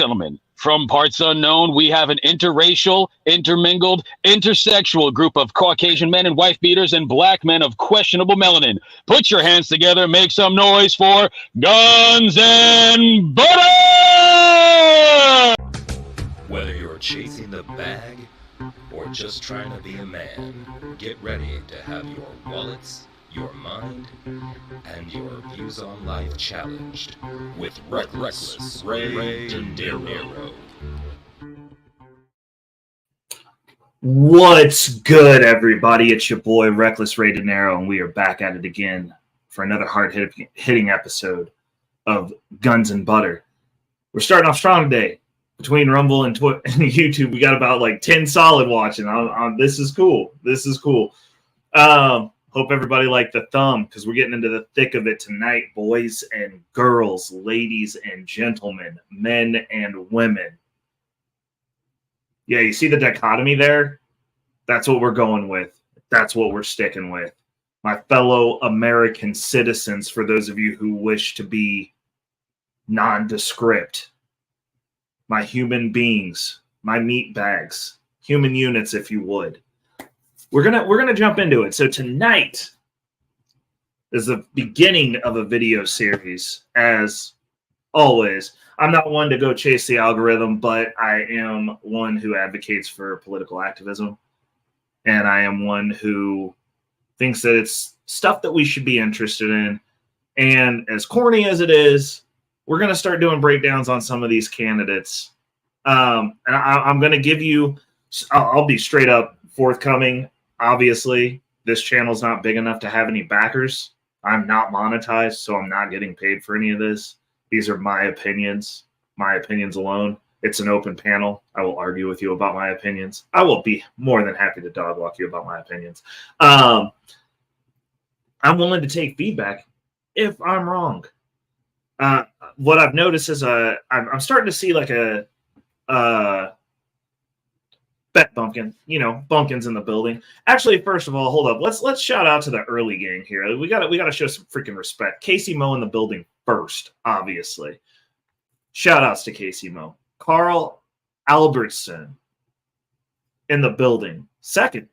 gentlemen, from parts unknown, we have an interracial, intermingled, intersexual group of Caucasian men and wife beaters and black men of questionable melanin. Put your hands together, make some noise for Guns and Butter! Whether you're chasing the bag or just trying to be a man, get ready to have your wallets, your mind, and your views on life challenged with Reckless Ray De Niro. What's good, everybody? It's your boy Reckless Ray De Niro, and we are back at it again for another hard-hitting episode of Guns and Butter. We're starting off strong today. Between Rumble and YouTube, we got about like 10 solid watching. This is cool. This is cool. Hope everybody liked the thumb, because we're getting into the thick of it tonight, boys and girls, ladies and gentlemen, men and women. Yeah, you see the dichotomy there? That's what we're going with. That's what we're sticking with. My fellow American citizens, for those of you who wish to be nondescript, my human beings, my meat bags, human units, if you would. We're gonna jump into it. So tonight is the beginning of a video series. As always, I'm not one to go chase the algorithm, but I am one who advocates for political activism, and I am one who thinks that it's stuff that we should be interested in. And as corny as it is, we're gonna start doing breakdowns on some of these candidates. And I'm gonna give you. I'll be straight up forthcoming. Obviously, this channel's not big enough to have any backers. I'm not monetized, so I'm not getting paid for any of this. These are my opinions alone. It's an open panel. I will argue with you about my opinions. I will be more than happy to dog walk you about my opinions. I'm willing to take feedback if I'm wrong. What I've noticed is I'm starting to see like a bet Bumpkin, Bumpkin's in the building. Actually, first of all, hold up. Let's shout out to the early gang here. We gotta show some freaking respect. Casey Mo in the building first, obviously. Shout outs to Casey Mo. Carl Albertson in the building second.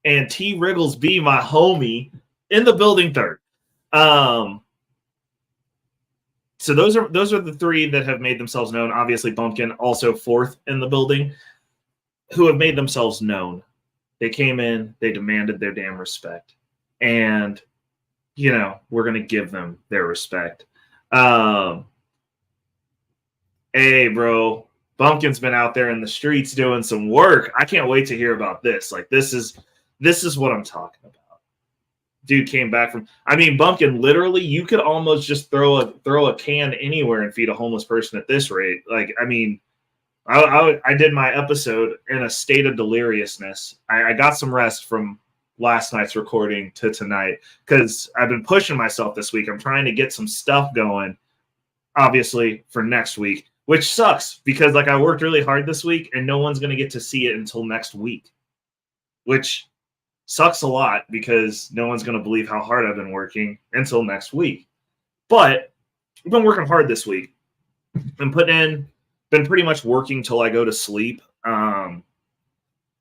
And T Wrigglesby, my homie, in the building third. So those are the three that have made themselves known. Obviously, Bumpkin also fourth in the building, who have made themselves known. They came in, they demanded their damn respect. And, we're going to give them their respect. Hey, bro, Bumpkin's been out there in the streets doing some work. I can't wait to hear about this. Like, this is what I'm talking about. Dude came back from, Bumpkin, literally, you could almost just throw a can anywhere and feed a homeless person at this rate. Like, I did my episode in a state of deliriousness. I got some rest from last night's recording to tonight because I've been pushing myself this week. I'm trying to get some stuff going, obviously, for next week, which sucks because I worked really hard this week and no one's going to get to see it until next week, which sucks a lot because no one's going to believe how hard I've been working until next week. But I've been working hard this week. Been pretty much working till I go to sleep,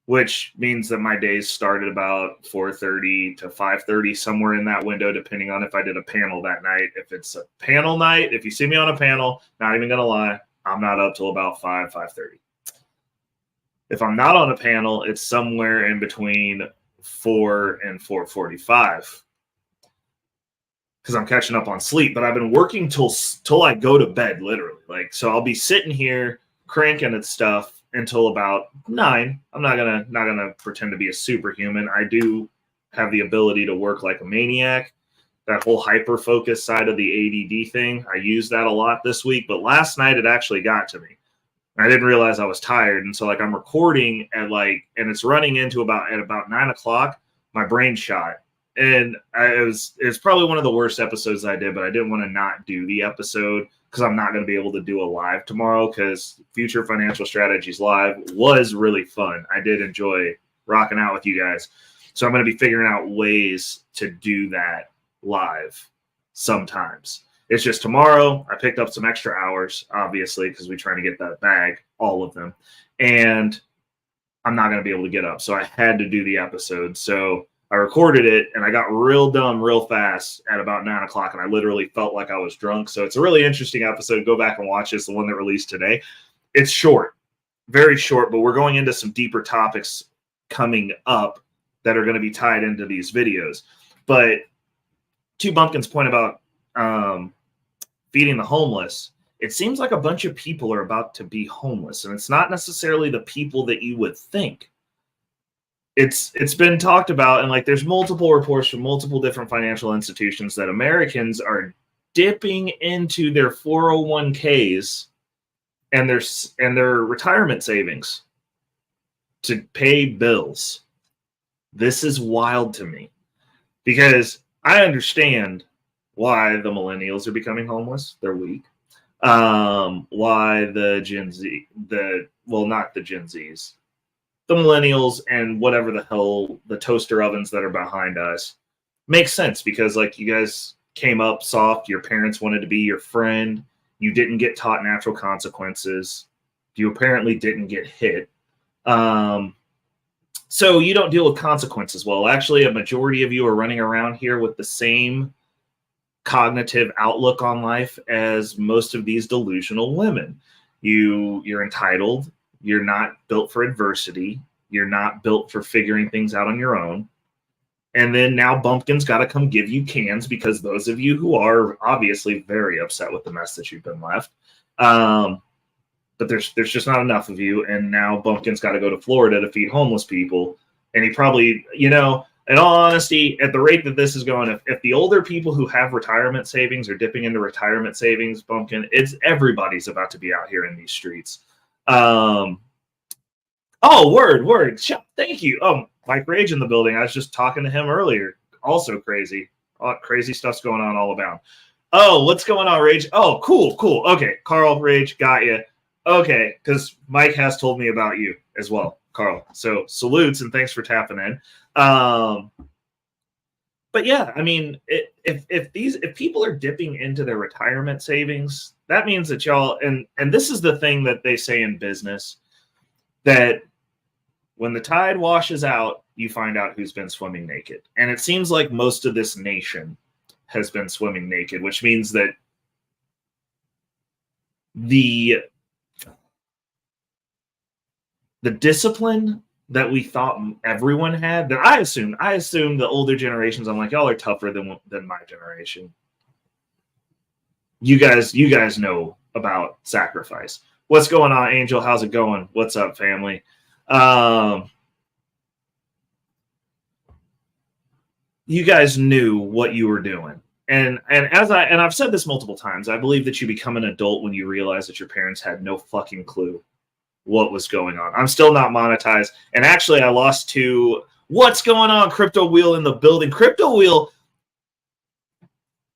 which means that my days start at about 4:30 to 5:30, somewhere in that window, depending on if I did a panel that night. If it's a panel night, if you see me on a panel, not even going to lie, I'm not up till about 5:30. If I'm not on a panel, it's somewhere in between 4 and 4:45. Because I'm catching up on sleep, but I've been working till I go to bed, literally. So I'll be sitting here cranking at stuff until about 9. I'm not gonna pretend to be a superhuman. I do have the ability to work like a maniac. That whole hyper focus side of the ADD thing, I used that a lot this week. But last night it actually got to me. I didn't realize I was tired, and so I'm recording and it's running into about 9 o'clock. My brain shot. And it was probably one of the worst episodes I did, but I didn't want to not do the episode because I'm not going to be able to do a live tomorrow because Future Financial Strategies Live was really fun. I did enjoy rocking out with you guys. So I'm going to be figuring out ways to do that live sometimes. It's just tomorrow I picked up some extra hours, obviously, because we're trying to get that bag, all of them. And I'm not going to be able to get up. So I had to do the episode. So I recorded it and I got real dumb real fast at about 9 o'clock. And I literally felt like I was drunk. So it's a really interesting episode. Go back and watch it. It's the one that released today. It's short, very short, but we're going into some deeper topics coming up that are going to be tied into these videos. But to Bumpkin's point about feeding the homeless, it seems like a bunch of people are about to be homeless, and it's not necessarily the people that you would think. It's been talked about, and like there's multiple reports from multiple different financial institutions that Americans are dipping into their 401ks and their retirement savings to pay bills. This is wild to me because I understand why the millennials are becoming homeless. They're weak. Why the Gen Z, not the Gen Zs, the millennials and whatever the hell, the toaster ovens that are behind us, makes sense because like you guys came up soft, your parents wanted to be your friend, you didn't get taught natural consequences, you apparently didn't get hit. So you don't deal with consequences well. Actually, a majority of you are running around here with the same cognitive outlook on life as most of these delusional women. You're entitled. You're not built for adversity. You're not built for figuring things out on your own. And then now Bumpkin's got to come give you cans because those of you who are obviously very upset with the mess that you've been left. But there's just not enough of you. And now Bumpkin's got to go to Florida to feed homeless people. And he probably, in all honesty, at the rate that this is going, if the older people who have retirement savings are dipping into retirement savings, Bumpkin, everybody's about to be out here in these streets. Word. Thank you. Mike Rage in the building. I was just talking to him earlier. Also crazy. Crazy stuff's going on all about. Oh, what's going on, Rage? Oh, cool. Okay, Carl, Rage, got you. Okay, because Mike has told me about you as well, Carl. So salutes and thanks for tapping in. But yeah, I mean, if people are dipping into their retirement savings, that means that y'all, and this is the thing that they say in business, that when the tide washes out, you find out who's been swimming naked. And it seems like most of this nation has been swimming naked, which means that the discipline that we thought everyone had, that I assume the older generations, I'm like, y'all are tougher than my generation. You guys know about sacrifice. What's going on, Angel? How's it going? What's up, family? You guys knew what you were doing. And I've said this multiple times, I believe that you become an adult when you realize that your parents had no fucking clue what was going on. I'm still not monetized. And actually, I lost to what's going on, Crypto Wheel in the building. Crypto Wheel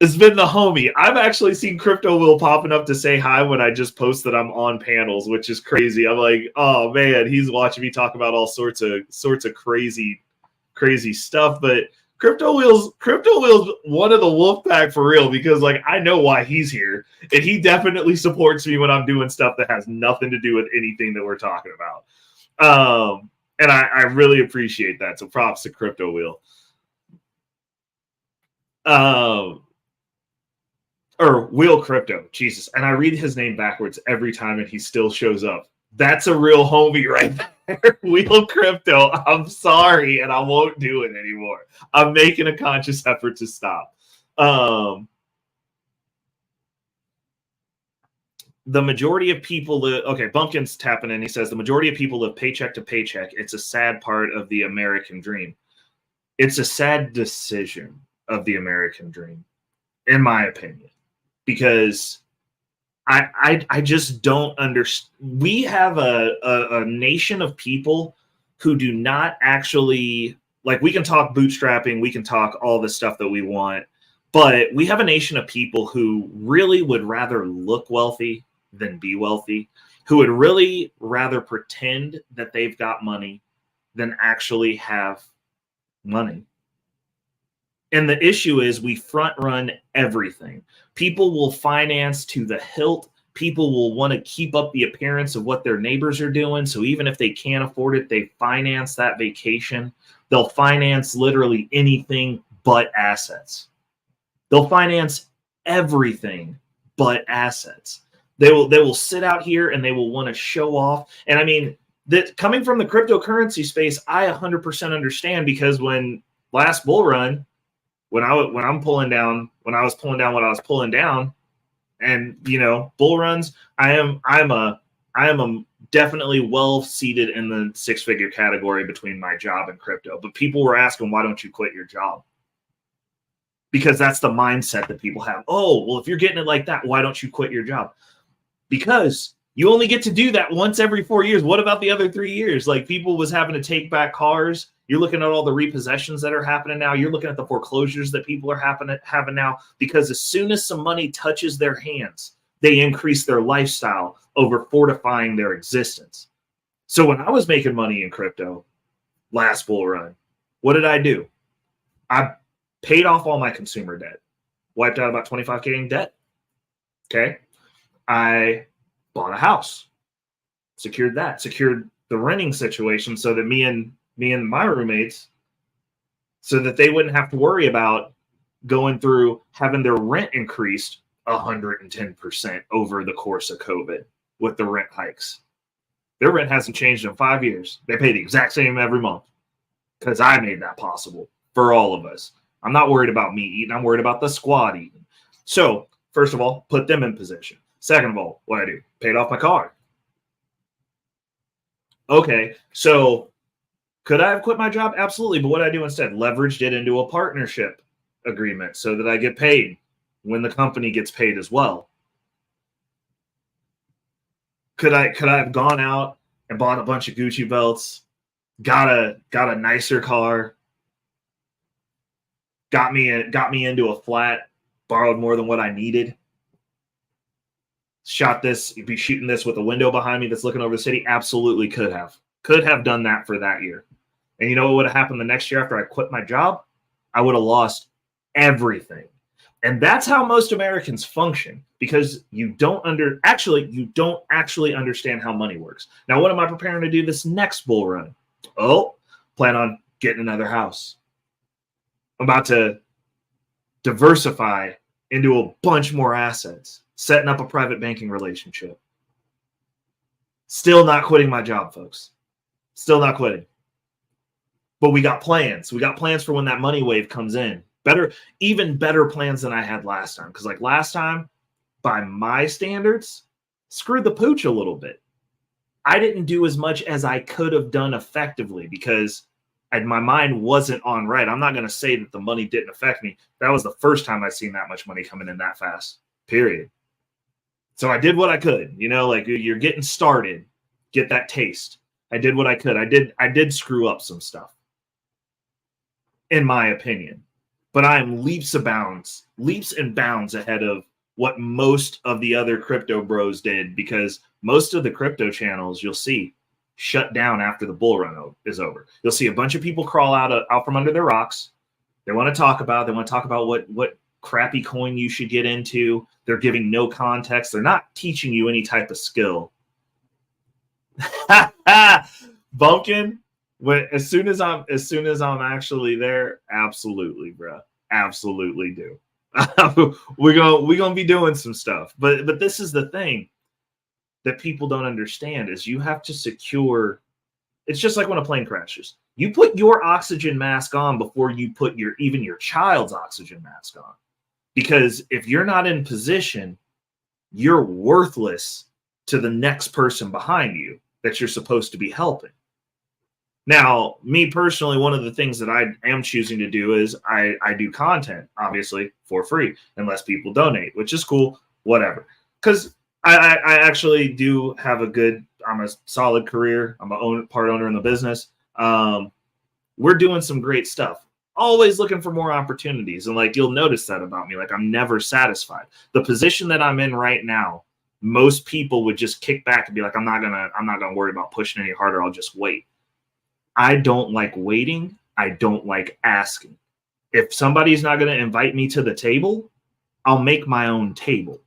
has been the homie. I've actually seen Crypto Wheel popping up to say hi when I just post that I'm on panels, which is crazy. I'm like, oh man, he's watching me talk about all sorts of crazy stuff. But Crypto Wheel's one of the wolf pack for real, because like I know why he's here, and he definitely supports me when I'm doing stuff that has nothing to do with anything that we're talking about. And I really appreciate that. So props to Crypto Wheel. Or Wheel Crypto, Jesus. And I read his name backwards every time and he still shows up. That's a real homie right there. Wheel Crypto, I'm sorry, and I won't do it anymore. I'm making a conscious effort to stop. The majority of people live, okay, Bumpkin's tapping in. He says the majority of people live paycheck to paycheck. It's a sad part of the American dream. It's a sad decision of the American dream, in my opinion, because I just don't understand. We have a nation of people who do not actually, like, we can talk bootstrapping, we can talk all the stuff that we want, but we have a nation of people who really would rather look wealthy than be wealthy, who would really rather pretend that they've got money than actually have money. And the issue is we front run everything. People will finance to the hilt. People will want to keep up the appearance of what their neighbors are doing. So even if they can't afford it, they finance that vacation. They'll finance literally anything but assets. They'll finance everything but assets. They will sit out here and they will want to show off. And I mean, that coming from the cryptocurrency space, I 100% understand, because when last bull run, when I was pulling down what I was pulling down, and bull runs, I am a definitely well seated in the 6-figure category between my job and crypto. But people were asking, why don't you quit your job? Because that's the mindset that people have. Oh, well, if you're getting it like that, why don't you quit your job? Because you only get to do that once every 4 years. What about the other 3 years? Like, people was having to take back cars. You're looking at all the repossessions that are happening now. You're looking at the foreclosures that people are having now, because as soon as some money touches their hands, they increase their lifestyle over fortifying their existence. So when I was making money in crypto last bull run, what did I do? I paid off all my consumer debt, wiped out about $25K in debt. Okay. I bought a house, secured the renting situation so that me and my roommates, so that they wouldn't have to worry about going through having their rent increased 110% over the course of COVID with the rent hikes. Their rent hasn't changed in 5 years. They pay the exact same every month because I made that possible for all of us. I'm not worried about me eating. I'm worried about the squad eating. So first of all, put them in position. Second of all, what I do, paid off my car. Okay, so could I have quit my job? Absolutely. But what I do instead, leveraged it into a partnership agreement so that I get paid when the company gets paid as well. Could I have gone out and bought a bunch of Gucci belts, got a nicer car, got me into a flat, borrowed more than what I needed, be shooting this with a window behind me that's looking over the city? Absolutely could have done that for that year. And you know what would have happened the next year after I quit my job? I would have lost everything. And that's how most Americans function, because you don't actually understand how money works. Now, what am I preparing to do this next bull run? Oh, plan on getting another house. I'm about to diversify into a bunch more assets, setting up a private banking relationship. Still not quitting my job, folks. Still not quitting. But we got plans. We got plans for when that money wave comes in. Even better plans than I had last time. Because like last time, by my standards, screwed the pooch a little bit. I didn't do as much as I could have done effectively because my mind wasn't on right. I'm not going to say that the money didn't affect me. That was the first time I've seen that much money coming in that fast, period. So I did what I could. Like, you're getting started, get that taste. I did what I could. I did screw up some stuff, in my opinion. But I am leaps and bounds ahead of what most of the other crypto bros did, because most of the crypto channels you'll see shut down after the bull run is over. You'll see a bunch of people crawl out from under their rocks. They want to talk about what crappy coin you should get into. They're giving no context. They're not teaching you any type of skill. Bumpkin. As soon as I'm actually there, absolutely, bro. Absolutely do. We're gonna be doing some stuff. But this is the thing that people don't understand is you have to secure. It's just like when a plane crashes. You put your oxygen mask on before you put even your child's oxygen mask on. Because if you're not in position, you're worthless to the next person behind you that you're supposed to be helping. Now, me personally, one of the things that I am choosing to do is I do content, obviously, for free, unless people donate, which is cool, whatever. Because I actually do have I'm a solid career. I'm a part owner in the business. We're doing some great stuff. Always looking for more opportunities. And like, you'll notice that about me. Like, I'm never satisfied. The position that I'm in right now, most people would just kick back and be like, I'm not gonna worry about pushing any harder. I'll just wait. I don't like waiting. I don't like asking. If somebody's not going to invite me to the table, I'll make my own table.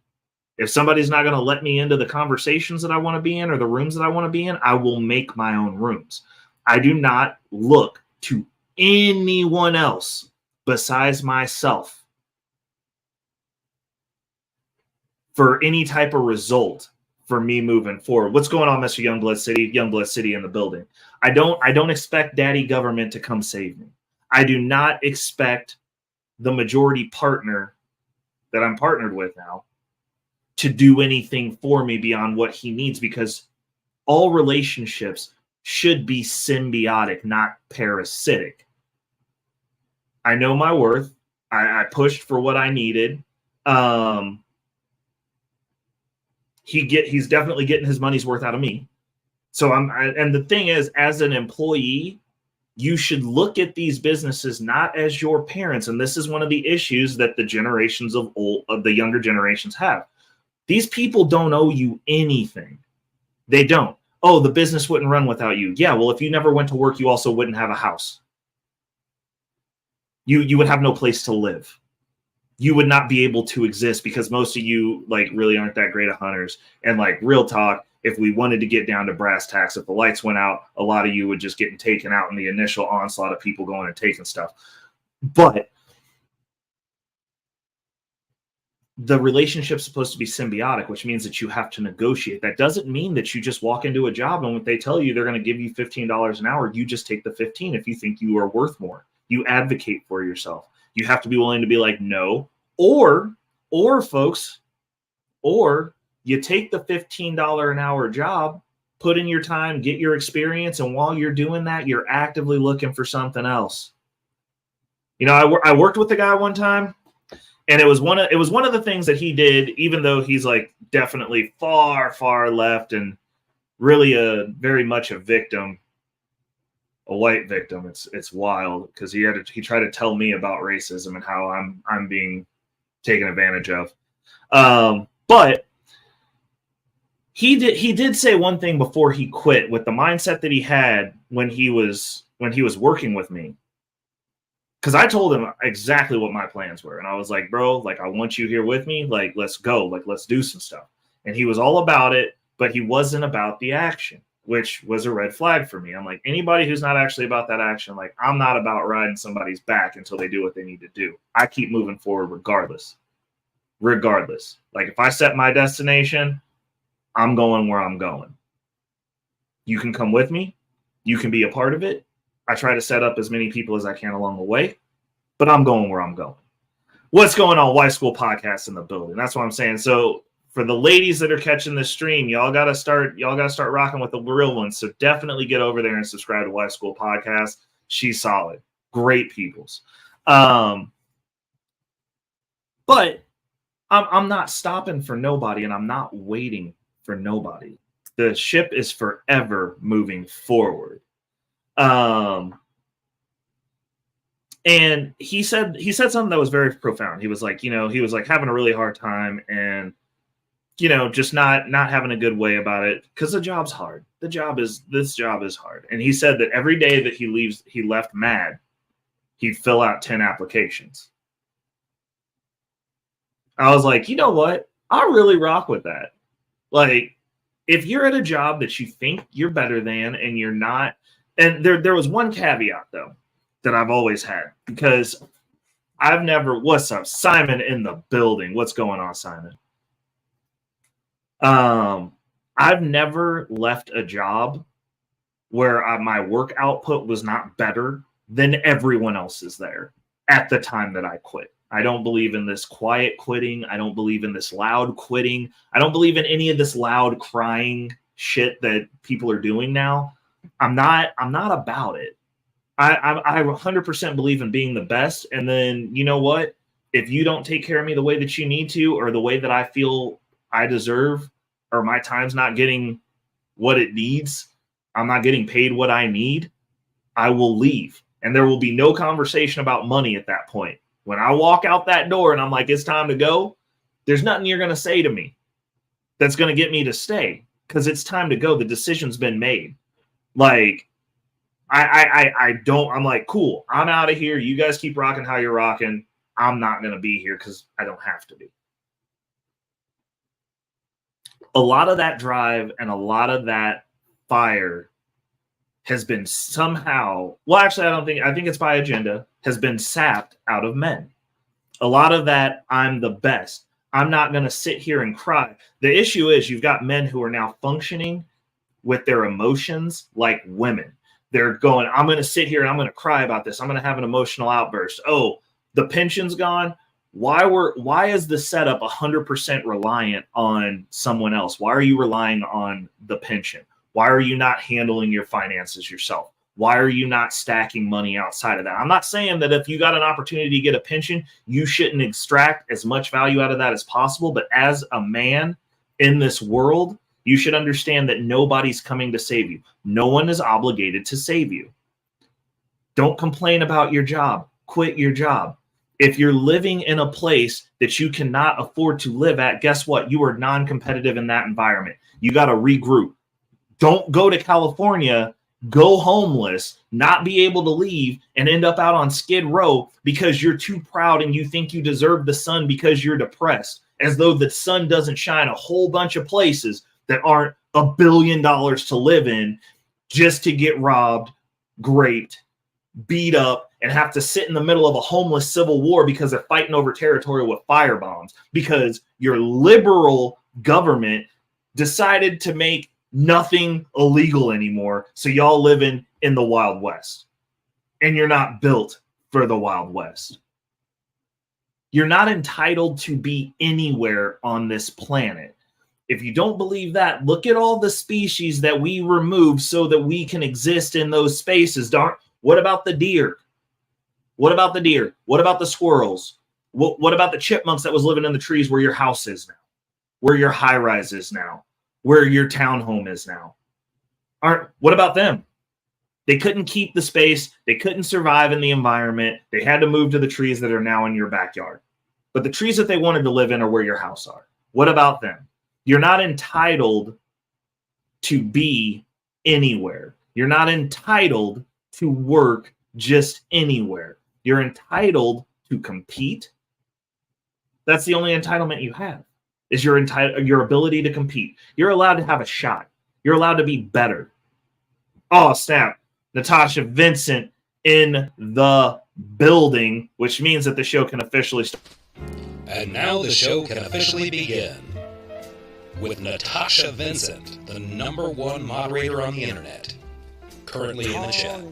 If somebody's not going to let me into the conversations that I want to be in or the rooms that I want to be in, I will make my own rooms. I do not look to anyone else besides myself for any type of result for me moving forward. What's going on, Mr. Youngblood City? Youngblood City in the building. I don't expect daddy government to come save me. I do not expect the majority partner that I'm partnered with now to do anything for me beyond what he needs, because all relationships should be symbiotic, not parasitic. I know my worth. I pushed for what I needed. He's definitely getting his money's worth out of me. So and the thing is, as an employee, you should look at these businesses not as your parents. And this is one of the issues that the generations of the younger generations have. These people don't owe you anything. They don't. Oh, the business wouldn't run without you. Yeah, well, if you never went to work, you also wouldn't have a house. You would have no place to live. You would not be able to exist because most of you like really aren't that great of hunters. And like real talk, if we wanted to get down to brass tacks, if the lights went out, a lot of you would just get taken out in the initial onslaught of people going and taking stuff. But the relationship's supposed to be symbiotic, which means that you have to negotiate. That doesn't mean that you just walk into a job and when they tell you they're going to give you $15 an hour, you just take the 15 if you think you are worth more. You advocate for yourself. You have to be willing to be like, no, or folks, or you take the $15 an hour job, put in your time, get your experience, and while you're doing that, you're actively looking for something else. You know, I worked with a guy one time, and it was one of the things that he did, even though he's like definitely far left and really very much a victim. A white victim. It's wild because he tried to tell me about racism and how I'm being taken advantage of. But he did say one thing before he quit with the mindset that he had when he was working with me. Because I told him exactly what my plans were, and I was like, bro, like I want you here with me. Like let's go. Like let's do some stuff. And he was all about it, but he wasn't about the action, which was a red flag for me. I'm like, anybody who's not actually about that action, like I'm not about riding somebody's back until they do what they need to do. I keep moving forward regardless. Like if I set my destination, I'm going where I'm going. You can come with me. You can be a part of it. I try to set up as many people as I can along the way, but I'm going where I'm going. What's going on? Wife School Podcast in the building. That's what I'm saying. So for the ladies that are catching this stream, y'all gotta start rocking with the real ones. So definitely get over there and subscribe to Wife School Podcast. She's solid. Great peoples. But I'm not stopping for nobody, and I'm not waiting for nobody. The ship is forever moving forward. And he said something that was very profound. He was like, having a really hard time and just not having a good way about it because the job's hard. This job is hard. And he said that every day that he left mad, he'd fill out 10 applications. I was like, you know what? I really rock with that. Like, if you're at a job that you think you're better than and you're not, and there was one caveat though that I've always had, because what's up, Simon in the building? What's going on, Simon? I've never left a job where my work output was not better than everyone else's there at the time that I quit. I don't believe in this quiet quitting. I don't believe in this loud quitting. I don't believe in any of this loud crying shit that people are doing now. I'm not about it. I 100% believe in being the best. And then, you know what? If you don't take care of me the way that you need to, or the way that I feel I deserve, or my time's not getting what it needs, I'm not getting paid what I need, I will leave. And there will be no conversation about money at that point. When I walk out that door and I'm like, it's time to go, there's nothing you're going to say to me that's going to get me to stay, because it's time to go. The decision's been made. Like, I don't. I'm like, cool. I'm out of here. You guys keep rocking how you're rocking. I'm not going to be here because I don't have to be. A lot of that drive and a lot of that fire has been somehow, well, actually, I think it's by agenda, has been sapped out of men. A lot of that, I'm the best. I'm not going to sit here and cry. The issue is you've got men who are now functioning with their emotions like women. They're going, I'm going to sit here and I'm going to cry about this. I'm going to have an emotional outburst. Oh, the pension's gone. Why is the setup 100% reliant on someone else? Why are you relying on the pension? Why are you not handling your finances yourself? Why are you not stacking money outside of that? I'm not saying that if you got an opportunity to get a pension, you shouldn't extract as much value out of that as possible. But as a man in this world, you should understand that nobody's coming to save you. No one is obligated to save you. Don't complain about your job. Quit your job. If you're living in a place that you cannot afford to live at, guess what? You are non-competitive in that environment. You got to regroup. Don't go to California, go homeless, not be able to leave, and end up out on Skid Row because you're too proud and you think you deserve the sun because you're depressed, as though the sun doesn't shine a whole bunch of places that aren't $1 billion to live in, just to get robbed, raped, beat up, and have to sit in the middle of a homeless civil war because they're fighting over territory with firebombs because your liberal government decided to make nothing illegal anymore. So y'all living in the Wild West, and you're not built for the Wild West. You're not entitled to be anywhere on this planet. If you don't believe that, look at all the species that we remove so that we can exist in those spaces. What about the deer? What about the deer? What about the squirrels? What about the chipmunks that was living in the trees where your house is now, where your high rise is now, where your townhome is now? What about them? They couldn't keep the space. They couldn't survive in the environment. They had to move to the trees that are now in your backyard. But the trees that they wanted to live in are where your house are. What about them? You're not entitled to be anywhere. You're not entitled to work just anywhere. You're entitled to compete. That's the only entitlement you have, is your ability to compete. You're allowed to have a shot. You're allowed to be better. Oh, snap. Natasha Vincent in the building, which means that the show can officially start. And now the show can officially begin. With Natasha Vincent, the -- moderator on the internet, currently in the chat.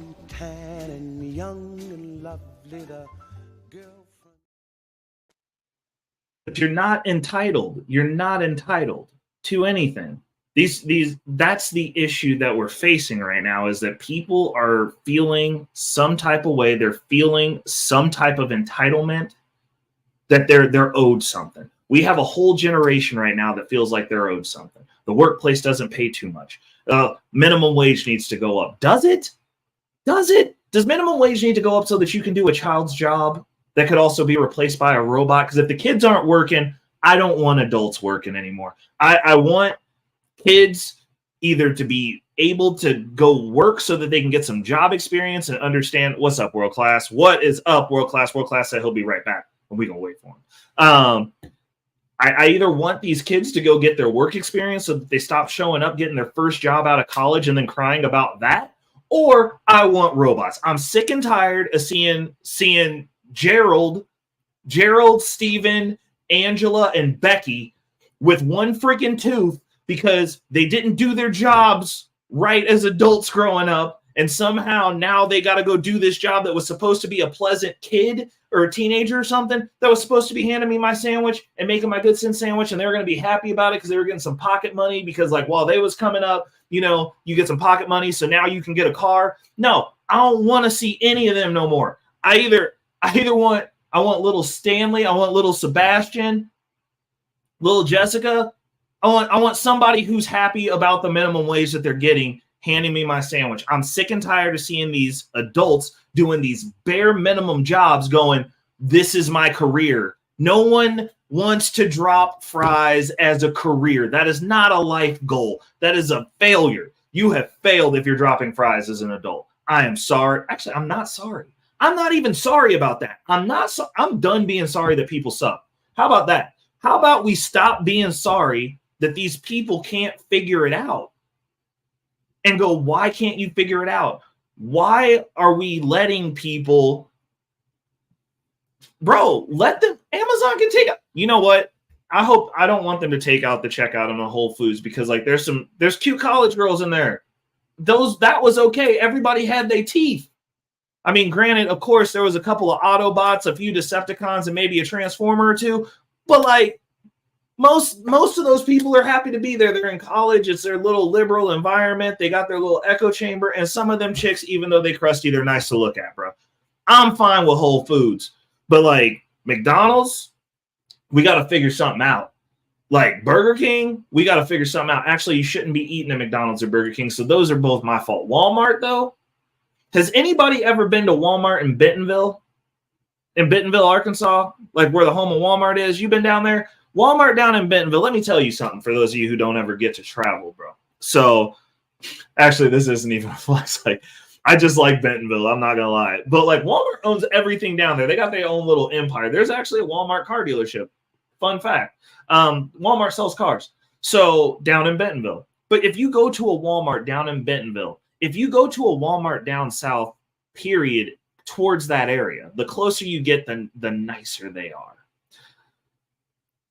But you're not entitled. You're not entitled to anything. That's the issue that we're facing right now, is that people are feeling some type of way. They're feeling some type of entitlement, that they're owed something. We have a whole generation right now that feels like they're owed something. The workplace doesn't pay too much. Minimum wage needs to go up. Does it? Does it? Does minimum wage need to go up so that you can do a child's job that could also be replaced by a robot? Because if the kids aren't working, I don't want adults working anymore. I want kids either to be able to go work so that they can get some job experience and understand what's up, world class. What is up, world class? World class said he'll be right back, and we're going to wait for him. I either want these kids to go get their work experience so that they stop showing up, getting their first job out of college, and then crying about that, or I want robots. I'm sick and tired of seeing Gerald, Steven, Angela, and Becky with one freaking tooth because they didn't do their jobs right as adults growing up, and somehow now they got to go do this job that was supposed to be a pleasant kid or a teenager or something that was supposed to be handing me my sandwich and making my good sense sandwich, and they were going to be happy about it because they were getting some pocket money, because like while they was coming up, you know, you get some pocket money, so now you can get a car. No, I don't want to see any of them no more. I want little Stanley, I want little Sebastian, little Jessica. I want somebody who's happy about the minimum wage that they're getting handing me my sandwich. I'm sick and tired of seeing these adults doing these bare minimum jobs going, this is my career. No one wants to drop fries as a career. That is not a life goal. That is a failure. You have failed if you're dropping fries as an adult. I am sorry. Actually, I'm not sorry. I'm not even sorry about that. I'm done being sorry that people suck. How about that? How about we stop being sorry that these people can't figure it out? And go, why can't you figure it out? Why are we letting people, bro, let them, Amazon can take it. You know what? I don't want them to take out the checkout on the Whole Foods because like there's cute college girls in there. That was okay. Everybody had their teeth. I mean, granted, of course, there was a couple of Autobots, a few Decepticons, and maybe a Transformer or two. But like most of those people are happy to be there. They're in college. It's their little liberal environment. They got their little echo chamber. And some of them chicks, even though they crusty, they're nice to look at, bro. I'm fine with Whole Foods. But like McDonald's, we got to figure something out. Like Burger King, we got to figure something out. Actually, you shouldn't be eating at McDonald's or Burger King. So those are both my fault. Walmart, though. Has anybody ever been to Walmart in Bentonville? In Bentonville, Arkansas? Like where the home of Walmart is? You been down there? Walmart down in Bentonville. Let me tell you something for those of you who don't ever get to travel, bro. So actually, this isn't even a flex. Like, I just like Bentonville. I'm not going to lie. But like Walmart owns everything down there. They got their own little empire. There's actually a Walmart car dealership. Fun fact. Walmart sells cars. So down in Bentonville. But if you go to a Walmart down in Bentonville, if you go to a Walmart down south, period, towards that area, the closer you get, the nicer they are.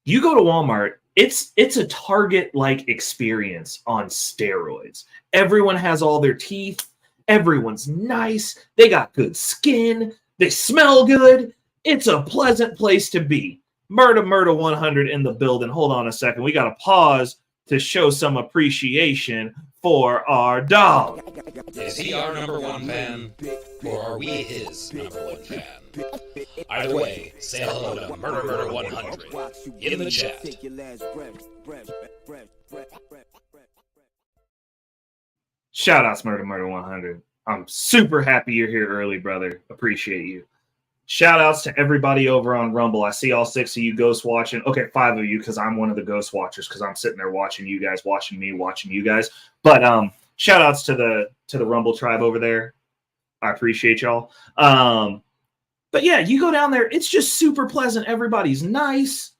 You go to Walmart, it's a Target-like experience on steroids. Everyone has all their teeth. Everyone's nice. They got good skin. They smell good. It's a pleasant place to be. Murder 100 in the building. Hold on a second. We got to pause to show some appreciation for our dog. Is he our number one fan, or are we his number one fan? Either way, say hello to Murder 100 in the chat. Shout outs Murder 100. I'm super happy you're here early, brother. Appreciate you. Shout outs to everybody over on Rumble. I see all 6 of you ghost watching. Okay, 5 of you because I'm one of the ghost watchers because I'm sitting there watching you guys, watching me, watching you guys. But shout outs to the Rumble tribe over there. I appreciate y'all. But yeah, you go down there, it's just super pleasant. Everybody's nice.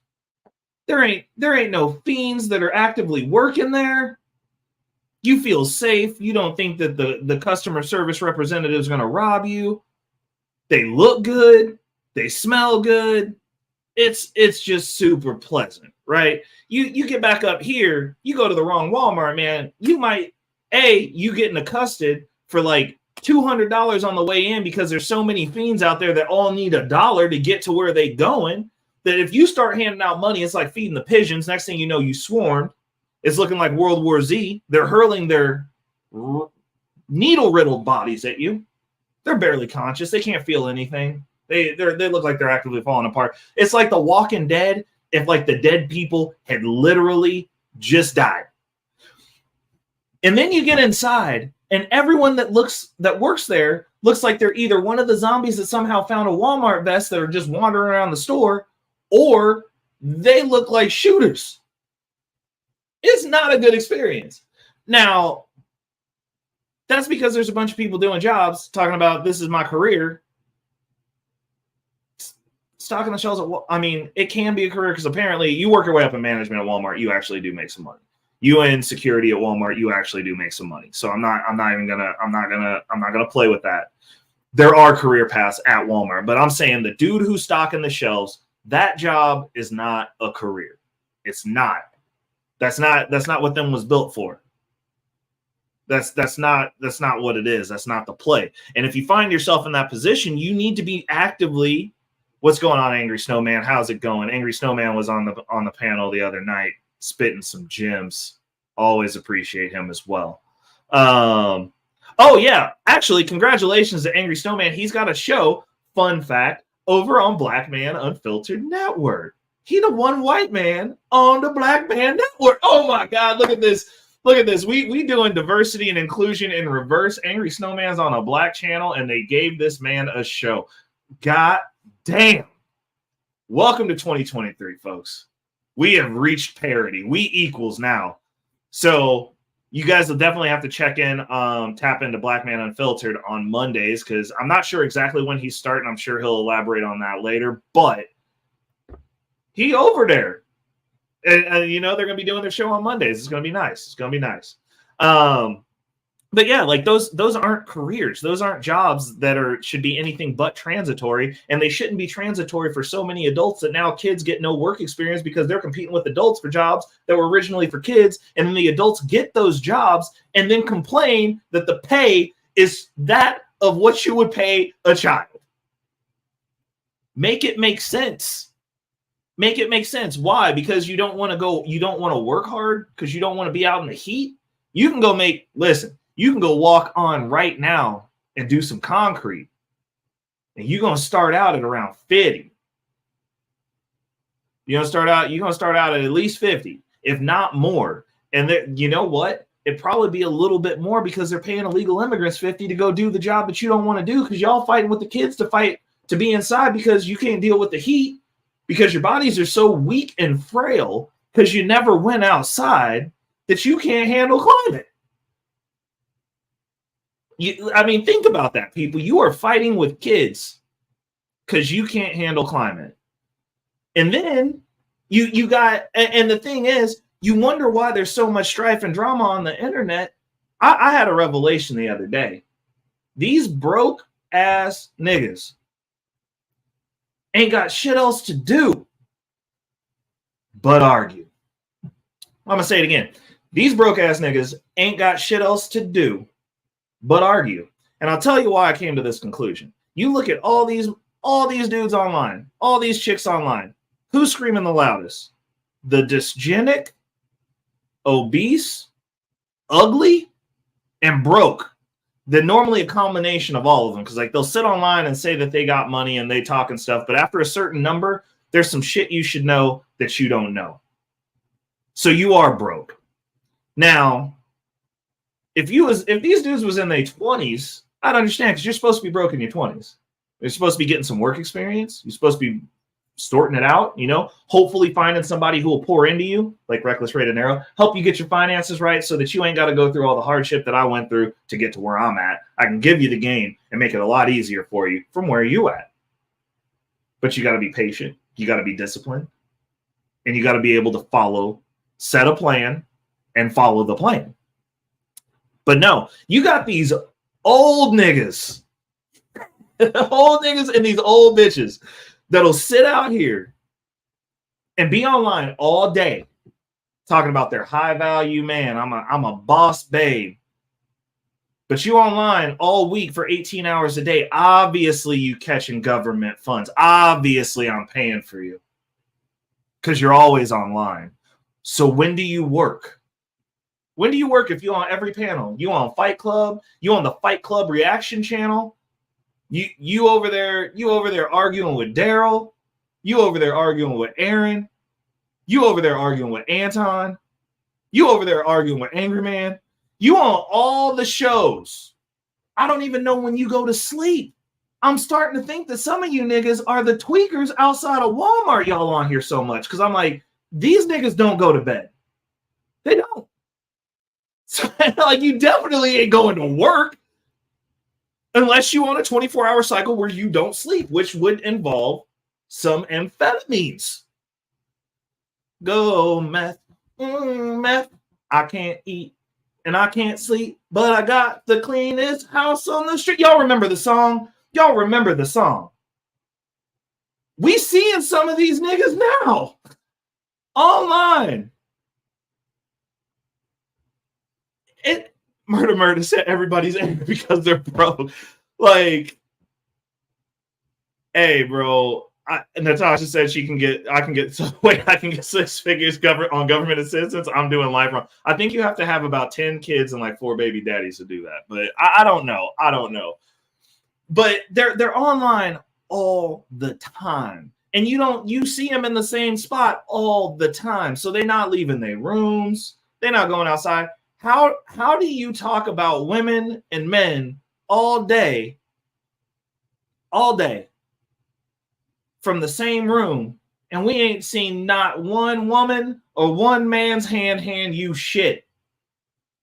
There ain't no fiends that are actively working there. You feel safe. You don't think that the customer service representative is going to rob you. They look good. They smell good. It's just super pleasant, right? You get back up here, you go to the wrong Walmart, man. You might, you getting accosted for like $200 on the way in because there's so many fiends out there that all need $1 to get to where they going, that if you start handing out money, it's like feeding the pigeons. Next thing you know, you swarmed. It's looking like World War Z. They're hurling their needle-riddled bodies at you. They're barely conscious. They can't feel anything. They look like they're actively falling apart. It's like The Walking Dead if like the dead people had literally just died. And then you get inside, and everyone that works there looks like they're either one of the zombies that somehow found a Walmart vest that are just wandering around the store, or they look like shooters. It's not a good experience. Now, that's because there's a bunch of people doing jobs talking about this is my career. Stocking the shelves. I mean, it can be a career because apparently you work your way up in management at Walmart. You actually do make some money. You in security at Walmart, you actually do make some money. So I'm not gonna play with that. There are career paths at Walmart, but I'm saying the dude who's stocking the shelves, that job is not a career. It's not. That's not what them was built for. That's not what it is. That's not the play. And if you find yourself in that position, you need to be actively. What's going on, Angry Snowman? How's it going? Angry Snowman was on the panel the other night, spitting some gems. Always appreciate him as well. Oh yeah, actually, congratulations to Angry Snowman. He's got a show. Fun fact, over on Black Man Unfiltered Network. He the one white man on the Black Man Network. Oh my God, look at this. Look at this. We doing diversity and inclusion in reverse. Angry Snowman's on a black channel, and they gave this man a show. God damn. Welcome to 2023, folks. We have reached parity. We equals now. So You guys will definitely have to check in, tap into Black Man Unfiltered on Mondays, because I'm not sure exactly when he's starting. I'm sure he'll elaborate on that later, but he over there. And you know, they're going to be doing their show on Mondays. It's going to be nice. It's going to be nice. But yeah, like those aren't careers. Those aren't jobs that should be anything but transitory. And they shouldn't be transitory for so many adults that now kids get no work experience because they're competing with adults for jobs that were originally for kids. And then the adults get those jobs and then complain that the pay is that of what you would pay a child. Make it make sense. Make it make sense. Why? Because you don't want to work hard because you don't want to be out in the heat. You can go you can go walk on right now and do some concrete. And you're going to start out at around 50. You're going to start out at least 50, if not more. And you know what? It'd probably be a little bit more because they're paying illegal immigrants 50 to go do the job that you don't want to do because y'all fighting with the kids to be inside because you can't deal with the heat because your bodies are so weak and frail because you never went outside that you can't handle climate. Think about that, people. You are fighting with kids because you can't handle climate. And then you got, and the thing is, you wonder why there's so much strife and drama on the internet. I had a revelation the other day. These broke ass niggas ain't got shit else to do but argue. I'm going to say it again. These broke ass niggas ain't got shit else to do but argue. And I'll tell you why I came to this conclusion. You look at all these dudes online, all these chicks online. Who's screaming the loudest? The dysgenic, obese, ugly, and broke. They're normally a combination of all of them because like they'll sit online and say that they got money and they talk and stuff, but after a certain number, there's some shit you should know that you don't know. So you are broke. Now, if these dudes was in their 20s, I'd understand because you're supposed to be broke in your 20s. You're supposed to be getting some work experience. You're supposed to be sorting it out, you know, hopefully finding somebody who will pour into you, like Reckless Rated Narrow, help you get your finances right so that you ain't got to go through all the hardship that I went through to get to where I'm at. I can give you the game and make it a lot easier for you from where you at. But you got to be patient. You got to be disciplined. And you got to be able to set a plan and follow the plan. But no, you got these old niggas, old niggas and these old bitches that'll sit out here and be online all day talking about their high value man. I'm a boss babe. But you online all week for 18 hours a day. Obviously you catching government funds. Obviously I'm paying for you because you're always online. So when do you work? When do you work if you're on every panel? You on Fight Club? You on the Fight Club reaction channel? You over there arguing with Daryl? You over there arguing with Aaron? You over there arguing with Anton? You over there arguing with Angry Man? You on all the shows. I don't even know when you go to sleep. I'm starting to think that some of you niggas are the tweakers outside of Walmart y'all on here so much. Because I'm like, these niggas don't go to bed. They don't. So, like, you definitely ain't going to work unless you on a 24-hour cycle where you don't sleep, which would involve some amphetamines. Go meth, meth. I can't eat and I can't sleep, but I got the cleanest house on the street. Y'all remember the song? Y'all remember the song? We seeing some of these niggas now online. Murder said everybody's angry because they're broke. Like, hey, bro. Natasha said I can get 6 figures on government assistance. I'm doing life wrong. I think you have to have about 10 kids and like 4 baby daddies to do that. But I don't know. But they're online all the time. And you see them in the same spot all the time. So they're not leaving their rooms. They're not going outside. How do you talk about women and men all day from the same room, and we ain't seen not one woman or one man's hand you shit?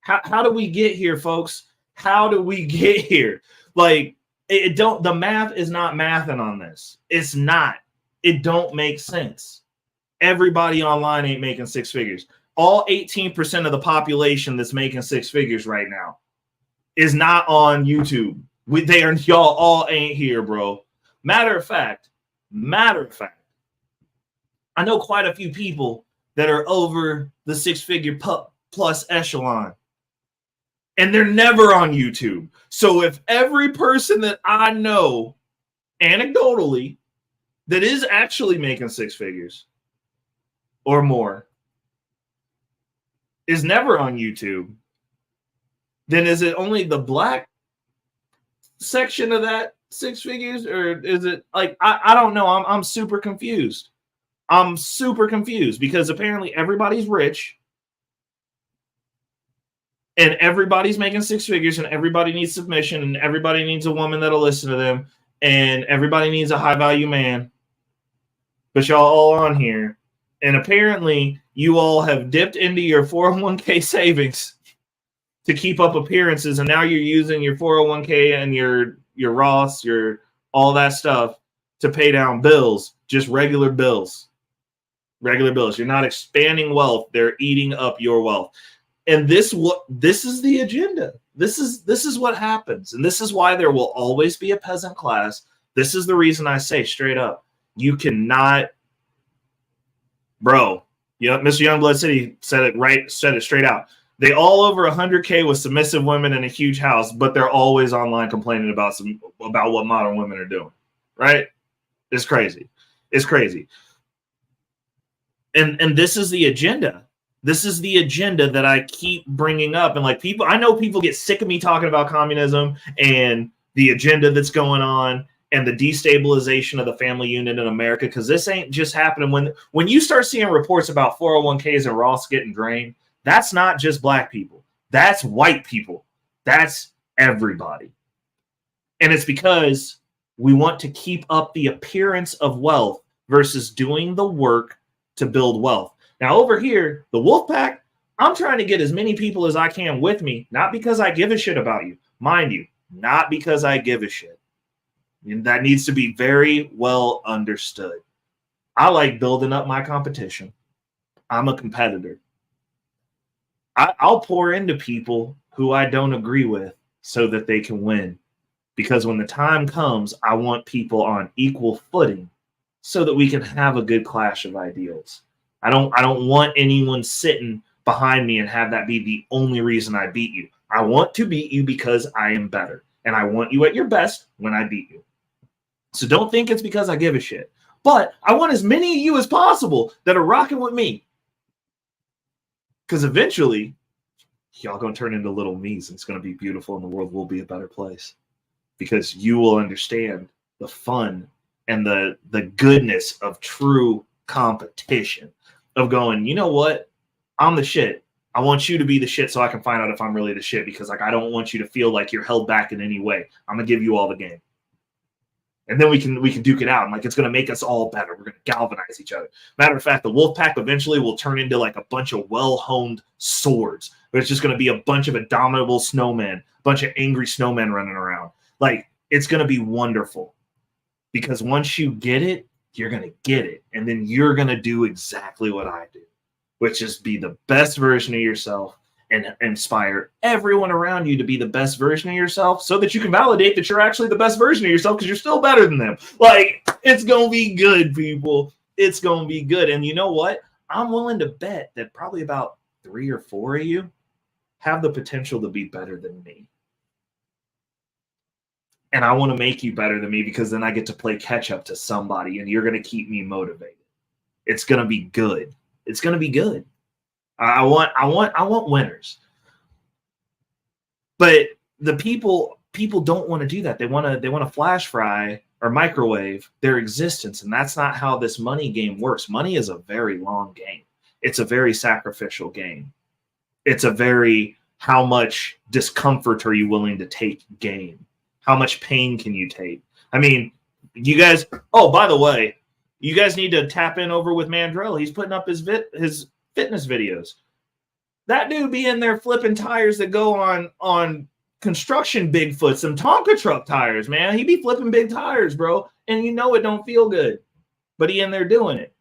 How do we get here, folks? How do we get here? Like, the math is not mathing on this. It's not. It don't make sense. Everybody online ain't making six figures. All 18% of the population that's making six figures right now is not on YouTube. Y'all all ain't here, bro. Matter of fact, I know quite a few people that are over the six-figure plus echelon, and they're never on YouTube. So if every person that I know, anecdotally, that is actually making six figures or more is never on YouTube, then is it only the black section of that six figures, or is it like I don't know. I'm super confused. I'm super confused because apparently everybody's rich and everybody's making six figures and everybody needs submission and everybody needs a woman that'll listen to them and everybody needs a high value man. But y'all all on here, and apparently you all have dipped into your 401k savings to keep up appearances, and now you're using your 401k and your Roths, your all that stuff to pay down bills, just regular bills. Regular bills. You're not expanding wealth. They're eating up your wealth. And this is the agenda. This is what happens. And this is why there will always be a peasant class. This is the reason I say straight up, you cannot, bro. Yeah, Mr. Youngblood City said it straight out. They all over 100K with submissive women in a huge house, but they're always online complaining about what modern women are doing. Right? It's crazy. It's crazy. And this is the agenda. This is the agenda that I keep bringing up. And like I know people get sick of me talking about communism and the agenda that's going on and the destabilization of the family unit in America, because this ain't just happening. When you start seeing reports about 401ks and Roths getting drained, that's not just black people. That's white people. That's everybody. And it's because we want to keep up the appearance of wealth versus doing the work to build wealth. Now over here, the wolf pack, I'm trying to get as many people as I can with me, not because I give a shit about you. Mind you, not because I give a shit. And that needs to be very well understood. I like building up my competition. I'm a competitor. I'll pour into people who I don't agree with so that they can win. Because when the time comes, I want people on equal footing so that we can have a good clash of ideals. I don't want anyone sitting behind me and have that be the only reason I beat you. I want to beat you because I am better. And I want you at your best when I beat you. So don't think it's because I give a shit. But I want as many of you as possible that are rocking with me. Because eventually, y'all going to turn into little me's and it's going to be beautiful and the world will be a better place. Because you will understand the fun and the goodness of true competition. Of going, you know what? I'm the shit. I want you to be the shit so I can find out if I'm really the shit, because like I don't want you to feel like you're held back in any way. I'm going to give you all the game. And then we can duke it out. And like it's going to make us all better. We're going to galvanize each other. Matter of fact, the wolf pack eventually will turn into like a bunch of well-honed swords. But it's just going to be a bunch of indomitable snowmen, a bunch of angry snowmen running around. Like it's going to be wonderful. Because once you get it, you're going to get it. And then you're going to do exactly what I do, which is be the best version of yourself and inspire everyone around you to be the best version of yourself so that you can validate that you're actually the best version of yourself because you're still better than them. Like, it's going to be good, people. It's going to be good. And you know what? I'm willing to bet that probably about 3 or 4 of you have the potential to be better than me. And I want to make you better than me because then I get to play catch up to somebody and you're going to keep me motivated. It's going to be good. It's going to be good. I want winners. But the people don't want to do that. They want to flash fry or microwave their existence. And that's not how this money game works. Money is a very long game. It's a very sacrificial game. It's a very how much discomfort are you willing to take game? How much pain can you take? I mean, you guys, oh, by the way, you guys need to tap in over with Mandrell. He's putting up his fitness videos. That dude be in there flipping tires that go on construction Bigfoots, some Tonka truck tires, man. He be flipping big tires, bro. And you know it don't feel good. But he in there doing it.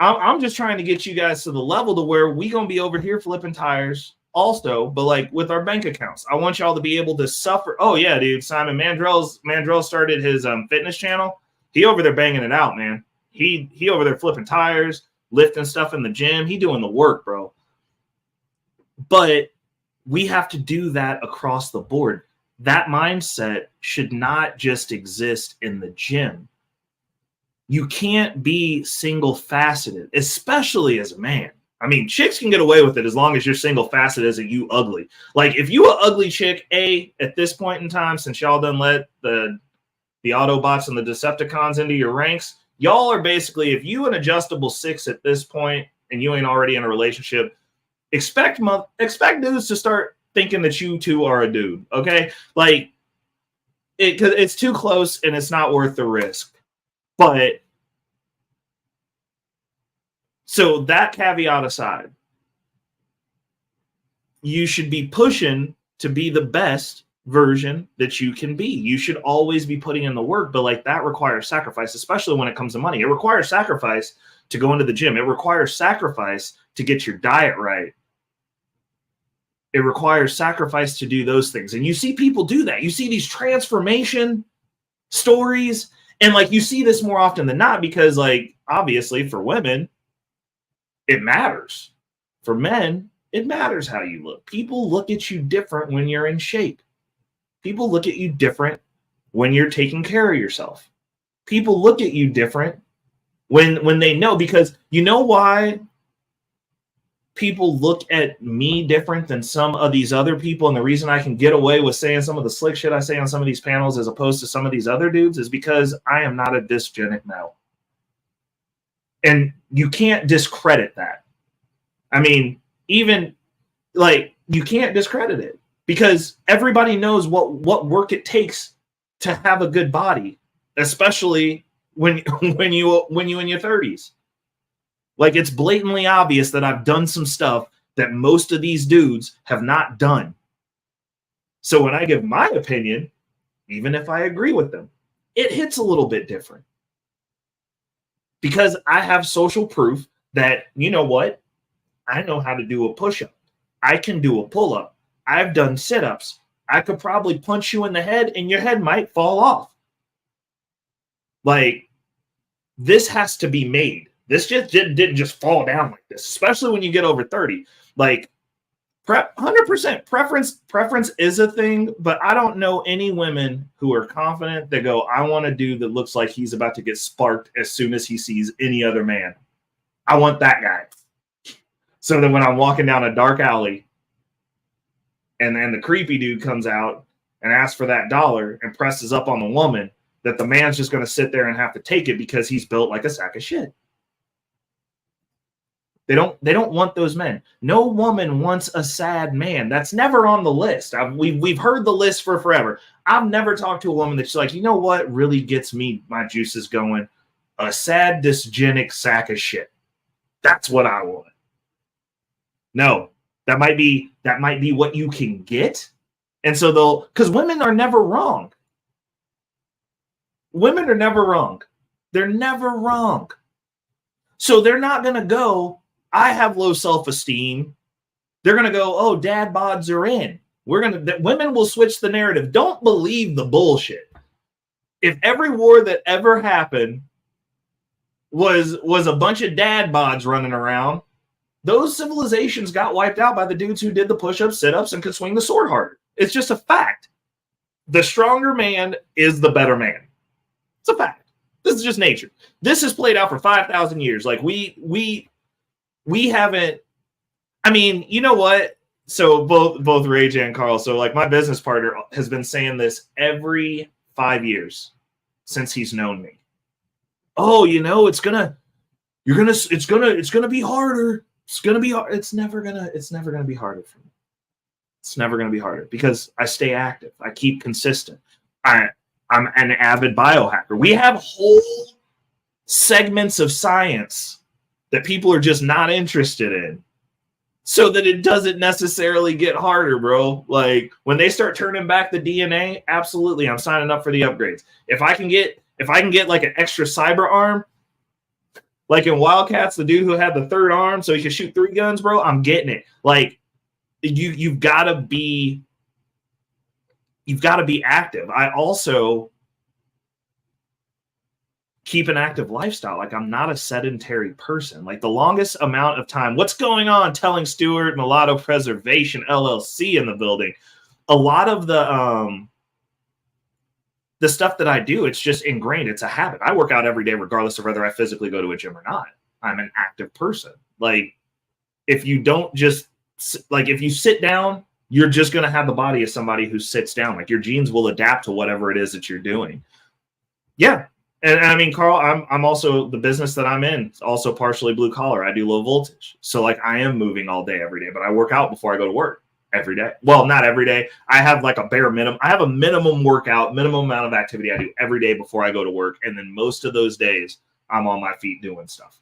I'm just trying to get you guys to the level to where we going to be over here flipping tires also, but like with our bank accounts. I want y'all to be able to suffer. Oh, yeah, dude. Simon Mandrell started his fitness channel. He over there banging it out, man. He over there flipping tires, lifting stuff in the gym. He doing the work, bro. But we have to do that across the board. That mindset should not just exist in the gym. You can't be single-faceted, especially as a man. I mean, chicks can get away with it as long as you're single-faceted as a you ugly. Like, if you an ugly chick, at this point in time, since y'all done let the Autobots and the Decepticons into your ranks, y'all are basically, if you an adjustable 6 at this point and you ain't already in a relationship, expect dudes to start thinking that you two are a dude, okay? Like, it's too close and it's not worth the risk. But so that caveat aside, you should be pushing to be the best version that you can be. You should always be putting in the work, but like that requires sacrifice, especially when it comes to money. It requires sacrifice to go into the gym. It requires sacrifice to get your diet right. It requires sacrifice to do those things. And you see people do that. You see these transformation stories. And like you see this more often than not because like obviously for women, it matters. For men, it matters how you look. People look at you different when you're in shape. People look at you different when you're taking care of yourself. People look at you different when they know, because you know why people look at me different than some of these other people, and the reason I can get away with saying some of the slick shit I say on some of these panels as opposed to some of these other dudes is because I am not a dysgenic male. And you can't discredit that. I mean, even like you can't discredit it because everybody knows what work it takes to have a good body, especially when you in your 30s. Like, it's blatantly obvious that I've done some stuff that most of these dudes have not done. So when I give my opinion, even if I agree with them, it hits a little bit different. Because I have social proof that, you know what? I know how to do a push-up. I can do a pull-up. I've done sit-ups. I could probably punch you in the head and your head might fall off. Like, this has to be made. This just didn't just fall down like this, especially when you get over 30. Like, 100% preference is a thing, but I don't know any women who are confident that go, I want a dude that looks like he's about to get sparked as soon as he sees any other man. I want that guy. So that when I'm walking down a dark alley and the creepy dude comes out and asks for that dollar and presses up on the woman, that the man's just going to sit there and have to take it because he's built like a sack of shit. They don't want those men. No woman wants a sad man. That's never on the list. We've heard the list for forever. I've never talked to a woman that's like, you know what really gets me my juices going? A sad, dysgenic sack of shit. That's what I want. No, that might be what you can get. And so because women are never wrong. Women are never wrong. They're never wrong. So they're not going to go, I have low self-esteem. They're going to go, oh, dad bods are in. Women will switch the narrative. Don't believe the bullshit. If every war that ever happened was a bunch of dad bods running around, those civilizations got wiped out by the dudes who did the push-ups, sit-ups, and could swing the sword harder. It's just a fact. The stronger man is the better man. It's a fact. This is just nature. This has played out for 5,000 years. Like we haven't. I mean, you know what? So both Rage and Carl. So like my business partner has been saying this every 5 years since he's known me. Oh, you know, it's gonna be harder. It's gonna be hard. It's never gonna be harder for me. It's never gonna be harder because I stay active. I keep consistent. I'm an avid biohacker. We have whole segments of science that people are just not interested in. so that it doesn't necessarily get harder, bro. Like when they start turning back the DNA, absolutely, I'm signing up for the upgrades. If I can get like an extra cyber arm, like in Wildcats, the dude who had the third arm so he can shoot 3 guns, bro, I'm getting it. Like you've got to be active. I also keep an active lifestyle. Like I'm not a sedentary person. Like the longest amount of time, what's going on? Telling Stewart, Mulatto Preservation LLC in the building. A lot of the stuff that I do, it's just ingrained. It's a habit. I work out every day, regardless of whether I physically go to a gym or not. I'm an active person. Like if you don't just like, if you sit down, you're just going to have the body of somebody who sits down. Like your genes will adapt to whatever it is that you're doing. Yeah. And I mean, Carl, I'm also, the business that I'm in, it's also partially blue collar. I do low voltage. So like I am moving all day, every day, but I work out before I go to work every day. Well, not every day. I have like a bare minimum. I have a minimum workout, minimum amount of activity I do every day before I go to work. And then most of those days I'm on my feet doing stuff.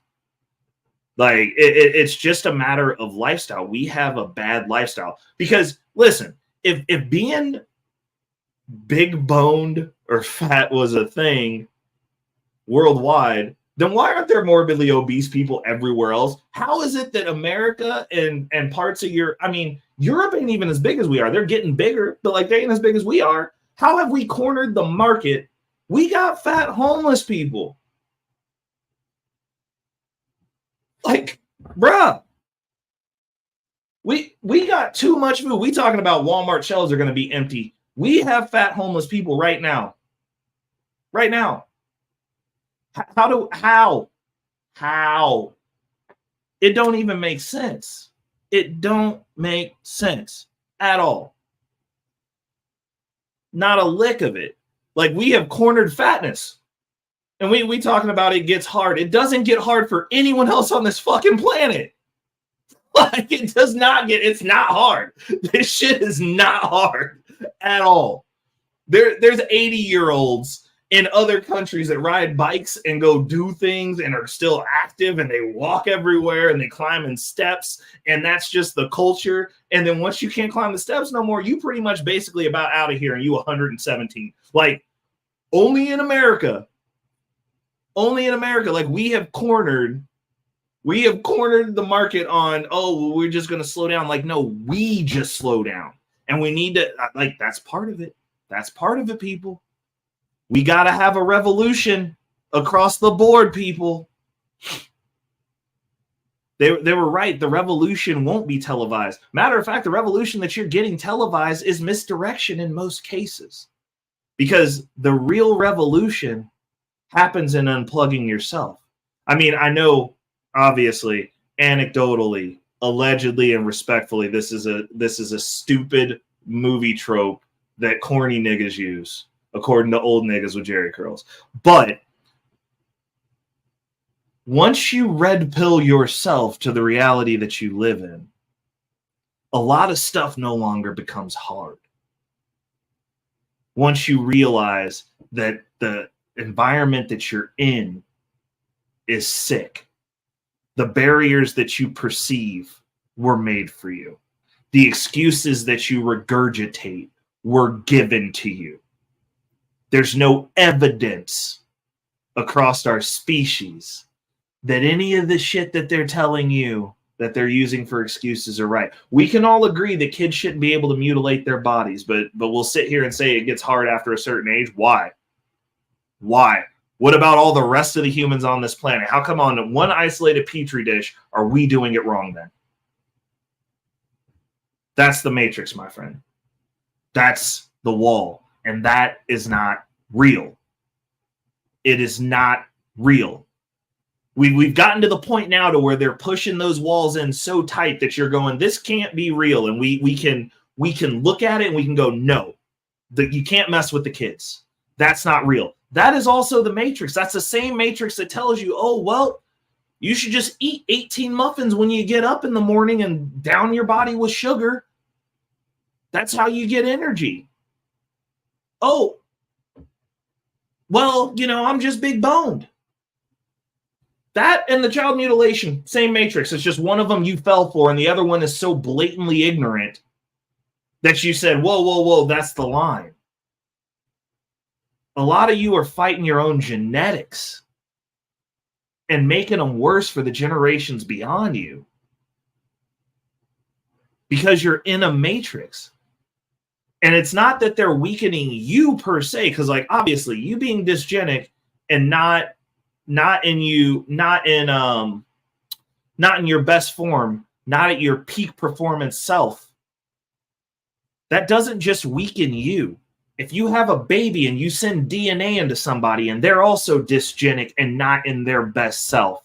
Like it's just a matter of lifestyle. We have a bad lifestyle because listen, if being big boned or fat was a thing worldwide, then why aren't there morbidly obese people everywhere else? How is it that America and parts of Europe, I mean, Europe ain't even as big as we are. They're getting bigger, but like they ain't as big as we are. How have we cornered the market? We got fat homeless people. Like, bruh, we got too much food. We talking about Walmart shelves are going to be empty. We have fat homeless people right now. Right now. How? It don't even make sense. It don't make sense at all. Not a lick of it. Like we have cornered fatness. And we talking about it gets hard. It doesn't get hard for anyone else on this fucking planet. Like it does not get, it's not hard. This shit is not hard at all. There's 80-year-olds in other countries that ride bikes and go do things and are still active and they walk everywhere and they climb in steps and that's just the culture. And then once you can't climb the steps no more, you pretty much basically about out of here and you 117. Like only in America, like we have cornered the market on, oh, well, we're just going to slow down. Like, no, we just slow down and we need to, like, that's part of it. That's part of it, people. We got to have a revolution across the board, people. They were right. The revolution won't be televised. Matter of fact, the revolution that you're getting televised is misdirection in most cases. Because the real revolution happens in unplugging yourself. I mean, I know, obviously, anecdotally, allegedly, and respectfully, this is a stupid movie trope that corny niggas use, according to old niggas with jerry curls. But once you red pill yourself to the reality that you live in, a lot of stuff no longer becomes hard. Once you realize that the environment that you're in is sick, the barriers that you perceive were made for you, the excuses that you regurgitate were given to you. There's no evidence across our species that any of the shit that they're telling you that they're using for excuses are right. We can all agree that kids shouldn't be able to mutilate their bodies, but we'll sit here and say it gets hard after a certain age. Why? What about all the rest of the humans on this planet? How come on one isolated petri dish are we doing it wrong then? That's the matrix, my friend. That's the wall. And that is not real. It is not real. We've gotten to the point now to where they're pushing those walls in so tight that you're going, this can't be real. And we can look at it and we can go, no, you can't mess with the kids. That's not real. That is also the matrix. That's the same matrix that tells you, oh, well, you should just eat 18 muffins when you get up in the morning and down your body with sugar. That's how you get energy. Oh, well, I'm just big boned. That and the child mutilation, same matrix. It's just one of them you fell for, and the other one is so blatantly ignorant that you said, whoa, whoa, whoa, that's the line. A lot of you are fighting your own genetics and making them worse for the generations beyond you because you're in a matrix. And it's not that they're weakening you per se, because like obviously you being dysgenic and not in your best form, not at your peak performance self, that doesn't just weaken you. If you have a baby and you send DNA into somebody and they're also dysgenic and not in their best self,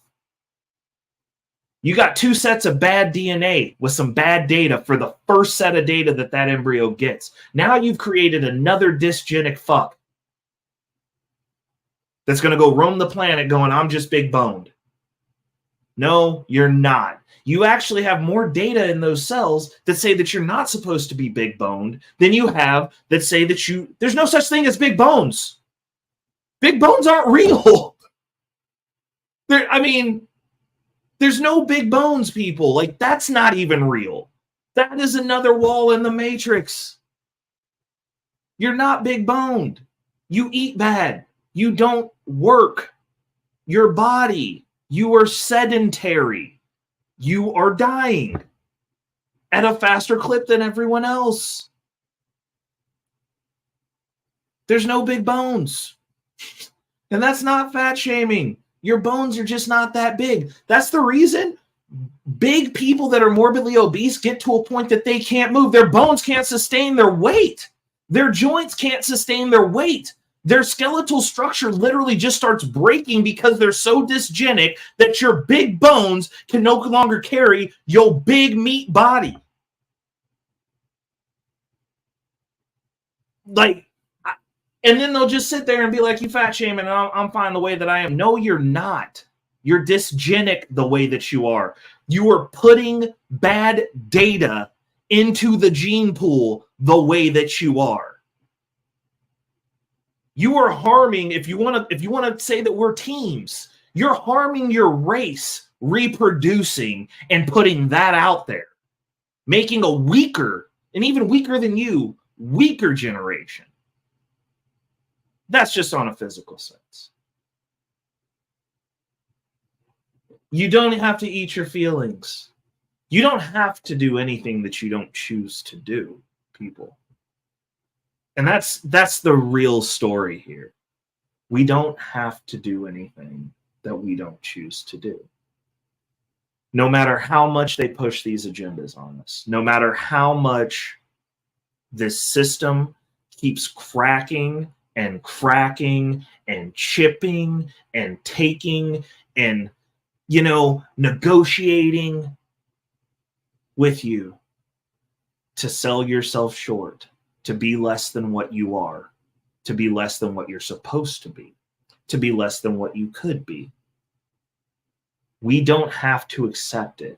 you got two sets of bad DNA with some bad data for the first set of data that embryo gets. Now you've created another dysgenic fuck that's going to go roam the planet going, I'm just big boned. No, you're not. You actually have more data in those cells that say that you're not supposed to be big boned than you have that say that there's no such thing as big bones. Big bones aren't real. There's no big bones, people. Like, that's not even real. That is another wall in the matrix. You're not big boned. You eat bad. You don't work your body. You are sedentary. You are dying at a faster clip than everyone else. There's no big bones. And that's not fat shaming. Your bones are just not that big. That's the reason big people that are morbidly obese get to a point that they can't move. Their bones can't sustain their weight. Their joints can't sustain their weight. Their skeletal structure literally just starts breaking because they're so dysgenic that your big bones can no longer carry your big meat body. Like, and then they'll just sit there and be like, you fat shaming, and I'm fine the way that I am. No, you're not. You're dysgenic the way that you are. You are putting bad data into the gene pool the way that you are. You are harming, if you want to say that we're teams, you're harming your race reproducing and putting that out there, making a weaker, and even weaker than you, weaker generation. That's just on a physical sense. You don't have to eat your feelings. You don't have to do anything that you don't choose to do, people. And that's the real story here. We don't have to do anything that we don't choose to do. No matter how much they push these agendas on us, no matter how much this system keeps cracking and chipping and taking and, negotiating with you to sell yourself short, to be less than what you are, to be less than what you're supposed to be less than what you could be. We don't have to accept it.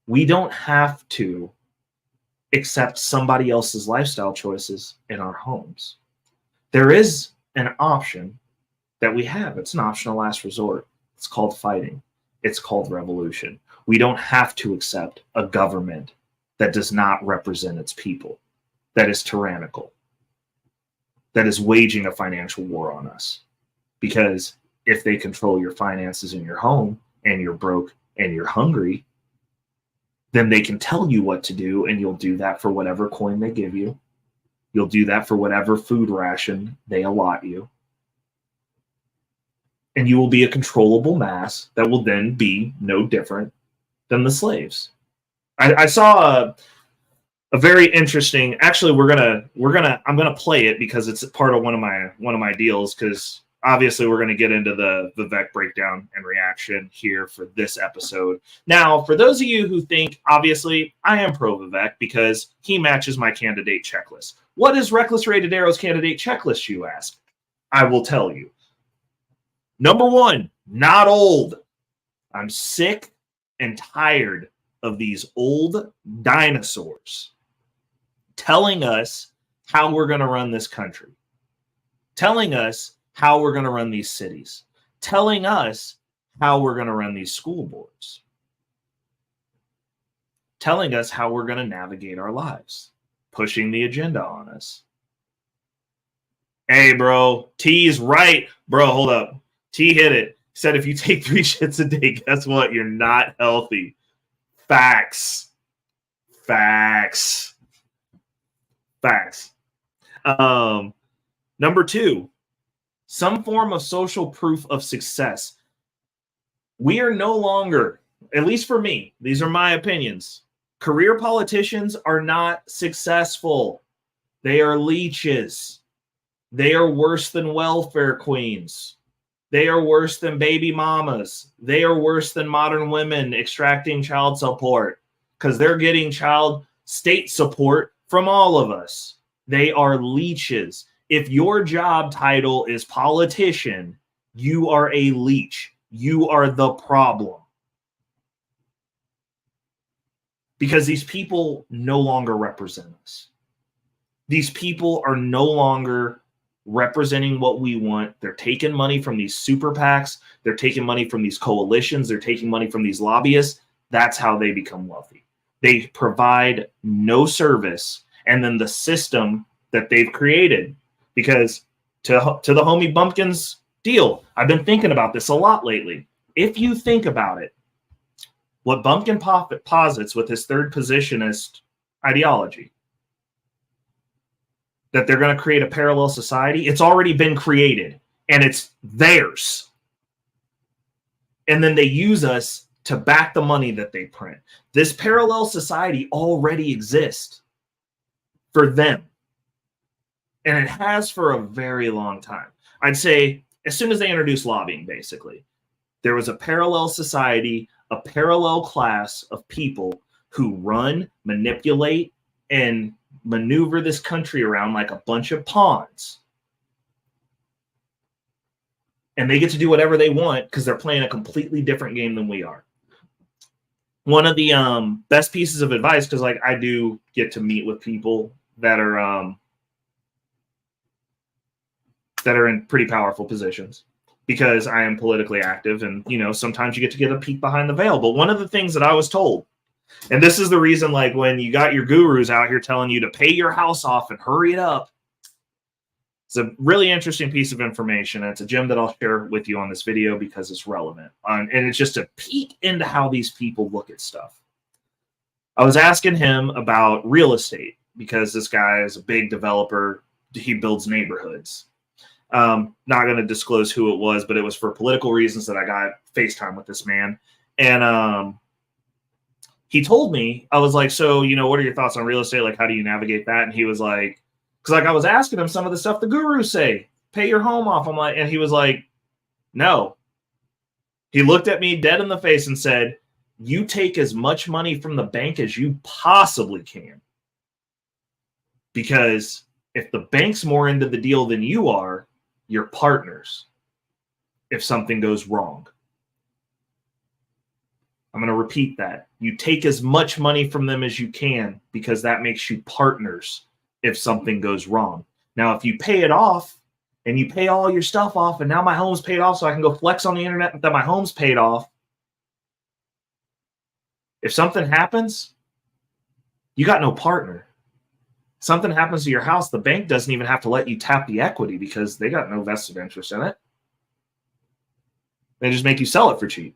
We don't have to accept somebody else's lifestyle choices in our homes. There is an option that we have. It's an optional last resort. It's called fighting. It's called revolution. We don't have to accept a government that does not represent its people, that is tyrannical, that is waging a financial war on us. Because if they control your finances in your home and you're broke and you're hungry, then they can tell you what to do, and you'll do that for whatever coin they give you. You'll do that for whatever food ration they allot you. And you will be a controllable mass that will then be no different than the slaves. I saw a very interesting, actually I'm gonna play it because it's part of one of my deals, because obviously we're going to get into the Vivek breakdown and reaction here for this episode. Now, for those of you who think, obviously, I am pro Vivek because he matches my candidate checklist. What is Reckless Rated Arrow's candidate checklist, you ask? I will tell you. Number 1, not old. I'm sick and tired of these old dinosaurs telling us how we're going to run this country, telling us how we're going to run these cities, telling us how we're going to run these school boards, telling us how we're going to navigate our lives, pushing the agenda on us. Hey, bro, T's right. Bro, hold up. T hit it. Said if you take 3 shits a day, guess what? You're not healthy. Facts. Facts. Facts. Number 2, some form of social proof of success. We are no longer, at least for me, these are my opinions, career politicians are not successful. They are leeches. They are worse than welfare queens. They are worse than baby mamas. They are worse than modern women extracting child support because they're getting child state support from all of us. They are leeches. If your job title is politician, you are a leech. You are the problem. Because these people no longer represent us. These people are no longer representing what we want. They're taking money from these super PACs. They're taking money from these coalitions. They're taking money from these lobbyists. That's how they become wealthy. They provide no service. And then the system that they've created, because to the homie Bumpkin's deal, I've been thinking about this a lot lately. If you think about it, what Bumpkin posits with his third positionist ideology, that they're going to create a parallel society, it's already been created and it's theirs. And then they use us to back the money that they print. This parallel society already exists for them. And it has for a very long time. I'd say as soon as they introduced lobbying, basically, there was a parallel society, a parallel class of people who run, manipulate, and maneuver this country around like a bunch of pawns. And they get to do whatever they want because they're playing a completely different game than we are. One of the best pieces of advice, because like I do get to meet with people that are in pretty powerful positions because I am politically active, and you know, sometimes you get a peek behind the veil. But one of the things that I was told, and this is the reason, like when you got your gurus out here telling you to pay your house off and hurry it up, it's a really interesting piece of information. And it's a gem that I'll share with you on this video because it's relevant. And it's just a peek into how these people look at stuff. I was asking him about real estate because this guy is a big developer. He builds neighborhoods. Not going to disclose who it was, but it was for political reasons that I got FaceTime with this man. And he told me, I was like, so, you know, what are your thoughts on real estate? Like, how do you navigate that? And he was like, because like I was asking him some of the stuff the gurus say, pay your home off. I'm like, and he was like, no. He looked at me dead in the face and said, you take as much money from the bank as you possibly can. Because if the bank's more into the deal than you are, you're partners if something goes wrong. I'm going to repeat that. You take as much money from them as you can because that makes you partners if something goes wrong. Now, if you pay it off and you pay all your stuff off and now my home's paid off so I can go flex on the internet that my home's paid off, if something happens, you got no partner. Something happens to your house, the bank doesn't even have to let you tap the equity because they got no vested interest in it. They just make you sell it for cheap.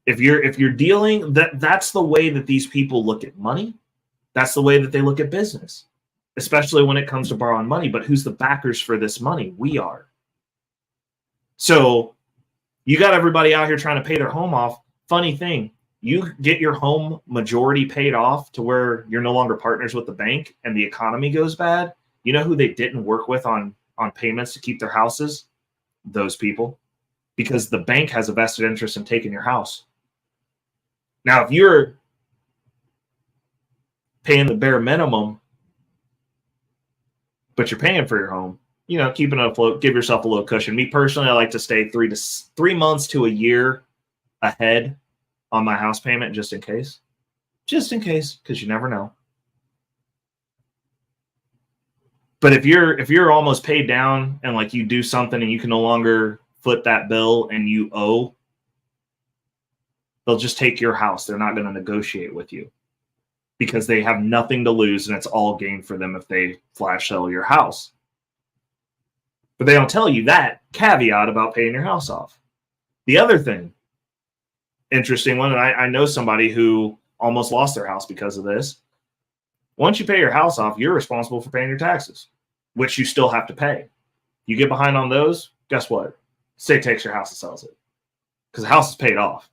If you're dealing, that's the way that these people look at money. That's the way that they look at business, especially when it comes to borrowing money. But who's the backers for this money? We are. So you got everybody out here trying to pay their home off. Funny thing, you get your home majority paid off to where you're no longer partners with the bank and the economy goes bad. You know who they didn't work with on payments to keep their houses? Those people. Because the bank has a vested interest in taking your house. Now, if you're paying the bare minimum, but you're paying for your home, you know, keeping it afloat, give yourself a little cushion. Me personally, I like to stay 3 months to a year ahead on my house payment just in case, because you never know. But if you're almost paid down and like you do something and you can no longer foot that bill and you owe, they'll just take your house. They're not going to negotiate with you because they have nothing to lose and it's all gain for them if they flash sell your house. But they don't tell you that caveat about paying your house off. The other thing, interesting one, and I know somebody who almost lost their house because of this. Once you pay your house off, you're responsible for paying your taxes, which you still have to pay. You get behind on those, guess what? State takes your house and sells it because the house is paid off.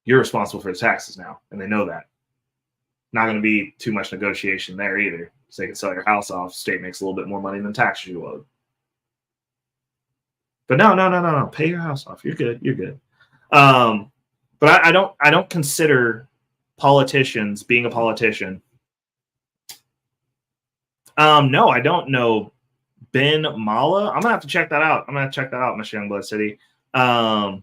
You're responsible for the taxes now, and they know that. Not going to be too much negotiation there either. So they can sell your house off. State makes a little bit more money than taxes you owed. But no. Pay your house off. You're good. You're good. But I don't consider politicians being a politician. No, I don't know Ben Mala. I'm gonna have to check that out. Miss Youngblood City. I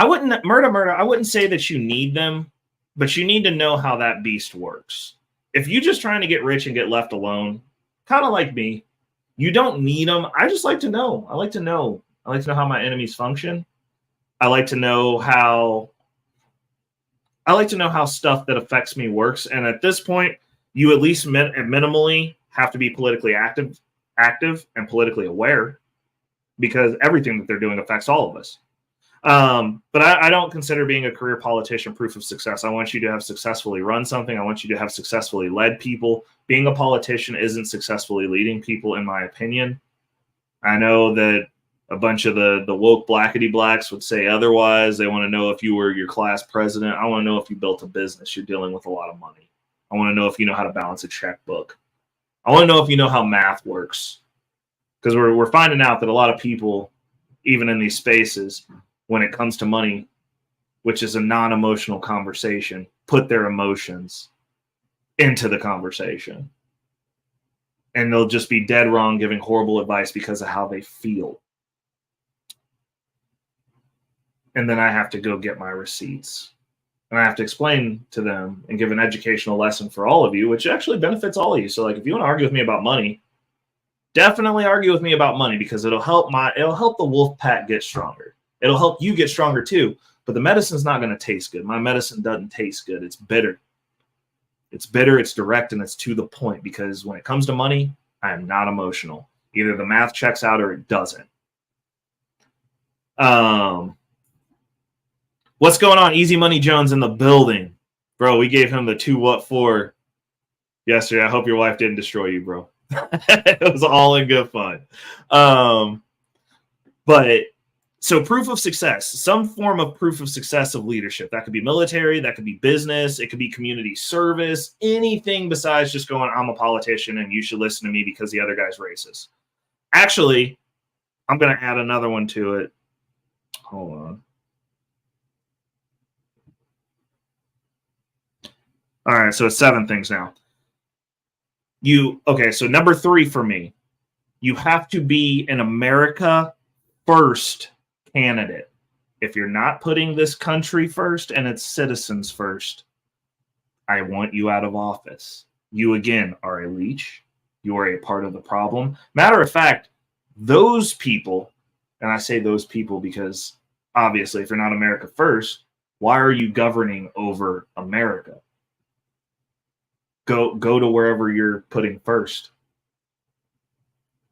wouldn't murder. I wouldn't say that you need them, but you need to know how that beast works. If you're just trying to get rich and get left alone, kind of like me, you don't need them. I just like to know. I like to know how my enemies function. I like to know how stuff that affects me works. And at this point, you at least minimally have to be politically active and politically aware because everything that they're doing affects all of us. But I don't consider being a career politician proof of success. I want you to have successfully run something. I want you to have successfully led people. Being a politician isn't successfully leading people, in my opinion. I know that a bunch of the woke blackety blacks would say otherwise. They want to know if you were your class president. I want to know if you built a business. You're dealing with a lot of money. I want to know if you know how to balance a checkbook. I want to know if you know how math works. Because we're finding out that a lot of people, even in these spaces, when it comes to money, which is a non-emotional conversation, put their emotions into the conversation. And they'll just be dead wrong giving horrible advice because of how they feel. And then I have to go get my receipts. And I have to explain to them and give an educational lesson for all of you, which actually benefits all of you. So like if you want to argue with me about money, definitely argue with me about money because it'll help the wolf pack get stronger. It'll help you get stronger too. But the medicine's not going to taste good. My medicine doesn't taste good. It's bitter. It's bitter, it's direct, and it's to the point because when it comes to money, I am not emotional. Either the math checks out or it doesn't. What's going on? Easy Money Jones in the building. Bro, we gave him the 2 what for yesterday. I hope your wife didn't destroy you, bro. It was all in good fun. But so proof of success, some form of proof of success of leadership. That could be military, that could be business, it could be community service, anything besides just going, I'm a politician and you should listen to me because the other guy's racist. Actually, I'm going to add another one to it. Hold on. All right, so it's 7 things now. So number 3 for me, you have to be an America first candidate. If you're not putting this country first and its citizens first, I want you out of office. You, again, are a leech. You are a part of the problem. Matter of fact, those people, and I say those people because obviously if you're not America first, why are you governing over America? Go to wherever you're putting first.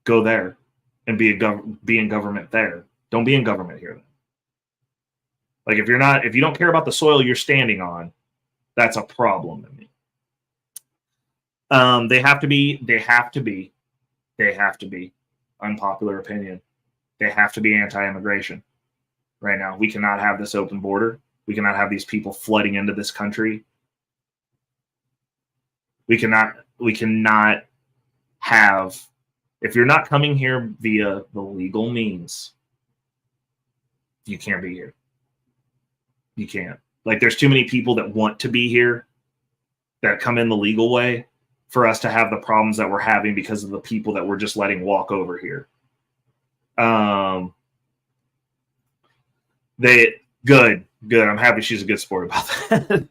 Go there and be in government there. Don't be in government here. Like if you don't care about the soil you're standing on, that's a problem to me. They have to be unpopular opinion. They have to be anti-immigration right now. We cannot have this open border. We cannot have these people flooding into this country. We cannot have, if you're not coming here via the legal means, you can't be here. You can't. Like there's too many people that want to be here that come in the legal way for us to have the problems that we're having because of the people that we're just letting walk over here. Good. I'm happy she's a good sport about that.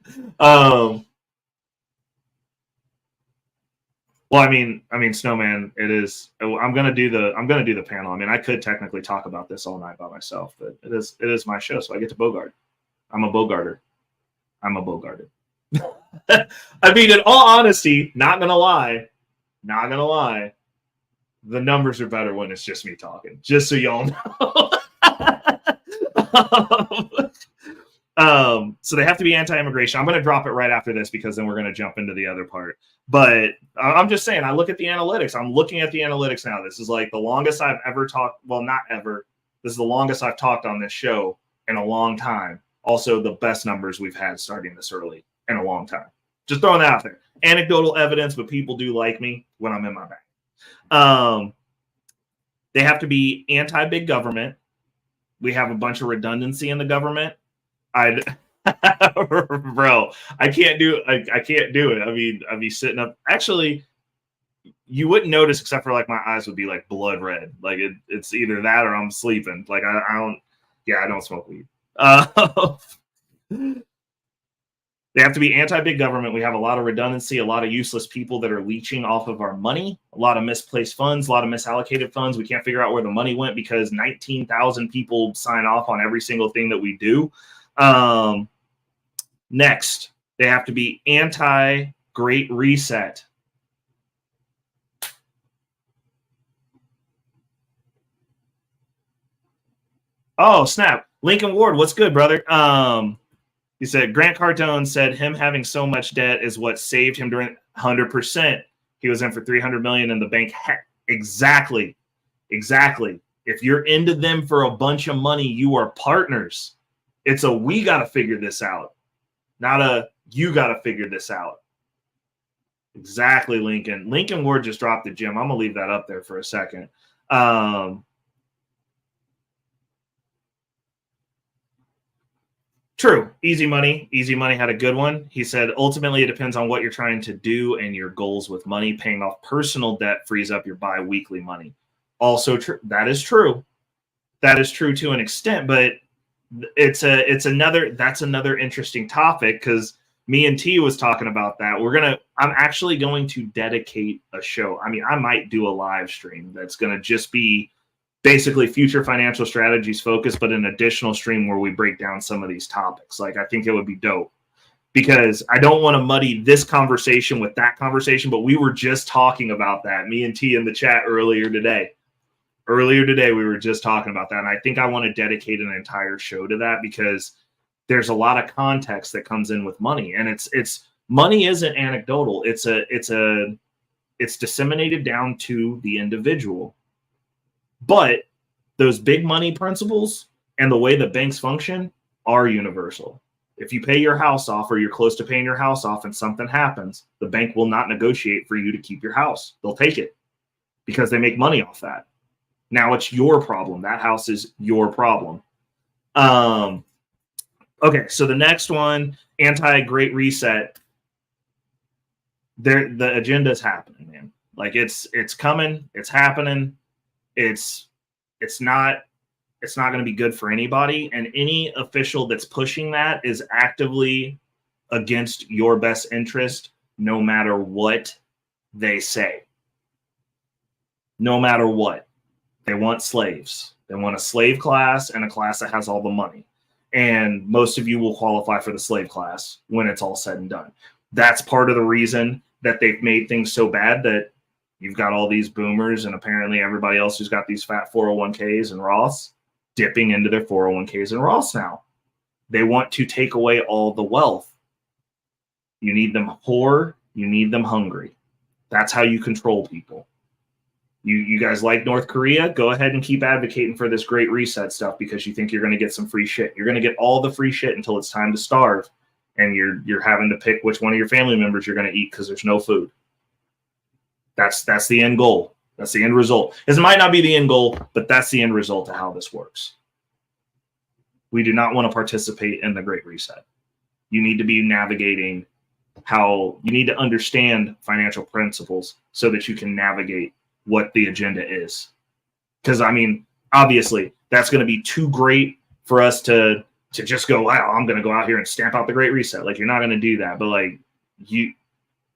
Well, I mean, Snowman, it is. I'm gonna do the panel. I mean, I could technically talk about this all night by myself, but it is my show, so I get to bogart. I'm a bogarter. I'm a bogarter. I mean, in all honesty, not gonna lie, the numbers are better when it's just me talking. Just so y'all know. So they have to be anti-immigration. I'm going to drop it right after this because then we're going to jump into the other part. But I'm just saying, I look at the analytics. I'm looking at the analytics now. This is like the longest I've ever talked. Well, not ever. This is the longest I've talked on this show in a long time. Also, the best numbers we've had starting this early in a long time. Just throwing that out there. Anecdotal evidence, but people do like me when I'm in my bag. They have to be anti-big government. We have a bunch of redundancy in the government. Bro, I can't do it. I mean, I'd be sitting up. Actually, you wouldn't notice except for like my eyes would be like blood red. Like it's either that or I'm sleeping. Like I don't smoke weed. They have to be anti-big government. We have a lot of redundancy, a lot of useless people that are leeching off of our money, a lot of misplaced funds, a lot of misallocated funds. We can't figure out where the money went because 19,000 people sign off on every single thing that we do. Next, they have to be anti-Great Reset. Oh, snap. Lincoln Ward, what's good, brother? He said, Grant Cardone said him having so much debt is what saved him during 100%. He was in for $300 million in the bank. Exactly. If you're into them for a bunch of money, you are partners. It's a we got to figure this out, not a you got to figure this out. Exactly, Lincoln. Lincoln Ward just dropped the gym. I'm going to leave that up there for a second. True. Easy Money had a good one. He said, ultimately, it depends on what you're trying to do and your goals with money. Paying off personal debt frees up your bi-weekly money. Also true. That is true. That is true to an extent, but that's another interesting topic because me and T was talking about that. I'm actually going to dedicate a show. I mean, I might do a live stream that's going to just be basically future financial strategies focused, but an additional stream where we break down some of these topics. Like, I think it would be dope because I don't want to muddy this conversation with that conversation, but we were just talking about that. Me and T in the chat earlier today, we were just talking about that. And I think I want to dedicate an entire show to that because there's a lot of context that comes in with money, and it's money isn't anecdotal. It's disseminated down to the individual. But those big money principles and the way that banks function are universal. If you pay your house off or you're close to paying your house off and something happens, the bank will not negotiate for you to keep your house. They'll take it because they make money off that. Now it's your problem. That house is your problem. Okay, so the next one, anti-Great Reset. The agenda is happening, man. Like it's coming. It's happening. It's not going to be good for anybody, and any official that's pushing that is actively against your best interest, no matter what they say. No matter what. They want slaves. They want a slave class and a class that has all the money. And most of you will qualify for the slave class when it's all said and done. That's part of the reason that they've made things so bad that you've got all these boomers and apparently everybody else who's got these fat 401ks and Roths dipping into their 401ks and Roths now. They want to take away all the wealth. You need them poor. You need them hungry. That's how you control people. You guys like North Korea? Go ahead and keep advocating for this Great Reset stuff because you think you're going to get some free shit. You're going to get all the free shit until it's time to starve, and you're having to pick which one of your family members you're going to eat because there's no food. That's the end goal. That's the end result. It might not be the end goal, but that's the end result of how this works. We do not want to participate in the Great Reset. You need to be navigating you need to understand financial principles so that you can navigate what the agenda is. Because, I mean, obviously, that's going to be too great for us to just go, wow, I'm going to go out here and stamp out the Great Reset. Like, you're not going to do that. But, like, you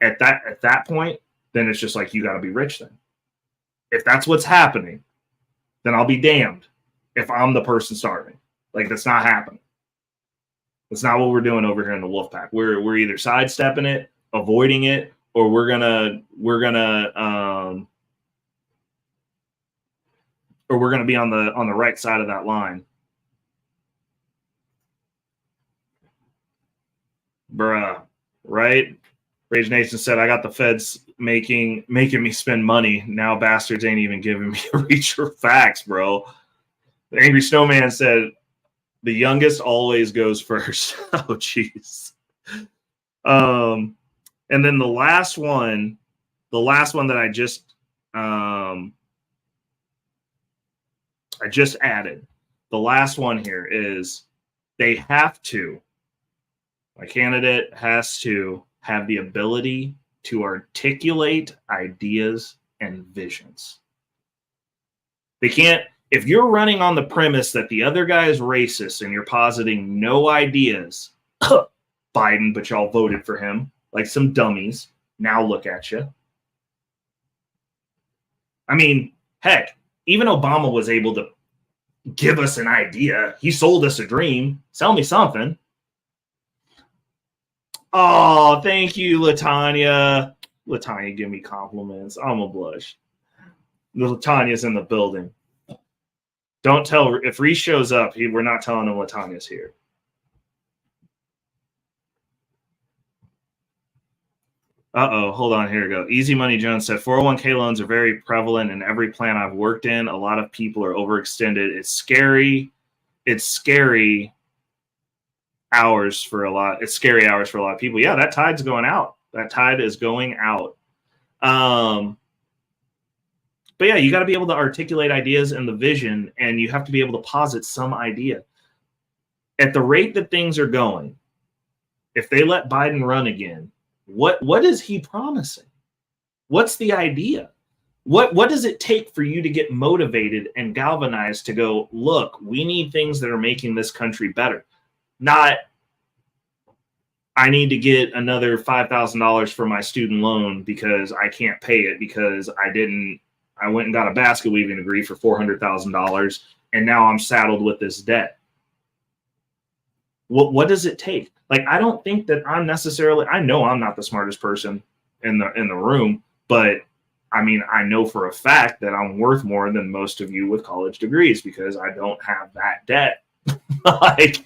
at that point, then it's just like, you got to be rich then. If that's what's happening, then I'll be damned if I'm the person starving. Like, that's not happening. That's not what we're doing over here in the Wolfpack. We're either sidestepping it, avoiding it, or we're gonna be on the right side of that line. Bruh, right? Rage Nation said, I got the feds making me spend money. Now bastards ain't even giving me a reach for facts, bro. The Angry Snowman said, the youngest always goes first. Oh, jeez. And then the last one that I just added. The last one here is my candidate has to have the ability to articulate ideas and visions. They can't, if you're running on the premise that the other guy is racist and you're positing no ideas, Biden, but y'all voted for him like some dummies. Now look at you. I mean, heck, even Obama was able to give us an idea. He sold us a dream. Sell me something. Oh, thank you, Latanya. Latanya, give me compliments. I'm a blush. Latanya's in the building. Don't tell, if Reese shows up, we're not telling him Latanya's here. Uh-oh, hold on, here we go. Easy Money Jones said, 401k loans are very prevalent in every plan I've worked in. A lot of people are overextended. It's scary. It's scary hours for a lot. It's scary hours for a lot of people. Yeah, that tide's going out. That tide is going out. But yeah, you got to be able to articulate ideas and the vision, and you have to be able to posit some idea. At the rate that things are going, if they let Biden run again, what is he promising? What's the idea? What does it take for you to get motivated and galvanized to go, look, we need things that are making this country better? Not, I need to get another $5,000 for my student loan because I can't pay it because I went and got a basket weaving degree for $400,000 and now I'm saddled with this debt. What does it take? Like, I don't think that I'm necessarily, I know I'm not the smartest person in the room, but I mean, I know for a fact that I'm worth more than most of you with college degrees because I don't have that debt. like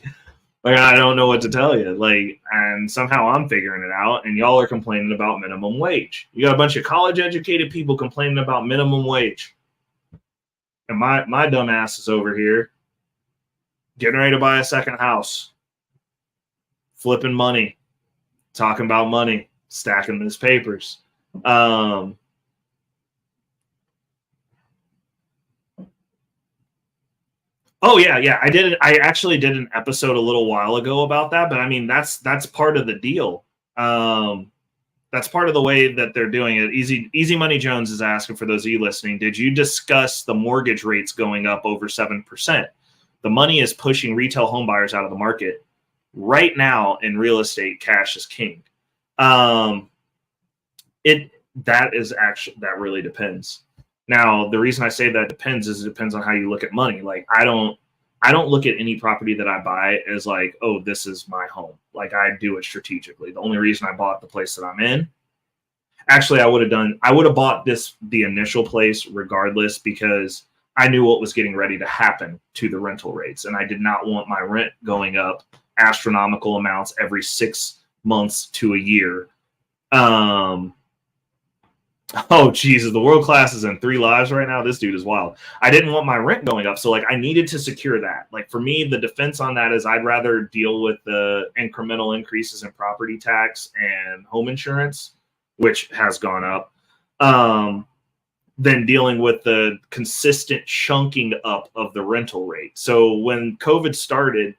I don't know what to tell you. Like, and somehow I'm figuring it out, and y'all are complaining about minimum wage. You got a bunch of college educated people complaining about minimum wage. And my dumb ass is over here getting ready to buy a second house, flipping money, talking about money, stacking these papers. Oh yeah. I actually did an episode a little while ago about that, but I mean, that's part of the deal. That's part of the way that they're doing it. Easy Money Jones is asking, for those of you listening, did you discuss the mortgage rates going up over 7%? The money is pushing retail home buyers out of the market. Right now in real estate, cash is king. That really depends. Now, the reason I say that depends is it depends on how you look at money. Like, I don't look at any property that I buy as like, oh, this is my home. Like, I do it strategically. The only reason I bought the place that I'm in, actually, I would have bought the initial place regardless, because I knew what was getting ready to happen to the rental rates. And I did not want my rent going up astronomical amounts every 6 months to a year. Oh, Jesus, the world class is in 3 lives right now. This dude is wild. I didn't want my rent going up. So, like, I needed to secure that. Like, for me, the defense on that is I'd rather deal with the incremental increases in property tax and home insurance, which has gone up, than dealing with the consistent chunking up of the rental rate. So when COVID started,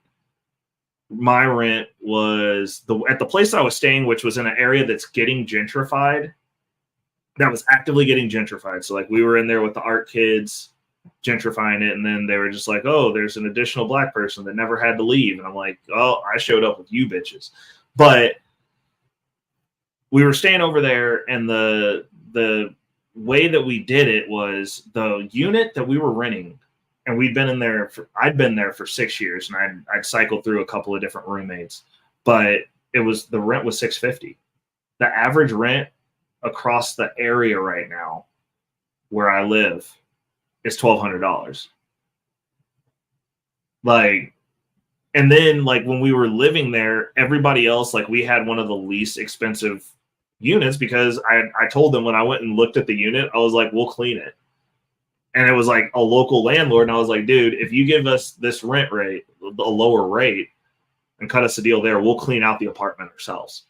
my rent was at the place I was staying, which was in an area that's getting gentrified. That was actively getting gentrified. So like, we were in there with the art kids gentrifying it, and then they were just like, oh, there's an additional black person that never had to leave. And I'm like, oh, I showed up with you bitches. But we were staying over there, and the the way that we did it was the unit that we were renting, and I'd been there for 6 years, and I'd cycled through a couple of different roommates, but the rent was $650. The average rent across the area right now where I live is $1,200. Like, and then like when we were living there, everybody else, like we had one of the least expensive units, because I told them when I went and looked at the unit, I was like, we'll clean it. And it was like a local landlord. And I was like, dude, if you give us this rent rate, a lower rate, and cut us a deal there, we'll clean out the apartment ourselves.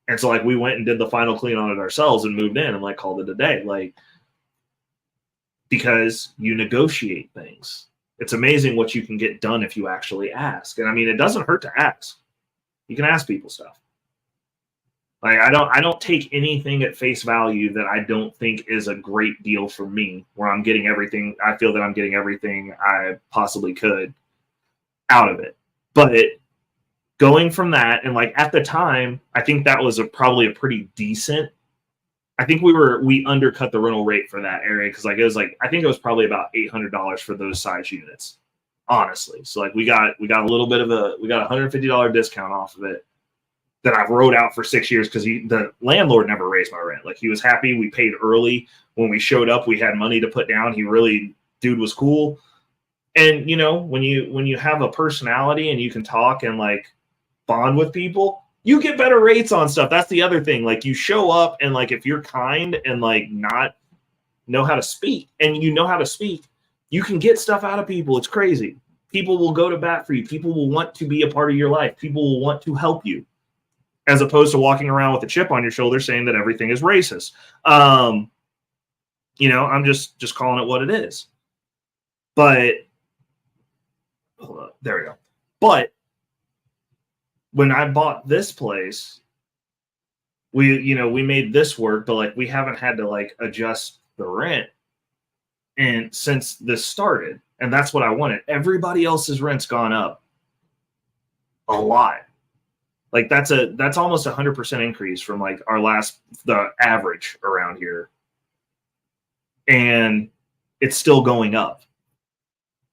And so like we went and did the final clean on it ourselves and moved in and like called it a day. Like, because you negotiate things. It's amazing what you can get done if you actually ask. And I mean, it doesn't hurt to ask. You can ask people stuff. Like, I don't take anything at face value that I don't think is a great deal for me, where I'm getting everything. I feel that I'm getting everything I possibly could out of it. But going from that, and like at the time, I think that was probably a pretty decent. I think we undercut the rental rate for that area, because like it was like, I think it was probably about $800 for those size units, honestly. So like we got a little bit of we got $150 discount off of it that I've rode out for 6 years, because the landlord never raised my rent. Like, he was happy. We paid early. When we showed up, we had money to put down. Dude was cool. And you know, when you have a personality and you can talk and like bond with people, you get better rates on stuff. That's the other thing. Like, you show up, and like if you're kind and like not know how to speak, and you know how to speak, you can get stuff out of people. It's crazy. People will go to bat for you. People will want to be a part of your life. People will want to help you, as opposed to walking around with a chip on your shoulder saying that everything is racist. You know, I'm just calling it what it is. But hold on, there we go. But when I bought this place, we made this work, but like we haven't had to like adjust the rent and since this started, and that's what I wanted. Everybody else's rent's gone up a lot. Like that's almost 100% increase from like the average around here, and it's still going up.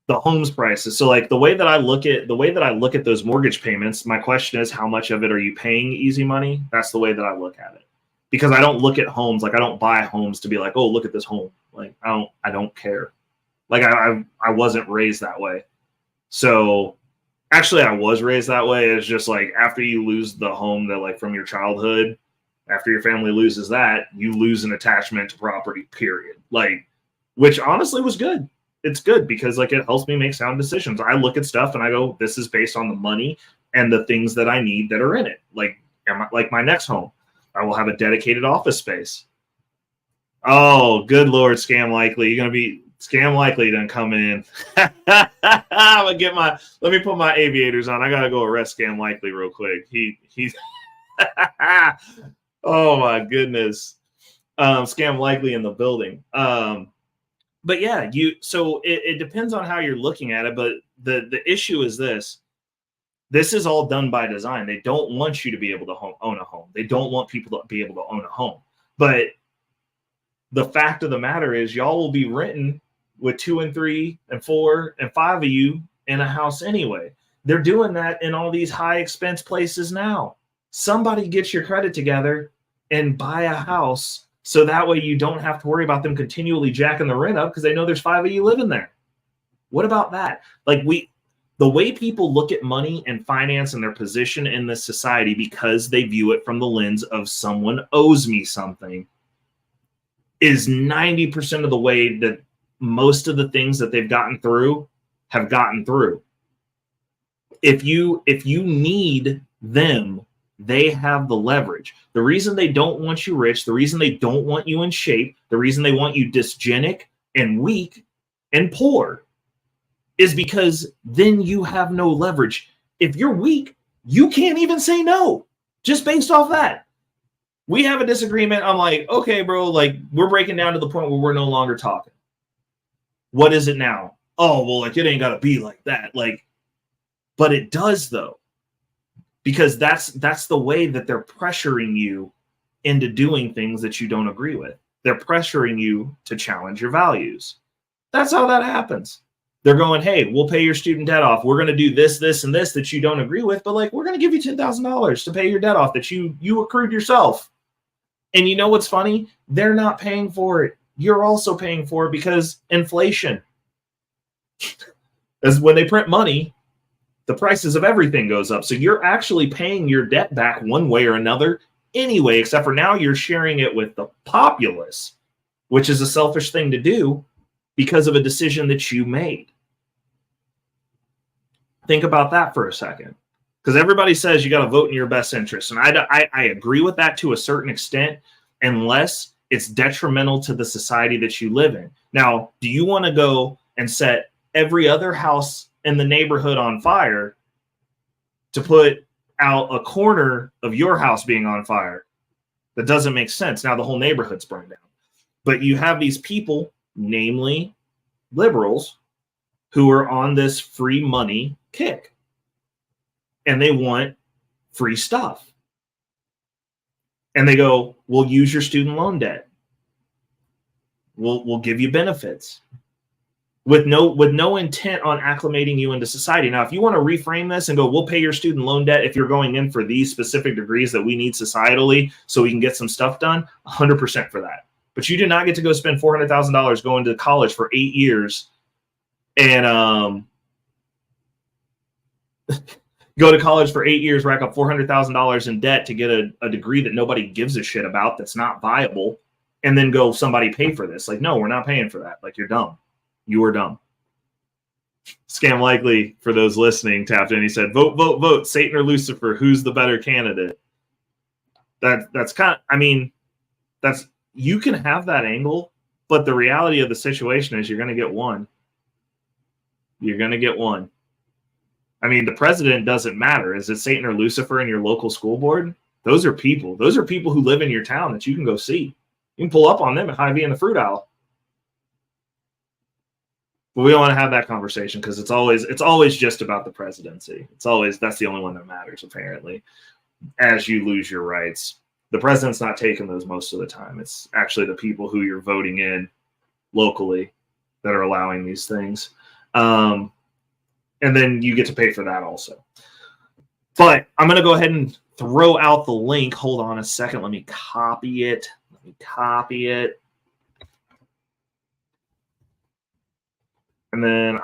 The homes prices. So like the way that I look at those mortgage payments, my question is, how much of it are you paying easy money? That's the way that I look at it, because I don't look at homes. Like, I don't buy homes to be like, oh, look at this home. Like, I don't care. Like, I wasn't raised that way. So actually I was raised that way. It's just like, after you lose the home that like from your childhood, after your family loses that, you lose an attachment to property, period. Like, which honestly was good. It's good because like it helps me make sound decisions. I look at stuff and I go, this is based on the money and the things that I need that are in it. Like my next home, I will have a dedicated office space. Oh, good Lord, Scam Likely. You're going to be Scam Likely done coming in. I'm gonna let me put my aviators on. I got to go arrest Scam Likely real quick. He's oh my goodness. Scam Likely in the building. But yeah, so it depends on how you're looking at it. But the issue is this is all done by design. They don't want you to be able to own a home. They don't want people to be able to own a home. But the fact of the matter is, y'all will be renting with 2 and 3 and 4 and 5 of you in a house anyway. They're doing that in all these high expense places now. Somebody get your credit together and buy a house, so that way you don't have to worry about them continually jacking the rent up, because they know there's 5 of you living there. What about that? Like, the way people look at money and finance and their position in this society, because they view it from the lens of someone owes me something, is 90% of the way that most of the things that they've gotten through have gotten through. If you need them, they have the leverage. The reason they don't want you rich, the reason they don't want you in shape, the reason they want you dysgenic and weak and poor is because then you have no leverage. If you're weak, you can't even say no, just based off that. We have a disagreement. I'm like, okay, bro, like we're breaking down to the point where we're no longer talking. What is it now? Oh, well, like it ain't got to be like that. Like, but it does though. Because that's the way that they're pressuring you into doing things that you don't agree with. They're pressuring you to challenge your values. That's how that happens. They're going, hey, we'll pay your student debt off. We're going to do this, this, and this that you don't agree with, but like, we're going to give you $10,000 to pay your debt off that you accrued yourself. And you know what's funny? They're not paying for it. You're also paying for it because inflation. As when they print money, the prices of everything goes up. So you're actually paying your debt back one way or another anyway, except for now you're sharing it with the populace, which is a selfish thing to do because of a decision that you made. Think about that for a second. Because everybody says you got to vote in your best interest. And I agree with that to a certain extent, unless it's detrimental to the society that you live in. Now, do you want to go and set every other house in the neighborhood on fire to put out a corner of your house being on fire? That doesn't make sense. Now the whole neighborhood's burned down. But you have these people, namely liberals, who are on this free money kick. And they want free stuff. And they go, we'll use your student loan debt. We'll give you benefits. With no intent on acclimating you into society. Now, if you want to reframe this and go, we'll pay your student loan debt if you're going in for these specific degrees that we need societally so we can get some stuff done, 100% for that. But you do not get to go spend $400,000 going to college for 8 years and go to college for 8 years, rack up $400,000 in debt to get a degree that nobody gives a shit about, that's not viable, and then go, somebody pay for this. Like, no, we're not paying for that. Like, you're dumb. You are dumb. Scam Likely, for those listening, tapped in. He said, vote, vote, vote. Satan or Lucifer, who's the better candidate? That's kind of, I mean, that's, you can have that angle, but the reality of the situation is you're going to get one. You're going to get one. I mean, the president doesn't matter. Is it Satan or Lucifer in your local school board? Those are people. Those are people who live in your town that you can go see. You can pull up on them at Hy-Vee in the fruit aisle. But we don't want to have that conversation because it's always just about the presidency. That's the only one that matters, apparently. As you lose your rights, the president's not taking those most of the time. It's actually the people who you're voting in locally that are allowing these things. And then you get to pay for that also. But I'm going to go ahead and throw out the link. Hold on a second. Let me copy it. And then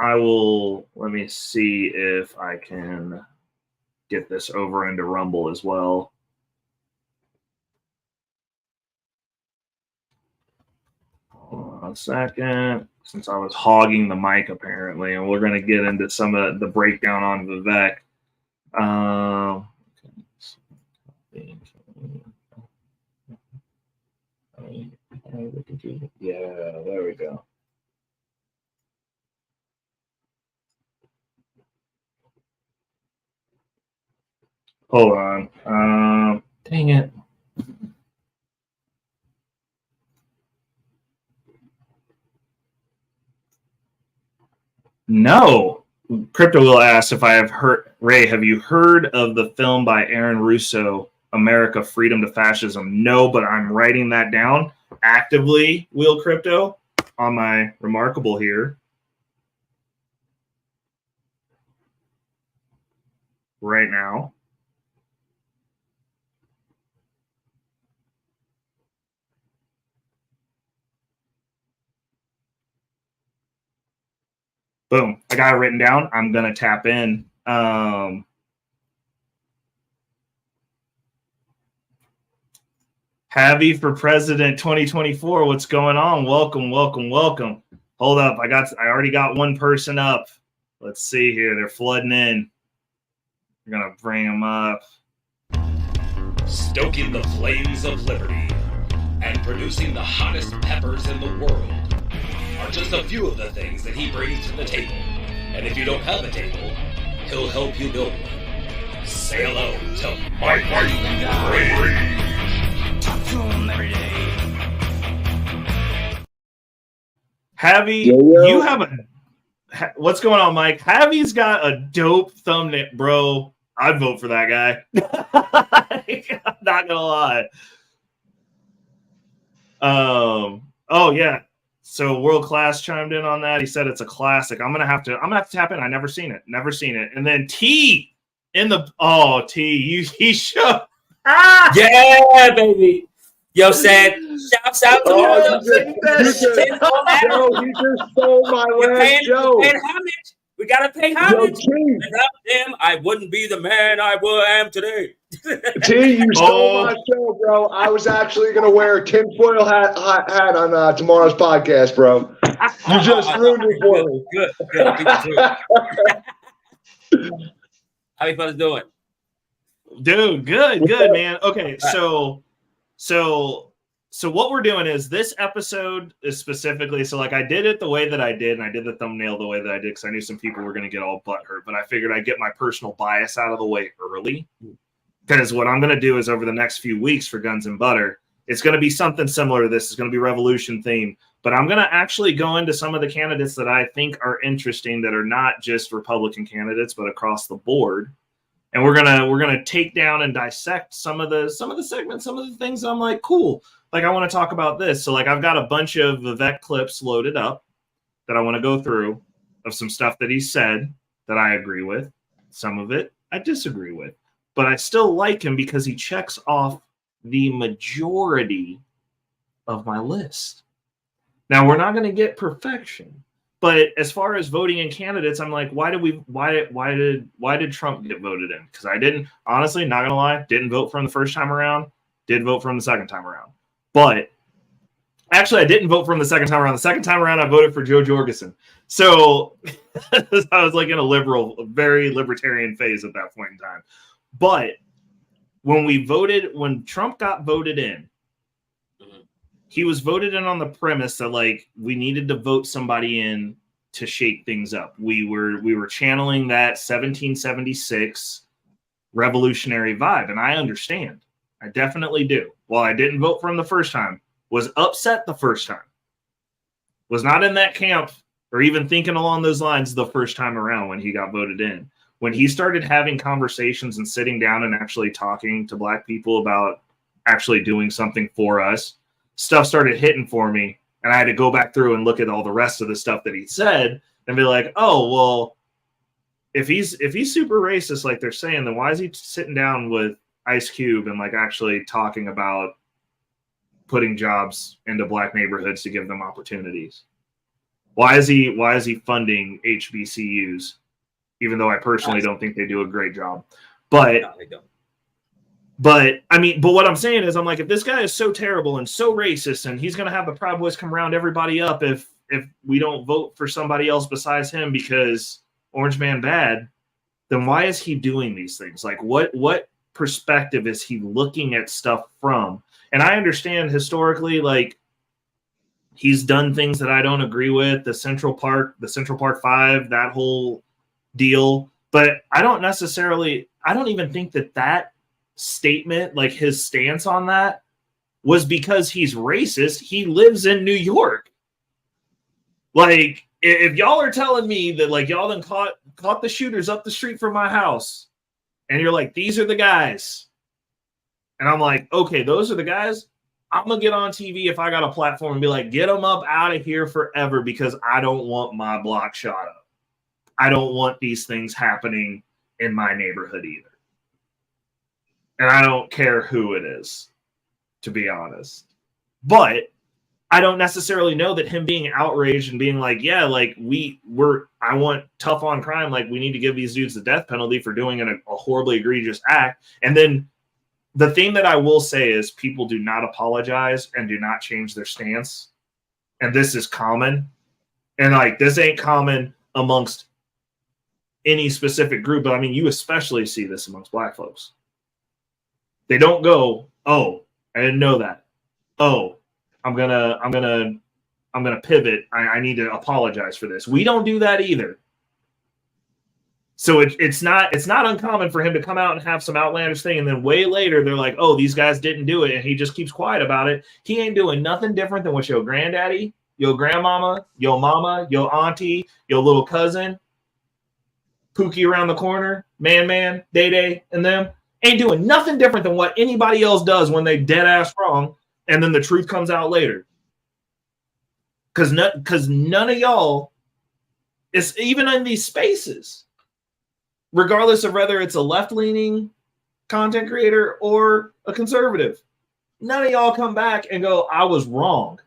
let me see if I can get this over into Rumble as well. Hold on a second, since I was hogging the mic apparently, and we're going to get into some of the breakdown on Vivek. Yeah, there we go. Hold on. Dang it. No. Crypto will ask if I have heard. Ray, have you heard of the film by Aaron Russo, America, Freedom to Fascism? No, but I'm writing that down actively, Wheel Crypto, on my Remarkable here. Right now. Boom. I got it written down. I'm going to tap in. Javi for President 2024. What's going on? Welcome. Hold up. I already got one person up. Let's see here. They're flooding in. We're going to bring them up. Stoking the flames of liberty and producing the hottest peppers in the world are just a few of the things that he brings to the table. And if you don't have a table, he'll help you build one. Say hello to Mike Ray. Talk to him every day. Javi, you have a... What's going on, Mike? Javi's got a dope thumbnail, bro. I'd vote for that guy. I'm not going to lie. Oh yeah. So World Class chimed in on that. He said it's a classic. I'm gonna have to tap in. I never seen it. And then T in the he showed. Yeah, baby. Yo said, shouts out to all Oh, the he just stole my last joke. paying homage. We gotta pay Yo, homage. T, Without them, I wouldn't be the man I am today. T, you stole my show, bro. I was actually gonna wear a tinfoil hat on tomorrow's podcast, bro. You just ruined it for me. Good. How you fellas doing? Dude, good, man. Okay, so what we're doing is this episode is specifically like I did it the way that I did, and I did the thumbnail the way that I did because I knew some people were going to get all butthurt, but I figured I'd get my personal bias out of the way early. Because what I'm going to do is over the next few weeks for Guns and Butter, it's going to be something similar to this. It's going to be Revolution themed, but I'm going to actually go into some of the candidates that I think are interesting that are not just Republican candidates, but across the board. And we're gonna take down and dissect some of the segments, some of the things that I'm like, cool. Like I want to talk about this. So like I've got a bunch of Vivek clips loaded up that I want to go through of some stuff that he said that I agree with. Some of it I disagree with, but I still like him because he checks off the majority of my list. Now we're not going to get perfection. But as far as voting in candidates, I'm like, why did Trump get voted in? Because I didn't, honestly, not gonna lie, didn't vote for him the first time around, did vote for him the second time around. But actually, I didn't vote for him the second time around. The second time around, I voted for Joe Jorgensen. So I was like in a very libertarian phase at that point in time. But when Trump got voted in, he was voted in on the premise that like we needed to vote somebody in to shake things up. We were channeling that 1776 revolutionary vibe, and I understand. I definitely do. While I didn't vote for him the first time, was upset the first time, was not in that camp or even thinking along those lines the first time around when he got voted in. When he started having conversations and sitting down and actually talking to Black people about actually doing something for us, stuff started hitting for me, and I had to go back through and look at all the rest of the stuff that he said and be like, oh, well, if he's super racist like they're saying, then why is he sitting down with Ice Cube and like actually talking about putting jobs into Black neighborhoods to give them opportunities? Why is he funding HBCUs, even though I personally don't think they do a great job? But No, they don't. But what I'm saying is, I'm like, if this guy is so terrible and so racist, and he's going to have the Proud Boys come round everybody up if we don't vote for somebody else besides him because Orange Man bad, then why is he doing these things? Like, what perspective is he looking at stuff from? And I understand historically, like, he's done things that I don't agree with, the Central Park 5, that whole deal. But I don't even think that statement, like his stance on that, was because he's racist. He lives in New York. Like, if y'all are telling me that like y'all then caught the shooters up the street from my house, and you're like, these are the guys, and I'm like, okay, those are the guys, I'm gonna get on TV if I got a platform and be like, get them up out of here forever, because I don't want my block shot up. I don't want these things happening in my neighborhood either. And I don't care who it is, to be honest. But I don't necessarily know that him being outraged and being like, yeah, like I want tough on crime. Like, we need to give these dudes the death penalty for doing a horribly egregious act. And then the thing that I will say is people do not apologize and do not change their stance. And this is common. And like, this ain't common amongst any specific group, but I mean, you especially see this amongst Black folks. They don't go, oh, I didn't know that. Oh, I'm gonna pivot. I need to apologize for this. We don't do that either. So it's not uncommon for him to come out and have some outlandish thing, and then way later they're like, oh, these guys didn't do it, and he just keeps quiet about it. He ain't doing nothing different than what your granddaddy, your grandmama, your mama, your auntie, your little cousin, Pookie around the corner, Man, Day, and them ain't doing nothing different than what anybody else does when they dead ass wrong. and then the truth comes out later. Because none of y'all is even in these spaces, regardless of whether it's a left-leaning content creator or a conservative. None of y'all come back and go, I was wrong.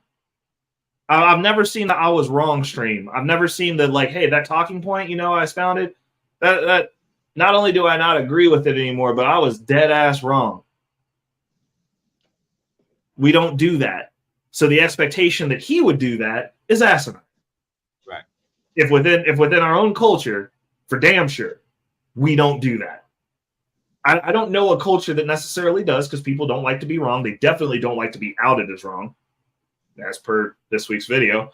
I've never seen the I was wrong stream. I've never seen the like, hey, that talking point, I expounded. That not only do I not agree with it anymore, but I was dead ass wrong. We don't do that. So the expectation that he would do that is asinine. Right. If within our own culture, for damn sure, we don't do that. I don't know a culture that necessarily does, because people don't like to be wrong. They definitely don't like to be outed as wrong. As per this week's video,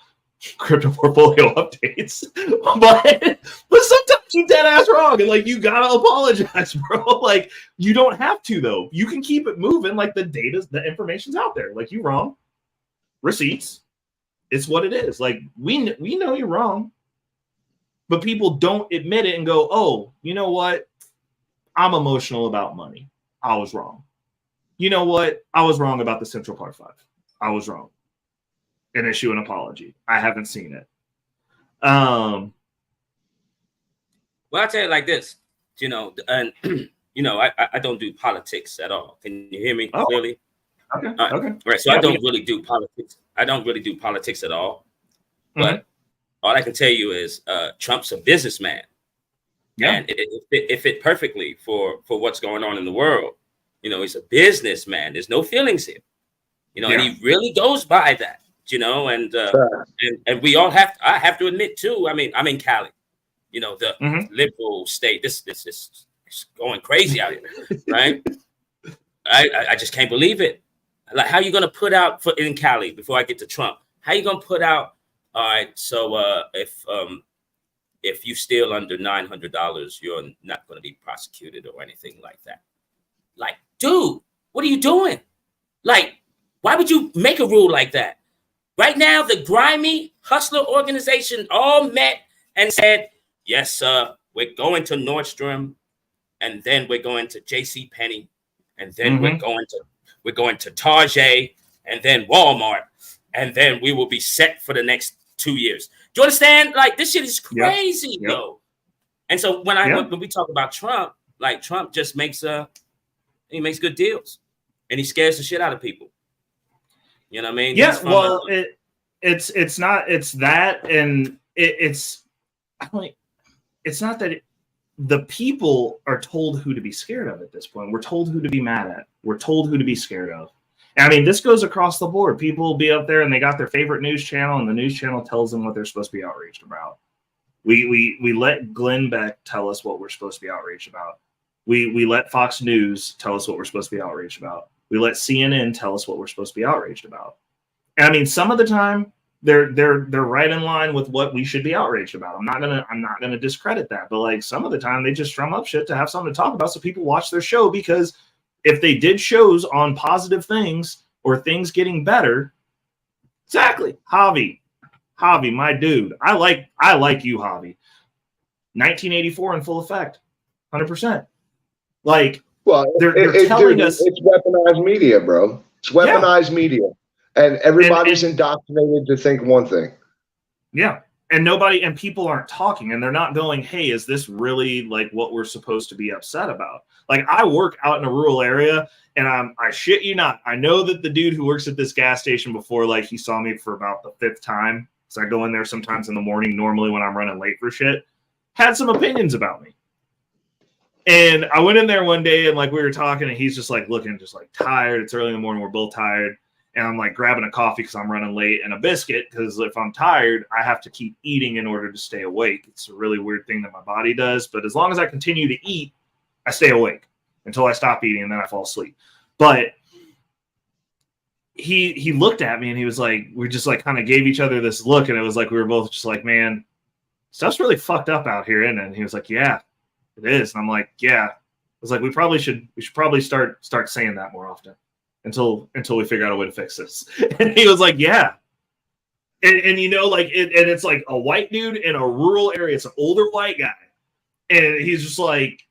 crypto portfolio updates. but sometimes you dead ass wrong, and like you gotta apologize, bro. Like you don't have to though. You can keep it moving. Like the information's out there. Like you wrong. Receipts. It's what it is. Like we know you're wrong, but people don't admit it and go, oh, you know what? I'm emotional about money. I was wrong. You know what? I was wrong about the Central Park 5. I was wrong. And issue an apology. I haven't seen it. Well, I'll tell you like this, and I don't do politics at all. Can you hear me clearly? Okay. Right. Okay. Right. So I don't really do politics. I don't really do politics at all. But all I can tell you is Trump's a businessman. Yeah. And it fit perfectly for what's going on in the world. He's a businessman. There's no feelings here. And he really goes by that. And we all I have to admit too. I mean, I'm in Cali, the liberal state. This is going crazy out here, right? I just can't believe it. Like, how are you going to put out in Cali before I get to Trump? How are you going to put out? All right, so if you steal under $900, you're not going to be prosecuted or anything like that. Like, dude, what are you doing? Like, why would you make a rule like that? Right now, the grimy hustler organization all met and said, yes, we're going to Nordstrom, and then we're going to J.C. Penney, and then we're going to Target, and then Walmart, and then we will be set for the next 2 years. Do you understand? Like, this shit is crazy, yo. And so when we talk about Trump, like Trump just makes good deals, and he scares the shit out of people. You know what I mean? Yeah. Well, it's not that, and it's not that the people are told who to be scared of at this point. We're told who to be mad at. We're told who to be scared of. And I mean, this goes across the board. People will be up there and they got their favorite news channel, and the news channel tells them what they're supposed to be outraged about. We let Glenn Beck tell us what we're supposed to be outraged about. We let Fox News tell us what we're supposed to be outraged about. We let CNN tell us what we're supposed to be outraged about. And I mean, some of the time they're right in line with what we should be outraged about. I'm not gonna discredit that, but like some of the time they just drum up shit to have something to talk about so people watch their show, because if they did shows on positive things or things getting better, exactly. Javi, my dude. I like you, Javi. 1984 in full effect. 100%. Like, well, they're telling us it's weaponized media, bro. It's weaponized media. And everybody's indoctrinated to think one thing. Yeah. And people aren't talking, and they're not going, hey, is this really like what we're supposed to be upset about? Like, I work out in a rural area, and I shit you not, I know that the dude who works at this gas station before, like, he saw me for about the 5th time, so I go in there sometimes in the morning, normally when I'm running late for shit, had some opinions about me. And I went in there one day, and like we were talking, and he's just like looking just like tired. It's early in the morning, we're both tired. And I'm like grabbing a coffee because I'm running late, and a biscuit, because if I'm tired, I have to keep eating in order to stay awake. It's a really weird thing that my body does. But as long as I continue to eat, I stay awake until I stop eating, and then I fall asleep. But he looked at me, and he was like, we just like kind of gave each other this look, and it was like we were both just like, man, stuff's really fucked up out here, isn't it? And he was like, yeah, it is. And I'm like, yeah. I was like, we should probably start saying that more often. Until we figure out a way to fix this. And he was like, yeah. And you know, like, and it's like a white dude in a rural area. It's an older white guy. And he's just like,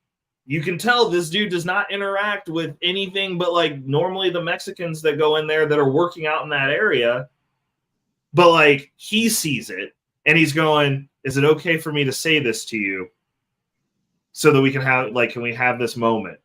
you can tell this dude does not interact with anything but like normally the Mexicans that go in there that are working out in that area. But like he sees it and he's going, is it okay for me to say this to you so that we can have like, can we have this moment?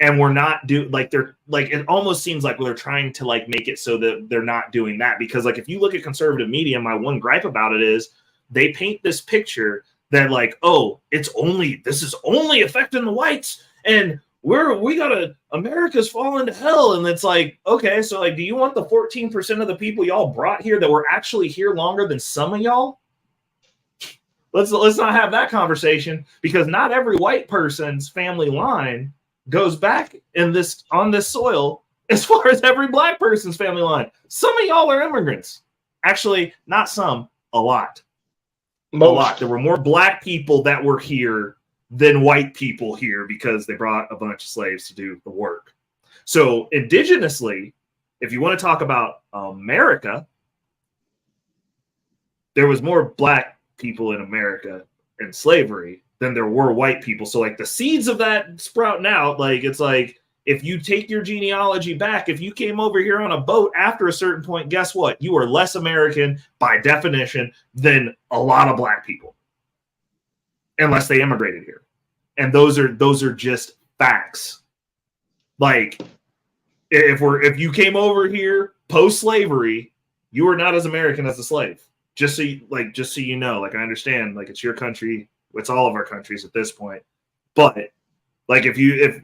And we're not they're like, it almost seems like they're trying to like make it so that they're not doing that. Because like, if you look at conservative media, my one gripe about it is they paint this picture that like, oh, this is only affecting the whites and America's falling to hell. And it's like, okay, so like, do you want the 14% of the people y'all brought here that were actually here longer than some of y'all? Let's not have that conversation, because not every white person's family line goes back on this soil as far as every black person's family line. Some of y'all are immigrants. Actually, not some, a lot. Most. A lot. There were more black people that were here than white people here because they brought a bunch of slaves to do the work. So indigenously, if you want to talk about America, there was more black people in America in slavery than there were white people. So like the seeds of that sprouting out, like it's like if you take your genealogy back, if you came over here on a boat after a certain point, guess what? You are less American by definition than a lot of black people, unless they immigrated here. And those are just facts. Like if you came over here post-slavery, you are not as American as a slave. Just so you know, like I understand, like it's your country, it's all of our countries at this point. But like if you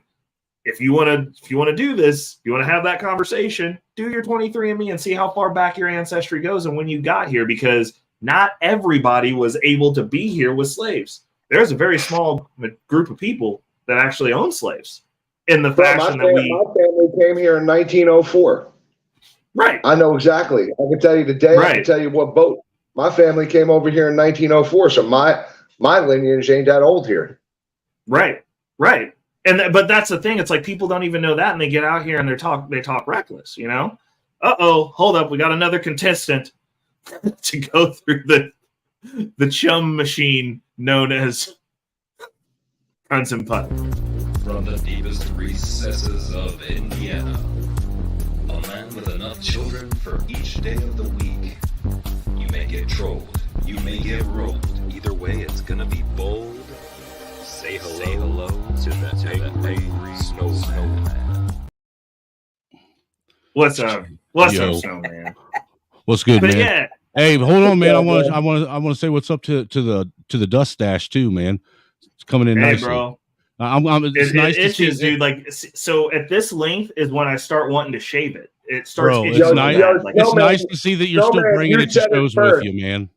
want to do this, you want to have that conversation, do your 23andMe and see how far back your ancestry goes and when you got here, because not everybody was able to be here with slaves. There's a very small group of people that actually own slaves in the fashion that we. My family came here in 1904. Right. I know exactly. I can tell you the day. Right. I can tell you what boat. My family came over here in 1904, so my lineage ain't that old here. Right. But that's the thing. It's like people don't even know that, and they get out here and they talk reckless. You know. Hold up. We got another contestant to go through the chum machine known as Prince and Putt. From the deepest recesses of Indiana, a man with enough children for each day of the week. You may get trolled, you may get rolled. Either way, it's gonna be bold. Say hello to the angry snowman. What's up, snowman? What's good, but man? Yeah. Hey, hold on, man. I want to say what's up to the dust stash too, man. It's coming in nicely, bro. It's nice to see, dude. Like, so at this length is when I start wanting to shave it. It starts. Bro, it's nice. It's nice to see that you're still bringing it to shows with you, man.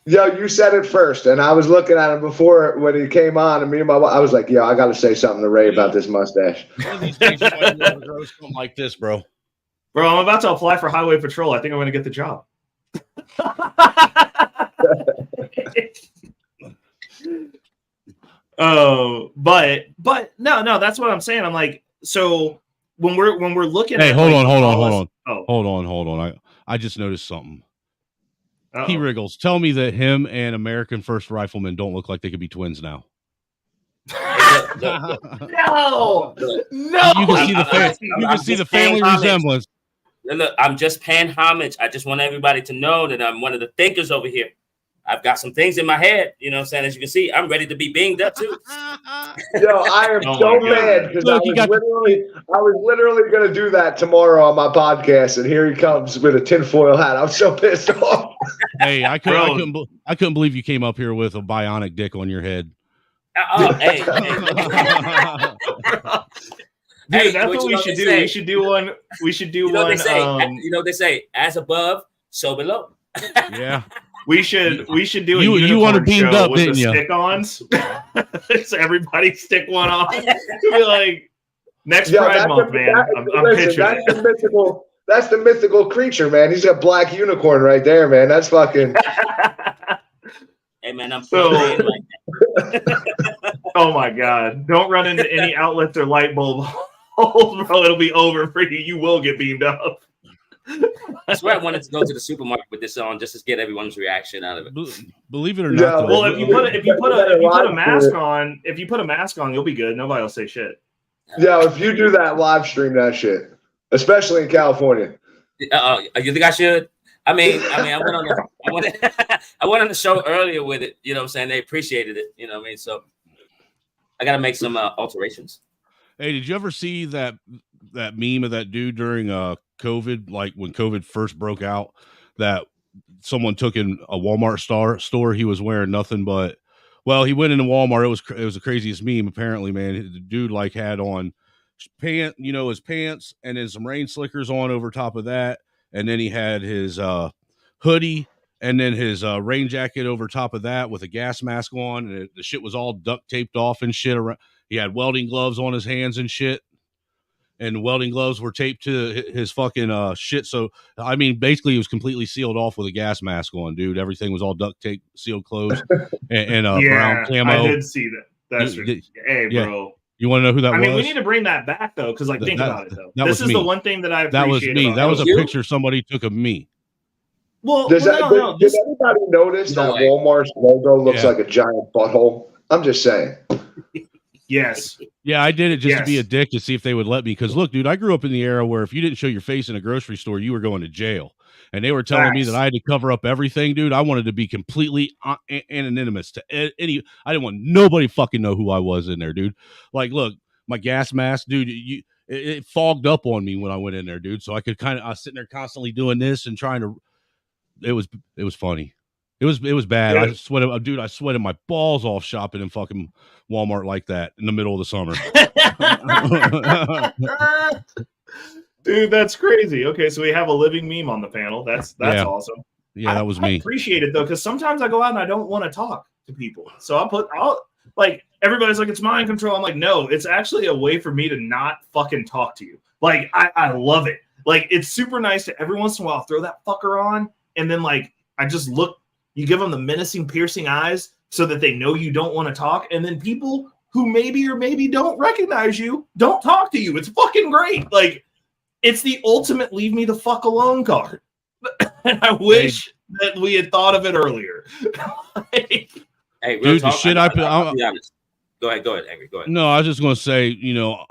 Yo, you said it first, and I was looking at him before when he came on, and me and my wife, I was like, "Yo, I got to say something to Ray about this mustache." One of these days, you might grow something like this, bro. Bro, I'm about to apply for highway patrol. I think I'm going to get the job. But no, that's what I'm saying. I'm like, so when we're looking at hold on. I just noticed something. Uh-oh. He wriggles. Tell me that him and American First Rifleman don't look like they could be twins now. No. You can see the family resemblance. Look, I'm just paying homage. I just want everybody to know that I'm one of the thinkers over here. I've got some things in my head, you know what I'm saying? As you can see, I'm ready to be binged up too. Yo, I am so mad because I was literally going to do that tomorrow on my podcast, and here he comes with a tinfoil hat. I'm so pissed off. Hey, I couldn't believe you came up here with a bionic dick on your head. Hey. Dude, that's what we should do. We should do one. We should do one. They say, as above, so below. Yeah. We should do a you want to beamed up, with didn't the you? Stick-ons. So everybody stick one on. Be like, next Pride Month, man. I'm picturing it. That's the mythical creature, man. He's a black unicorn right there, man. That's fucking. Hey, man, I'm so like that. Oh my God! Don't run into any outlets or light bulb holes, bro. It'll be over for you. You will get beamed up. I swear I wanted to go to the supermarket with this on just to get everyone's reaction out of it. Believe it or not, well, if you put a mask on, you'll be good. Nobody will say shit. Yeah, if you do that, live stream that shit, especially in California. You think I should? I mean, I went on the show earlier with it. You know what I'm saying? They appreciated it. You know what I mean? So I got to make some alterations. Hey, did you ever see that meme of that dude during COVID, like when COVID first broke out, that someone took in a Walmart store? He was wearing nothing but, well, he went into Walmart. It was the craziest meme. Apparently, man, the dude like had on his pants and then some rain slickers on over top of that, and then he had his hoodie and then his rain jacket over top of that with a gas mask on, and the shit was all duct taped off and shit around. He had welding gloves on his hands and shit, and the welding gloves were taped to his fucking shit. So, I mean, basically, he was completely sealed off with a gas mask on, dude. Everything was all duct tape, sealed closed, and brown camo. I did see that. That's hey, bro. You want to know who that was? I mean, we need to bring that back, though, because, like, think about it, though. This is the one thing that I appreciate. That was me. That was a picture somebody took of me. Well, did anybody notice that Walmart's logo looks like a giant butthole? I'm just saying. Yes. Yeah, I did it just to be a dick to see if they would let me. Because look, dude, I grew up in the era where if you didn't show your face in a grocery store, you were going to jail. And they were telling me that I had to cover up everything, dude. I wanted to be completely anonymous to any. I didn't want nobody fucking know who I was in there, dude. Like, look, my gas mask, dude. It fogged up on me when I went in there, dude. So I could I was sitting there constantly doing this and trying to. It was funny. It was bad. Yeah. I sweated my balls off shopping in fucking Walmart like that in the middle of the summer. Dude, that's crazy. Okay, so we have a living meme on the panel. That's awesome. Yeah, that was me. I appreciate it though, because sometimes I go out and I don't want to talk to people. So I'll like everybody's like, it's mind control. I'm like, no, it's actually a way for me to not fucking talk to you. Like I love it. Like it's super nice to every once in a while throw that fucker on, and then like I just look. You give them the menacing, piercing eyes so that they know you don't want to talk. And then people who maybe or maybe don't recognize you don't talk to you. It's fucking great. Like, it's the ultimate leave me the fuck alone card. And I wish that we had thought of it earlier. Hey, dude, the shit I put. Go ahead, Angry. Go ahead. No, I was just going to say,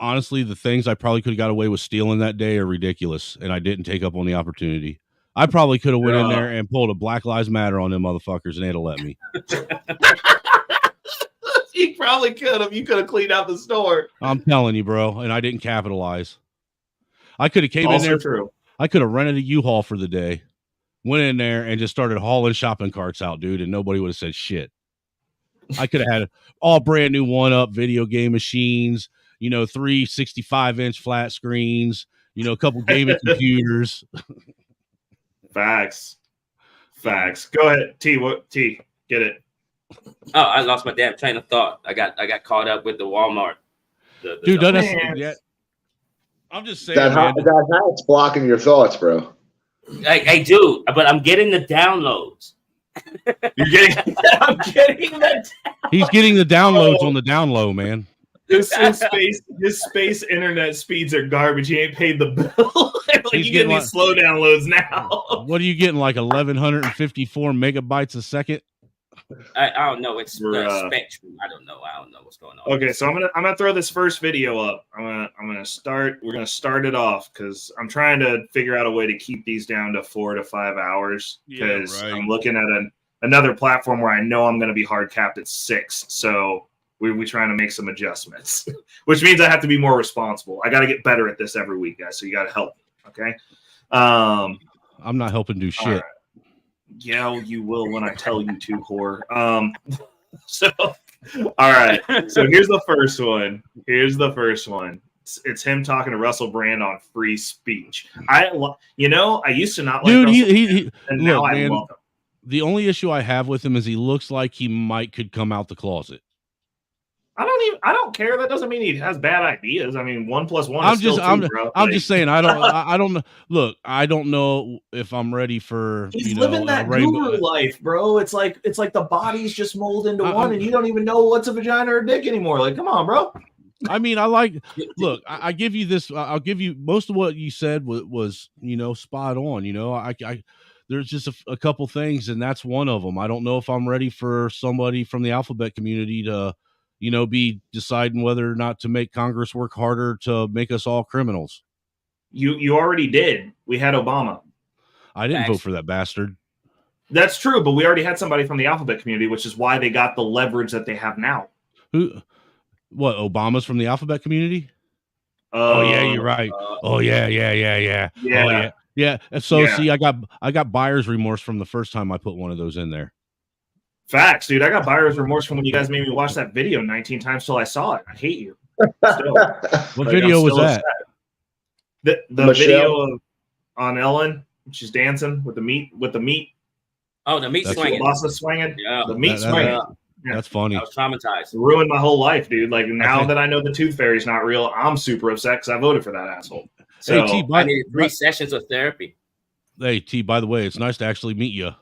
honestly, the things I probably could have got away with stealing that day are ridiculous. And I didn't take up on the opportunity. I probably could have went in there and pulled a Black Lives Matter on them motherfuckers, and they'd have let me. You probably could have. You could have cleaned out the store. I'm telling you, bro, and I didn't capitalize. I could have came in there. True. I could have rented a U-Haul for the day, went in there, and just started hauling shopping carts out, dude, and nobody would have said shit. I could have had all brand new one-up video game machines, 3 65-inch flat screens, a couple gaming computers. Facts. Go ahead, T. Get it? Oh, I lost my damn train of thought. I got caught up with the Walmart. Dude, I'm just saying that hat's blocking your thoughts, bro. I do, but I'm getting the downloads. I'm getting the. He's getting the downloads on the down low, man. His space internet speeds are garbage. He ain't paid the bill. You get these slow downloads now. What are you getting? Like 1,154 megabytes a second? I don't know. It's Spectrum. I don't know what's going on. Okay, so I'm gonna throw this first video up. I'm gonna start. We're gonna start it off because I'm trying to figure out a way to keep these down to 4 to 5 hours. Because I'm looking at another platform where I know I'm gonna be hard capped at 6. So we're trying to make some adjustments, which means I have to be more responsible. I got to get better at this every week, guys. So you got to help me, okay? I'm not helping do shit. Right. Yeah, you will when I tell you to, whore. So, all right. So here's the first one. It's him talking to Russell Brand on free speech. I used to not like Russell Brand, and now I love him. The only issue I have with him is he looks like he could come out the closet. I don't care. That doesn't mean he has bad ideas. I mean, 1 + 1 is still 2, bro. I'm just saying. I don't know. Look, I don't know if I'm ready for. He's living that guru life, bro. It's like the body's just molded into one, and you don't even know what's a vagina or a dick anymore. Like, come on, bro. I mean, look, I give you this. I'll give you most of what you said was spot on. There's just a couple things, and that's one of them. I don't know if I'm ready for somebody from the alphabet community to, be deciding whether or not to make Congress work harder to make us all criminals. You already did. We had Obama. I didn't vote for that bastard. That's true, but we already had somebody from the alphabet community, which is why they got the leverage that they have now. Who? What? Obama's from the alphabet community? Oh yeah, you're right. Oh yeah. Oh yeah. So see, I got buyer's remorse from the first time I put one of those in there. Facts, dude. I got buyer's remorse from when you guys made me watch that video 19 times till I saw it. I hate you. Still. What video was that? The video on Ellen. She's dancing with the meat. Oh, the meat swinging. Swinging. Yeah, the meat swinging. Yeah. That's funny. I was traumatized. It ruined my whole life, dude. Like now that I know the tooth fairy's not real, I'm super upset because I voted for that asshole. So hey, T, I needed 3 sessions of therapy. Hey, T, by the way, it's nice to actually meet you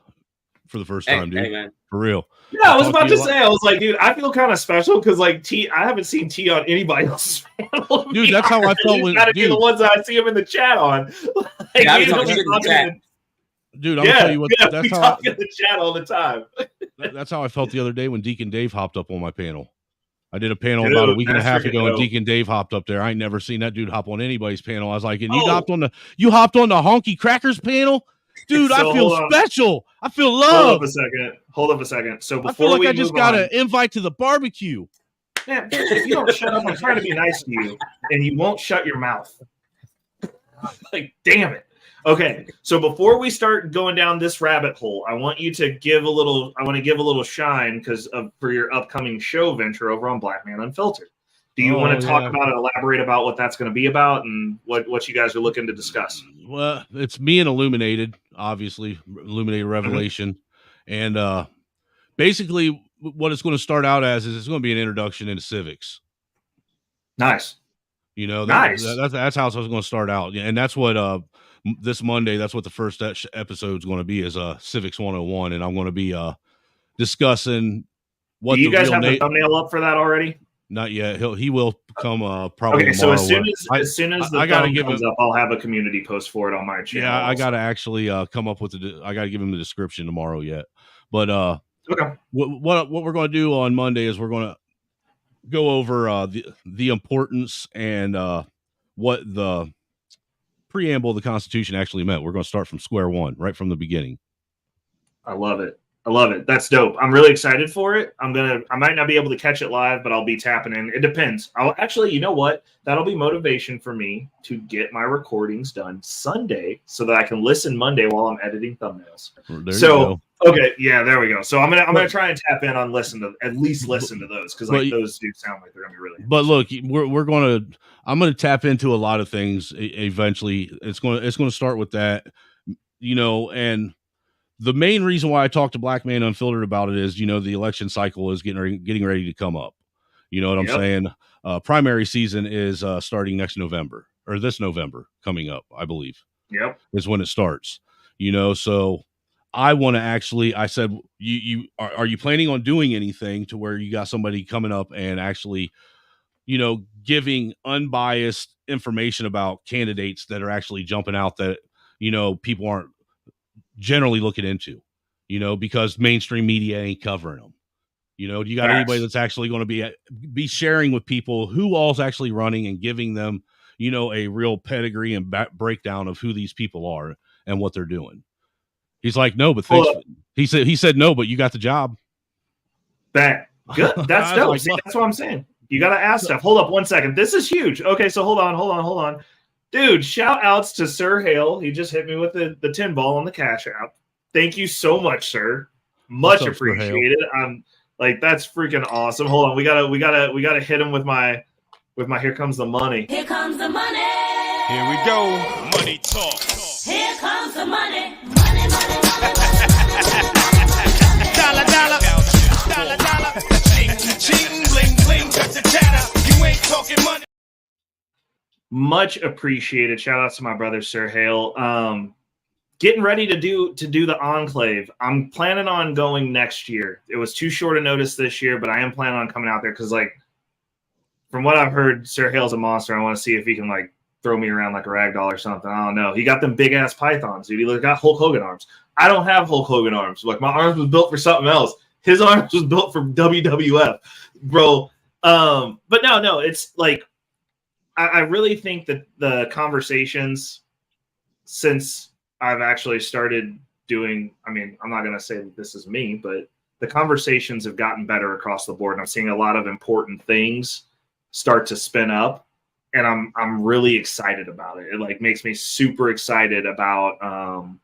for the first time, dude. Hey, man. For real. Yeah, I was about to say, I was like, dude, I feel kind of special because like T, I haven't seen T on anybody else's panel. Dude, that's how I felt when be the ones that I see him in the chat on. Like, yeah, I was talking in the chat. Dude, I'm gonna tell you what. Yeah, we talk in the chat all the time. That's how I felt the other day when Deacon Dave hopped up on my panel. I did a panel about a week and a half ago, and Deacon Dave hopped up there. I ain't never seen that dude hop on anybody's panel. I was like, and you hopped on the Honky Crackers panel, dude. I feel special. I feel love. Hold up a second. So before I feel like I just got an invite to the barbecue. Man, if you don't shut up, I'm trying to be nice to you, and you won't shut your mouth. Like, damn it. Okay, so before we start going down this rabbit hole, I want you to give a little. I want to give a little shine for your upcoming show venture over on Black Man Unfiltered. Do you want to talk about it, elaborate about what that's going to be about, and what you guys are looking to discuss? Well, it's me and Illuminated, obviously, Illuminated Revelation, and basically what it's going to start out as is it's going to be an introduction into civics. Nice. That's how it's going to start out, and that's what this Monday, that's what the first episode is going to be, is Civics 101, and I'm going to be discussing what. Do you guys have the thumbnail up for that already? Not yet. He will come probably. Okay, tomorrow. So as soon as the thumb comes up, I'll have a community post for it on my channel. Yeah, I got to actually come up with I got to give him the description tomorrow yet. But okay, what we're going to do on Monday is we're going to go over the importance and what the preamble of the Constitution actually meant. We're going to start from square one, right from the beginning. I love it. That's dope. I'm really excited for it. I might not be able to catch it live, but I'll be tapping in. It depends. You know what? That'll be motivation for me to get my recordings done Sunday so that I can listen Monday while I'm editing thumbnails. Okay, yeah, there we go. So I'm gonna try and tap in on at least listen to those because those do sound like they're gonna be really. But look, I'm gonna tap into a lot of things eventually. It's gonna start with that, and the main reason why I talked to Black Man Unfiltered about it is, the election cycle is getting ready to come up. You know what I'm saying? Primary season is starting next November, or this November coming up, I believe. Yep, is when it starts. So I want to I said, are you planning on doing anything to where you got somebody coming up and actually, giving unbiased information about candidates that are actually jumping out that, people aren't generally looking into, because mainstream media ain't covering them. Do you got anybody that's actually going to be sharing with people who all's actually running and giving them, a real pedigree and breakdown of who these people are and what they're doing? He's like, no, but thanks. He said no, but you got the job. Good. That's dope. Like, see, that's what I'm saying. You got to ask stuff. Hold up 1 second. This is huge. Okay, so hold on. Dude, shout outs to Sir Hale. He just hit me with the 10 ball on the Cash App. Thank you so much, sir. Much appreciated. I'm like, that's freaking awesome. Hold on. We gotta hit him with my Here Comes the Money. Here comes the money. Here we go. Money talk. Here comes the money. Money. Dollar. Cheating, bling, bling, cut the chatter. You ain't talking money. Much appreciated. Shout out to my brother Sir Hale. Getting ready to do the Enclave. I'm planning on going next year. It was too short a notice this year, but I am planning on coming out there because, like, from what I've heard, Sir Hale's a monster. I want to see if he can like throw me around like a rag doll or something. I don't know. He got them big ass pythons, dude. He got Hulk Hogan arms. I don't have Hulk Hogan arms. Like my arms was built for something else. His arms was built for WWF, bro. But no, it's like I really think that the conversations since I've actually started doing, I mean, I'm not going to say that this is me, but the conversations have gotten better across the board. And I'm seeing a lot of important things start to spin up, and I'm really excited about it. It like makes me super excited about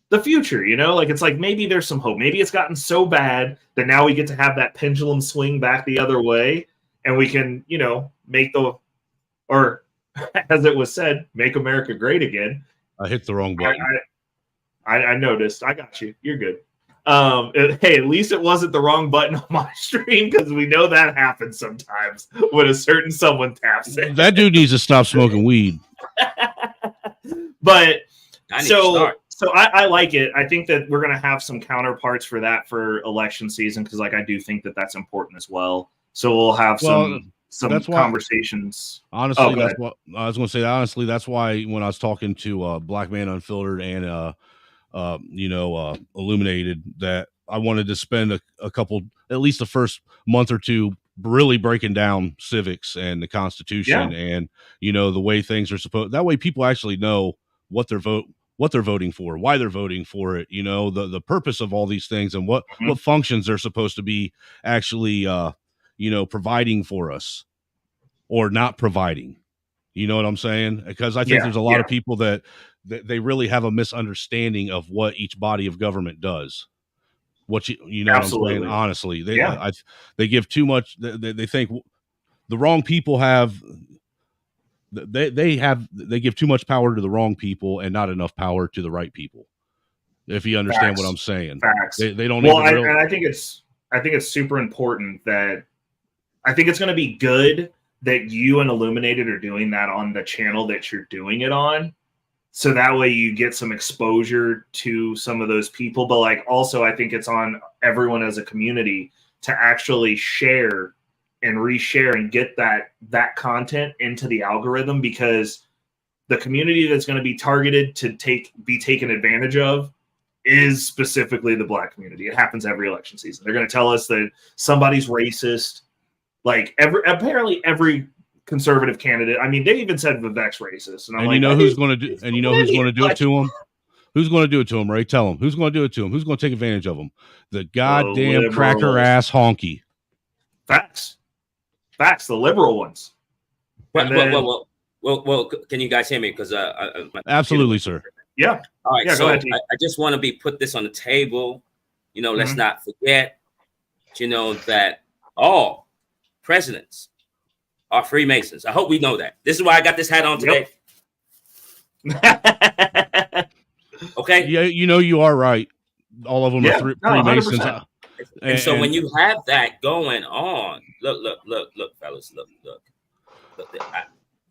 the future, you know, like it's like maybe there's some hope. Maybe it's gotten so bad that now we get to have that pendulum swing back the other way, and we can, you know, make the, or as it was said, make America great again. I hit the wrong button. I noticed. I got you. You're good. Hey, at least it wasn't the wrong button on my stream, because we know that happens sometimes when a certain someone taps it. That dude needs to stop smoking weed. But I need to start. so I like it. I think that we're going to have some counterparts for that for election season, because like I do think that that's important as well. So we'll have some conversations. Honestly, that's what I was going to say. Honestly, that's why when I was talking to Black Man Unfiltered and Illuminated, that I wanted to spend a couple, at least the first month or two, really breaking down civics and the Constitution and, you know, the way things are supposed. That way people actually know what they're voting for, why they're voting for it, you know, the purpose of all these things, and what functions they're supposed to be actually, providing for us or not providing. You know what I'm saying? Because I think there's a lot of people that they really have a misunderstanding of what each body of government does. What you know Absolutely. what I'm saying? Honestly, they give too much. They think the wrong people have. They give too much power to the wrong people and not enough power to the right people. If you understand what I'm saying. Facts. They don't. Well, and I think it's super important that I think it's going to be good that you and Illuminated are doing that on the channel that you're doing it on. So that way you get some exposure to some of those people. But like also I think it's on everyone as a community to actually share and reshare and get that content into the algorithm, because the community that's going to be targeted to be taken advantage of is specifically the Black community. It happens every election season. They're going to tell us that somebody's racist. Like apparently every conservative candidate. I mean, they even said Vivek's racist, and you know who's going to do? And you know who's going to do it to him? Who's going to do it to him? Ray, tell him who's going to do it to him. Who's going to take advantage of him? The goddamn cracker ass honky. Facts. The liberal ones. Well, can you guys hear me? Because absolutely, sir. Yeah. All right. Yeah, so ahead, I just want to put this on the table. You know, let's not forget. You know that all presidents are Freemasons. I hope we know that. This is why I got this hat on today. Okay. Yeah, you know you are right. All of them are Freemasons. And so when you have that going on, look, fellas, look.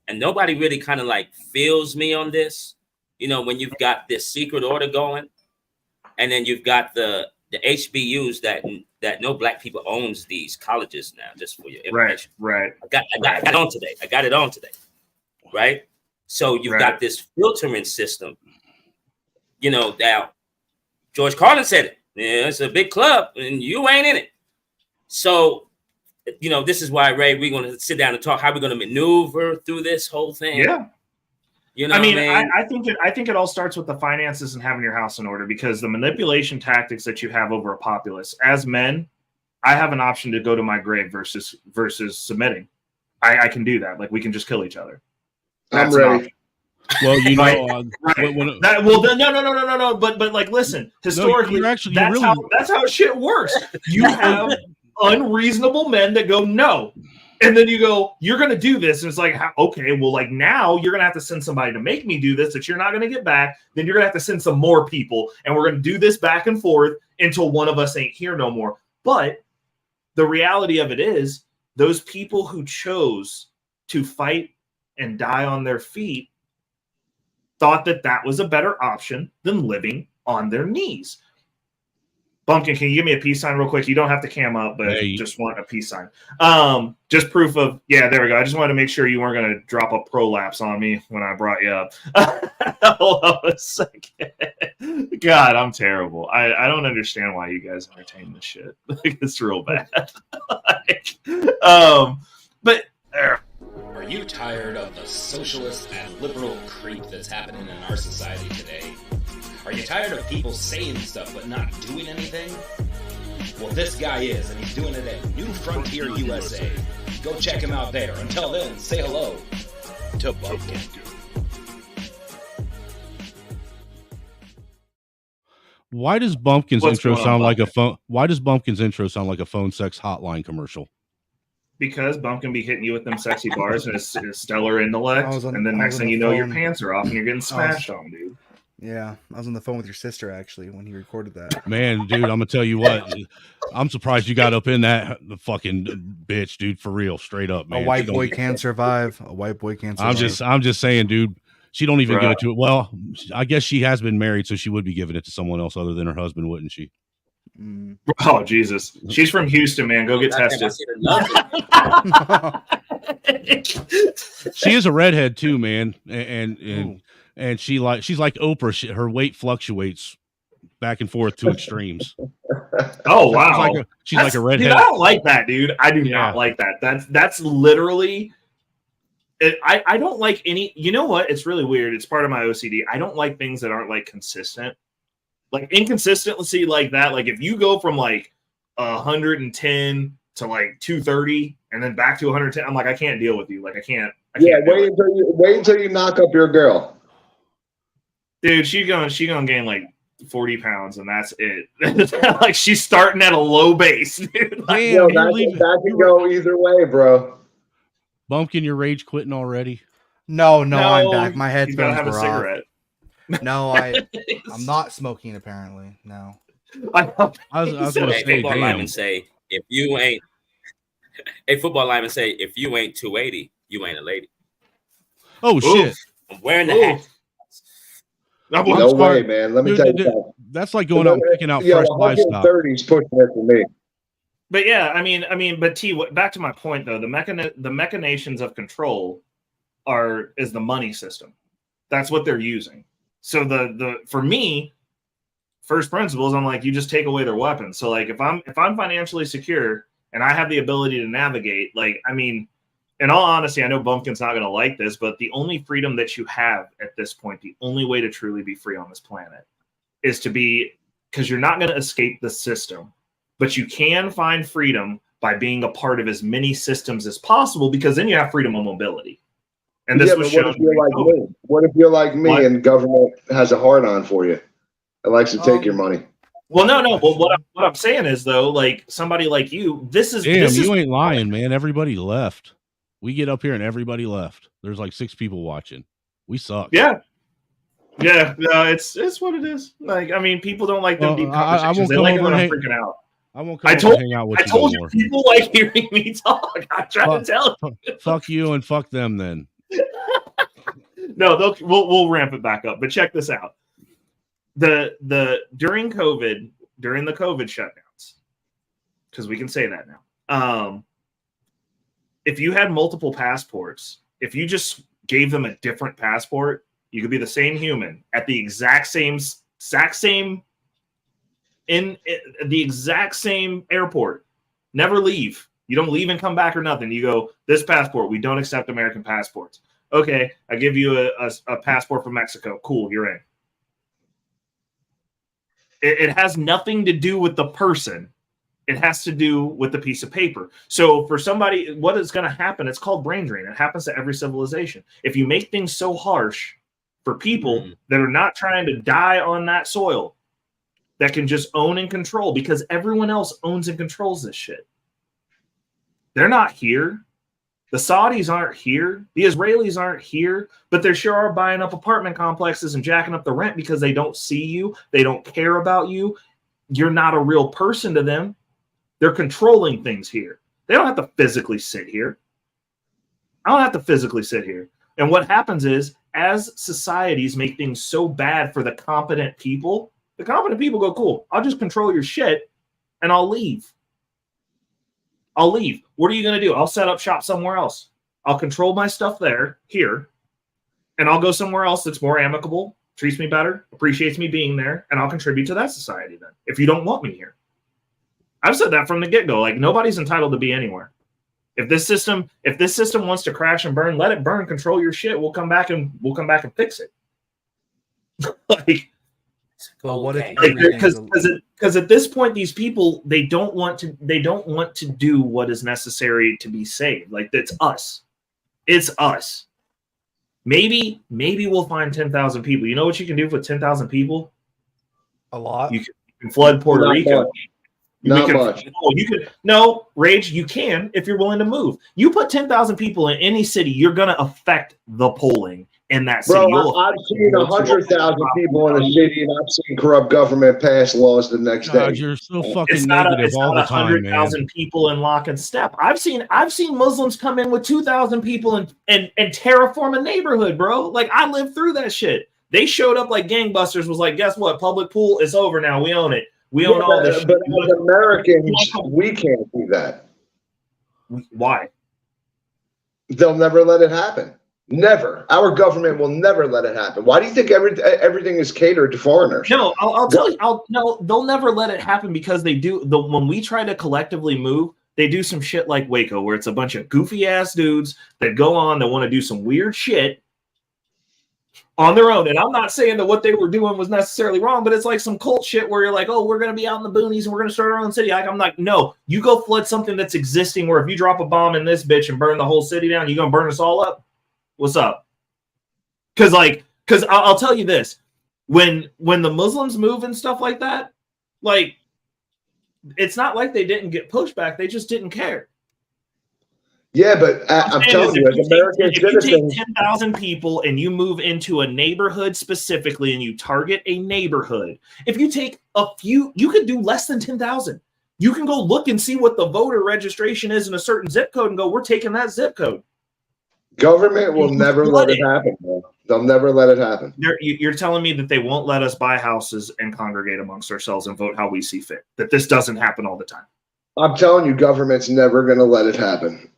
And nobody really kind of like feels me on this. You know, when you've got this secret order going, and then you've got the HBUs that no Black people owns these colleges now, just for your information. Right. I got it on today. Right. So you've got this filtering system. You know, now George Carlin said it. Yeah, it's a big club, and you ain't in it. So, you know, this is why, Ray, we're going to sit down and talk how we're going to maneuver through this whole thing. Yeah. You know, I think it all starts with the finances and having your house in order, because the manipulation tactics that you have over a populace. As men, I have an option to go to my grave versus submitting. I can do that. Like, we can just kill each other. I'm ready. Well, you know, no. But like, listen, historically, that's how shit works. You have unreasonable men that go no, and then you go, you're going to do this, and it's like, okay, well, like now you're going to have to send somebody to make me do this that you're not going to get back. Then you're going to have to send some more people, and we're going to do this back and forth until one of us ain't here no more. But the reality of it is, those people who chose to fight and die on their feet thought that was a better option than living on their knees. Bumpkin, can you give me a peace sign real quick? You don't have to cam up, but just want a peace sign. Just proof of, yeah, there we go. I just wanted to make sure you weren't going to drop a prolapse on me when I brought you up. Hold on a second. God, I'm terrible. I don't understand why you guys entertain this shit. It's real bad. But Are you tired of the socialist and liberal creep that's happening in our society today? Are you tired of people saying stuff but not doing anything? Well, this guy is, and he's doing it at New Frontier USA. Go check him out there. Until then, say hello to Bumpkin. Why does Bumpkin's What's intro going on, sound like a Bumpkin? phone? Why does Bumpkin's intro sound like a phone sex hotline commercial? because Bumpkin be hitting you with them sexy bars and his stellar intellect, and then next thing you know, your pants are off and you're getting smashed on, dude. Yeah, I was on the phone with your sister actually when he recorded that. Man, dude, I'm gonna tell you what. I'm surprised you got up in that fucking bitch, dude. For real, straight up, man. A white boy can't survive. A white boy can't survive. I'm just saying, dude. She don't even give it to it. Well, I guess she has been married, so she would be giving it to someone else other than her husband, wouldn't she? Oh Jesus, she's from Houston, man. Go get tested. She is a redhead too, man, and she's like Oprah. Her weight fluctuates back and forth to extremes. Oh wow, she's like a redhead. Dude, I don't like that, dude. I do not like that. That's literally. I don't like any. You know what? It's really weird. It's part of my OCD. I don't like things that aren't like consistent. Like inconsistency like that. Like if you go from like 110 to like 230 and then back to 110, I'm like, I can't deal with you. Like I can't wait until you knock up your girl. Dude, she gonna gain like 40 pounds and that's it. Like she's starting at a low base, dude. Like, that can go either way, bro. Bumpkin, your rage quitting already? No, I'm back. My headphones have a were cigarette. off. No, I'm not smoking apparently. No. I was going to say, football lineman say, if you ain't a football lineman say, if you ain't 280, you ain't a lady. Oh shit! I'm wearing the hat. No way, man. Let me tell you something. That's like going out and picking out fresh livestock. 30's pushing it for me. But yeah, I mean, but back to my point though, the machinations of control is the money system. That's what they're using. So for me, first principles, I'm like, you just take away their weapons. So like if I'm financially secure and I have the ability to navigate, like, I mean, in all honesty, I know Bumpkin's not gonna like this, but the only freedom that you have at this point, the only way to truly be free on this planet is to be, because you're not gonna escape the system, but you can find freedom by being a part of as many systems as possible, because then you have freedom of mobility. And this was what if you're like me? What if you're like me and government has a hard on for you? It likes to take your money. Well, no. But what I'm saying is though, like somebody like you, you ain't lying, man. Everybody left. We get up here and everybody left. There's like 6 people watching. We suck. Yeah. No, it's what it is. Like, I mean, people don't like them deep conversations. They like it when I'm freaking out. I won't come over and hang out with you. I told you people like hearing me talk. I'm trying to tell you. Fuck you and fuck them then. No, we'll ramp it back up. But check this out. During the COVID shutdowns, because we can say that now. If you had multiple passports, if you just gave them a different passport, you could be the same human at the exact same in the exact same airport. Never leave. You don't leave and come back or nothing. You go, this passport, we don't accept American passports. Okay, I give you a passport from Mexico. Cool, you're in. It has nothing to do with the person. It has to do with the piece of paper. So for somebody, what is going to happen? It's called brain drain. It happens to every civilization. If you make things so harsh for people that are not trying to die on that soil, that can just own and control, because everyone else owns and controls this shit. They're not here. The Saudis aren't here. The Israelis aren't here, but they sure are buying up apartment complexes and jacking up the rent because they don't see you. They don't care about you. You're not a real person to them. They're controlling things here. They don't have to physically sit here. I don't have to physically sit here. And what happens is, as societies make things so bad for the competent people, The competent people go, cool, I'll just control your shit and I'll leave. I'll leave. What are you going to do? I'll set up shop somewhere else. I'll control my stuff here, and I'll go somewhere else that's more amicable, treats me better, appreciates me being there, and I'll contribute to that society then, if you don't want me here. I've said that from the get-go. Like, nobody's entitled to be anywhere. If this system wants to crash and burn, let it burn, control your shit. We'll come back and fix it. Like, well, what if because at this point, these people, they don't want to do what is necessary to be saved. Like, it's us. It's us. Maybe we'll find 10,000 people. You know what you can do with 10,000 people? A lot. You can flood Puerto Not Rico. much. Not much. Rage, you can if you're willing to move. You put 10,000 people in any city, you're going to affect the polling in that city. Bro, I've seen 100,000 people in a city, and I've seen corrupt government pass laws the next day. You're so fucking negative all the time, man. 100,000 people in lock and step. I've seen Muslims come in with 2,000 people and terraform a neighborhood, bro. Like, I lived through that shit. They showed up like gangbusters. Was like, guess what? Public pool is over now. We own it. We own all this shit. But as Americans, we can't do that. Why? They'll never let it happen. Never. Our government will never let it happen. Why do you think everything is catered to foreigners? No, I'll tell you. No, they'll never let it happen because they do. When we try to collectively move, they do some shit like Waco, where it's a bunch of goofy ass dudes that go on that want to do some weird shit on their own. And I'm not saying that what they were doing was necessarily wrong, but it's like some cult shit where you're like, oh, we're going to be out in the boonies and we're going to start our own city. Like, I'm like, no, you go flood something that's existing where if you drop a bomb in this bitch and burn the whole city down, you going to burn us all up? What's up? Because I'll tell you this, when the Muslims move and stuff like that, like, it's not like they didn't get pushback. They just didn't care. Yeah, but I'm telling you, as American citizens, if you take 10,000 people and you move into a neighborhood specifically and you target a neighborhood, if you take a few, you could do less than 10,000. You can go look and see what the voter registration is in a certain zip code and go, we're taking that zip code. Government will never let it happen, bro. They'll never let it happen. You're telling me that they won't let us buy houses and congregate amongst ourselves and vote how we see fit, that this doesn't happen all the time? I'm telling you, government's never going to let it happen.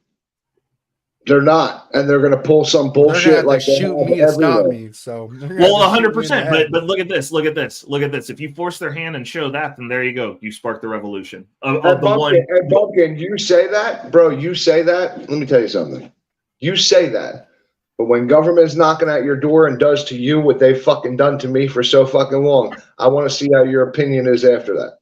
They're not, and they're going to pull some bullshit like they shoot have me and stop everywhere. me. So, well, 100%. But look at this. Look at this. Look at this. If you force their hand and show that, then there you go. You spark the revolution of the one. And Bumpkin, you say that, bro. You say that. Let me tell you something. You say that, but when government's knocking at your door and does to you what they've fucking done to me for so fucking long, I want to see how your opinion is after that.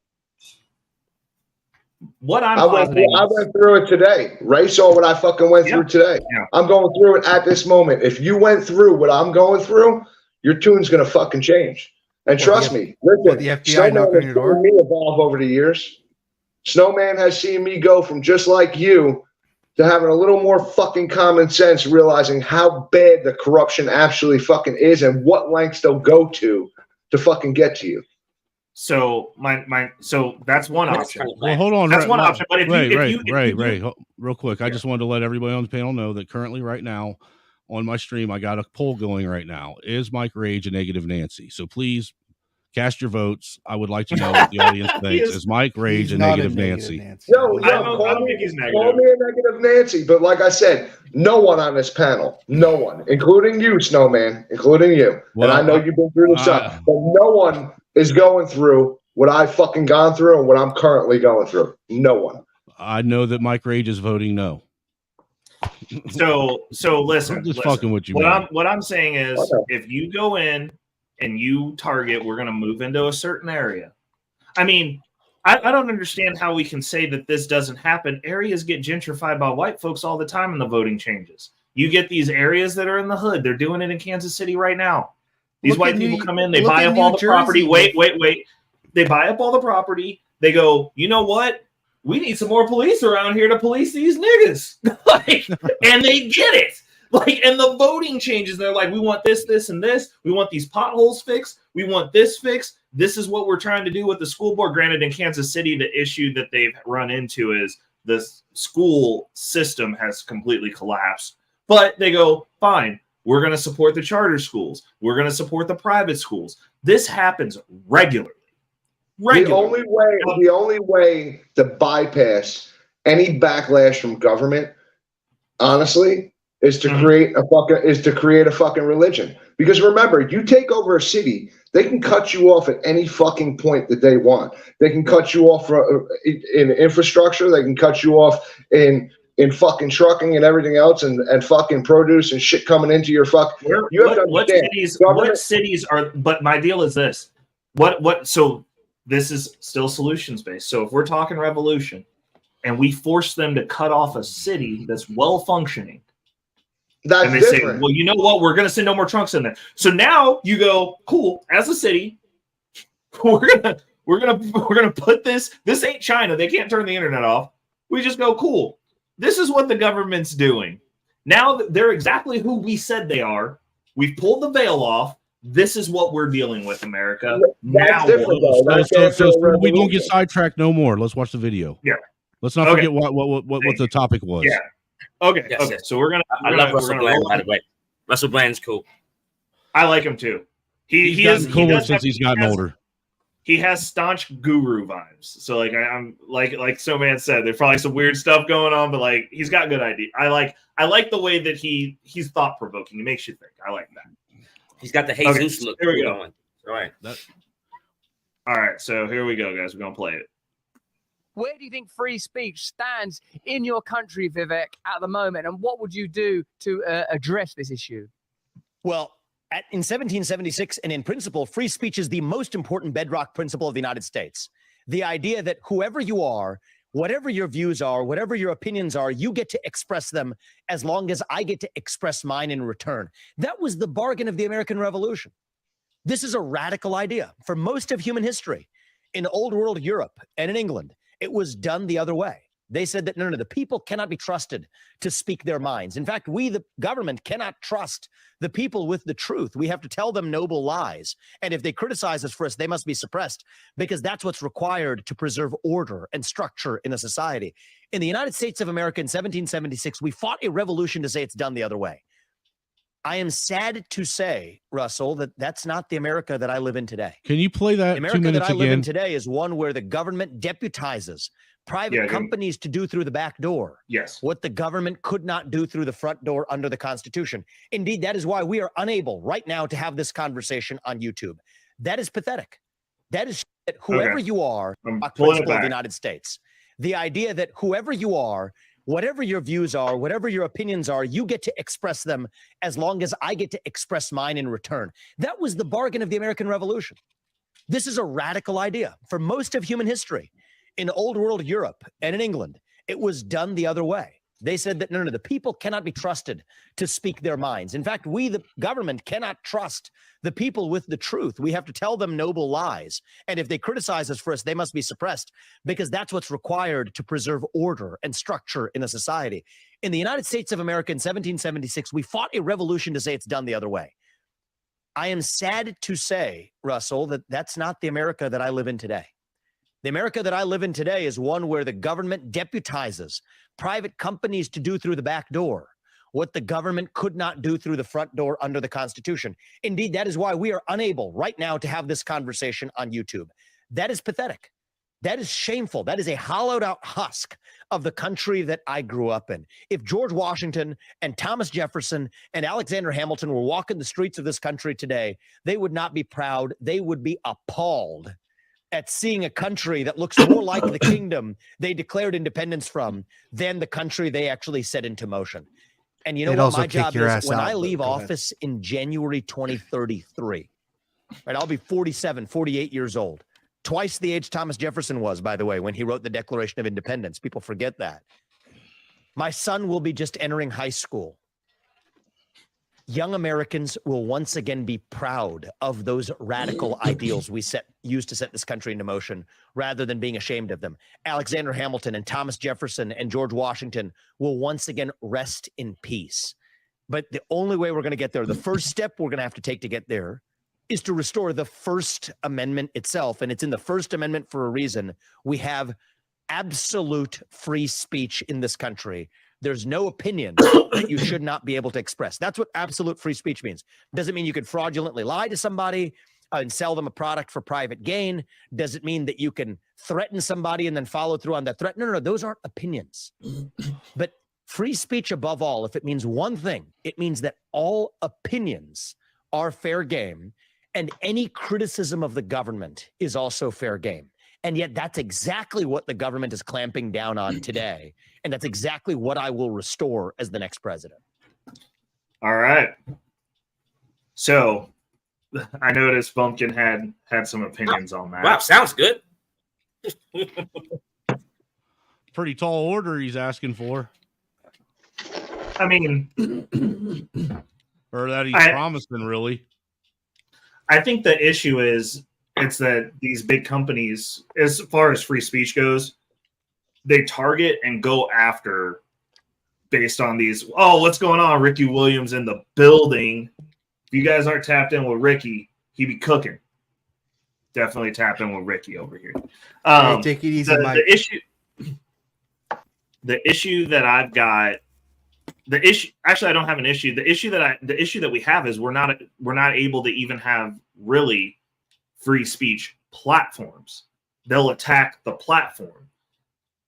I went through it today. Ray saw what I fucking went through today. Yeah. I'm going through it at this moment. If you went through what I'm going through, your tune's gonna fucking change. And trust me, listen, the FBI Snowman has seen me evolve over the years. Snowman has seen me go from just like you to having a little more fucking common sense, realizing how bad the corruption actually fucking is and what lengths they'll go to fucking get to you. So so that's one option. Well, hold on. That's one option. But Ray, real quick. I just wanted to let everybody on the panel know that currently right now on my stream, I got a poll going right now. Is Mike Rage a negative Nancy? So please cast your votes. I would like to know what the audience thinks. Is Mike Rage a negative Nancy? No, I don't think he's negative. Call me a negative Nancy, but like I said, no one on this panel, no one, including you, Snowman, including you. Well, and I know you've been through the stuff, but no one is going through what I've fucking gone through and what I'm currently going through. No one. I know that Mike Rage is voting no. So listen. I'm just fucking with you. What I'm saying is, if you go in and you target, we're going to move into a certain area. I mean, I don't understand how we can say that this doesn't happen. Areas get gentrified by white folks all the time and the voting changes. You get these areas that are in the hood. They're doing it in Kansas City right now. These white people come in, they buy up all the property. Wait. They buy up all the property. They go, you know what? We need some more police around here to police these niggas. And they get it. And the voting changes. They're like, we want this, this, and this. We want these potholes fixed. We want this fixed. This is what we're trying to do with the school board. Granted, in Kansas City, the issue that they've run into is the school system has completely collapsed. But they go, fine. We're going to support the charter schools. We're going to support the private schools. This happens regularly. Regular. The only way to bypass any backlash from government, honestly, is to create a fucking religion. Because remember, you take over a city, they can cut you off at any fucking point that they want. They can cut you off in infrastructure. They can cut you off in fucking trucking and everything else, and fucking produce and shit coming into your You have to understand. What cities are? But my deal is this: So this is still solutions based. So if we're talking revolution, and we force them to cut off a city that's well functioning. That's and they different. say, well, you know what? We're going to send no more trunks in there. So now you go, cool. As a city, we're gonna put this. This ain't China. They can't turn the internet off. We just go, cool. This is what the government's doing. Now that they're exactly who we said they are. We've pulled the veil off. This is what we're dealing with, America. That's different, though. So we don't get sidetracked no more. Let's watch the video. Yeah. Let's not forget what the topic was. Yeah. Okay. Yes, okay. yes. So we're gonna. I love Russell Brand, by the way. Russell Brand's cool. I like him too. He's gotten cooler since he's gotten older. He has staunch guru vibes. So I'm like So Man said, there's probably some weird stuff going on, but like he's got good ideas. I like the way that he's thought provoking. He makes you think. I like that. He's got the Jesus look. Here we go. All right. All right. So here we go, guys. We're gonna play it. Where do you think free speech stands in your country, Vivek, at the moment? And what would you do to address this issue? Well, in 1776, and in principle, free speech is the most important bedrock principle of the United States. The idea that whoever you are, whatever your views are, whatever your opinions are, you get to express them as long as I get to express mine in return. That was the bargain of the American Revolution. This is a radical idea. For most of human history, in old world Europe and in England, it was done the other way. They said that no, the people cannot be trusted to speak their minds. In fact, we, the government, cannot trust the people with the truth. We have to tell them noble lies. And if they criticize us for us, they must be suppressed because that's what's required to preserve order and structure in a society. In the United States of America in 1776, we fought a revolution to say it's done the other way. I am sad to say, Russell, that that's not the America that I live in today. Can you play that? The America that I live in today is one where the government deputizes private companies to do through the back door. Yes. What the government could not do through the front door under the Constitution. Indeed, that is why we are unable right now to have this conversation on YouTube. That is pathetic. That is whoever you are, a principle of the United States. The idea that whoever you are, whatever your views are, whatever your opinions are, you get to express them as long as I get to express mine in return. That was the bargain of the American Revolution. This is a radical idea. For most of human history, in old world Europe and in England, it was done the other way. They said that no, the people cannot be trusted to speak their minds. In fact, we, the government, cannot trust the people with the truth. We have to tell them noble lies. And if they criticize us for us, they must be suppressed because that's what's required to preserve order and structure in a society. In the United States of America in 1776, we fought a revolution to say it's done the other way. I am sad to say, Russell, that that's not the America that I live in today. The America that I live in today is one where the government deputizes private companies to do through the back door what the government could not do through the front door under the Constitution. Indeed, that is why we are unable right now to have this conversation on YouTube. That is pathetic. That is shameful. That is a hollowed out husk of the country that I grew up in. If George Washington and Thomas Jefferson and Alexander Hamilton were walking the streets of this country today, they would not be proud. They would be appalled at seeing a country that looks more like the kingdom they declared independence from than the country they actually set into motion. And you know what my job is? When I leave office in January 2033, right, I'll be 47, 48 years old. Twice the age Thomas Jefferson was, by the way, when he wrote the Declaration of Independence. People forget that. My son will be just entering high school. Young Americans will once again be proud of those radical ideals we used to set this country into motion rather than being ashamed of them. Alexander Hamilton and Thomas Jefferson and George Washington will once again rest in peace. But the only way we're going to get there, the first step we're going to have to take to get there is to restore the First Amendment itself. And it's in the First Amendment for a reason. We have absolute free speech in this country. There's no opinion that you should not be able to express. That's what absolute free speech means. Doesn't mean you could fraudulently lie to somebody and sell them a product for private gain? Does it mean that you can threaten somebody and then follow through on that threat? No, those aren't opinions. But free speech above all, if it means one thing, it means that all opinions are fair game, and any criticism of the government is also fair game. And yet that's exactly what the government is clamping down on today. And that's exactly what I will restore as the next president. All right. So I noticed Bumpkin had some opinions on that. Wow, sounds good. Pretty tall order he's asking for. I mean, or that he's promising, really. I think the issue is it's that these big companies, as far as free speech goes, they target and go after based on these. Oh, what's going on? Ricky Williams in the building. If you guys aren't tapped in with Ricky, he be cooking. Definitely tap in with Ricky over here. Hey, take it easy, Mike. The issue that I've got. The issue, actually, I don't have an issue. The issue that we have is we're not able to even have really free speech platforms. They'll attack the platform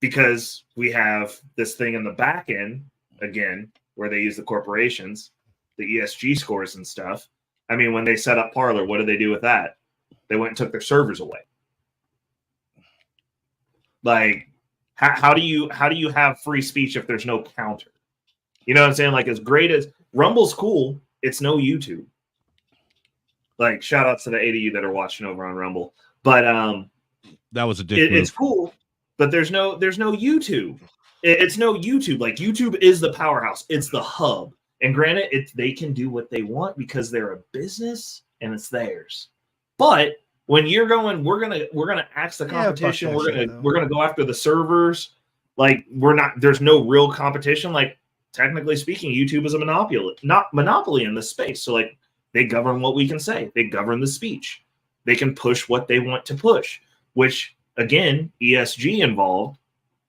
because we have this thing in the back end again where they use the corporations, the ESG scores and stuff. I mean, when they set up Parler, what did they do with that? They went and took their servers away. Like, how do you have free speech if there's no counter? You know what I'm saying? Like, as great as Rumble's cool, it's no YouTube. Like, shout outs to the 8 of you that are watching over on Rumble. But that was a dick move. It's cool, but there's no YouTube. It's no YouTube. Like, YouTube is the powerhouse. It's the hub. And granted, they can do what they want because they're a business and it's theirs. But when you're going, we're gonna axe the competition. We're gonna go after the servers. Like, there's no real competition. Like, technically speaking, YouTube is a monopoly in this space. So, like, they govern what we can say. They govern the speech. They can push what they want to push, which, again, ESG involved.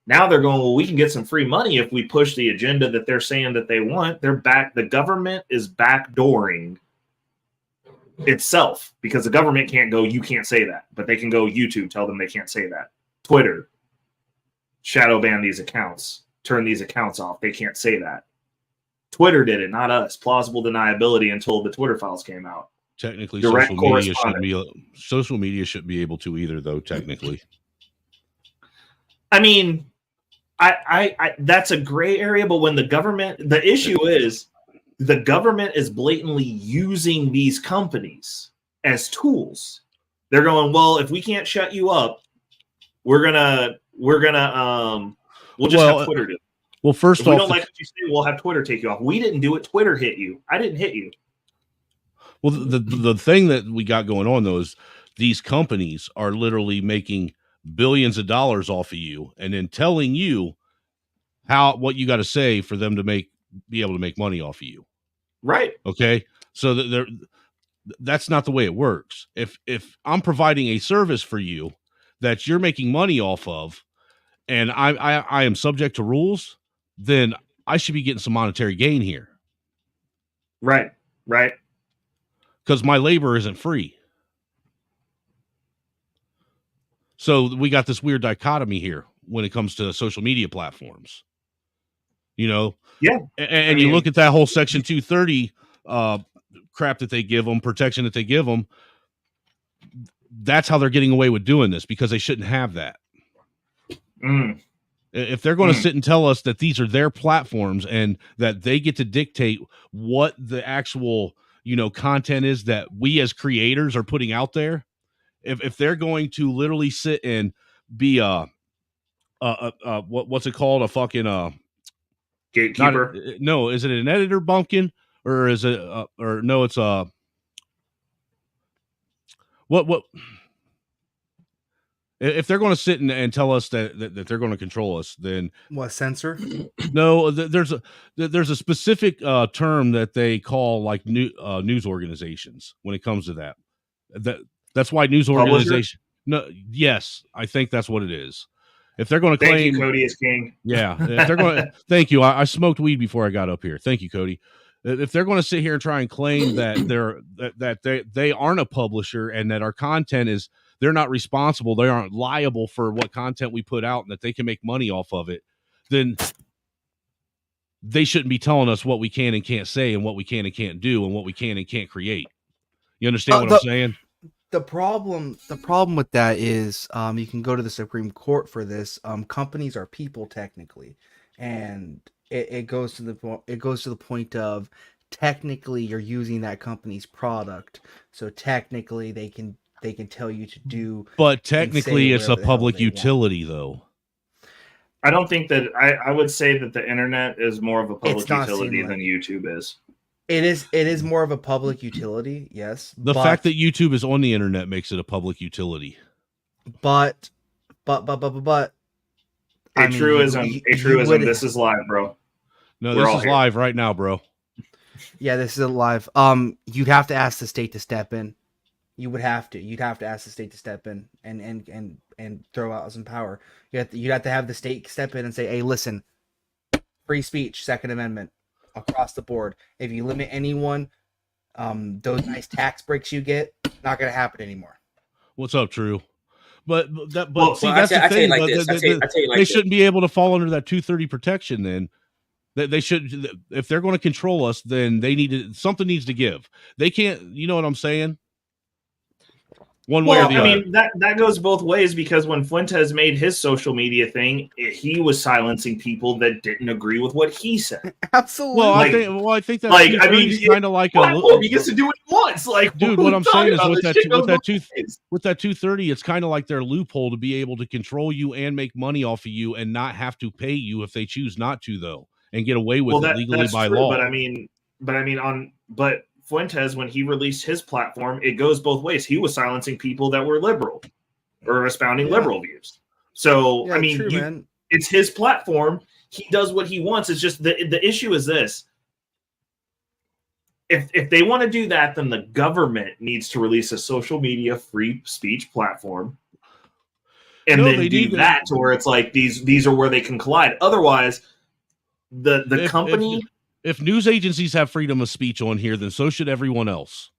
Now they're going, well, we can get some free money if we push the agenda that they're saying that they want. The government is backdooring itself because the government can't go, you can't say that. But they can go, YouTube, tell them they can't say that. Twitter, shadow ban these accounts. Turn these accounts off. They can't say that. Twitter did it, not us. Plausible deniability until the Twitter files came out. Technically, social media shouldn't be able to either, though. Technically, I mean, I that's a gray area. But when the issue is the government is blatantly using these companies as tools. They're going, well, if we can't shut you up, we'll just have Twitter do it. Well, first off, we don't like what you say, we'll have Twitter take you off. We didn't do it. Twitter hit you. I didn't hit you. Well, the thing that we got going on, though, is these companies are literally making billions of dollars off of you and then telling you what you got to say for them to be able to make money off of you. Right. Okay. So that's not the way it works. If I'm providing a service for you that you're making money off of, and I am subject to rules, then I should be getting some monetary gain here. Right. Because my labor isn't free. So we got this weird dichotomy here when it comes to social media platforms. You know? Yeah. And you look at that whole Section 230 crap that they give them, protection that they give them. That's how they're getting away with doing this, because they shouldn't have that. If they're going to sit and tell us that these are their platforms and that they get to dictate what the actual, content is that we as creators are putting out there, if they're going to literally sit and be what's it called, a fucking gatekeeper? No, is it an editor, Bumpkin, or is it or no? It's what. If they're going to sit and tell us that they're going to control us, then what, censor? No, there's a specific term that they call like news organizations when it comes to that. That's why news organization. No, yes, I think that's what it is. If they're going to claim, thank you, Cody is king. Yeah, if they're going to, thank you. I smoked weed before I got up here. Thank you, Cody. If they're going to sit here and try and claim that they aren't a publisher and that our content is, they're not responsible, they aren't liable for what content we put out, and that they can make money off of it, then they shouldn't be telling us what we can and can't say and what we can and can't do and what we can and can't create. You understand what I'm saying? The problem with that is you can go to the Supreme Court for this. Companies are people technically, and it goes to the point of technically you're using that company's product, so technically they can tell you to do. But technically, it's a public utility, though. I don't think that I would say that the internet is more of a public utility than YouTube is. It is more of a public utility, yes. The fact that YouTube is on the internet makes it a public utility. But a truism, this is live, bro. No, this is live right now, bro. Yeah, this is live. You'd have to ask the state to step in. You'd have to ask the state to step in and throw out some power. You'd have to have the state step in and say, hey, listen, free speech, Second Amendment, across the board. If you limit anyone, those nice tax breaks you get, not going to happen anymore. What's up, True? But see, that's the thing. They shouldn't be able to fall under that 230 protection. Then they should, if they're going to control us, then something needs to give. They can't. You know what I'm saying? One way or the other. I mean, that goes both ways, because when Fuentes made his social media thing, he was silencing people that didn't agree with what he said. Absolutely. Well, I think that kind of like he gets to do what he wants. Like, dude, what I'm saying is with that 230, it's kind of like their loophole to be able to control you and make money off of you and not have to pay you if they choose not to, though, and get away with it legally by law. But Fuentes, when he released his platform, it goes both ways. He was silencing people that were liberal or espounding liberal views. So, it's his platform. He does what he wants. It's just the issue is this. If they want to do that, then the government needs to release a social media free speech platform. And then do that to where it's like these are where they can collide. Otherwise, the company... If news agencies have freedom of speech on here, then so should everyone else.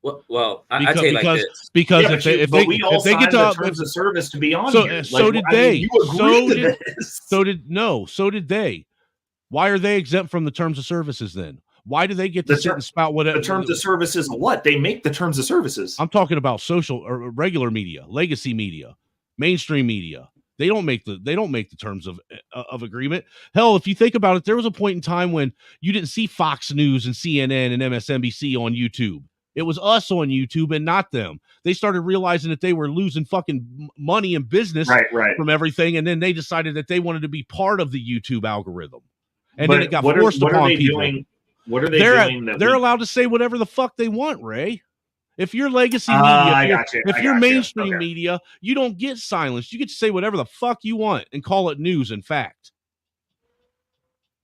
Well, I tell you like this. Because if they get to terms of service to be on here, here, so did they. So did they. Why are they exempt from the terms of services then? Why do they get to sit and spout whatever? The terms of services, what? They make the terms of services. I'm talking about social or regular media, legacy media, mainstream media. They don't make the terms of agreement. Hell, if you think about it, there was a point in time when you didn't see Fox News and CNN and MSNBC on YouTube. It was us on YouTube and not them. They started realizing that they were losing fucking money and business from everything, and then they decided that they wanted to be part of the YouTube algorithm. And then it got forced upon people. What are they doing? They're allowed to say whatever the fuck they want, Ray. If you're legacy media, if you're mainstream media, you don't get silenced. You get to say whatever the fuck you want and call it news and fact.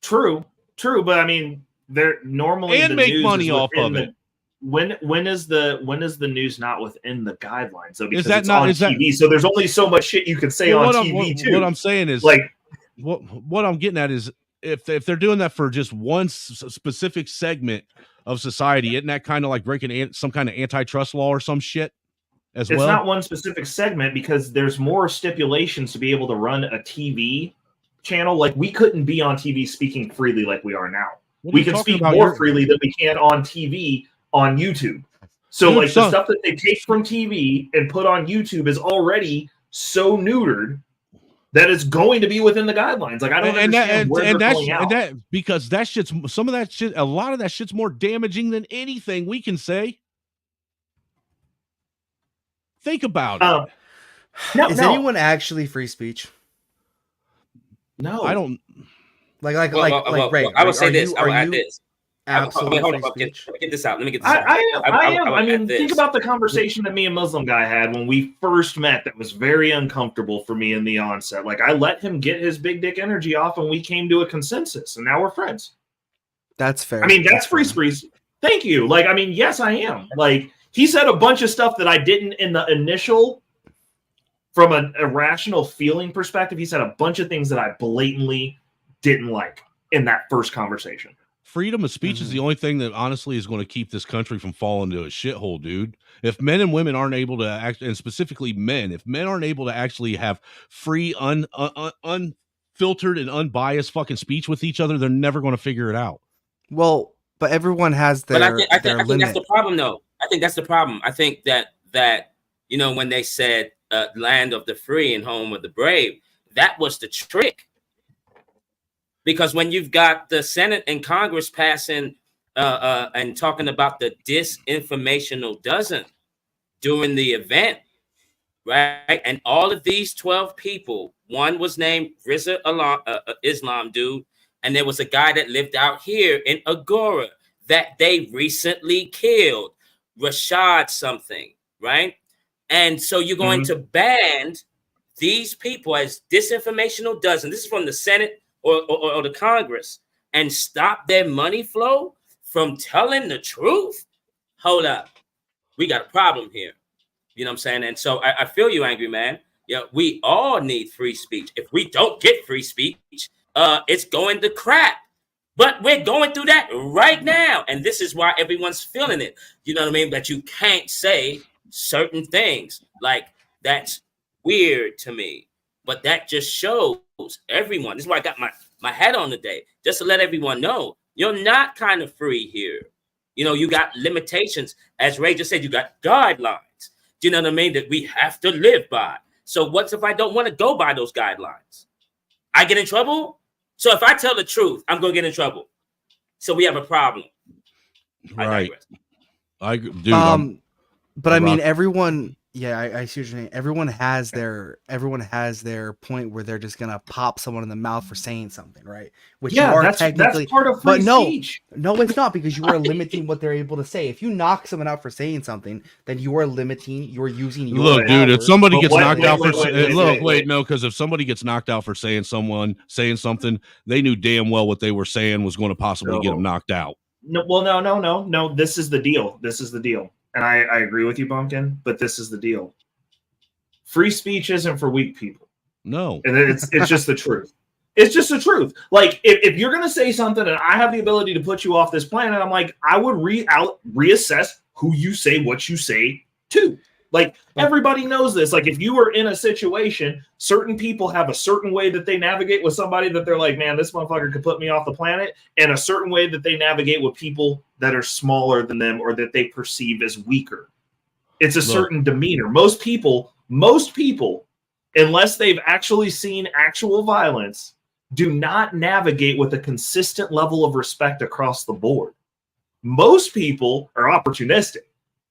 True. But I mean, they're normally and make money off of it. When is the news not within the guidelines? So because is that it's not on is TV? So there's only so much shit you can say on TV too. What I'm saying is, like, what I'm getting at is, if they're doing that for just one specific segment of society, isn't that kind of like breaking some kind of antitrust law or some shit as well? It's not one specific segment, because there's more stipulations to be able to run a TV channel. Like, we couldn't be on TV speaking freely like we are now. We can speak more freely than we can on TV on YouTube. So, the stuff that they take from TV and put on YouTube is already so neutered that is going to be within the guidelines. Like, I don't understand where they're pulling out. Because that shit's, some of that shit, a lot of that shit's more damaging than anything we can say. Think about it. Is anyone actually free speech? No, I don't. Ray. I would say this. I would add this. Absolutely. Hold on. Let me get this out. I am. I mean, think about the conversation that me and Muslim guy had when we first met. That was very uncomfortable for me in the onset. Like, I let him get his big dick energy off, and we came to a consensus, and now we're friends. That's fair. I mean, that's free speech. Thank you. Like, I mean, yes, I am. Like, he said a bunch of stuff that I didn't in the initial, from an irrational feeling perspective. He said a bunch of things that I blatantly didn't like. in that first conversation. Freedom of speech is the only thing that honestly is going to keep this country from falling into a shithole, dude. If men and women aren't able to act, and specifically men, if men aren't able to actually have free, unfiltered and unbiased fucking speech with each other, they're never going to figure it out. Well, but everyone has their. But I think that's the problem, though. I think that's the problem. I think that you know, when they said "land of the free and home of the brave," that was the trick. Because when you've got the Senate and Congress passing and talking about the disinformational dozen during the event, right? And all of these 12 people, one was named Rizza Islam dude, and there was a guy that lived out here in Agora that they recently killed, Rashad something, right? And so you're going to ban these people as disinformational dozen. This is from the Senate or the Congress, and stop their money flow from telling the truth. Hold up, we got a problem here. You know what I'm saying? And so I feel you, Angry Man. Yeah, we all need free speech. If we don't get free speech, it's going to crap. But we're going through that right now, and this is why everyone's feeling it. You know what I mean? That you can't say certain things. Like, that's weird to me. But that just shows everyone. This is why I got my hat on today, just to let everyone know you're not kind of free here. You know, you got limitations. As Ray just said, you got guidelines. Do you know what I mean? That we have to live by. So what if I don't want to go by those guidelines? I get in trouble? So if I tell the truth, I'm going to get in trouble. So we have a problem. Right. Dude, but I mean, everyone. Yeah, I see what you're saying. Everyone has their point where they're just gonna pop someone in the mouth for saying something, right? Which you are technically, that's part of free speech. No, it's not, because you are limiting what they're able to say. If you knock someone out for saying something, then you are limiting. You're using your look, dude. If somebody gets knocked out for no, because if somebody gets knocked out for saying something, they knew damn well what they were saying was going to possibly get them knocked out. No, well, no. This is the deal. And I agree with you, Bumpkin, but this is the deal. Free speech isn't for weak people. No. And it's just the truth. It's just the truth. Like, if you're going to say something and I have the ability to put you off this planet, I'm like, I would reassess who you say what you say to. Like, everybody knows this. Like, if you were in a situation, certain people have a certain way that they navigate with somebody that they're like, man, this motherfucker could put me off the planet, and a certain way that they navigate with people that are smaller than them or that they perceive as weaker. It's a certain demeanor. Most people, unless they've actually seen actual violence, do not navigate with a consistent level of respect across the board. Most people are opportunistic.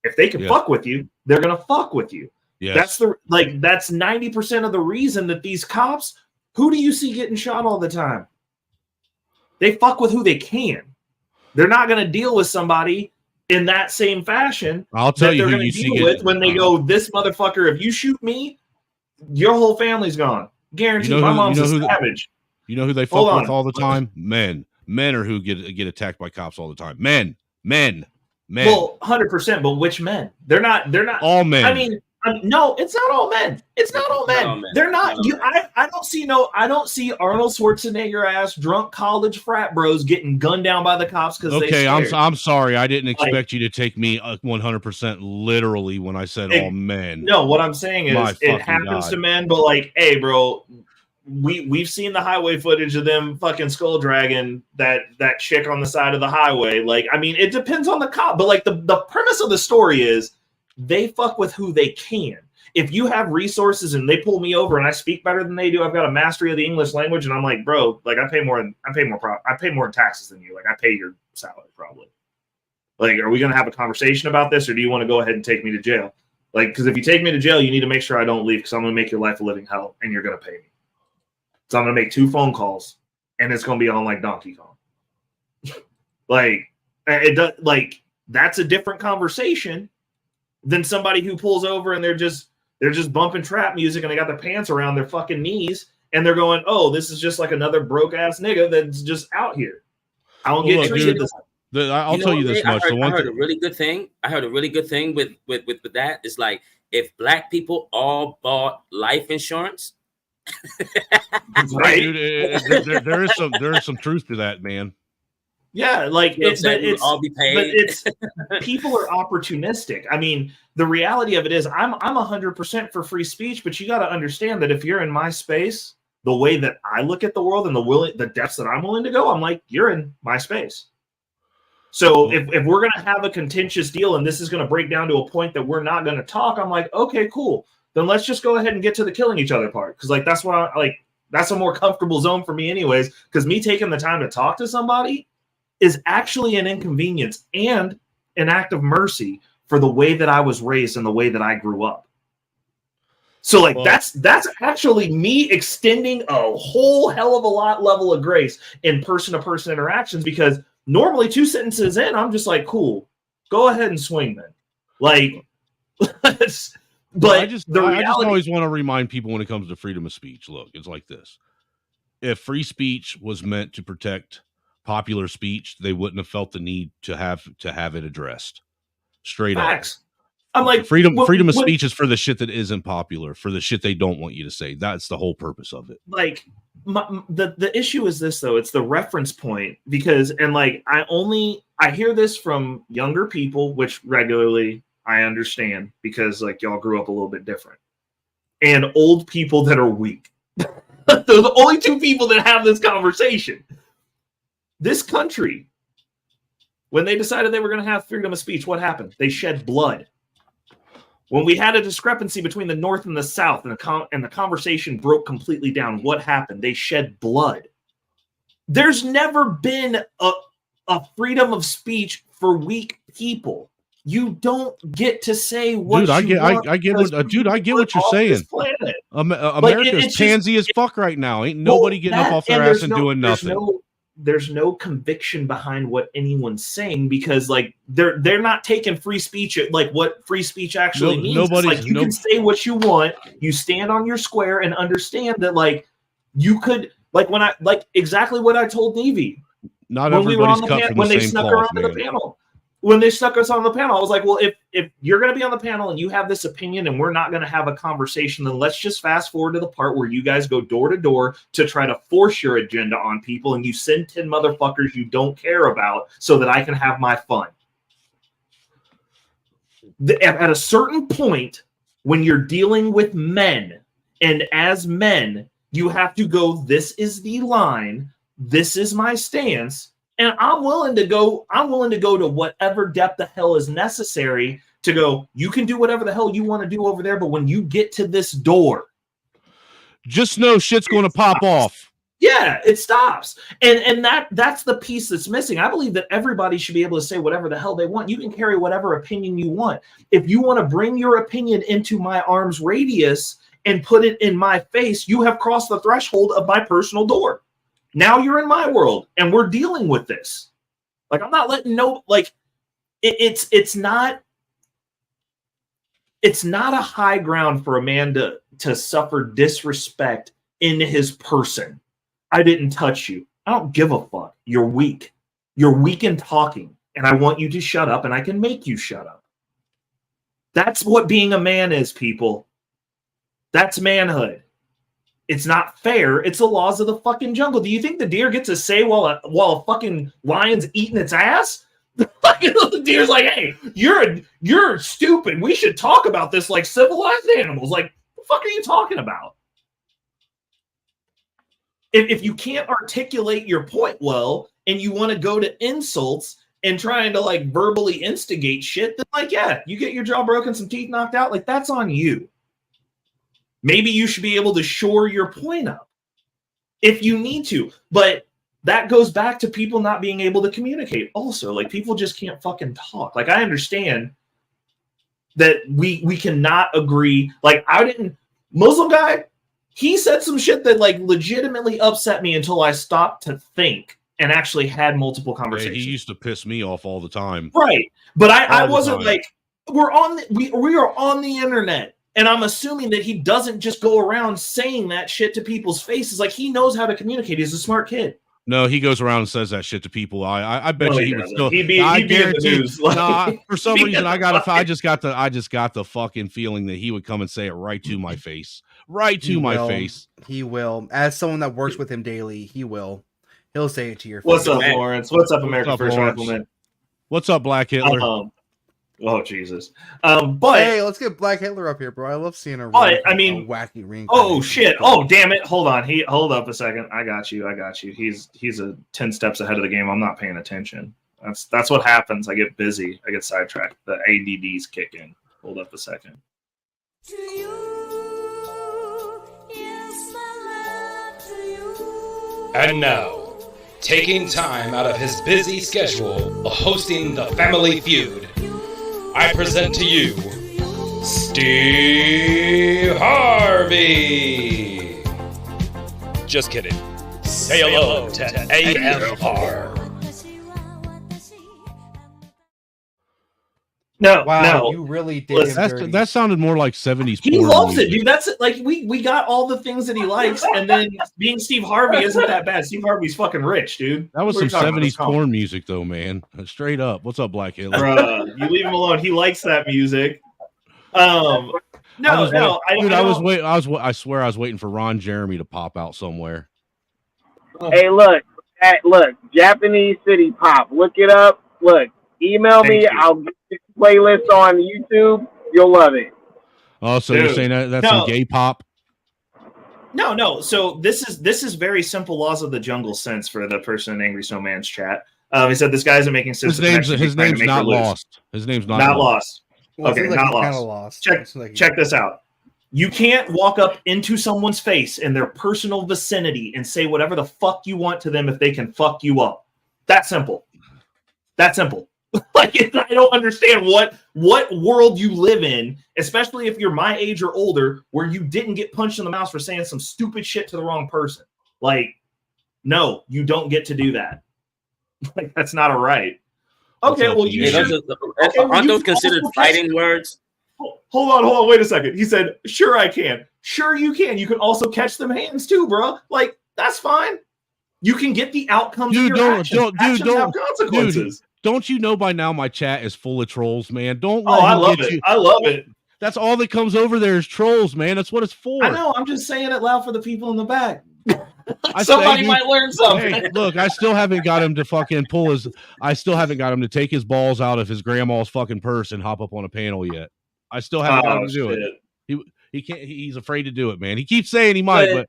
If they can fuck with you, they're gonna fuck with you. Yes. That's 90% of the reason that these cops, who do you see getting shot all the time? They fuck with who they can. They're not gonna deal with somebody in that same fashion. I'll tell you who you see with when they go, this motherfucker, if you shoot me, your whole family's gone. Guaranteed. My mom's a savage. You know who they fuck with all the time? Men. Men are who get attacked by cops all the time. Men. Well, 100%, but which men? They're not all men. I mean, no, it's not all men. It's not all men. They're not. I don't see Arnold Schwarzenegger ass drunk college frat bros getting gunned down by the cops because they scared. I'm sorry. I didn't expect you to take me 100% literally when I said all men. No, what I'm saying is it happens to men, but like, hey, bro, we've seen the highway footage of them fucking skull dragging that chick on the side of the highway. Like, I mean, it depends on the cop, but like the premise of the story is they fuck with who they can. If you have resources and they pull me over and I speak better than they do, I've got a mastery of the English language, and I'm like, bro, like I pay more in taxes than you. Like, I pay your salary probably. Like, are we gonna have a conversation about this, or do you want to go ahead and take me to jail? Like, because if you take me to jail, you need to make sure I don't leave, because I'm gonna make your life a living hell, and you're gonna pay me. So I'm going to make 2 phone calls, and it's going to be on like Donkey Kong. That's a different conversation than somebody who pulls over and they're just bumping trap music and they got their pants around their fucking knees and they're going, oh, this is just like another broke ass nigga that's just out here. I don't get treated this. I'll tell you this much. I heard a really good thing. with that is like, if black people all bought life insurance, Right? Dude, there is some truth to that, man. Yeah, like it's all be paid. But it's people are opportunistic. I mean, the reality of it is I'm 100% for free speech, but you got to understand that if you're in my space, the way that I look at the world and the depths that I'm willing to go, I'm like, you're in my space. So if we're going to have a contentious deal and this is going to break down to a point that we're not going to talk, I'm like, okay, cool. Then let's just go ahead and get to the killing each other part. Because like that's what that's a more comfortable zone for me anyways. Because me taking the time to talk to somebody is actually an inconvenience and an act of mercy for the way that I was raised and the way that I grew up. So like that's actually me extending a whole hell of a lot level of grace in person-to-person interactions, because normally 2 sentences in, I'm just like, cool, go ahead and swing then. Like, but I just always want to remind people when it comes to freedom of speech, look, it's like this. If free speech was meant to protect popular speech, they wouldn't have felt the need to have it addressed. Straight Facts. up. I'm like, freedom of speech is for the shit that isn't popular, for the shit they don't want you to say. That's the whole purpose of it. Like the issue is this though, it's the reference point, because I hear this from younger people, which regularly I understand because like y'all grew up a little bit different, and old people that are weak. They're the only 2 people that have this conversation. This country, when they decided they were going to have freedom of speech, what happened? They shed blood. When we had a discrepancy between the North and the South, and the conversation broke completely down, what happened? They shed blood. There's never been a freedom of speech for weak people. You don't get to say what I get what you're saying. America's pansy as fuck right now. Ain't nobody getting up off their ass and doing nothing. There's no conviction behind what anyone's saying, because like they're not taking free speech at like what free speech actually means. It's like you can say what you want, you stand on your square and understand that like you could like when I like exactly what I told Nevy. Not everybody's cut from the same cloth, man. The panel. When they stuck us on the panel, I was like, well, if you're going to be on the panel and you have this opinion and we're not going to have a conversation, then let's just fast forward to the part where you guys go door to door to try to force your agenda on people, and you send 10 motherfuckers you don't care about so that I can have my fun. At a certain point, when you're dealing with men, and as men, you have to go, this is the line, this is my stance. And I'm willing to go to whatever depth the hell is necessary to go, you can do whatever the hell you want to do over there, but when you get to this door, just know shit's going to pop off. Yeah, it stops. And that's the piece that's missing. I believe that everybody should be able to say whatever the hell they want. You can carry whatever opinion you want. If you want to bring your opinion into my arm's radius and put it in my face, you have crossed the threshold of my personal door. Now you're in my world, and we're dealing with this. Like, I'm not letting it's not a high ground for a man to suffer disrespect in his person. I didn't touch you. I don't give a fuck. You're weak. You're weak in talking, and I want you to shut up, and I can make you shut up. That's what being a man is, people. That's manhood. It's not fair. It's the laws of the fucking jungle. Do you think the deer gets a say while a fucking lion's eating its ass? The fucking little deer's like, hey, you're stupid. We should talk about this like civilized animals. Like, what the fuck are you talking about? If you can't articulate your point well, and you want to go to insults and trying to like verbally instigate shit, then like, yeah, you get your jaw broken, some teeth knocked out. Like, that's on you. Maybe you should be able to shore your point up if you need to. But that goes back to people not being able to communicate. Also, like, people just can't fucking talk. Like, I understand that we cannot agree. Like, Muslim guy, he said some shit that like legitimately upset me until I stopped to think and actually had multiple conversations. Yeah, he used to piss me off all the time. Right. But I wasn't like, we are on the internet. And I'm assuming that he doesn't just go around saying that shit to people's faces. Like, he knows how to communicate. He's a smart kid. No, he goes around and says that shit to people. I bet you he would still. I guarantee. For some reason, I just got the fucking feeling that he would come and say it right to my face, right to my face. He will. As someone that works with him daily, he will. He'll say it to your face. What's up, Lawrence? What's up, American First Rifleman? What's up, Black Hitler? Oh Jesus! But hey, let's get Black Hitler up here, bro. I love seeing her. But I mean, wacky ring. Oh shit! Oh damn it! Hold on. Hold up a second. I got you. He's a 10 steps ahead of the game. I'm not paying attention. That's what happens. I get busy. I get sidetracked. The ADDs kick in. Hold up a second. To you, yes, my love to you. And now, taking time out of his busy schedule of hosting the Family Feud, I present to you Steve Harvey. Just kidding. Say hello to AFR. No, wow, no. you really did. That sounded more like 70s. He loves it, dude. That's like we got all the things that he likes, and then being Steve Harvey isn't that bad. Steve Harvey's fucking rich, dude. That was some 70s porn music, though, man. Straight up. What's up, Black Hitler? Bruh, you leave him alone. He likes that music. I swear I was waiting for Ron Jeremy to pop out somewhere. Hey, look, Japanese City Pop. Look it up. Look, email me. I'll get the playlist on YouTube. You'll love it. Oh, so you're saying that's some gay pop? No. So this is very simple laws of the jungle sense for the person in Angry Snowman's chat. He said this guy isn't making sense. His name's not lost. His name's not lost. Well, okay, like not lost. Check this out. You can't walk up into someone's face in their personal vicinity and say whatever the fuck you want to them if they can fuck you up. That simple. Like, I don't understand what world you live in, especially if you're my age or older, where you didn't get punched in the mouth for saying some stupid shit to the wrong person. Like, no, you don't get to do that. Like, that's not a right. Okay, well, you should. Aren't those considered fighting words? Hold on, wait a second. He said, "Sure, I can. Sure, you can. You can also catch them hands too, bro. Like, that's fine. You can get the outcomes. Dude, of your actions. Actions have consequences." Dude, don't you know by now my chat is full of trolls, man? Don't. I love it. I love it. That's all that comes over there is trolls, man. That's what it's for. I know. I'm just saying it loud for the people in the back. Somebody might learn something. Hey, look, I still haven't got him to fucking I still haven't got him to take his balls out of his grandma's fucking purse and hop up on a panel yet. I still haven't got him to do it. He can't. He's afraid to do it, man. He keeps saying he might,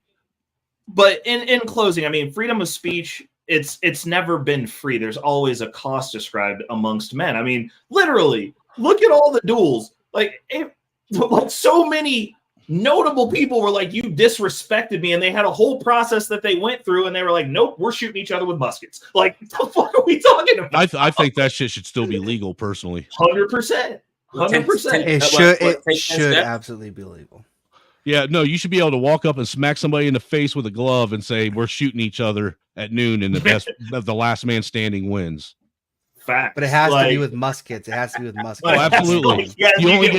but in closing, I mean, freedom of speech. It's never been free. There's always a cost described amongst men. I mean, literally, look at all the duels. Like so many notable people were like, "You disrespected me," and they had a whole process that they went through, and they were like, "Nope, we're shooting each other with muskets." Like, what the fuck are we talking about? I think that shit should still be legal, personally. 100%. 100%. It should absolutely be legal. Yeah, no, you should be able to walk up and smack somebody in the face with a glove and say, "We're shooting each other at noon, and the last man standing wins." Fact, but it has to be with muskets. It has to be with muskets. Oh, absolutely. You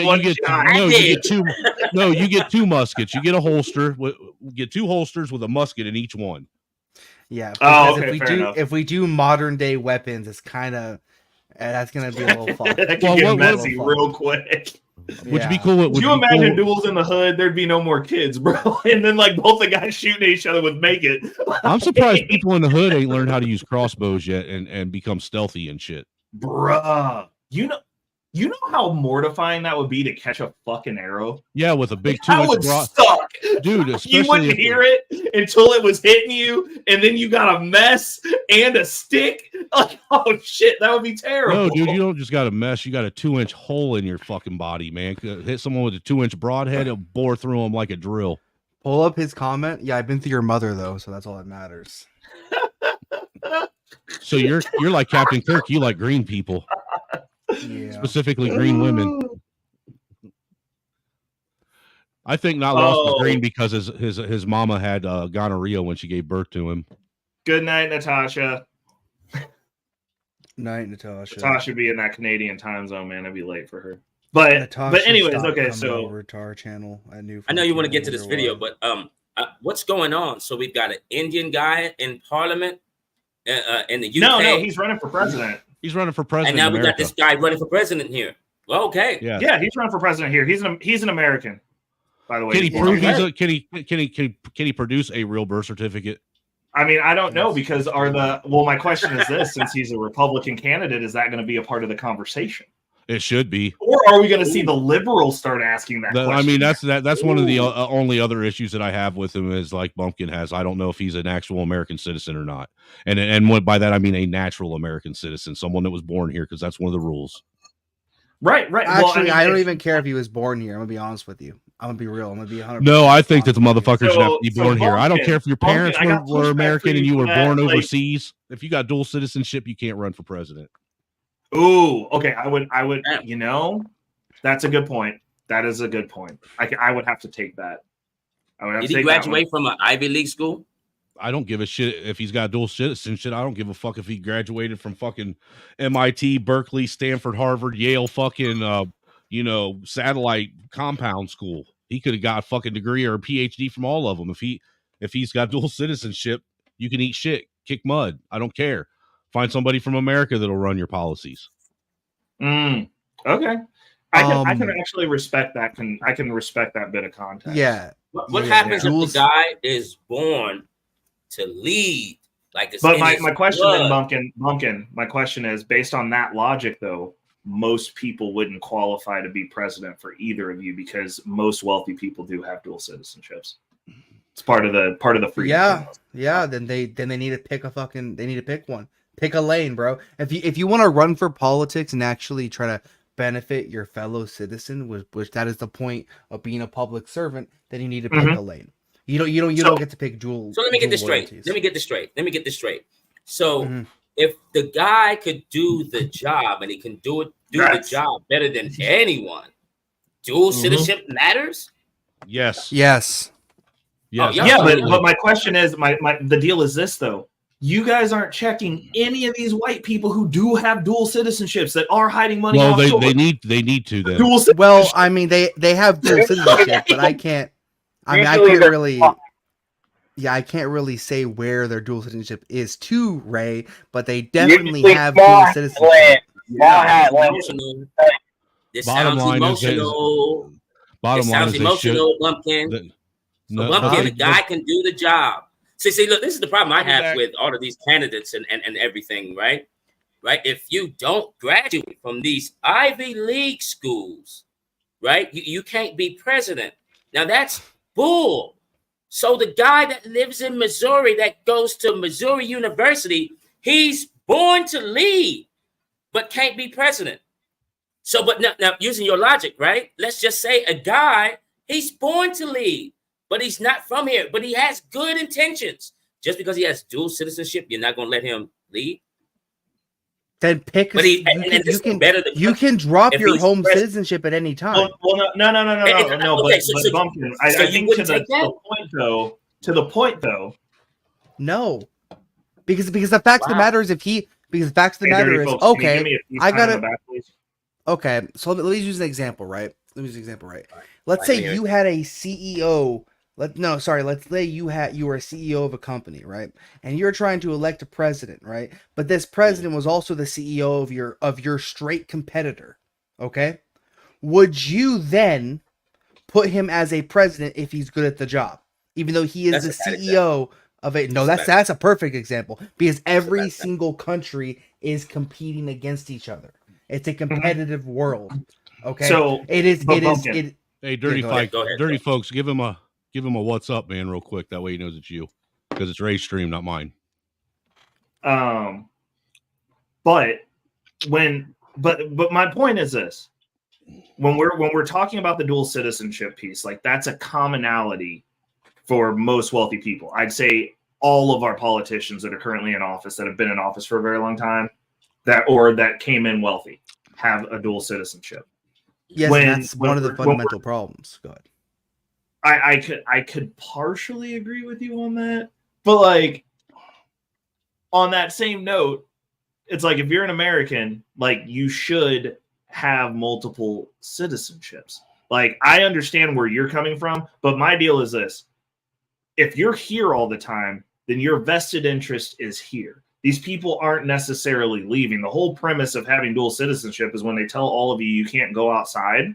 get two muskets. You get a holster. Get two holsters with a musket in each one. Yeah. Because if we do modern day weapons, it's kind of that's gonna be a little fun. That can get messy real quick. Would be cool. Would you imagine duels in the hood? There'd be no more kids, bro. And then like both the guys shooting at each other would make it. I'm surprised people in the hood ain't learned how to use crossbows yet and become stealthy and shit. Bruh. You know how mortifying that would be to catch a fucking arrow? Yeah, with a big 2-inch that would suck. Dude, especially you wouldn't hear it until it was hitting you, and then you got a mess and a stick. Like, oh shit, that would be terrible. No, dude, you don't just got a mess. You got a 2-inch hole in your fucking body, man. Hit someone with a 2-inch broadhead, it'll bore through them like a drill. Pull up his comment. Yeah, I've been through your mother though, so that's all that matters. So you're like Captain Kirk. You like green people. Yeah. Specifically green women. I think not lost was green because his mama had gonorrhea when she gave birth to him. Good night, Natasha. Night, Natasha. Natasha be in that Canadian time zone, man. I'd be late for her. But anyways, okay. So over to our channel. I know you want to get to this video, but what's going on? So we've got an Indian guy in Parliament in the UK. No, he's running for president. He's running for president. And now we got this guy running for president here. Well, okay. Yeah, he's running for president here. He's an American. By the way, Can he prove he's a? Can he produce a real birth certificate? I mean, I don't know because my question is this: since he's a Republican candidate, is that going to be a part of the conversation? It should be. Or are we going to see the liberals start asking that question? I mean, that's one of the only other issues that I have with him is like Bumpkin has. I don't know if he's an actual American citizen or not, and what by that I mean a natural American citizen, someone that was born here, because that's one of the rules. Right. Actually, I don't even care if he was born here. I'm gonna be honest with you. I'm gonna be real. I'm gonna be 100%. No, I think that the motherfucker should have to be born here. I don't care if your parents were American and you were born overseas. If you got dual citizenship, you can't run for president. Ooh, okay. I would. You know, that's a good point. That is a good point. I would have to take that. Did he graduate from an Ivy League school? I don't give a shit if he's got dual citizenship. I don't give a fuck if he graduated from fucking MIT, Berkeley, Stanford, Harvard, Yale, fucking satellite compound school. He could have got a fucking degree or a PhD from all of them. If he's got dual citizenship, you can eat shit, kick mud. I don't care. Find somebody from America that'll run your policies. Okay. I can actually respect that. I can respect that bit of context. Yeah. What happens if the guy is born to lead? Like, but my question then, Bumpkin. My question is, based on that logic, though, most people wouldn't qualify to be president for either of you because most wealthy people do have dual citizenships. It's part of the free. Yeah. Then they need to pick one. Pick a lane, bro. If you want to run for politics and actually try to benefit your fellow citizen, which that is the point of being a public servant, then you need to pick a lane. You don't get to pick dual. So let me get this straight. Let me get this straight. So if the guy could do the job and he can do the job better than anyone, dual citizenship matters? Yes. But my question is, the deal is this though. You guys aren't checking any of these white people who do have dual citizenships that are hiding money. Well, they need to then. Well, I mean they have dual citizenship, but I can't. I mean, I can't really say where their dual citizenship is to Ray, but they definitely have dual citizenship. This sounds emotional. Bumpkin. Bumpkin, the guy can do the job. See, look, this is the problem I have with all of these candidates and everything, right? Right? If you don't graduate from these Ivy League schools, right, you can't be president. Now, that's bull. So the guy that lives in Missouri, that goes to Missouri University, he's born to lead, but can't be president. So, but now using your logic, right? Let's just say a guy, he's born to lead, but he's not from here, but he has good intentions. Just because he has dual citizenship, you're not going to let him lead? Then pick. But you can drop your home citizenship at any time. Well, no. Okay, but Bumpkin, I think to the point though. No, because the fact of the matter is okay. I gotta. Okay, so let me use an example, right? Let's say you had a CEO. Let's say you were a CEO of a company, right? And you're trying to elect a president, right? But this president was also the CEO of your straight competitor. Okay? Would you then put him as a president if he's good at the job? Even though he is the CEO of a that's a perfect example because every single country is competing against each other. It's a competitive world. Okay? So it is Hey, dirty folks, give him a what's up, man, real quick. That way he knows it's you, because it's Ray's stream, not mine. But my point is this: when we're talking about the dual citizenship piece, like that's a commonality for most wealthy people. I'd say all of our politicians that are currently in office, that have been in office for a very long time, that came in wealthy, have a dual citizenship. Yes, that's one of the fundamental problems. Go ahead. I could partially agree with you on that, but like on that same note, it's like if you're an American, like you should have multiple citizenships. Like I understand where you're coming from, but my deal is this: if you're here all the time, then your vested interest is here. These people aren't necessarily leaving. The whole premise of having dual citizenship is when they tell all of you can't go outside.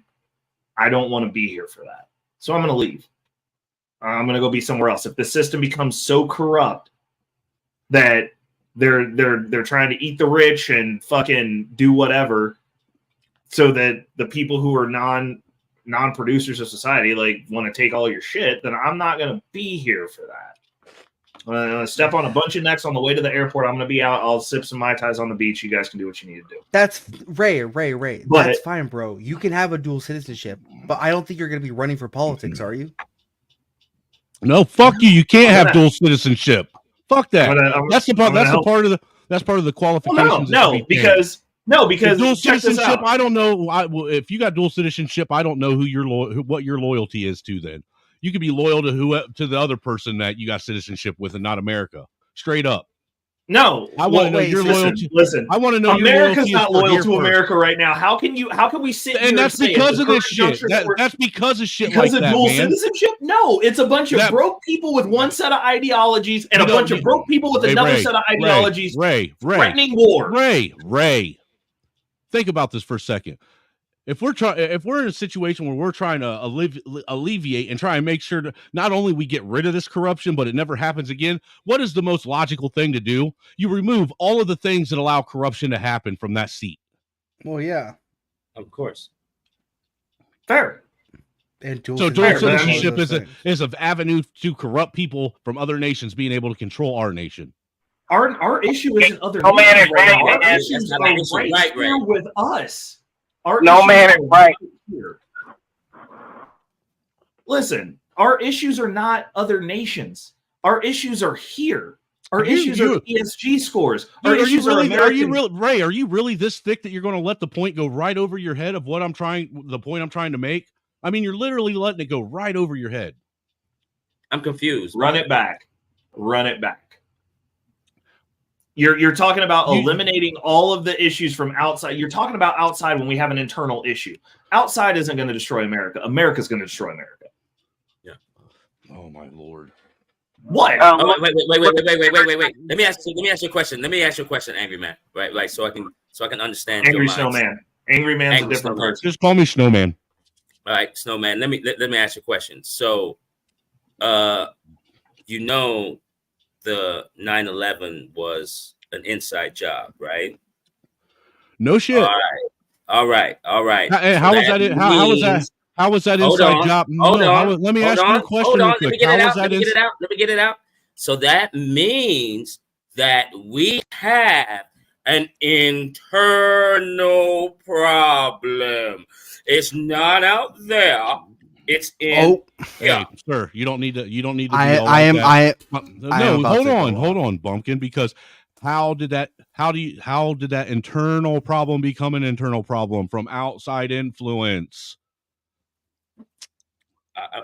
I don't want to be here for that. So I'm going to leave. I'm going to go be somewhere else. If the system becomes so corrupt that they're trying to eat the rich and fucking do whatever, so that the people who are non-producers of society like want to take all your shit, then I'm not going to be here for that. I'm going to step on a bunch of necks on the way to the airport. I'm going to be out. I'll sip some Mai Tais on the beach. You guys can do what you need to do. That's Ray. But That's fine, bro. You can have a dual citizenship, but I don't think you're going to be running for politics, are you? No, fuck you. You can't have dual citizenship. Fuck that. That's part of the qualifications. Well, because dual check this citizenship. out. I don't know. If you got dual citizenship, I don't know what your loyalty is to. Then you could be loyal to the other person that you got citizenship with, and not America. Straight up. No, I want to know your loyalty. Listen, I want to know America's your not loyal to America right now. How can we sit here and that's say because of this shit? That's because of shit like that, man. Because of dual citizenship? No, it's a bunch of broke people with one set of ideologies and a bunch of broke people with another set of ideologies. Threatening war. Ray. Think about this for a second. If we're in a situation where we're trying to alleviate and try and make sure that not only we get rid of this corruption, but it never happens again, what is the most logical thing to do? You remove all of the things that allow corruption to happen from that seat. Well, yeah. Of course. Fair. And dual citizenship is an avenue to corrupt people from other nations being able to control our nation. Our issue isn't other nations right now. Our issues are right here with us. Here. Listen, our issues are not other nations. Our issues are here. Our issues are ESG scores. Our issues are American. Are you really this thick that you're going to let the point go right over your head of the point I'm trying to make? I mean, you're literally letting it go right over your head. I'm confused. Run it back. You're talking about eliminating all of the issues from outside. You're talking about outside when we have an internal issue. Outside isn't going to destroy America. America's going to destroy America. Yeah. Oh my Lord. What? Wait. Let me ask you a question. Angry Man. Right? Like so I can understand. Angry Snowman. Angry Man's a different person. Just call me Snowman. All right, Snowman. Let me ask you a question. So, the 9/11 was an inside job, right? No shit. All right. Hey, how was that? How was that inside job? Let me ask you a question real quick. Let me get it out. So that means that we have an internal problem. It's not out there. It's in. Hey, sir, you don't need to. You don't need to. Hold on, Bumpkin. Because how did that internal problem become an internal problem from outside influence?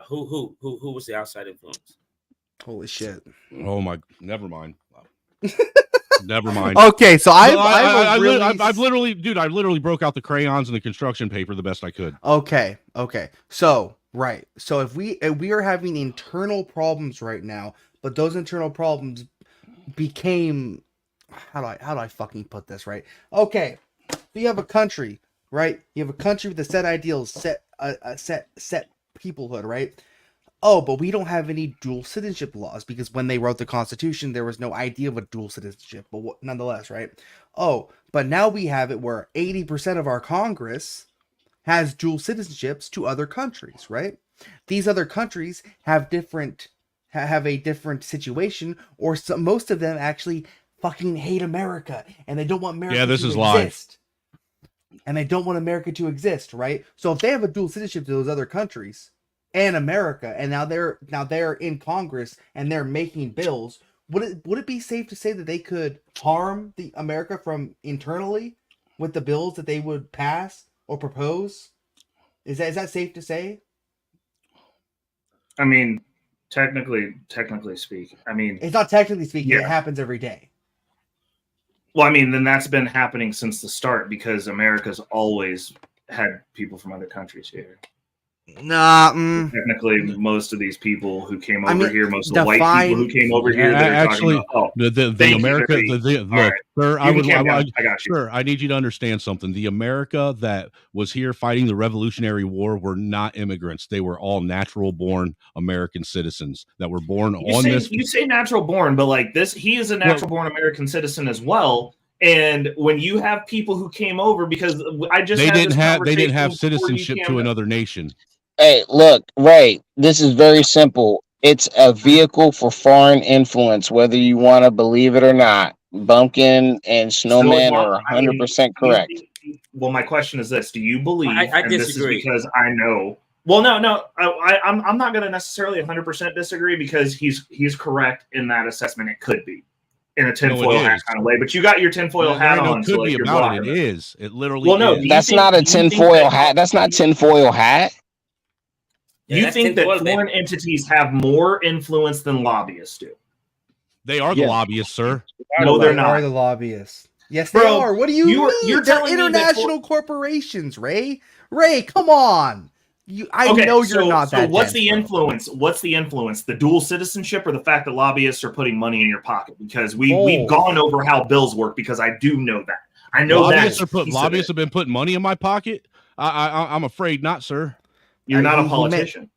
Who was the outside influence? Holy shit! Oh my! Never mind. Never mind. Okay, so I literally broke out the crayons and the construction paper the best I could. Okay. So if we are having internal problems right now, but those internal problems became how do I fucking put this right? Okay, so you have a country, right? You have a country with a set ideals, set peoplehood, right? Oh, but we don't have any dual citizenship laws because when they wrote the Constitution, there was no idea of a dual citizenship. But nonetheless, right? Oh, but now we have it where 80% of our Congress has dual citizenships to other countries, right? These other countries have a different situation, or most of them actually fucking hate America and they don't want America to exist. Live. And they don't want America to exist, right? So if they have a dual citizenship to those other countries and America, and now they're in Congress and they're making bills, would it be safe to say that they could harm the America from internally with the bills that they would pass or propose? Is that safe to say? I mean, technically speaking, it's not technically speaking. Yeah. It happens every day. Well, then that's been happening since the start because America's always had people from other countries here. Nah. Technically, most of these people who came over here, most of the white define- people who came over here, they're Actually, talking about. Oh, the thank you, America, Dirty. look, right. sir, I You would, can calm down. I got you. sir, I need you to understand something. The America that was here fighting the Revolutionary War were not immigrants. They were all natural born American citizens that were born on this. You say natural born, but like this, he is a natural born American citizen as well. And when you have people who came over, because I just they had didn't this have conversation citizenship to another nation. Hey, look, Ray, this is very simple. It's a vehicle for foreign influence, whether you want to believe it or not. Bumpkin and Snowman are 100% correct. Well, my question is this: do you believe? I and disagree. This is because I know. Well, no. I'm not going to necessarily 100% disagree because he's correct in that assessment. It could be in a tinfoil hat kind of way, but you got your tinfoil hat on. Could so be like about it. It is. It literally. Well, no, is. That's not a tinfoil hat. That's not tinfoil hat. You think that foreign entities have more influence than lobbyists do? They are the lobbyists, sir. No, they're not. They are the lobbyists. Yes, they Bro, are. What do you mean? you're They're telling me that international corporations, Ray. Ray, come on. I know you're not that. So what's the influence? What's the influence? The dual citizenship or the fact that lobbyists are putting money in your pocket? Because we've gone over how bills work. Because I do know that. I know lobbyists that lobbyists have been putting money in my pocket. I'm afraid not, sir. You're not a politician.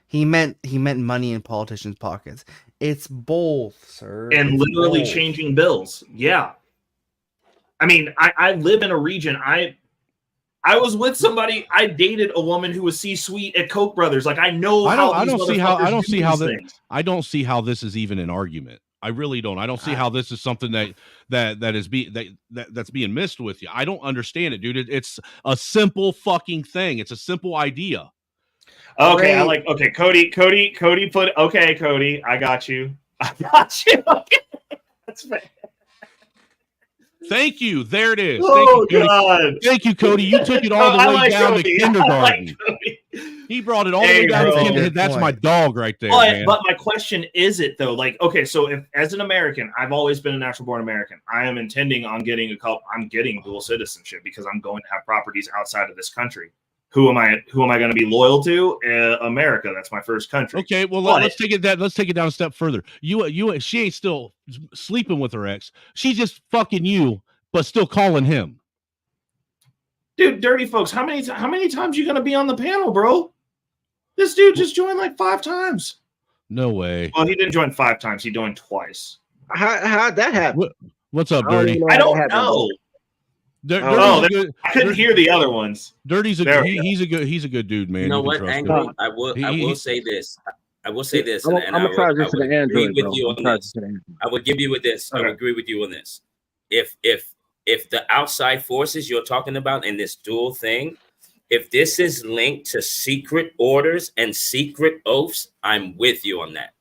He meant money in politicians' pockets. It's both, sir. And it's literally both. changing bills. Yeah. I mean, I live in a region. I was with somebody. I dated a woman who was C-suite at Koch brothers. Like I know. I don't see how this is even an argument. I really don't. I don't see how this is something that's being missed with you. I don't understand it, dude. It's a simple fucking thing. It's a simple idea. Okay, Cody put Cody, I got you. Okay. That's fair. Thank you. There it is. Oh, Thank you, Cody. God. Thank you, Cody. You took it all the way down to kindergarten. He brought it all the way down to kindergarten. That's my dog right there. But my question is it though? Like, okay, so if as an American, I've always been a natural born American. I am intending on getting I'm getting dual citizenship because I'm going to have properties outside of this country. Who am I going to be loyal to? America. That's my first country. Okay, well let's take it down a step further. She ain't still sleeping with her ex. She's just fucking you, but still calling him. Dude, dirty folks, how many times you going to be on the panel, bro? This dude just joined like 5 times. No way. Well, he didn't join 5 times. He joined twice. How'd that happen? What's up, Dirty? I don't know. I couldn't hear the other ones. Dirty's he's a good dude, man. You know what, Angry? I will say this. I will say this, and I would agree with you on this. I would give you with this. I would agree with you on this. If the outside forces you're talking about in this dual thing, if this is linked to secret orders and secret oaths, I'm with you on that.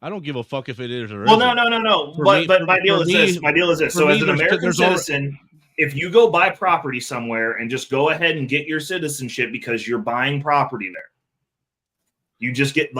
I don't give a fuck if it is or well, no. But my deal is this. So as an American citizen, if you go buy property somewhere and just go ahead and get your citizenship because you're buying property there, you just get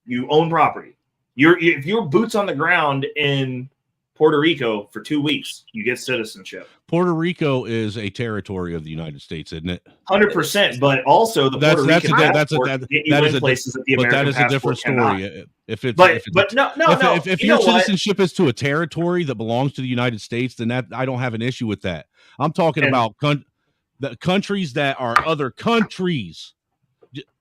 you own property. If you're boots on the ground in Puerto Rico for 2 weeks, you get citizenship. Puerto Rico is a territory of the United States, isn't it? 100%, but also the Puerto Rican passport get you in places that the American passport cannot. If your citizenship is to a territory that belongs to the United States, then I don't have an issue with that. I'm talking about the countries that are other countries.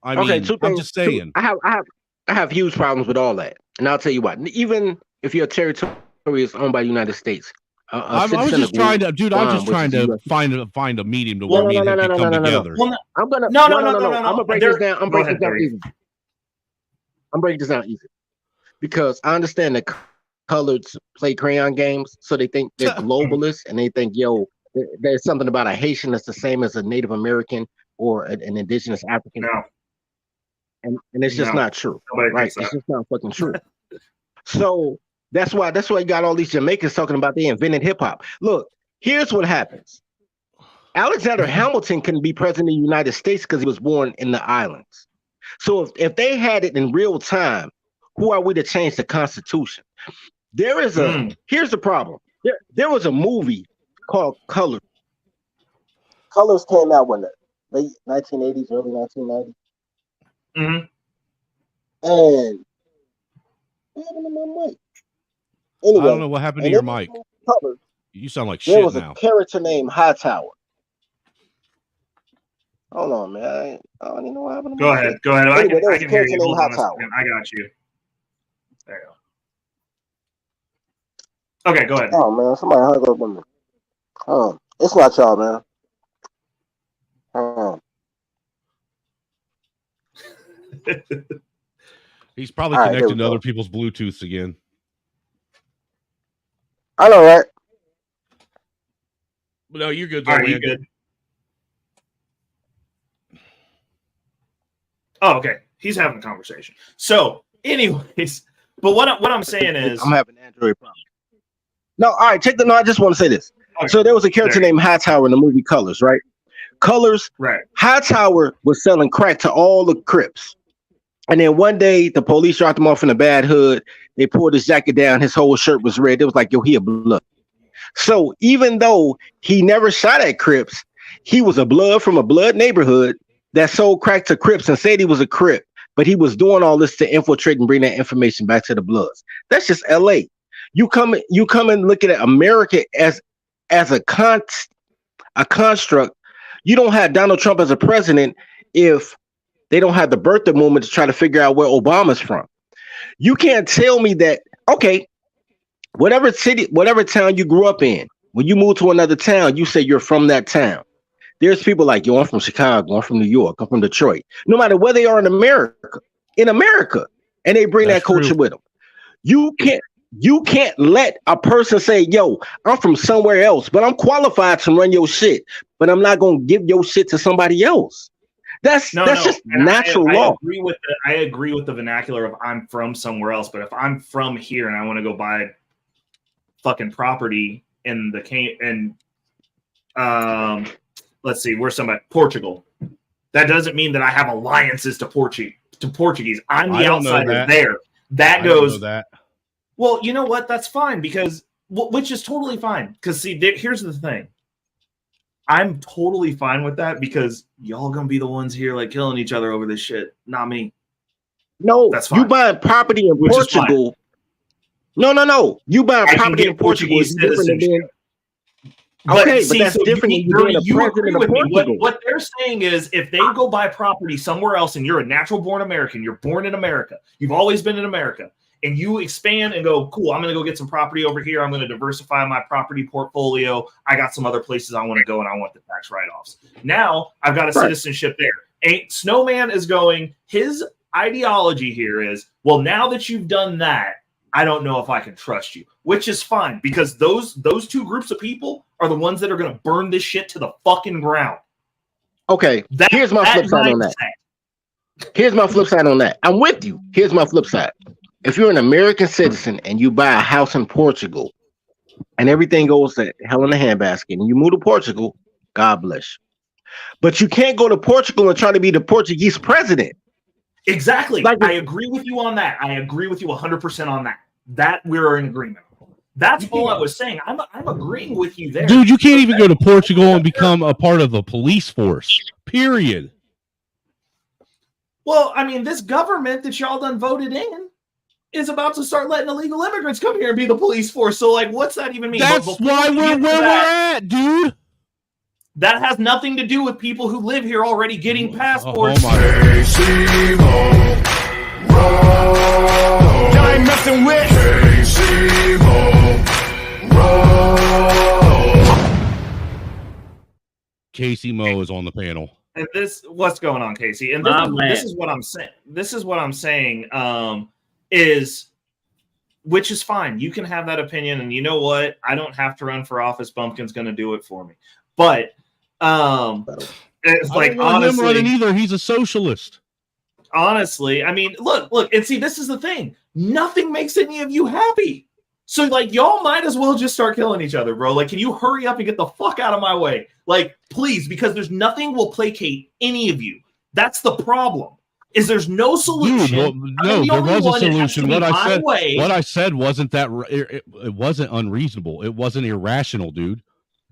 I mean, I'm just saying. I have huge problems with all that, and I'll tell you what. Even if your territory is owned by the United States, I was just trying to find a medium to where me and him can come together. I'm gonna break this down. I'm breaking this down easy because I understand that coloreds play crayon games, so they think they're globalists and they think, there's something about a Haitian that's the same as a Native American or an indigenous African. No. And it's just not true. Right? It's just not fucking true. So that's why you got all these Jamaicans talking about they invented hip hop. Look, here's what happens. Alexander Hamilton couldn't be president of the United States because he was born in the islands. So if they had it in real time, who are we to change the Constitution? There is here's the problem. There was a movie called Colors. Colors came out when the late 1980s, early 1990s. Mm-hmm. And what happened to my mic? Anyway, I don't know what happened to your mic. You sound like there shit was now. a character named Hightower. Hold on, man. I don't even know what happened to Go my ahead. shit. Go ahead. Anyway, there I was a can hear character you. named Hold on a Hightower. second. I got you. There you go. Okay, go ahead. Oh man, somebody hung up on me. It's not y'all, man. He's probably All right, there connecting we to go. other people's Bluetooths again. I know, right? But no, you're good. All right, you good? Oh, okay. He's having a conversation. So, anyways, but what I'm saying is, I'm having an Android problem. No, all right. No, I just want to say this. Okay. So there was a character named Hightower in the movie Colors, right? Colors. Right. Hightower was selling crack to all the Crips. And then one day, the police dropped him off in a bad hood. They pulled his jacket down. His whole shirt was red. It was like, yo, he a blood. So even though he never shot at Crips, he was a blood from a blood neighborhood that sold crack to Crips and said he was a Crip. But he was doing all this to infiltrate and bring that information back to the Bloods. That's just LA. You come and look at America as a construct. You don't have Donald Trump as a president if they don't have the birthday movement to try to figure out where Obama's from. You can't tell me that, okay, whatever city, whatever town you grew up in, when you move to another town, you say you're from that town. There's people like, yo, I'm from Chicago, I'm from New York, I'm from Detroit. No matter where they are in America, and they bring that culture with them. You can't let a person say, yo, I'm from somewhere else, but I'm qualified to run your shit, but I'm not going to give your shit to somebody else. That's just natural law. I agree with the vernacular of I'm from somewhere else, but if I'm from here and I want to go buy fucking property in let's see, where's somebody? Portugal. That doesn't mean that I have alliances to Portuguese. I'm the outsider there. That goes. Well, you know what? That's fine because, which is totally fine. Because see, here's the thing. I'm totally fine with that because y'all gonna be the ones here like killing each other over this shit, not me. No, that's fine. You buying property in Portugal. No. You buying property in Portugal is different than okay, but that's different than you being a president of Portugal. What they're saying is if they go buy property somewhere else and you're a natural born American, you're born in America, you've always been in America, and you expand and go, cool, I'm going to go get some property over here. I'm going to diversify my property portfolio. I got some other places I want to go and I want the tax write-offs. Now I've got a citizenship there. Snowman is going, his ideology here is, well, now that you've done that, I don't know if I can trust you, which is fine because those two groups of people are the ones that are going to burn this shit to the fucking ground. Okay, here's my flip side on that. Here's my flip side on that. I'm with you. Here's my flip side. If you're an American citizen and you buy a house in Portugal and everything goes to hell in a handbasket and you move to Portugal, God bless you. But you can't go to Portugal and try to be the Portuguese president. Exactly. I agree with you on that. I agree with you 100% on that. That we're in agreement. That's all I was saying. I'm agreeing with you there. Dude, you can't even go to Portugal and become a part of the police force. Period. Well, I mean, this government that y'all done voted in is about to start letting illegal immigrants come here and be the police force. So, like, what's that even mean? That's why we're where we're at, dude. That has nothing to do with people who live here already getting passports. I ain't messing with Casey Mo is on the panel. And what's going on, Casey? And this is what I'm saying. This is what I'm saying. Which is fine. You can have that opinion, and you know what? I don't have to run for office. Bumpkin's going to do it for me. But it's like honestly, him running either. He's a socialist. Honestly, I mean, look, and see, this is the thing. Nothing makes any of you happy. So, like, y'all might as well just start killing each other, bro. Like, can you hurry up and get the fuck out of my way? Like, please, because there's nothing will placate any of you. That's the problem. Is there's no solution. Dude, no, there was a solution. What I said wasn't that it wasn't unreasonable. It wasn't irrational, dude.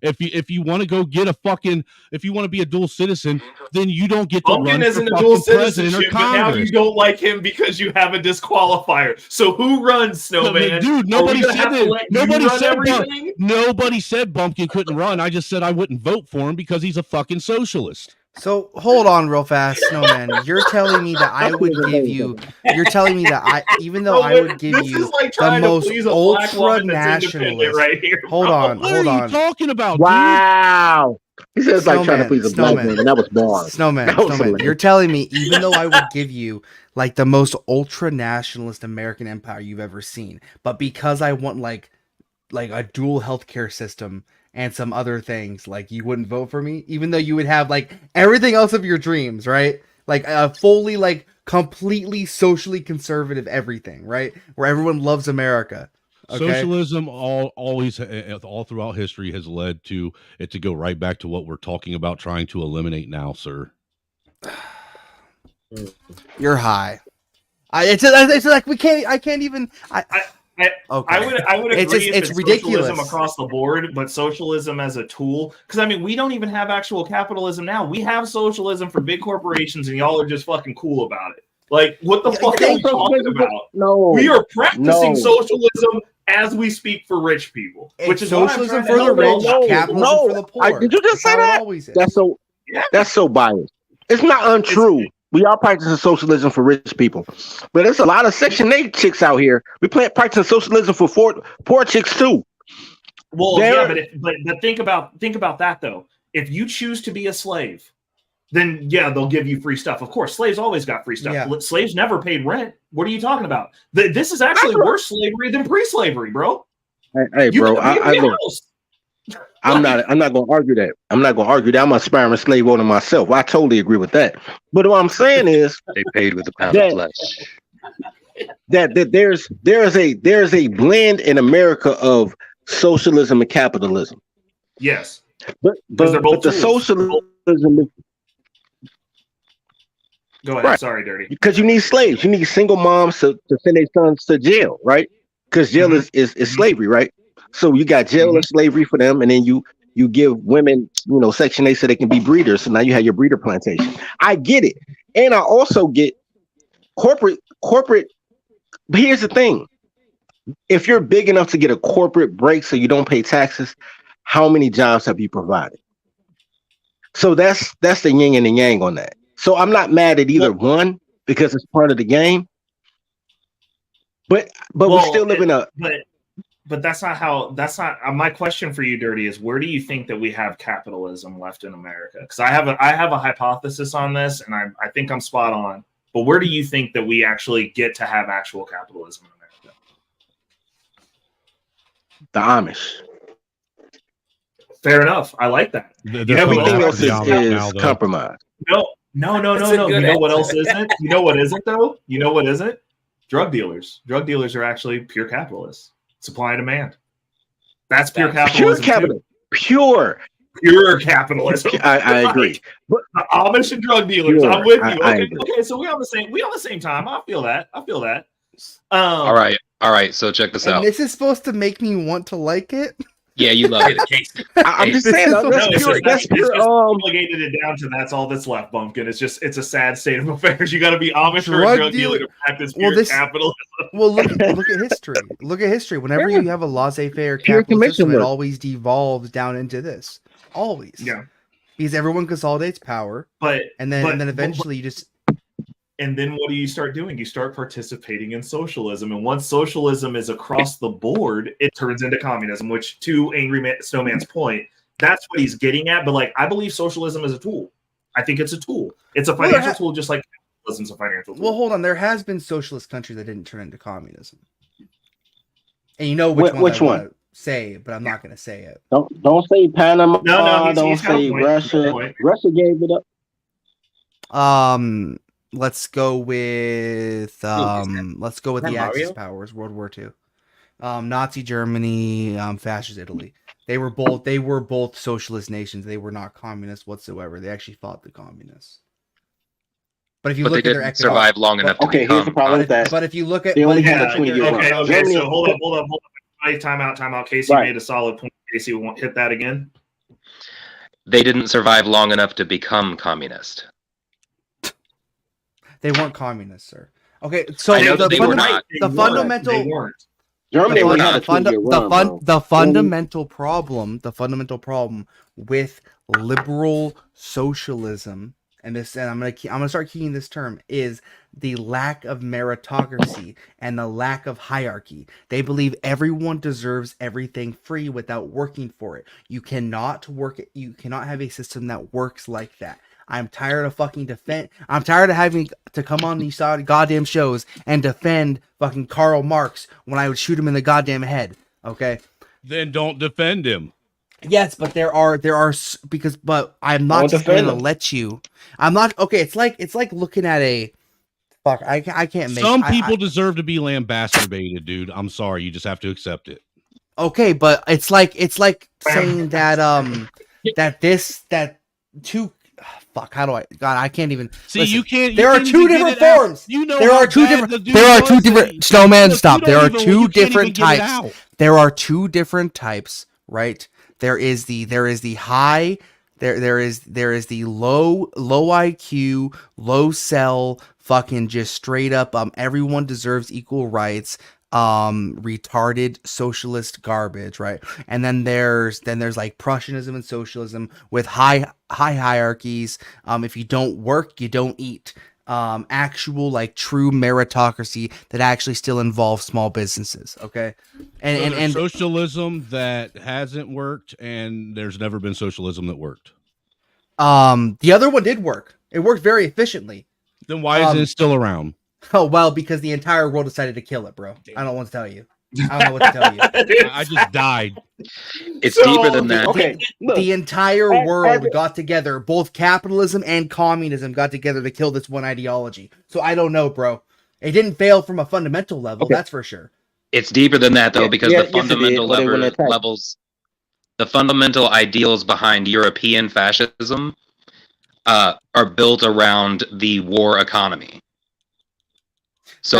If you want to go get a fucking, if you want to be a dual citizen, then you don't get to Bumpkin run isn't for a dual fucking president or citizenship, but now Congress. you don't like him because you have a disqualifier. So who runs, Snowman? Dude, Are we nobody gonna said have to that. let you run everything? Nobody said Bumpkin couldn't run. I just said I wouldn't vote for him because he's a fucking socialist. So hold on real fast, Snowman. You're telling me that I would give you. You're telling me that even though I would give This you is like the trying to most please a black woman that's independent ultra-nationalist. right here. Hold on, What hold are you on. talking about, Wow. He says like trying to please a black man. That was bars. Snowman, That was Snowman. hilarious. You're telling me even though I would give you like the most ultra-nationalist American empire you've ever seen, but because I want like a dual healthcare system and some other things, like you wouldn't vote for me, even though you would have like everything else of your dreams, right? Like a fully like completely socially conservative everything, right? Where everyone loves America. Okay? Socialism always all throughout history has led to it to go right back to what we're talking about trying to eliminate now, sir. You're high. It's like we can't. I can't even. Okay. I would agree It's if ridiculous socialism across the board, but socialism as a tool, because I mean we don't even have actual capitalism now. We have socialism for big corporations, and y'all are just fucking cool about it. Like, what the fuck are we talking about? No, we are practicing no. socialism as we speak for rich people, which is socialism what I'm for the trying to rich, help capitalism for the poor. Did you just say That's how it that? always is. That's so biased. It's not untrue. We are practicing socialism for rich people, but there's a lot of Section 8 chicks out here. We practicing socialism for poor chicks too. Well, yeah, but think about that though. If you choose to be a slave, then yeah, they'll give you free stuff. Of course, slaves always got free stuff. Yeah. Slaves never paid rent. What are you talking about? This is actually worse slavery than pre-slavery, bro. Hey, You bro, gotta be in the house. I'm not going to argue that. I'm not going to argue that. I'm an aspiring slave owner myself. I totally agree with that. But what I'm saying is, they paid with a pound of flesh. That there's a blend in America of socialism and capitalism. Yes, but they're both the tools. socialism. Go ahead. Right. Sorry, Dirty. Because you need slaves. You need single moms to send their sons to jail, right? Because jail is slavery, right? So you got jail and slavery for them, and then you give women, Section 8 so they can be breeders. So now you have your breeder plantation. I get it. And I also get corporate. But here's the thing. If you're big enough to get a corporate break so you don't pay taxes, how many jobs have you provided? So that's the yin and the yang on that. So I'm not mad at either one because it's part of the game. But we still live in a. But that's not my question for you, Dirty, is where do you think that we have capitalism left in America? Because I have a hypothesis on this, and I think I'm spot on. But where do you think that we actually get to have actual capitalism in America? The Amish. Fair enough. I like that. Everything else is compromised. No. You know what else isn't? You know what isn't though? You know what isn't? Drug dealers. Drug dealers are actually pure capitalists. Supply and demand. That's pure capitalism. Pure capitalism. I agree. But the Amish and drug dealers. I'm with you. Okay, so we on the same time. I feel that. All right. So check this out. This is supposed to make me want to like it. Yeah, you love it. I'm just saying that's pure. Relegated it down to that's all that's left, Bumpkin. It's a sad state of affairs. You got to be Amish or a drug dealer to practice pure capitalism. Well, look at history. Look at history. Whenever you have a laissez-faire capitalist system, it always devolves down into this. Always. Yeah. Because everyone consolidates power, and then eventually you just. And then what do you start doing? You start participating in socialism. And once socialism is across the board, it turns into communism, which to Snowman's point, that's what he's getting at. But I believe socialism is a tool. I think it's a tool. It's a financial tool, just like capitalism's a financial tool. Well, hold on. There has been socialist countries that didn't turn into communism. And you know which one? Say, but I'm not going to say it. Don't say Panama. No, don't say Russia. Russia gave it up. Let's go with the Axis powers, World War II. Nazi Germany, fascist Italy. They were both socialist nations. They were not communist whatsoever. They actually fought the communists. But if you look at their economic, survive long enough to here's the problem with that. But if you look at they only had a 20-year run. Okay. So hold up. Time out. Casey made a solid point. Casey, hit that again. They didn't survive long enough to become communist. They weren't communists, sir. Okay, so I know that they were not. the fundamental. They weren't. Germany were had a not. 2-year run, bro. The fundamental problem with liberal socialism, and I'm gonna start keying this term, is the lack of meritocracy and the lack of hierarchy. They believe everyone deserves everything free without working for it. You cannot have a system that works like that. I'm tired of I'm tired of having to come on these goddamn shows and defend fucking Karl Marx when I would shoot him in the goddamn head. Okay. Then don't defend him. Yes, but but I'm not just going to let you. I'm not okay. It's like looking at a fuck. I can't make. Some people deserve to be lambasted, dude. I'm sorry. You just have to accept it. Okay, but it's like saying that fuck, how do I? God, I can't even. See, listen, you can't. There are two different forms. You know, there are two different. Snowman, stop. There are two different types. There are two different types, right? There is the high. There is the low IQ, low cell, fucking just straight up. Everyone deserves equal rights. Retarded socialist garbage, right? And then there's like Prussianism and socialism with high hierarchies. If you don't work, you don't eat. Actual like true meritocracy that actually still involves small businesses. Okay, and socialism that hasn't worked, and there's never been socialism that worked. The other one did work. It worked very efficiently. Then why isn't it still around? Oh, well, because the entire world decided to kill it, bro. I don't want to tell you. I don't know what to tell you. I just died. It's deeper than that. Okay, the entire world got together. Both capitalism and communism got together to kill this one ideology. So I don't know, bro. It didn't fail from a fundamental level, that's for sure. It's deeper than that, though, because the fundamental levels, the fundamental ideals behind European fascism are built around the war economy. So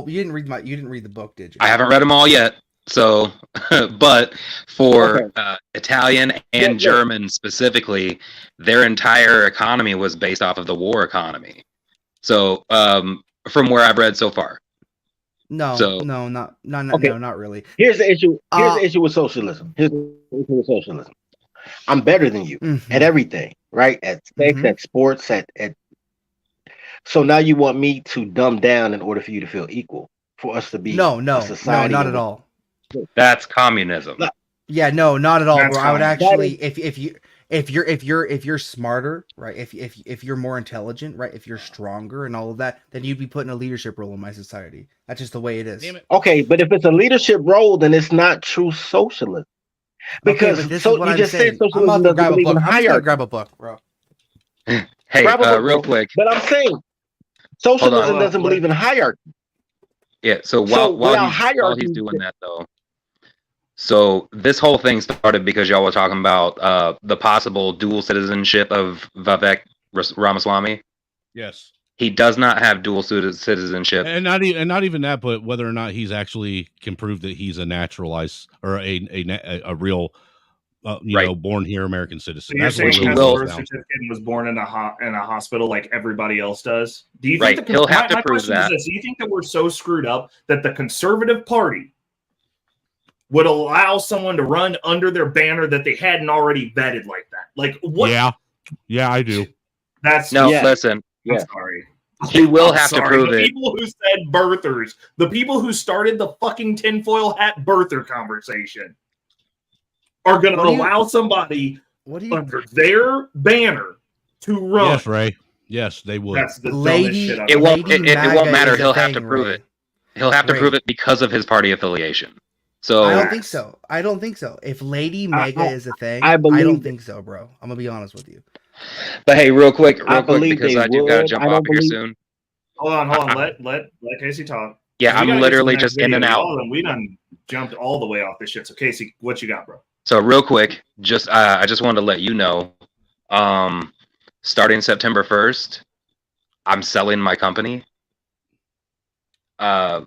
you didn't read the book, did you? I haven't read them all yet. So, but for Italian and German specifically, their entire economy was based off of the war economy. So, from where I've read so far. No, not really. Here's the issue. Here's the issue with socialism. I'm better than you at everything, right? At sex, at sports, at. So now you want me to dumb down in order for you to feel equal, for us to be a society? No, not at all. That's communism. Yeah, no, not at all, bro. I would actually, if you're smarter, right? If you're more intelligent, right? If you're stronger and all of that, then you'd be put in a leadership role in my society. That's just the way it is. Okay, but if it's a leadership role, then it's not true socialism. Because this is what I'm saying. I'm about to grab a book. I'm just gonna grab a book, bro. Hey, real quick. But I'm saying socialism doesn't believe in hierarchy. Yeah, so while he's doing that, though, so this whole thing started because y'all were talking about the possible dual citizenship of Vivek Ramaswamy. Yes, he does not have dual citizenship, and not even that, but whether or not he's actually can prove that he's a naturalized or a real. Born here American citizen. So you're saying he has a birth certificate and was born in a hospital like everybody else does? Do you think he'll have to prove that? Do you think that we're so screwed up that the Conservative Party would allow someone to run under their banner that they hadn't already vetted like that? Like what? Yeah, I do. Listen. I'm sorry. He will have to prove the it. People who said birthers, the people who started the fucking tinfoil hat birther conversation, are going to allow somebody under their banner to run. Yes, Ray. Yes, they would. That's the dumbest shit it won't matter. He'll have to prove it. He'll have to prove it because of his party affiliation. So I don't think so. If Lady Mega is a thing, I don't think so, bro. I'm gonna be honest with you. But hey, real quick, because I do gotta jump off here soon. Hold on. Let Casey talk. Yeah, I'm literally just in and out. We done jumped all the way off this shit. So Casey, what you got, bro? So real quick, I just wanted to let you know, starting September 1st, I'm selling my company. And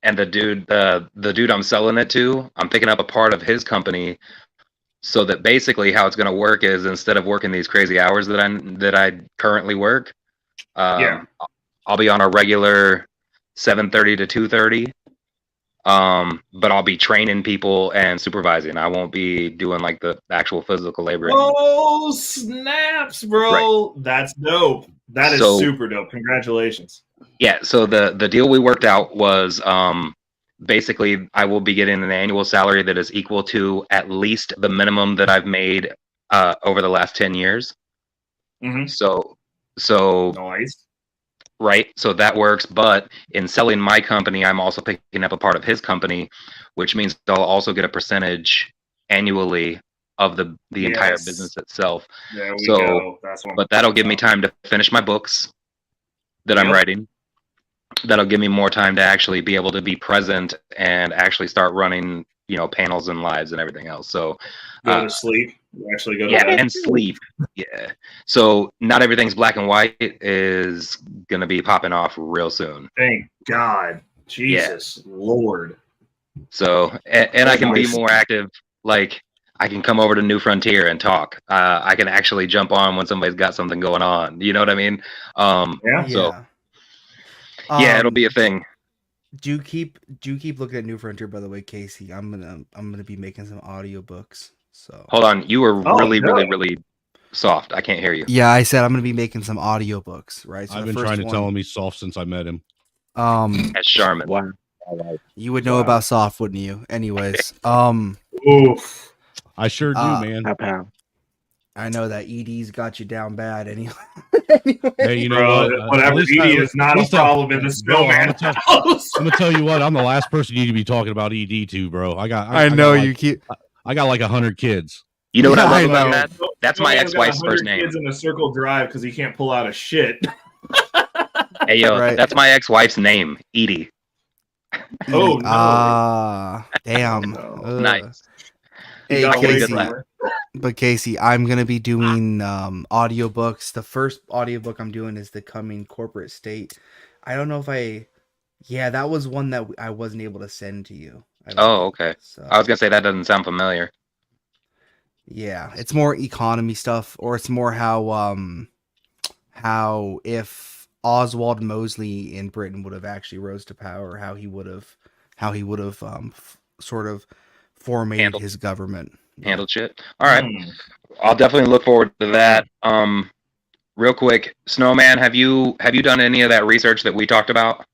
the dude I'm selling it to, I'm picking up a part of his company So that basically how it's going to work is instead of working these crazy hours that I currently work, I'll be on a regular 7:30 to 2:30. But I'll be training people and supervising. I won't be doing like the actual physical labor. Oh, snaps, bro. Right. That's dope. That is super dope. Congratulations. Yeah. So the deal we worked out was basically I will be getting an annual salary that is equal to at least the minimum that I've made over the last 10 years. Mm-hmm. So nice. Right. So that works. But in selling my company, I'm also picking up a part of his company, which means I'll also get a percentage annually of the entire business itself. There we go. That's what but that'll give me time to finish my books that I'm writing. That'll give me more time to actually be able to be present and actually start running, panels and lives and everything else. So go to sleep. You actually go to bed. And sleep. Yeah. So not everything's black and white is gonna be popping off real soon. Thank God. Jesus Lord. So and I can be more active. Like I can come over to New Frontier and talk. I can actually jump on when somebody's got something going on. You know what I mean? So it'll be a thing. Do keep looking at New Frontier, by the way, Casey. I'm gonna be making some audiobooks. So hold on, you were really soft. I can't hear you. Yeah, I said I'm gonna be making some audiobooks, right? So I've been trying to tell him he's soft since I met him. As Charmin. Wow. You would know about soft, wouldn't you? Anyways, Oof. I sure do, man. I know that ED's got you down bad anyway. Hey, you know what? Whatever ED is not a problem in the snowman house. I'm gonna tell you what. I'm the last person you need to be talking about ED to, bro. I know you keep. I got like 100 kids. You know what I love about that? That's my ex-wife's first name. Kids in a circle drive because he can't pull out a shit. Hey yo, that's my ex-wife's name, Edie. Oh no! Damn. Nice. Hey, Casey, I'm gonna be doing audiobooks. The first audiobook I'm doing is The Coming Corporate State. I don't know if that was one that I wasn't able to send to you. Oh, okay. So, I was gonna say that doesn't sound familiar. Yeah, it's more economy stuff, or it's more how if Oswald Mosley in Britain would have actually rose to power, how he would have sort of formatted his government. Handled shit. All right. I'll definitely look forward to that. Real quick, Snowman, have you done any of that research that we talked about?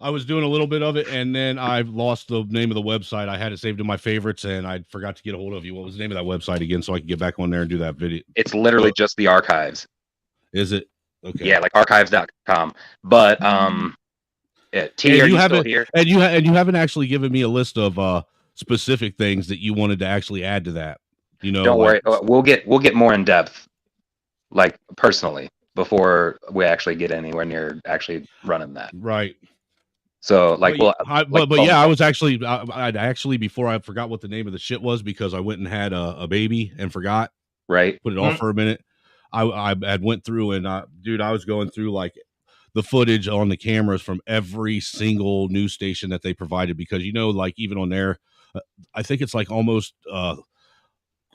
I was doing a little bit of it, and then I've lost the name of the website. I had it saved in my favorites, and I forgot to get a hold of you. What was the name of that website again, so I can get back on there and do that video? It's literally just the archives. Is it? Okay. Yeah, like archives.com. But T, are you still here? And you haven't actually given me a list of specific things that you wanted to actually add to that. Don't worry. We'll get more in depth, like personally, before we actually get anywhere near actually running that. Right. So like, I was actually, I'd actually, before I forgot what the name of the shit was, because I went and had a baby and forgot. Right. Put it off for a minute. I had went through and I was going through like the footage on the cameras from every single news station that they provided, because like even on there, I think it's like almost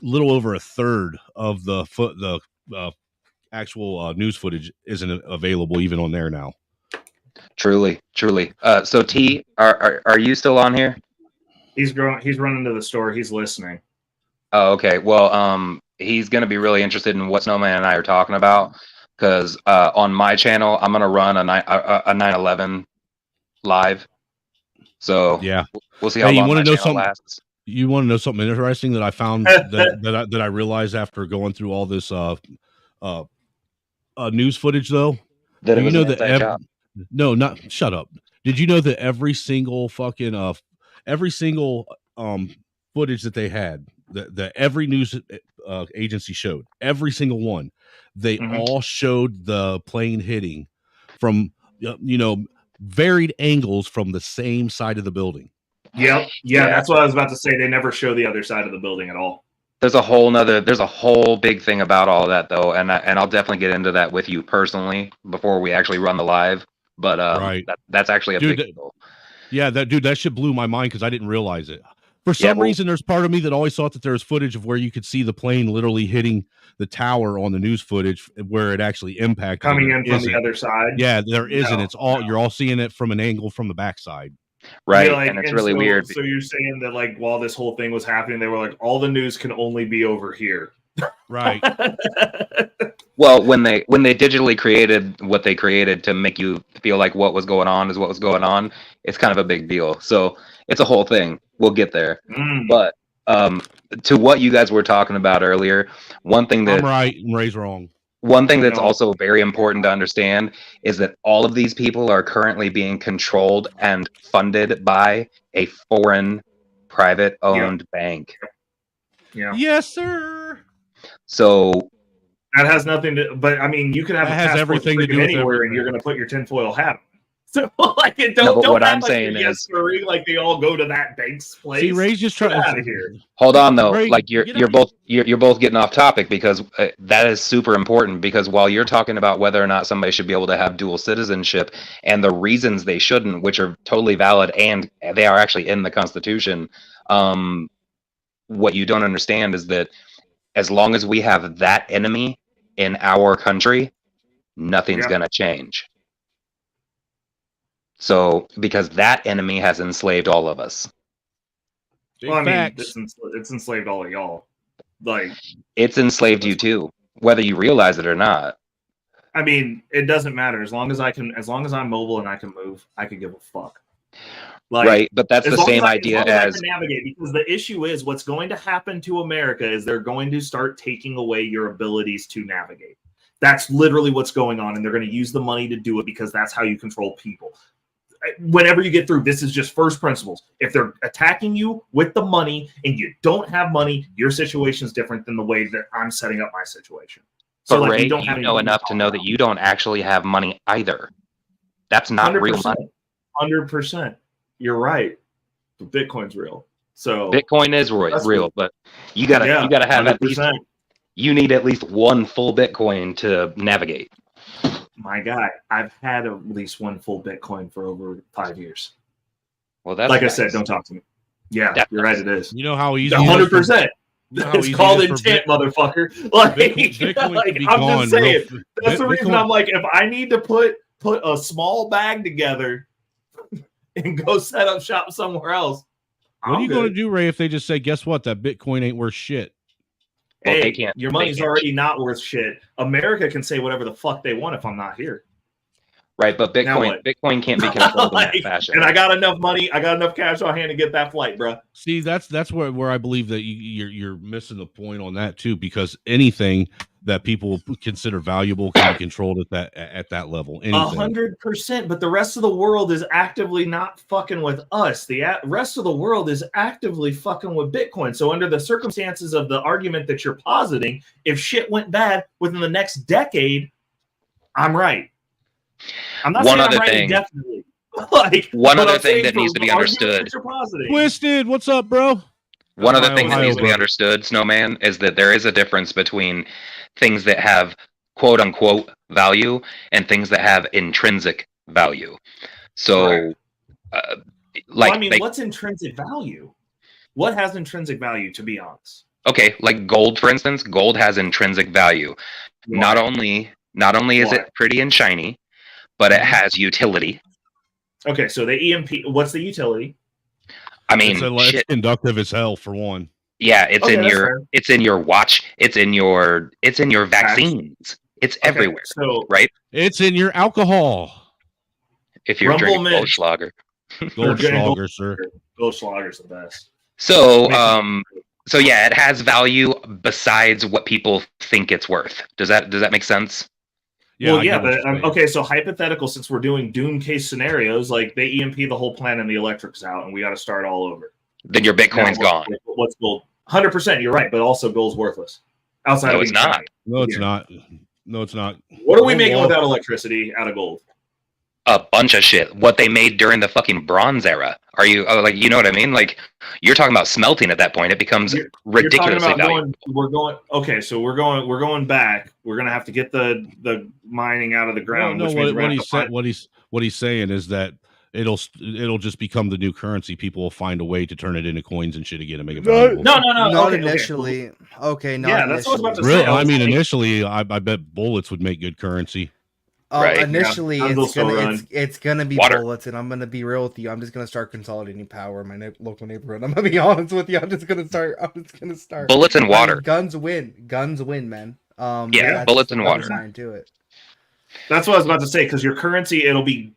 little over a third of the actual news footage isn't available even on there now. Truly. So T, are you still on here? He's running to the store. He's listening. Oh, okay. Well, he's going to be really interested in what Snowman and I are talking about, because on my channel, I'm going to run a 9/11 live. So yeah, we'll see how long that channel lasts. You want to know something interesting that I found that I realized after going through all this news footage, though? That you know that no, not shut up. Did you know that every single fucking footage that they had, that every news agency showed, every single one, they all showed the plane hitting from varied angles from the same side of the building. Yep. Yeah, that's what I was about to say. They never show the other side of the building at all. There's a whole big thing about all that, though, and I'll definitely get into that with you personally before we actually run the live. But right. that's actually a big deal. Yeah, that shit blew my mind because I didn't realize it. For some reason, there's part of me that always thought that there was footage of where you could see the plane literally hitting the tower on the news footage where it actually impacted. Coming in from the other side. Yeah, there isn't. It's all you're all seeing it from an angle from the backside. Right, like, and it's really so, weird. So you're saying that like while this whole thing was happening, they were like, all the news can only be over here. Right. Well, when they digitally created what they created to make you feel like what was going on is what was going on, it's kind of a big deal. So it's a whole thing. We'll get there. But to what you guys were talking about earlier, one thing that I'm right and Ray's wrong. One thing that's also very important to understand is that all of these people are currently being controlled and funded by a foreign private owned bank. Yeah. Yes, sir. So that has nothing to, but I mean, you could have that a has passport everything to do with anywhere, and you're going to put your tinfoil hat on. So, like, it don't. No, but don't what have, I'm like, saying your is, ring, like they all go to that bank's place. See, Ray's just trying out of here. Hold on, though. Ray, like you're both getting off topic because that is super important. Because while you're talking about whether or not somebody should be able to have dual citizenship and the reasons they shouldn't, which are totally valid and they are actually in the Constitution, what you don't understand is that as long as we have that enemy in our country, nothing's going to change. So, because that enemy has enslaved all of us. Well, I mean, it's enslaved all of y'all. Like, it's enslaved you too, whether you realize it or not. I mean, it doesn't matter as long as I'm mobile and I can move. I can give a fuck. Like, right, but that's the same idea as I can navigate, because the issue is what's going to happen to America is they're going to start taking away your abilities to navigate. That's literally what's going on, and they're going to use the money to do it because that's how you control people. Whenever you get through, this is just first principles. If they're attacking you with the money and you don't have money, your situation is different than the way that I'm setting up my situation. So, but like, Ray, you don't have know enough to know that you don't actually have money either. That's not 100%. Real money. 100%. You're right. But Bitcoin's real. So Bitcoin is real, but you gotta have 100%. At least you need at least one full Bitcoin to navigate. My guy, I've had at least one full Bitcoin for over 5 years. Well, that's like nice. I said, don't talk to me. Yeah, you're right. It is. You know how easy 100%. It's called intent, motherfucker. Like, I'm just saying. That's the reason I'm like, if I need to put a small bag together and go set up shop somewhere else. What are you going to do, Ray, if they just say, guess what? That Bitcoin ain't worth shit. Well, hey, your money's already not worth shit. America can say whatever the fuck they want if I'm not here. Right, but Bitcoin can't be controlled in that fashion. And I got enough money, I got enough cash on hand to get that flight, bro. See, that's where I believe that you're missing the point on that too, because anything that people consider valuable can be controlled at that level. 100%, but the rest of the world is actively not fucking with us. The rest of the world is actively fucking with Bitcoin. So under the circumstances of the argument that you're positing, if shit went bad within the next decade, I'm right. I'm not saying I'm right indefinitely. One other thing that needs to be understood. Twisted, what's up, bro? One other thing that needs to be understood, Snowman, is that there is a difference between things that have quote unquote value and things that have intrinsic value. So, what's intrinsic value? What has intrinsic value, to be honest? Okay, like gold, for instance, gold has intrinsic value. Why? Not only is it pretty and shiny, but it has utility. Okay, so the EMP, what's the utility? I mean, it's inductive as hell, for one. Yeah, it's in your watch, it's in your vaccines. It's everywhere. So right? It's in your alcohol. If you're drinking Goldschlager. Goldschlager, sir. Goldschlager's the best. So yeah, it has value besides what people think it's worth. Does that make sense? Yeah, well, yeah, but okay. So hypothetical, since we're doing doom case scenarios, like they EMP the whole planet and the electric's out, and we got to start all over. Then your Bitcoin's gone. What's gold? 100%. You're right, but also gold's worthless. Outside of it's not. No, it's not. No, it's not. What are we making without electricity out of gold? A bunch of shit. What they made during the fucking Bronze Era. Are you like, you know what I mean? Like, you're talking about smelting at that point. It becomes ridiculously valuable. We're going back. We're gonna have to get the mining out of the ground. What he's saying is that it'll just become the new currency. People will find a way to turn it into coins and shit again and make it valuable. No. Not Okay, initially. Okay, not Yeah, that's what I was about to Really? say. I mean, initially, I bet bullets would make good currency. Right. Initially, Yeah, it's gonna be Water. bullets, and I'm gonna be real with you. I'm just gonna start consolidating power in my local neighborhood. I'm gonna be honest with you. I'm just gonna start. Bullets and water. Guns win, man. Yeah, bullets and water. To it. That's what I was about to say, because your currency it'll be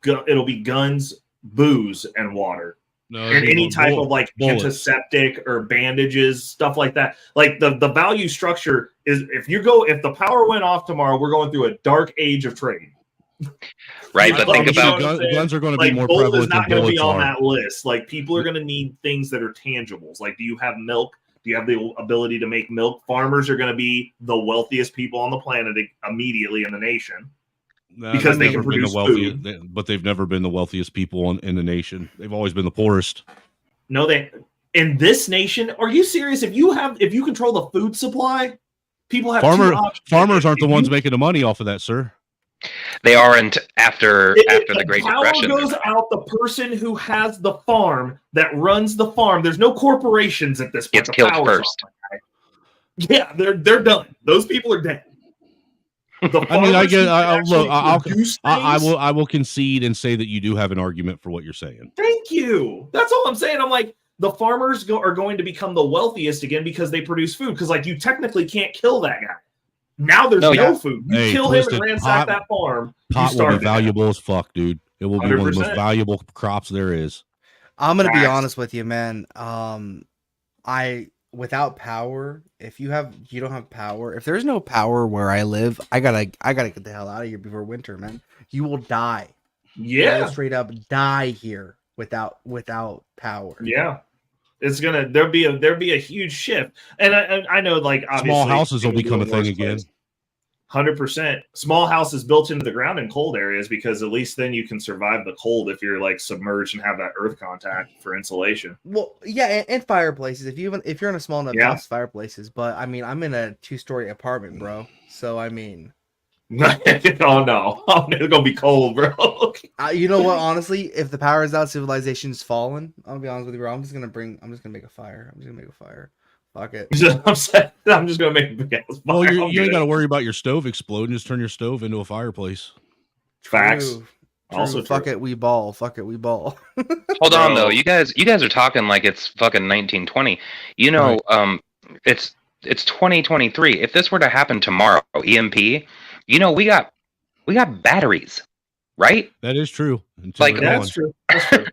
guns, booze, and water. No, and any type of like bullets. antiseptic or bandages, stuff like that. Like the value structure is if the power went off tomorrow, we're going through a dark age of trade. Right, but think about guns are going to be like, more gold prevalent is not than going to be bullets on are. that list. Like people are going to need things that are tangibles. Like, do you have milk? Do you have the ability to make milk? Farmers are going to be the wealthiest people on the planet immediately in the nation. Because they can produce food. But they've never been the wealthiest people in the nation. They've always been the poorest. No, in this nation, are you serious? If you control the food supply, people have two options. Farmers aren't the ones making the money off of that, sir. They aren't after the Great Depression. Power goes out. The person who has the farm that runs the farm. There's no corporations at this point. Gets killed first. Yeah, they're done. Those people are dead. I mean, I will concede and say that you do have an argument for what you're saying. Thank you. That's all I'm saying. I'm like, the farmers are going to become the wealthiest again because they produce food. Because like you technically can't kill that guy. Now there's no food. You kill him and ransack that farm. Pot will be valuable as fuck, dude. It will be 100%. One of the most valuable crops there is. I'm gonna be honest with you, man. Without power, if you don't have power, if there's no power where I live, I gotta get the hell out of here before winter, man. You will die. Yeah, you will straight up die here without power. Yeah, there'll be a huge shift, and I know like obviously small houses will become a thing again. 100%. Small houses built into the ground in cold areas because at least then you can survive the cold if you're like submerged and have that earth contact for insulation. Well, yeah, and fireplaces. If you're in a small enough house, fireplaces. But I mean, I'm in a 2-story apartment, bro. So I mean, oh no, it's gonna be cold, bro. You know what? Honestly, if the power is out, civilization's fallen. I'll be honest with you, bro. I'm just gonna make a fire. Fuck it. I'm just gonna make a big ass fire. Well, you ain't got to worry about your stove exploding. Just turn your stove into a fireplace. Facts. True. Also, fuck it, we ball. Hold on, though. You guys are talking like it's fucking 1920. You know, it's 2023. If this were to happen tomorrow, EMP, you know, we got batteries, right? That is true. That's true. That's true.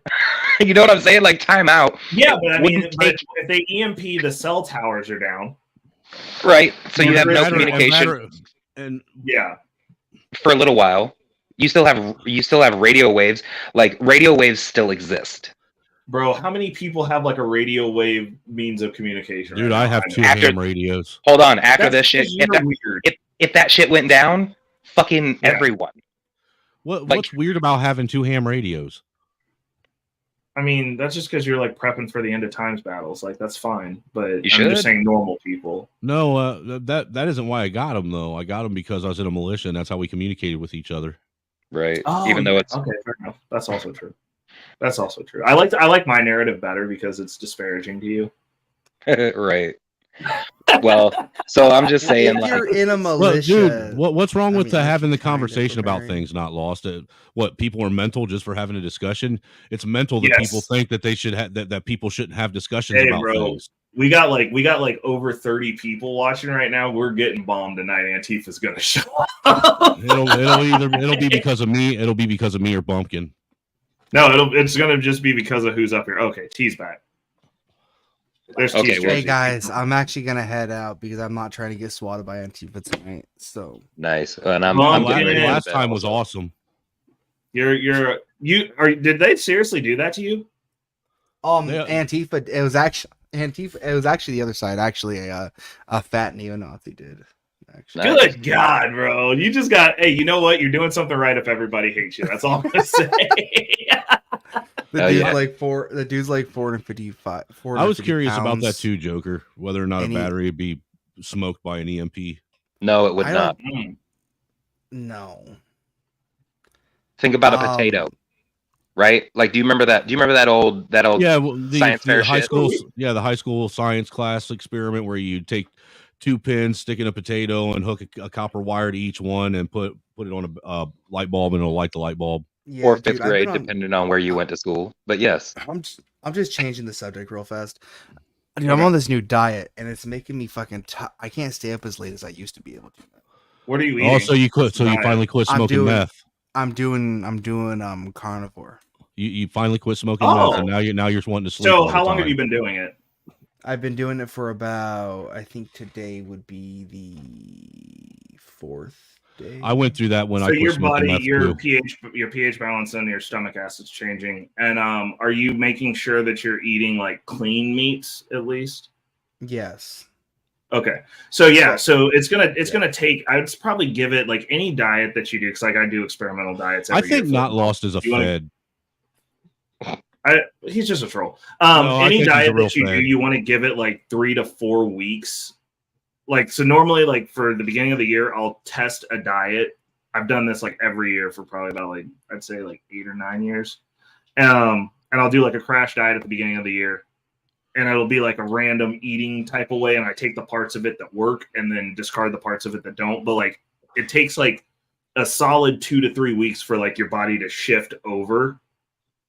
You know what I'm saying? Like timeout. Yeah, but I mean, if they EMP, the cell towers are down. Right. So you have no communication. And yeah, for a little while, you still have radio waves. Like radio waves still exist. Bro, how many people have like a radio wave means of communication? Dude, I have 2 ham radios. Hold on. After this shit, if that shit went down, fucking everyone. What's weird about having 2 ham radios? I mean, that's just because you're like prepping for the end of times battles. Like that's fine, but I'm should. just saying normal people. No, that isn't why I got them though. I got them because I was in a militia, and that's how we communicated with each other. Right. Even though it's okay, fair enough. That's also true. I like my narrative better because it's disparaging to you. Right. Well, so I'm just saying, if you're in a militia, dude, what's wrong with having the conversation about things not lost? What people are mental just for having a discussion? It's mental that people think that they should have that people shouldn't have discussions about things. We got like over 30 people watching right now. We're getting bombed tonight. Antifa's gonna show up. it'll be because of me. It'll be because of me or Bumpkin. No, it's gonna just be because of who's up here. Okay, T's back. Hey guys, I'm actually gonna head out because I'm not trying to get swatted by Antifa tonight. So nice, and I'm getting ready. Last time was awesome. Did they seriously do that to you? Antifa. It was actually the other side. Actually, a fat neo-Nazi did. Actually. Good God, bro! You just got. Hey, you know what? You're doing something right. If everybody hates you, that's all I'm gonna say. The dude's like 455. I was curious about that too, Joker. Whether or not a battery would be smoked by an EMP. No, it would not. No. Think about a potato. right? Like, do you remember that? Do you remember that old Yeah, well, science fair high shit? school, yeah, the high school science class experiment where you take 2 pins, stick in a potato, and hook a copper wire to each one, and put it on a light bulb, and it'll light the light bulb. Yeah, Or dude, 5th grade, depending on where you went to school. But yes, I'm just changing the subject real fast. Dude, I'm on this new diet, and it's making me fucking. I can't stay up as late as I used to be able to. What are you eating? Oh, so you quit? So you finally quit smoking meth? I'm doing carnivore. You finally quit smoking meth, and now you're wanting to sleep. So how long have you been doing it? I've been doing it for about, I think today would be the 4th day. I went through that when I quit smoking meth your too. pH balance and your stomach acid's changing. And are you making sure that you're eating like clean meats at least? Yes. Okay. So yeah, so it's gonna take. I'd probably give it like any diet that you do, because like I do experimental diets. I think Not Lost is a fed. He's just a troll. No, any diet that you do, you want to give it like 3 to 4 weeks. Like, so normally, like for the beginning of the year, I'll test a diet. I've done this like every year for probably about like, I'd say like 8 or 9 years. And I'll do like a crash diet at the beginning of the year. And it'll be like a random eating type of way. And I take the parts of it that work and then discard the parts of it that don't. But like, it takes like a solid 2 to 3 weeks for like your body to shift over.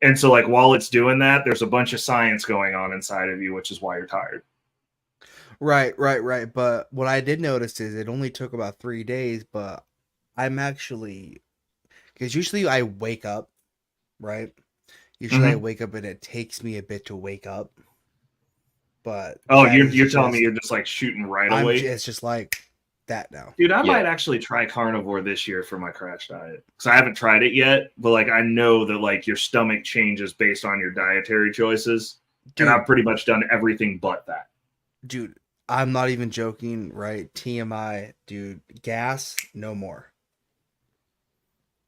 And so like while it's doing that, there's a bunch of science going on inside of you, which is why you're tired. Right. But what I did notice is it only took about 3 days, but I'm actually, because usually I wake up, right? Usually I wake up and it takes me a bit to wake up. But you're telling me you're just like shooting right away? It's just like that now. Dude, I might actually try carnivore this year for my crash diet, because I haven't tried it yet, but like I know that like your stomach changes based on your dietary choices. Dude, and I've pretty much done everything but that. Dude, I'm not even joking, right? TMI, dude, gas, no more.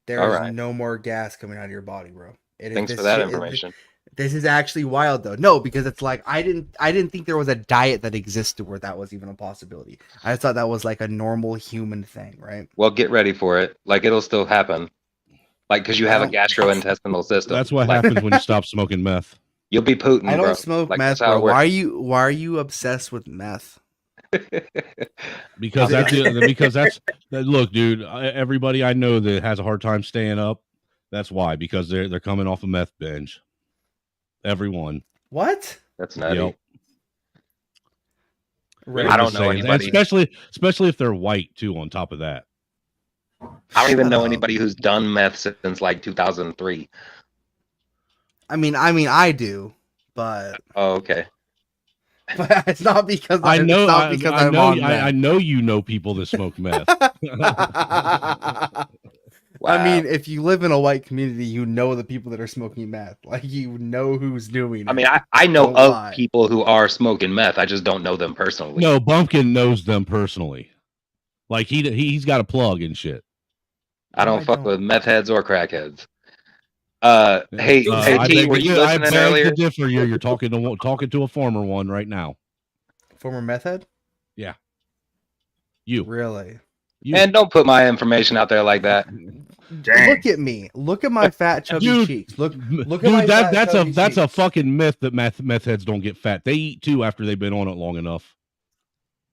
There is no more gas coming out of your body, bro. Thanks for that information. This is actually wild though. No, because it's like I didn't think there was a diet that existed where that was even a possibility. I thought that was like a normal human thing, right? Well, get ready for it. Like, it'll still happen. Like, because you have a gastrointestinal system. That's what happens when you stop smoking meth. You'll be Putin. I don't bro. smoke like, meth, bro. Why are you obsessed with meth? because that's look, dude. Everybody I know that has a hard time staying up. That's why, because they're coming off a meth binge. Everyone. What? That's nutty. Yep. Really? I don't know anybody. Especially if they're white too. On top of that, I don't even know anybody who's done meth since like 2003. I mean, I do, but okay. But it's not because I know. I know you know people that smoke meth. Wow. I mean, if you live in a white community, you know the people that are smoking meth. Like, you know who's doing it. I mean, I know of people who are smoking meth. I just don't know them personally. No, Bumpkin knows them personally. Like, he's got a plug and shit. I don't fuck with meth heads or crackheads. Hey, T, were you listening earlier? I beg to differ. You're talking to a former one right now. Former meth head? Yeah. You. Really? And don't put my information out there like that. Dang. Look at me. Look at my fat chubby cheeks. Look at my that's a fucking myth that meth heads don't get fat. They eat too after they've been on it long enough.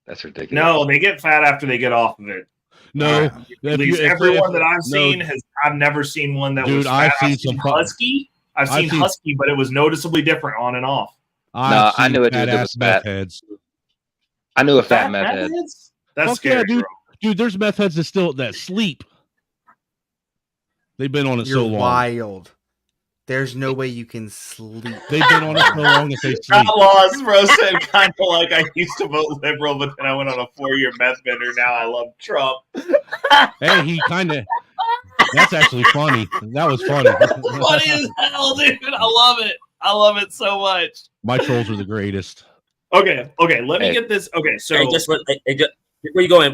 That's ridiculous. No, they get fat after they get off of it. No, at least everyone that I've seen I've never seen one that was fat. I've seen husky. I've seen husky, but it was noticeably different on and off. No, I knew a dude that was fat. Heads. I knew a fat meth head. That's scary, dude. Bro. Dude, there's meth heads that sleep. They've been on it so long. Wild. There's no way you can sleep. They've been on it so long that they sleep. Got lost, bro. Said kind of like I used to vote liberal, but then I went on a 4-year meth bender. Now I love Trump. Hey, he kind of. That's actually funny. That was funny. Funny as hell, dude. I love it. I love it so much. My trolls are the greatest. Okay. Let me get this. Okay, so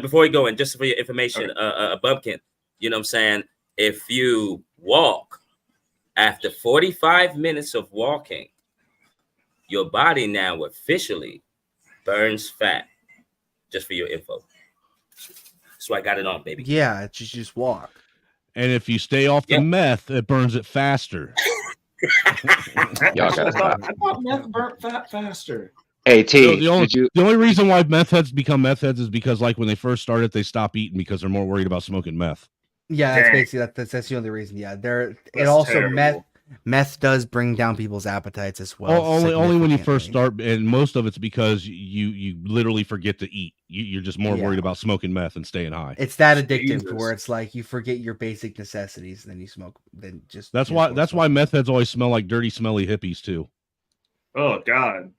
before you go in, just for your information, Bumpkin, you know what I'm saying? If you walk after 45 minutes of walking, your body now officially burns fat. Just for your info. So I got it on, baby. Yeah, just walk. And if you stay off the meth, it burns it faster. Y'all gotta I stop. thought meth burnt fat faster. Hey T, the only reason why meth heads become meth heads is because, like, when they first started, they stop eating because they're more worried about smoking meth. Yeah, that's basically that's the only reason. Yeah, it also terrible. meth does bring down people's appetites as well. Only when you first start, and most of it's because you literally forget to eat. You're just more worried about smoking meth and staying high. It's that addictive to where it's like you forget your basic necessities, and then you smoke. Then just that's why meth heads always smell like dirty, smelly hippies too. Oh God,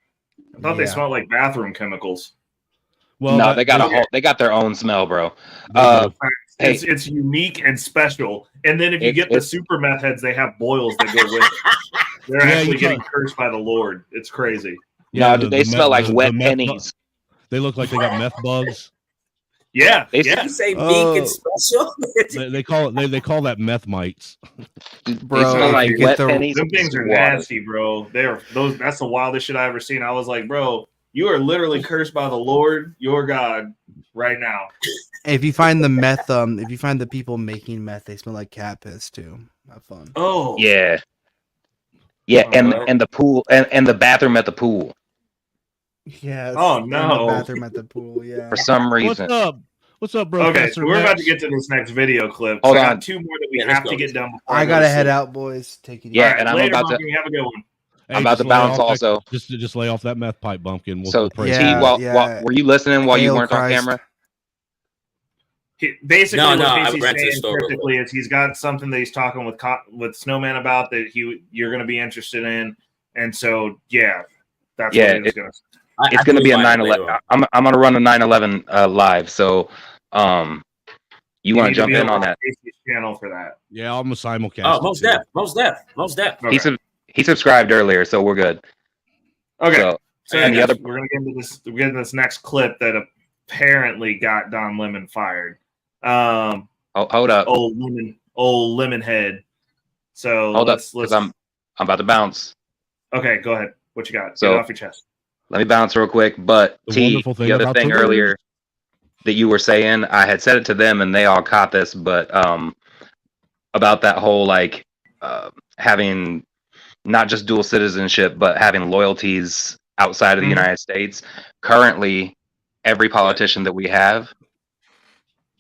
I thought they smelled like bathroom chemicals. Well, no, they got their own smell, bro. It's unique and special. And then if you get the super meth heads, they have boils that go with it. They're actually getting cursed by the Lord. It's crazy. Yeah, they smell like wet pennies. They look like they got meth bugs. Yeah, you say unique and special. they call that meth mites. Bro, like wet pennies. Them things are nasty, bro. That's the wildest shit I ever seen. I was like, bro, you are literally cursed by the Lord, your God, right now. If you find the meth, if you find the people making meth, they smell like cat piss too. Have fun. Oh yeah, and the pool and the bathroom at the pool. Yeah. Oh no. The bathroom at the pool. Yeah. For some reason. What's up, bro? Okay, so we're about to get to this next video clip. Hold I on. got two more that we have to get done before I gotta head out, boys. Take it easy. Yeah, and I'm later, about to. Bumpkin, have a good one. I'm about to bounce also. Just lay off that meth pipe, Bumpkin. So, T, were you listening while you weren't on camera? Basically, what Casey's saying typically is he's got something that he's talking with Snowman about that you're going to be interested in, and so that's what it's going to. It's going to be a 9/11. I'm going to run a 9/11 live. So, you want to jump in on that? Casey's channel for that. Yeah, I'm a simulcast. Oh, most def. Okay. He subscribed earlier, so we're good. Okay. So and the other, we're going to get into this. We're getting this next clip that apparently got Don Lemon fired. Hold up, old lemon head. So hold up, because I'm about to bounce. Okay, go ahead. What you got? So, get it off your chest. Let me bounce real quick. But the other thing earlier that you were saying, I had said it to them, and they all caught this. But about that whole having not just dual citizenship, but having loyalties outside of the United States. Currently, every politician that we have,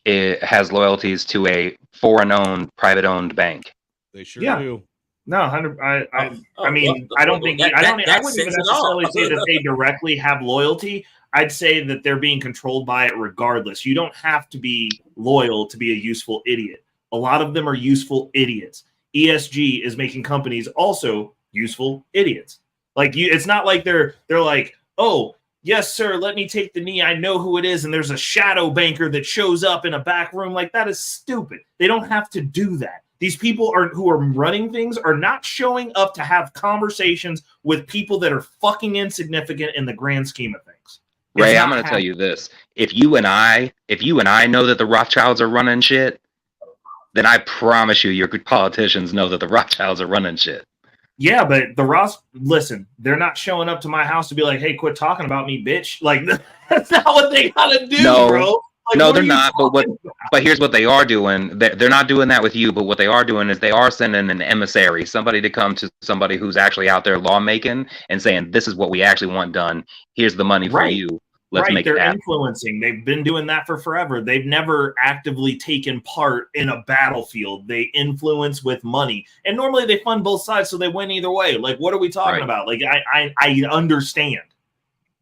it has loyalties to a foreign-owned, private-owned bank. They sure do. No, 100. I mean, I don't think I wouldn't even necessarily say that they directly have loyalty. I'd say that they're being controlled by it regardless. You don't have to be loyal to be a useful idiot. A lot of them are useful idiots. ESG is making companies also useful idiots. It's not like they're like, oh, yes, sir, let me take the knee. I know who it is. And there's a shadow banker that shows up in a back room. That is stupid. They don't have to do that. These people who are running things are not showing up to have conversations with people that are fucking insignificant in the grand scheme of things. Ray, I'm going to tell you this. If you and I know that the Rothschilds are running shit, then I promise you your politicians know that the Rothschilds are running shit. Yeah, but listen, they're not showing up to my house to be like, hey, quit talking about me, bitch. That's not what they gotta do, bro. No, they're not. But here's what they are doing. They're not doing that with you, but what they are doing is they are sending an emissary, somebody to come to somebody who's actually out there lawmaking and saying, this is what we actually want done. Here's the money for you. Let's make it happen. They're influencing. They've been doing that for forever. They've never actively taken part in a battlefield. They influence with money. And normally they fund both sides, so they win either way. What are we talking about? I understand.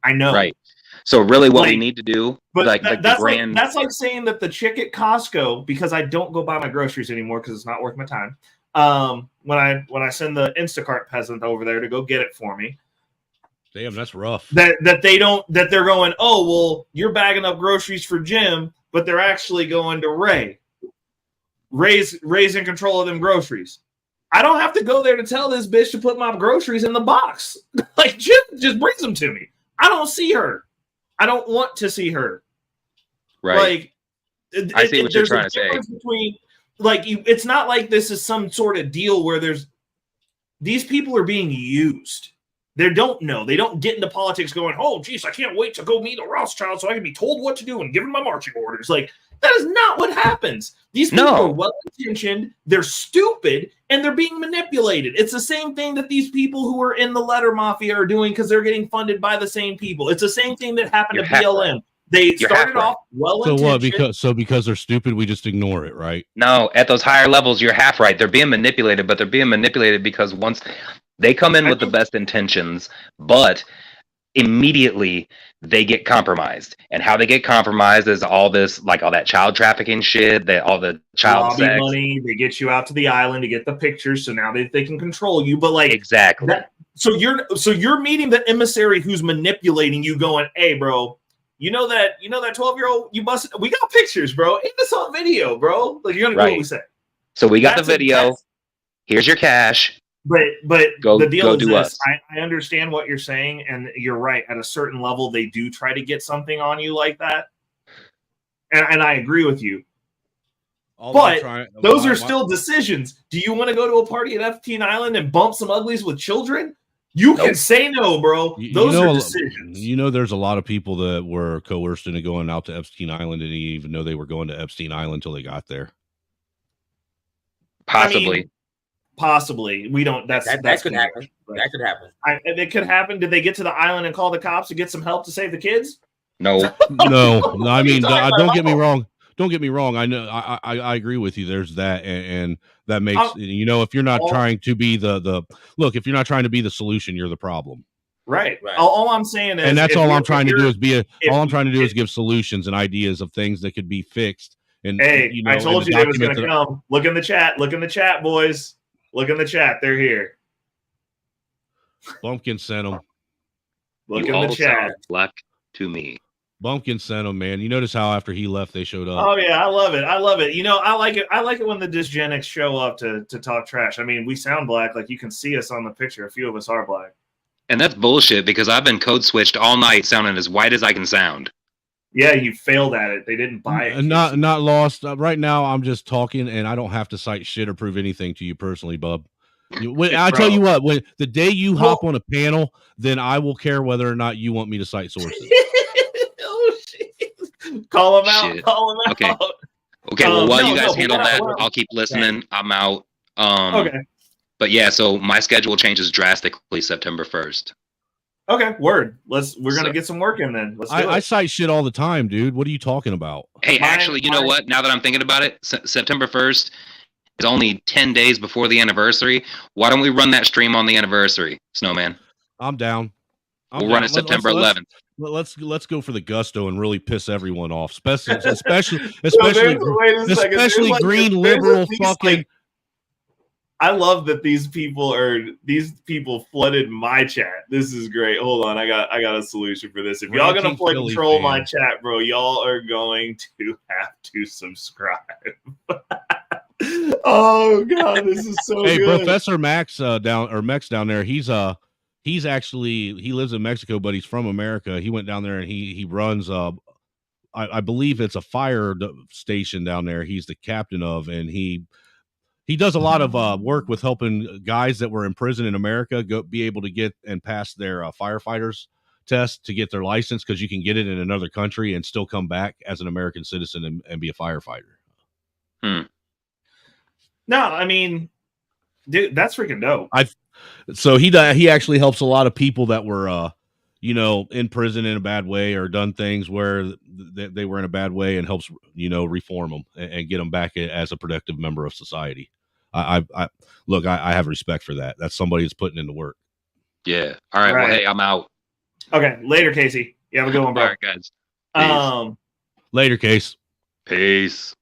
I know. Right. So really what we need to do, that's like saying that the chick at Costco, because I don't go buy my groceries anymore because it's not worth my time. When I send the Instacart peasant over there to go get it for me. Damn, that's rough. That they're going, oh, well, you're bagging up groceries for Jim, but they're actually going to Ray. Ray's in control of them groceries. I don't have to go there to tell this bitch to put my groceries in the box. Jim just brings them to me. I don't see her. I don't want to see her. Right. I see what you're trying to say. Between, it's not like this is some sort of deal where these people are being used. They don't know. They don't get into politics going, oh, geez, I can't wait to go meet a Rothschild so I can be told what to do and give them my marching orders. That is not what happens. These people are well-intentioned, they're stupid, and they're being manipulated. It's the same thing that these people who are in the letter mafia are doing because they're getting funded by the same people. It's the same thing that happened to BLM. They started off well-intentioned. So what? Because they're stupid, we just ignore it, right? No, at those higher levels, you're half right. They're being manipulated, but they're being manipulated because once they come in with the best intentions, but immediately they get compromised. And how they get compromised is all this, like all that child trafficking shit, that all the child lobby sex money. They get you out to the island to get the pictures, so now they can control you. But like exactly. So you're meeting the emissary who's manipulating you, going, "Hey, bro, you know that 12-year-old you busted. We got pictures, bro. Ain't this on video, bro? Like you're gonna do what we say." So we got the video. Here's your cash. But the deal is this. Us. I understand what you're saying, and you're right. At a certain level, they do try to get something on you like that, and I agree with you. But those are still decisions. Do you want to go to a party at Epstein Island and bump some uglies with children? You can say no, bro. Those are decisions. You know, there's a lot of people that were coerced into going out to Epstein Island and didn't even know they were going to Epstein Island until they got there. Possibly. I mean, possibly. We don't. That could happen. That could happen. It could happen. Did they get to the island and call the cops to get some help to save the kids? No. No. I mean, don't get me wrong. Don't get me wrong. I know. I agree with you. There's that, and that makes if you're not trying to be the look, if you're not trying to be the solution, you're the problem. Right. All I'm saying is, and that's all I'm trying to do is all I'm trying to do is give solutions and ideas of things that could be fixed. And hey, I told you they was going to come. Look in the chat. Look in the chat, boys. Look in the chat. They're here. Bumpkin sent them. Look in the chat. Black to me. Bumpkin sent them, man. You notice how after he left, they showed up. Oh yeah, I love it. I love it. You know, I like it. I like it when the dysgenics show up to talk trash. I mean, we sound black. Like you can see us on the picture. A few of us are black. And that's bullshit because I've been code switched all night, sounding as white as I can sound. Yeah, you failed at it. They didn't buy it. Not lost. Right now, I'm just talking, and I don't have to cite shit or prove anything to you personally, bub. I tell you what, when the day you hop on a panel, then I will care whether or not you want me to cite sources. Oh shit! Call them out. Shit. Call them out. Okay. Well, while you guys handle that, I'll keep listening. Yeah. I'm out. Okay. But yeah, so my schedule changes drastically September 1st. Okay, word. We're gonna get some work in then. Let's do it. I cite shit all the time, dude. What are you talking about? Hey, actually, you know what? Now that I'm thinking about it, September 1st is only 10 days before the anniversary. Why don't we run that stream on the anniversary, Snowman? I'm down. We'll run it September 11th. Let's go for the gusto and really piss everyone off, especially green liberal fucking. I love that these people flooded my chat. This is great. Hold on, I got a solution for this. If y'all gonna play control my chat, bro, y'all are going to have to subscribe. Oh god, this is so hey, good. Professor Max Mex down there, he lives in Mexico, but he's from America. He went down there and he runs I believe it's a fire station down there. He's the captain of, and he does a lot of work with helping guys that were in prison in America be able to get and pass their firefighters test to get their license, because you can get it in another country and still come back as an American citizen and be a firefighter. No, I mean, dude, that's freaking dope. So he actually helps a lot of people that were in prison in a bad way or done things where they were in a bad way, and helps reform them and get them back as a productive member of society. I have respect for that. That's somebody that's putting in the work. Yeah. All right. Well, hey, I'm out. Okay. Later, Casey. You have a good one, bro. All right, guys. Peace. Later, Case. Peace.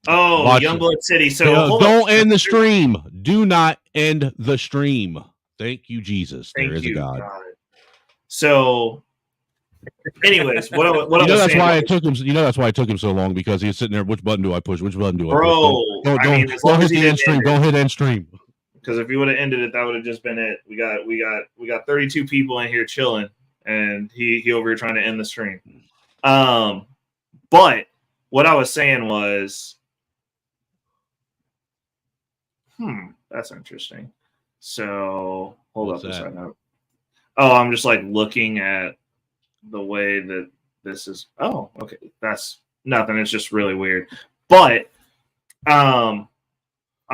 Oh, Youngblood City. So don't end the stream. Do not end the stream. Thank you, Jesus. There is a God. So, anyways, what that's why it took him. That's why it took him so long, because he was sitting there. Which button do I push? Which button do I push? Don't hit the end stream. Don't hit end stream. Because if he would have ended it, that would have just been it. We got 32 people in here chilling, and he over here trying to end the stream. But what I was saying was, that's interesting. So hold up a second. Oh, I'm just like looking at the way that this is okay. That's nothing. It's just really weird. But we're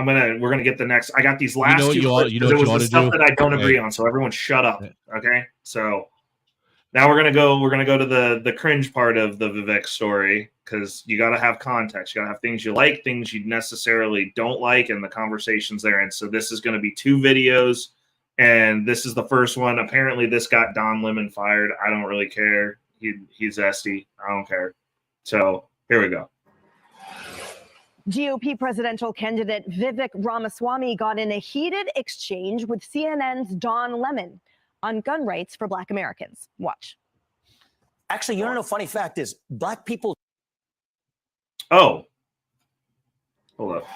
gonna get the next. I got these last two clips because it was the stuff that I don't agree on. So everyone shut up. Okay. So now we're gonna go to the cringe part of the Vivek story, because you gotta have context. You gotta have things you like, things you necessarily don't like, and the conversations there. And so this is gonna be 2 videos, and this is the first one. Apparently this got Don Lemon fired. I don't really care. He's zesty. I don't care. So here we go. GOP presidential candidate Vivek Ramaswamy got in a heated exchange with CNN's Don Lemon on gun rights for Black Americans. Watch. Actually, you know, funny fact is, Black people. Oh. Hold up.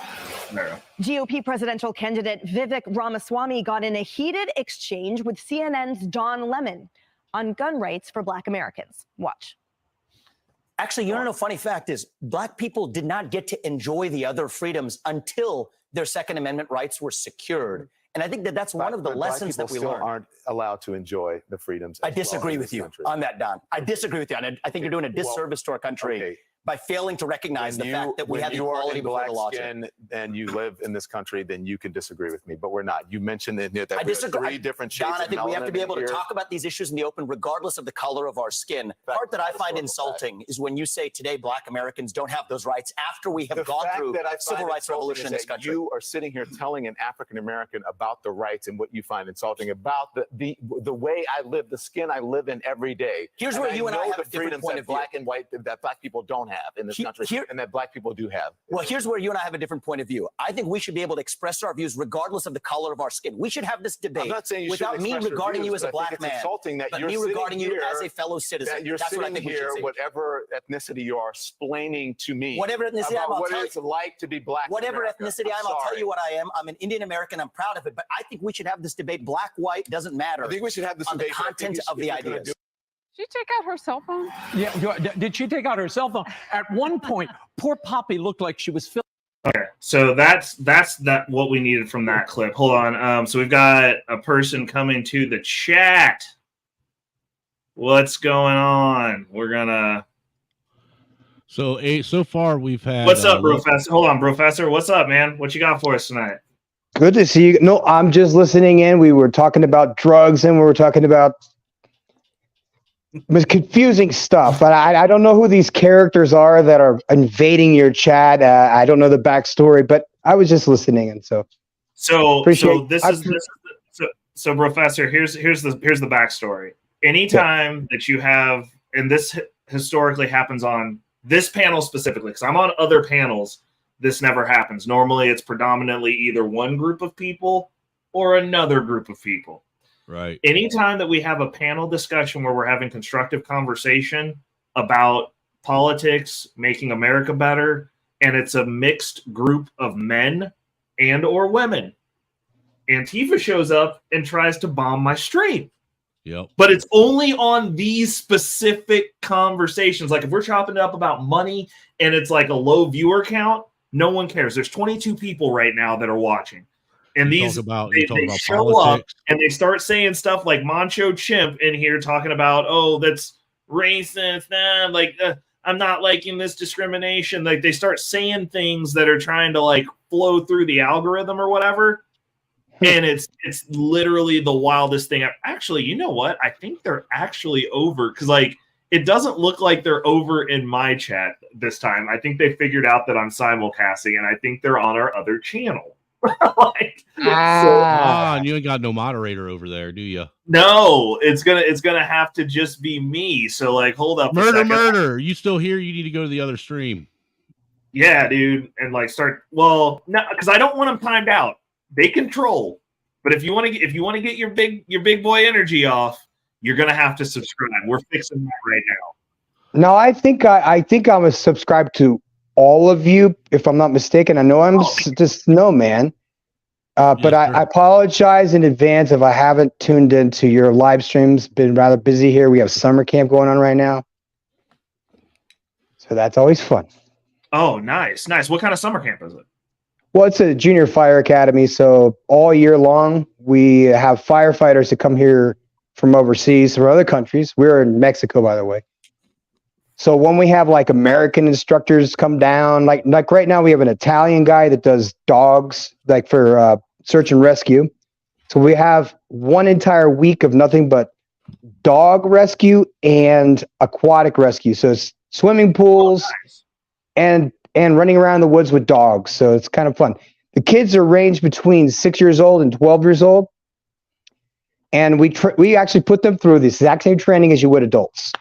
There. GOP presidential candidate Vivek Ramaswamy got in a heated exchange with CNN's Don Lemon on gun rights for Black Americans. Watch. Actually, you know, funny fact is, Black people did not get to enjoy the other freedoms until their Second Amendment rights were secured. And I think that that's one of the lessons that we learned. Aren't allowed to enjoy the freedoms. I disagree with you on that, Don. I disagree with you. And I think you're doing a disservice to our country by failing to recognize the fact that we have equality before the law. And you live in this country, then you can disagree with me. But we're not. You mentioned that I disagree. 3 different shades. Don, I think we have to be able to here. talk about these issues in the open, regardless of the color of our skin. The part that I find insulting is when you say today Black Americans don't have those rights after we have gone through civil rights revolution in this country. You are sitting here telling an African American about the rights and what you find insulting about the way I live, the skin I live in every day. Here's where you and I have the a different freedoms point that of view. Black and white that Black people don't have in this country, and that Black people do have. Well, here's where you and I have a different point of view. I think we should be able to express our views regardless of the color of our skin. We should have this debate I'm not saying you without me regarding you as a Black man, but me regarding you as a fellow citizen. That you're That's what I sitting think we should here, say. whatever ethnicity you are, explaining to me Whatever ethnicity about I'm, I'll what tell it's you. like to be Black. Whatever in America. ethnicity I am, I'll tell sorry. you what I am. I'm an Indian American. I'm proud of it. But I think we should have this debate. Black, white, doesn't matter. I think we should have this on the debate. content of the ideas. Did she take out her cell phone? Yeah, did she take out her cell phone? At one point, poor Poppy looked like she was filming. Okay, so that's what we needed from that clip. Hold on. So we've got a person coming to the chat. What's going on? We're gonna. So far we've had. What's up, Professor? Hold on, Professor. What's up, man? What you got for us tonight? Good to see you. No, I'm just listening in. We were talking about drugs and we were talking about confusing stuff. But I don't know who these characters are that are invading your chat. I don't know the backstory, but I was just listening, and so Professor, here's the backstory. Anytime that you have, and this historically happens on this panel specifically, because I'm on other panels, this never happens. Normally, it's predominantly either one group of people or another group of people. Right. Anytime that we have a panel discussion where we're having constructive conversation about politics, making America better, and it's a mixed group of men and or women, Antifa shows up and tries to bomb my stream. Yep. But it's only on these specific conversations. Like if we're chopping it up about money and it's like a low viewer count, no one cares. There's 22 people right now that are watching. And they show up and they start saying stuff like Mancho Chimp in here talking about, oh, that's racist. I'm not liking this discrimination. Like they start saying things that are trying to like flow through the algorithm or whatever. And it's literally the wildest thing. Actually, you know what? I think they're actually over because like it doesn't look like they're over in my chat this time. I think they figured out that I'm simulcasting, and I think they're on our other channel. And you ain't got no moderator over there, do you? No, it's gonna have to just be me. So like, hold up, murder. You still here? You need to go to the other stream. Yeah, dude, and like start. Well, no, because I don't want them timed out. They control, but if you want to get your big boy energy off, you're gonna have to subscribe. We're fixing that right now. No, I think I'm a subscribe to all of you, if I'm not mistaken. I know I'm just no man. But I apologize in advance if I haven't tuned into your live streams. Been rather busy here. We have summer camp going on right now, so that's always fun. Oh, nice. What kind of summer camp is it? Well, it's a junior fire academy, so all year long we have firefighters that come here from overseas, from other countries. We're in Mexico, by the way. So when we have like American instructors come down, like right now we have an Italian guy that does dogs, like for search and rescue. So we have one entire week of nothing but dog rescue and aquatic rescue. So it's swimming pools and running around the woods with dogs. So it's kind of fun. The kids are ranged between 6 years old and 12 years old. And we actually put them through the exact same training as you would adults.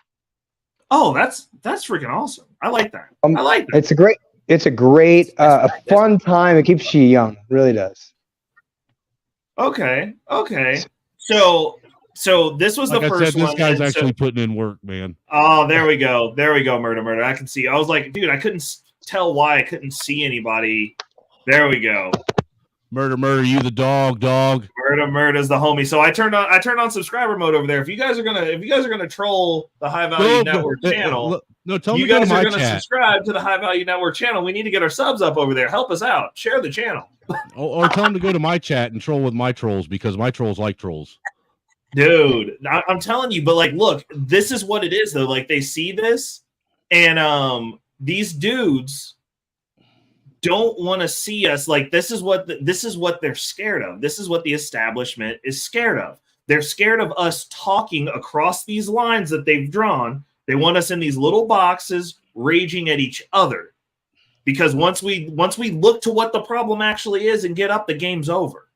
Oh, that's freaking awesome. I like that. I like that. It's a great a fun time. It keeps you young. It really does. Okay. So this was like the I first said, this one. guy's and actually putting in work, man. Oh, there we go, murder. I can see. I was like, dude, I couldn't tell why I couldn't see anybody. There we go. Murder, you the dog. Murder's the homie. So I turned on subscriber mode over there. If you guys are gonna troll the High Value Network channel, tell you me guys to are my gonna chat. subscribe to the High Value Network channel. We need to get our subs up over there. Help us out. Share the channel. Or tell them to go to my chat and troll with my trolls because my trolls like trolls. Dude, I'm telling you, but like, look, this is what it is though. Like they see this, and these dudes don't want to see us. Like this is what they're scared of. This is what the establishment is scared of. They're scared of us talking across these lines that they've drawn. They want us in these little boxes raging at each other. Because once we look to what the problem actually is and get up, the game's over.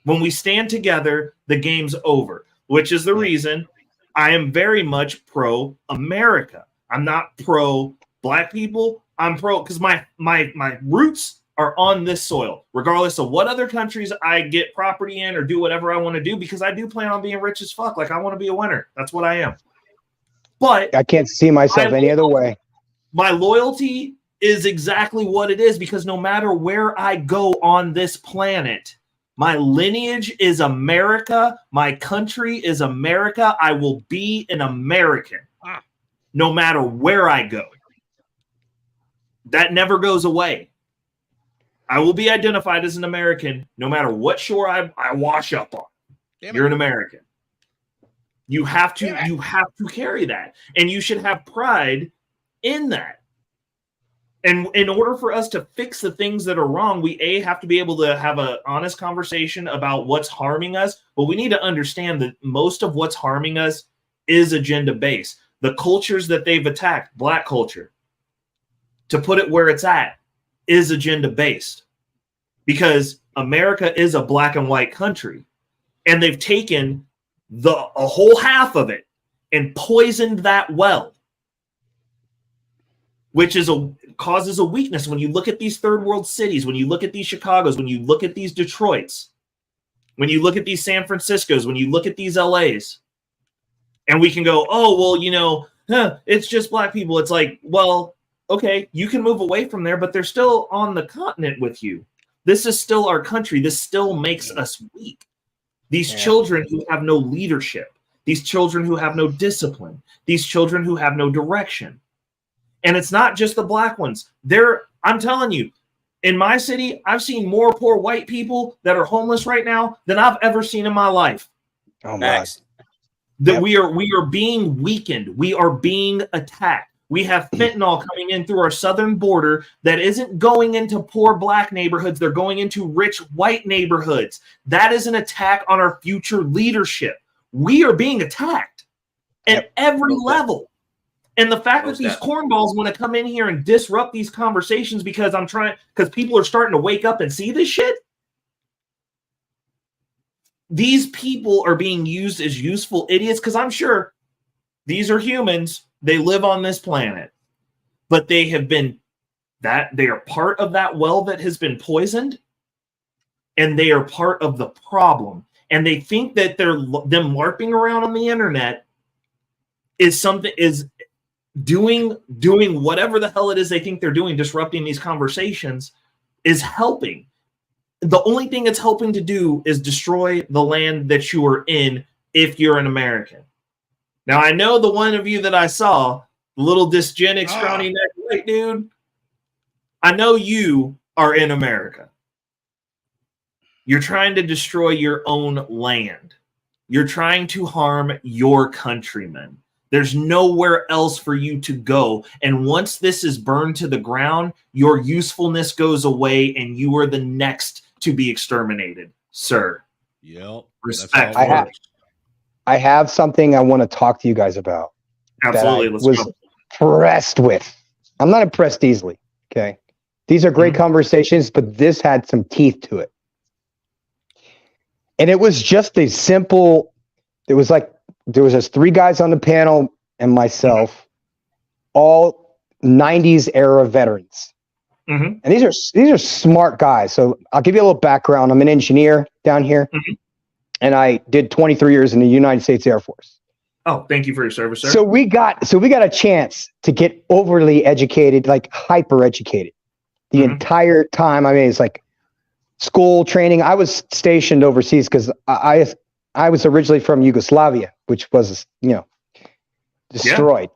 When we stand together, the game's over, which is the reason I am very much pro-America. I'm not pro-Black people. I'm pro because my roots are on this soil, regardless of what other countries I get property in or do whatever I want to do, because I do plan on being rich as fuck. Like I want to be a winner. That's what I am. But I can't see myself any other way. My loyalty is exactly what it is, because no matter where I go on this planet, my lineage is America. My country is America. I will be an American no matter where I go. That never goes away. I will be identified as an American no matter what shore I wash up on. You're an American. You have to carry that, and you should have pride in that. And in order for us to fix the things that are wrong, we have to be able to have an honest conversation about what's harming us. But we need to understand that most of what's harming us is agenda-based. The cultures that they've attacked, Black culture, to put it where it's at, is agenda-based. Because America is a black and white country. And they've taken a whole half of it and poisoned that well, which causes a weakness. When you look at these third world cities, when you look at these Chicagos, when you look at these Detroits, when you look at these San Franciscos, when you look at these LAs, and we can go, oh, well, it's just Black people. It's like, well, okay, you can move away from there, but they're still on the continent with you. This is still our country. This still makes us weak. These children who have no leadership, these children who have no discipline, these children who have no direction. And it's not just the Black ones. I'm telling you, in my city, I've seen more poor white people that are homeless right now than I've ever seen in my life. Oh my! That we are being weakened. We are being attacked. We have fentanyl coming in through our southern border that isn't going into poor Black neighborhoods. They're going into rich white neighborhoods. That is an attack on our future leadership. We are being attacked at every level. And the fact that these cornballs want to come in here and disrupt these conversations because people are starting to wake up and see this shit. These people are being used as useful idiots, because I'm sure these are humans. They live on this planet, but they are part of that well that has been poisoned, and they are part of the problem. And they think that them LARPing around on the internet is doing whatever the hell it is they think they're doing, disrupting these conversations, is helping. The only thing it's helping to do is destroy the land that you are in if you're an American. Now, I know the one of you that I saw, the little dysgenic, scrawny neck white dude, I know you are in America. You're trying to destroy your own land. You're trying to harm your countrymen. There's nowhere else for you to go. And once this is burned to the ground, your usefulness goes away and you are the next to be exterminated, sir. Yep. Respect. I have something I want to talk to you guys about. Absolutely. That I was impressed with. I'm not impressed easily. Okay. These are great conversations, but this had some teeth to it. And it was just a simple, it was like, there was just 3 guys on the panel and myself, all 90s era veterans. And these are smart guys. So I'll give you a little background. I'm an engineer down here, and I did 23 years in the United States Air Force. Oh, thank you for your service, sir. So we got a chance to get overly educated, like hyper educated, the entire time. I mean, it's like school training. I was stationed overseas because I was originally from Yugoslavia, which was, destroyed.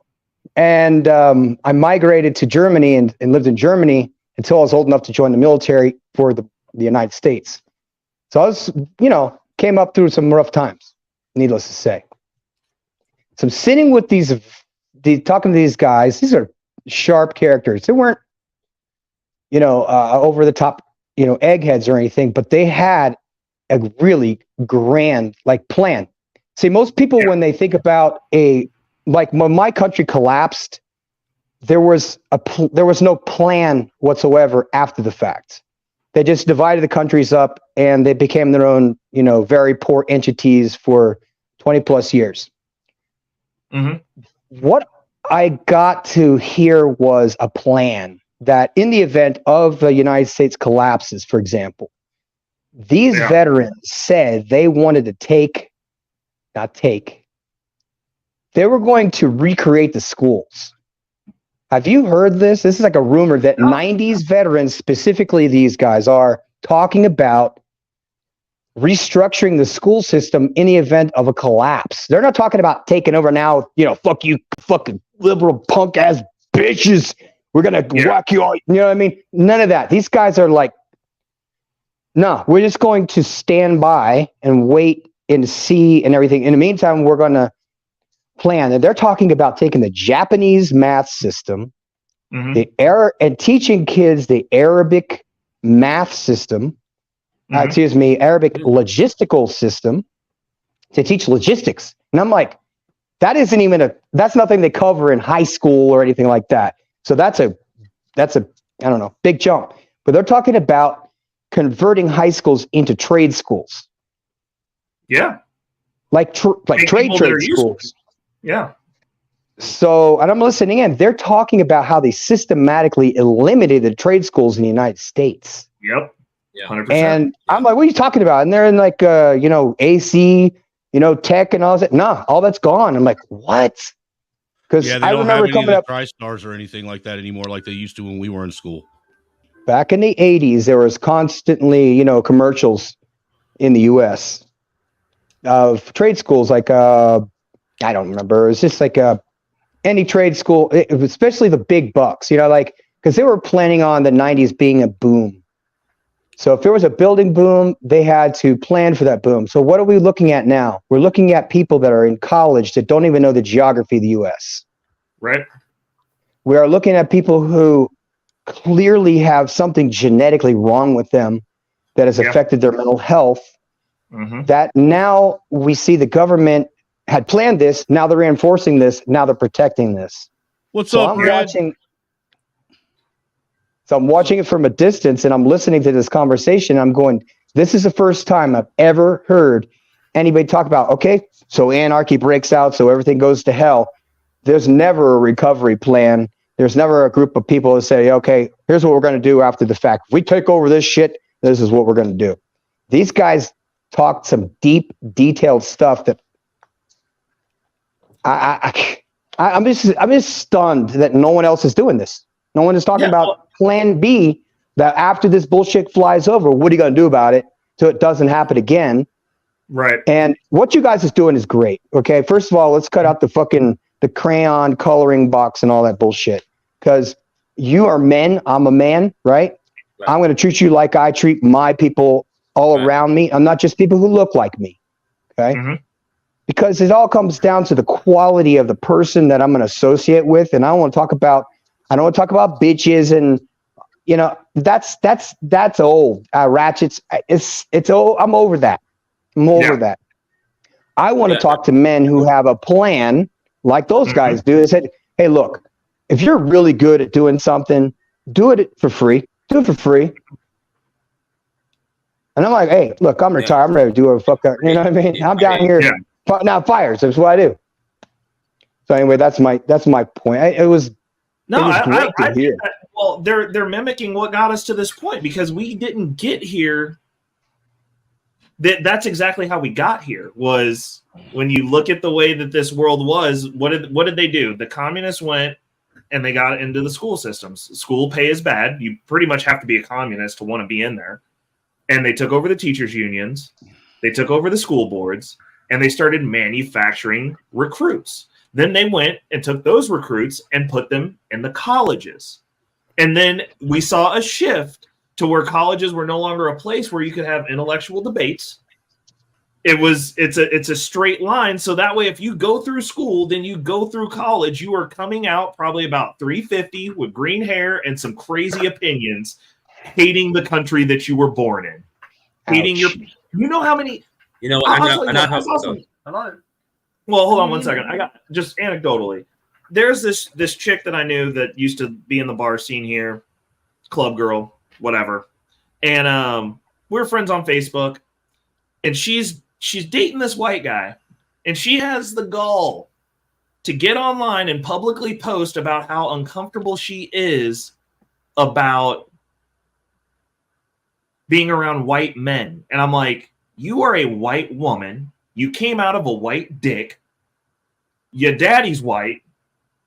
And I migrated to Germany and lived in Germany until I was old enough to join the military for the United States. So I was, came up through some rough times, needless to say. So I'm sitting with talking to these guys. These are sharp characters. They weren't, over the top, eggheads or anything, but they had a really grand plan. See, most people, when they think about when my country collapsed, there was no plan whatsoever after the fact. They just divided the countries up and they became their own, very poor entities for 20 plus years. What I got to hear was a plan that in the event of the United States collapses, for example, these veterans said they wanted to they were going to recreate the schools. Have you heard this? This is like a rumor that 90s veterans, specifically these guys, are talking about restructuring the school system in the event of a collapse. They're not talking about taking over now, fuck you, fucking liberal punk ass bitches. We're going to whack you all. You know what I mean? None of that. These guys are like, no, we're just going to stand by and wait and see and everything. In the meantime, we're going to plan. And they're talking about taking the Japanese math system, and teaching kids the Arabic math system, Arabic logistical system, to teach logistics. And I'm like, that's nothing they cover in high school or anything like that. So that's a I don't know, big jump. But they're talking about converting high schools into trade schools. Yeah. Like trade schools. Yeah. So, and I'm listening in, they're talking about how they systematically eliminated trade schools in the United States. Yep. 100%. And I'm like, what are you talking about? And they're in like, AC, tech and all that. Nah, all that's gone. I'm like, what? Because I remember coming up TriStars or anything like that anymore, like they used to when we were in school. Back in the 80s, there was constantly, commercials in the U.S. of trade schools. Like, I don't remember. It was just like any trade school, especially the big bucks, because they were planning on the 90s being a boom. So if there was a building boom, they had to plan for that boom. So what are we looking at now? We're looking at people that are in college that don't even know the geography of the U.S. Right. We are looking at people who clearly have something genetically wrong with them that has affected their mental health. That now we see the government had planned this. Now they're reinforcing this. Now they're protecting this. What's up, Brad? So I'm watching it from a distance and I'm listening to this conversation. I'm going, this is the first time I've ever heard anybody talk about, okay, so anarchy breaks out, so everything goes to hell. There's never a recovery plan. There's never a group of people that say, okay, here's what we're going to do after the fact. If we take over this shit, this is what we're going to do. These guys talked some deep, detailed stuff that I'm just stunned that no one else is doing this. No one is talking about plan B, that after this bullshit flies over, what are you going to do about it so it doesn't happen again? Right. And what you guys is doing is great. Okay. First of all, let's cut out the crayon coloring box and all that bullshit, because you are men. I'm a man, right? I'm going to treat you like I treat my people all around me. I'm not just people who look like me. Okay. because it all comes down to the quality of the person that I'm going to associate with. And I don't want to talk about bitches and, you know, that's old. Ratchets. It's old. I'm over that. That. I want to talk to men who have a plan like those guys do. They said, hey, look, if you're really good at doing something, do it for free. Do it for free. And I'm like, hey, look, I'm retired. I'm ready to do whatever the fuck. You know what I mean? I'm down here putting out fires. That's what I do. So anyway, that's my point. It was great to hear. Well, they're mimicking what got us to this point, because we didn't get here. That's exactly how we got here. Was when you look at the way that this world was, what did they do? The communists went and they got into the school systems. School pay is bad. You pretty much have to be a communist to want to be in there. And they took over the teachers' unions. They took over the school boards, and they started manufacturing recruits. Then they went and took those recruits and put them in the colleges. And then we saw a shift to where colleges were no longer a place where you could have intellectual debates. It's a straight line. So that way, if you go through school, then you go through college, you are coming out probably about 350 with green hair and some crazy opinions, hating the country that you were born in, hating you know how many, Hello. Well, hold on one second. I got just anecdotally, there's this chick that I knew that used to be in the bar scene here, club girl, whatever. And we're friends on Facebook, and she's dating this white guy, and she has the gall to get online and publicly post about how uncomfortable she is about being around white men. And I'm like, you are a white woman. You came out of a white dick. Your daddy's white.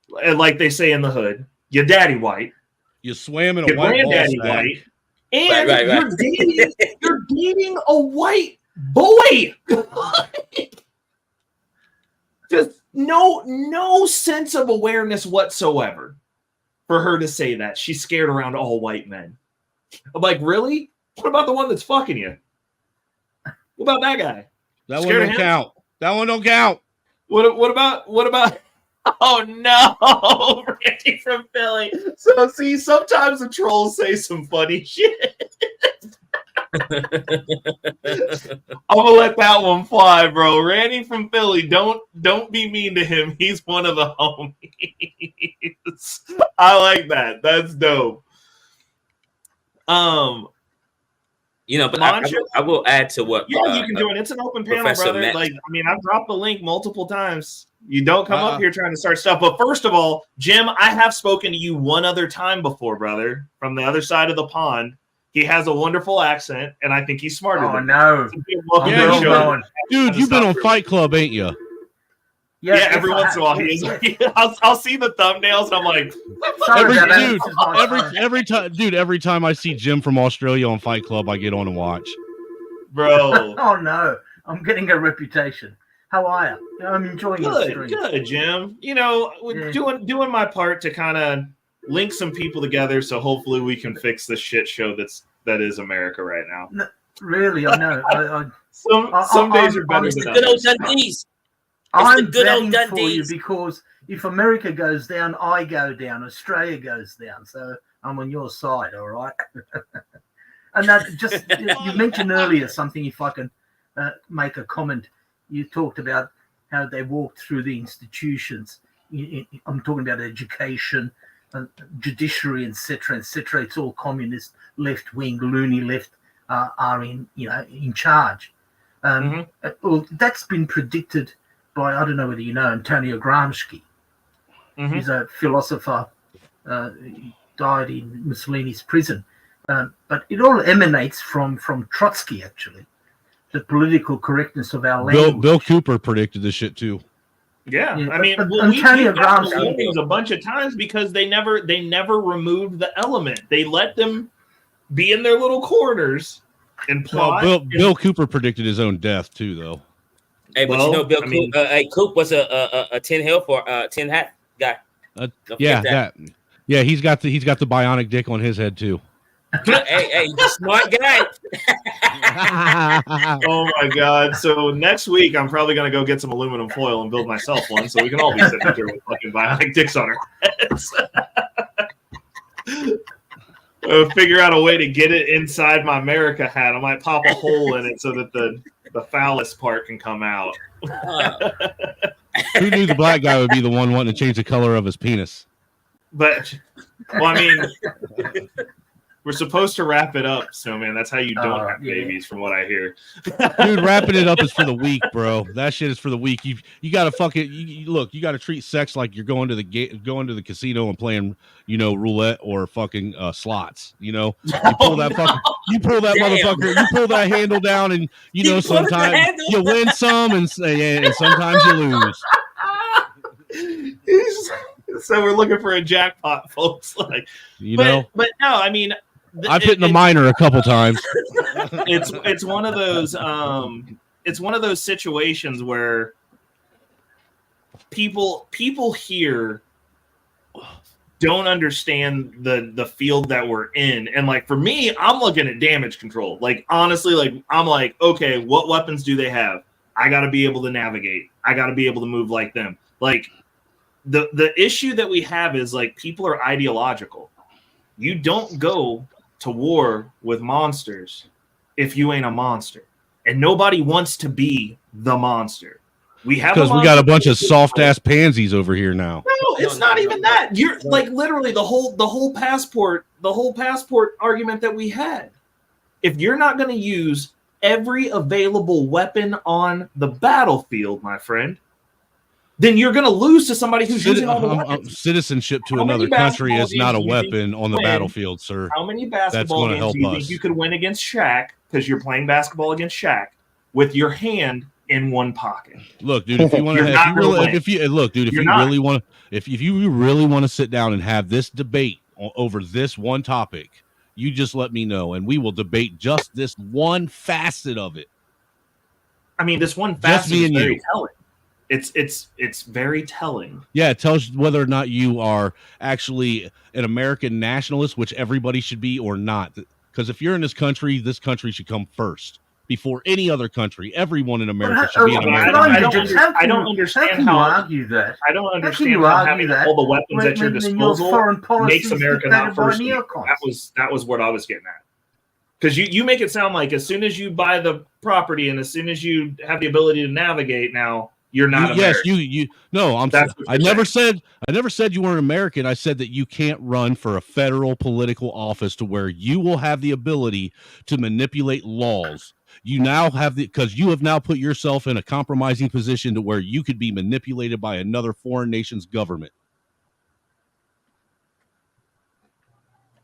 Like they say in the hood. Your daddy white. You swam in a your white granddaddy ball sack. white. And Right. you're dating a white boy. Just no sense of awareness whatsoever for her to say that. She's scared around all white men. I'm like, really? What about the one that's fucking you? What about that guy? That one don't count. That one don't count. What about oh no, Randy from Philly. So see, sometimes the trolls say some funny shit. I'm gonna let that one fly, bro. Randy from Philly, don't be mean to him. He's one of the homies. I like that. That's dope. But I will add to what. Yeah, you can join. It's an open panel, Professor brother. Matt. Like, I mean, I've dropped the link multiple times. You don't come up here trying to start stuff. But first of all, Jim, I have spoken to you one other time before, brother, from the other side of the pond. He has a wonderful accent, and I think he's smarter than no. Dude, you've been on Fight Club, ain't you? Yeah, every once in a while he is. I'll see the thumbnails, and I'm like, every time I see Jim from Australia on Fight Club, I get on and watch. Bro. Oh no, I'm getting a reputation. How are you? I'm enjoying the stream. Good, Jim. You know, doing my part to kind of link some people together, so hopefully we can fix the shit show that is America right now. No, really, I know. Some days are better than others. I'm betting for you because if America goes down, I go down. Australia goes down. So I'm on your side, all right? And that just, you mentioned earlier something, if I can make a comment. You talked about how they walked through the institutions. I'm talking about education, judiciary, etc., etc. It's all communist, left-wing, loony left are in charge. Well, that's been predicted by, I don't know whether you know, Antonio Gramsci. He's a philosopher. He died in Mussolini's prison. But it all emanates from Trotsky, actually. The political correctness of our language. Bill Cooper predicted this shit too. Yeah, I mean, Antonio Gramsci a bunch of times because they never removed the element. They let them be in their little corners and plot. Bill Cooper predicted his own death too, though. Hey, but Coop was a tin hat guy. He's got the bionic dick on his head too. Hey, he's a smart guy. Oh my god! So next week I'm probably gonna go get some aluminum foil and build myself one, so we can all be sitting here with fucking bionic dicks on our heads. Figure out a way to get it inside my America hat. I might pop a hole in it so that the phallus part can come out. Who knew the black guy would be the one wanting to change the color of his penis? But, well, I mean, we're supposed to wrap it up, Snowman. That's how you don't have babies, from what I hear. Dude, wrapping it up is for the week, bro. That shit is for the week. You gotta fucking look. You gotta treat sex like you're going to the casino and playing, roulette or fucking slots. You pull that fucking, you pull that motherfucker, you pull that handle down, and sometimes you win some, and sometimes you lose. So we're looking for a jackpot, folks. But no, I mean, I've hit in the minor a couple times. It's one of those situations where people here don't understand the field that we're in. And like for me, I'm looking at damage control. Like honestly, I'm like, okay, what weapons do they have? I gotta be able to navigate. I gotta be able to move like them. Like the issue that we have is like people are ideological. You don't go to war with monsters if you ain't a monster, and nobody wants to be the monster. We have because we got a bunch of soft ass pansies over here now. No, it's not even that. You're like literally the whole passport argument that we had. If you're not going to use every available weapon on the battlefield, my friend, then you're going to lose to somebody who's using all the weapons. Citizenship to another country is not a weapon on the battlefield, sir. How many basketball games do you think you could win against Shaq, because you're playing basketball against Shaq, with your hand in one pocket? Look, dude, if you want to, if you really want to sit down and have this debate over this one topic, you just let me know, and we will debate just this one facet of it. I mean, this one facet is very telling. It's very telling. Yeah, it tells whether or not you are actually an American nationalist, which everybody should be, or not. Because if you're in this country should come first before any other country. Everyone in America should be an American. I don't understand how argue that. I don't understand how having all the weapons at your disposal makes America not first. That was what I was getting at. Because you make it sound like as soon as you buy the property and as soon as you have the ability to navigate, now you're not American. Yes, no, I never said you weren't American. I said that you can't run for a federal political office to where you will have the ability to manipulate laws. You now have because you have now put yourself in a compromising position to where you could be manipulated by another foreign nation's government.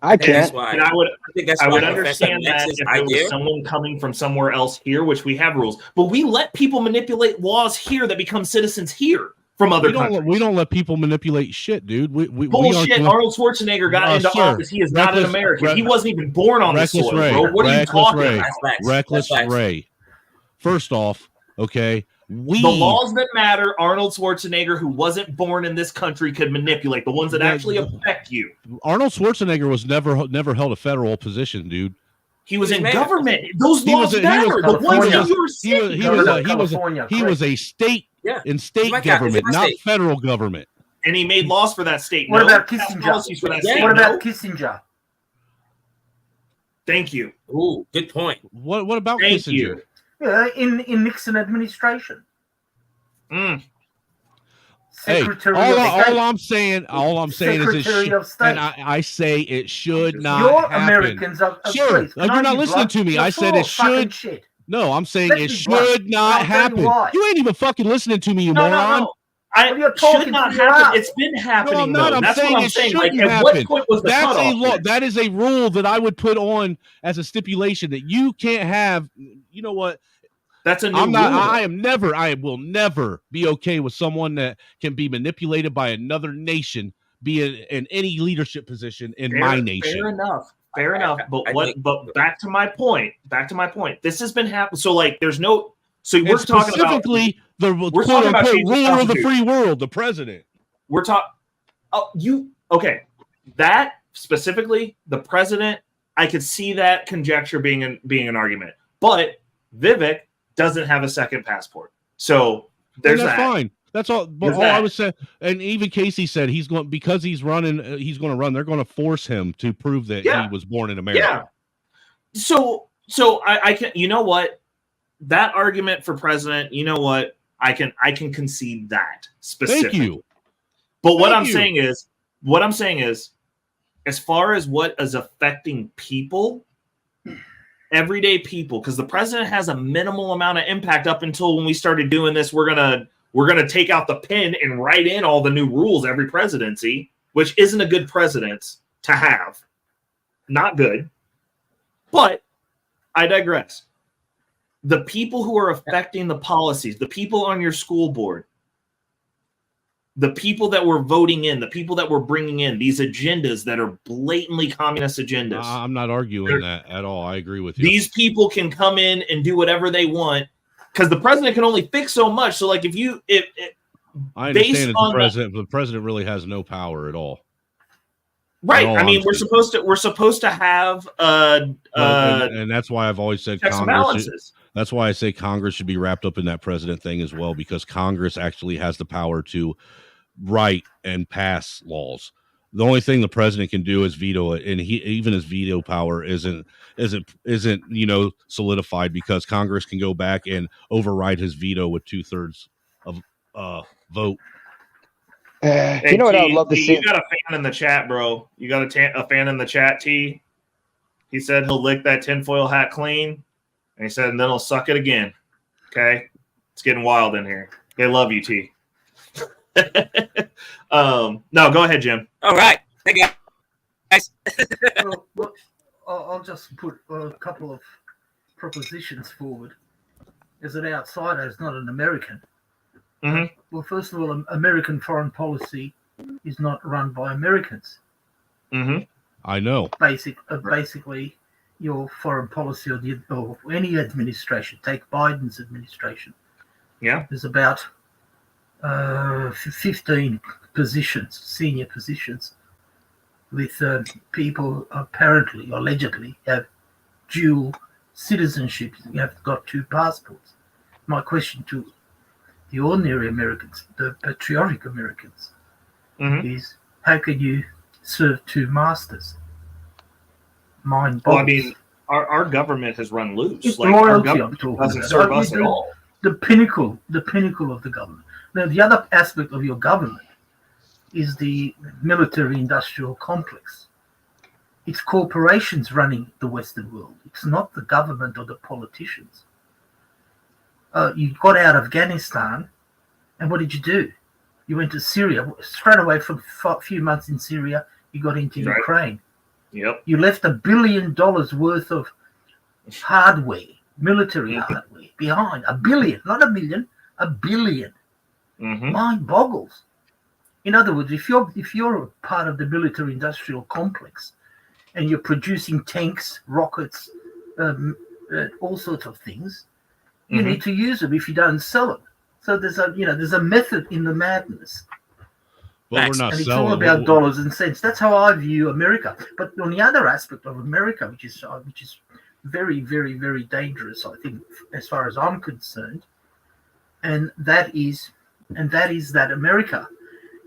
I can't. I would understand that if there was someone coming from somewhere else here, which we have rules, but we let people manipulate laws here that become citizens here from other countries. We don't let people manipulate shit, dude. Bullshit. Arnold Schwarzenegger got into office. He is not an American. He wasn't even born on this soil, bro. What are you talking about? Reckless Ray. First off, okay. The laws that matter, Arnold Schwarzenegger, who wasn't born in this country, could manipulate the ones that actually affect you. Arnold Schwarzenegger was never held a federal position, dude. He was in government. Those laws matter. The ones that you were seeing. He was a state in state government, not federal government. And he made laws for that state. What about Kissinger? What about Kissinger? Thank you. Ooh, good point. What about Kissinger? In Nixon administration. Hey, all I'm saying is it and I say it should not happen. Americans are sure, you're not listening to me. I said it should. Shit. No, I'm saying it should not happen. You ain't even fucking listening to me, you moron. It should not happen. It's been happening. No, I'm That's saying what I'm it saying. shouldn't Like, happen. at what point was the That's cutoff? a law. That is a rule that I would put on as a stipulation that you can't have. You know what? That's a new rule. I will never be okay with someone that can be manipulated by another nation, be in any leadership position in my nation. Fair enough. But back to my point. This has been happening. So like, there's no. So we're talking about the quote-unquote ruler of the free world, the president. We're talking. Okay. That specifically, the president. I could see that conjecture being an argument. But Vivek doesn't have a second passport, so there's that's that. fine. That's all. But all I was saying, and even Casey said he's going because he's running. He's going to run. They're going to force him to prove that he was born in America. Yeah. So I can. You know what? That argument for president. You know what? I can concede that specifically. Thank you. But what I'm saying is, as far as what is affecting people, everyday people, because the president has a minimal amount of impact up until when we started doing this. We're gonna take out the pen and write in all the new rules every presidency, which isn't a good precedent to have. Not good. But I digress. The people who are affecting the policies, the people on your school board, the people that we're voting in, the people that we're bringing in, these agendas that are blatantly communist agendas. I'm not arguing that at all. I agree with you. These people can come in and do whatever they want because the president can only fix so much. So, like, I understand the president really has no power at all. Right. I mean, we're supposed to have and that's why I've always said checks and balances. That's why I say Congress should be wrapped up in that president thing as well, because Congress actually has the power to write and pass laws. The only thing the president can do is veto it, and even his veto power isn't solidified because Congress can go back and override his veto with 2/3 of vote. Hey, you know what T, I would love to see? You got a fan in the chat, bro. You got a fan in the chat, T. He said he'll lick that tinfoil hat clean, and he said, and then he'll suck it again. Okay? It's getting wild in here. They love you, T. No, go ahead, Jim. All right. Thank you, guys. Well, I'll just put a couple of propositions forward. As an outsider, as not an American. Mm-hmm. Well, first of all, American foreign policy is not run by Americans. Mm-hmm. I know. Basically, your foreign policy or any administration, take Biden's administration. Yeah. There's about 15 positions, senior positions, with people apparently, allegedly, have dual citizenship. You have got 2 passports. My question to the ordinary Americans, the patriotic Americans, is how can you serve 2 masters? Mind boggles. Well, I mean, our government has run loose. It's like, our loyalty I'm government talking doesn't about. serve us at all. The pinnacle of the government. Now, the other aspect of your government is the military-industrial complex. It's corporations running the Western world. It's not the government or the politicians. You got out of Afghanistan, and what did you do? You went to Syria. Straight away from a few months in Syria, you got into Ukraine. Yep. You left $1 billion worth of hardware, military hardware, behind. $1 billion, not $1 million, $1 billion. Mind boggles. In other words, if you're a part of the military-industrial complex, and you're producing tanks, rockets, all sorts of things, you need to use them if you don't sell them. So there's a method in the madness. Well, we're not and it's selling. all about dollars and cents. That's how I view America. But on the other aspect of America, which is very, very, very dangerous, I think, as far as I'm concerned, and that is that America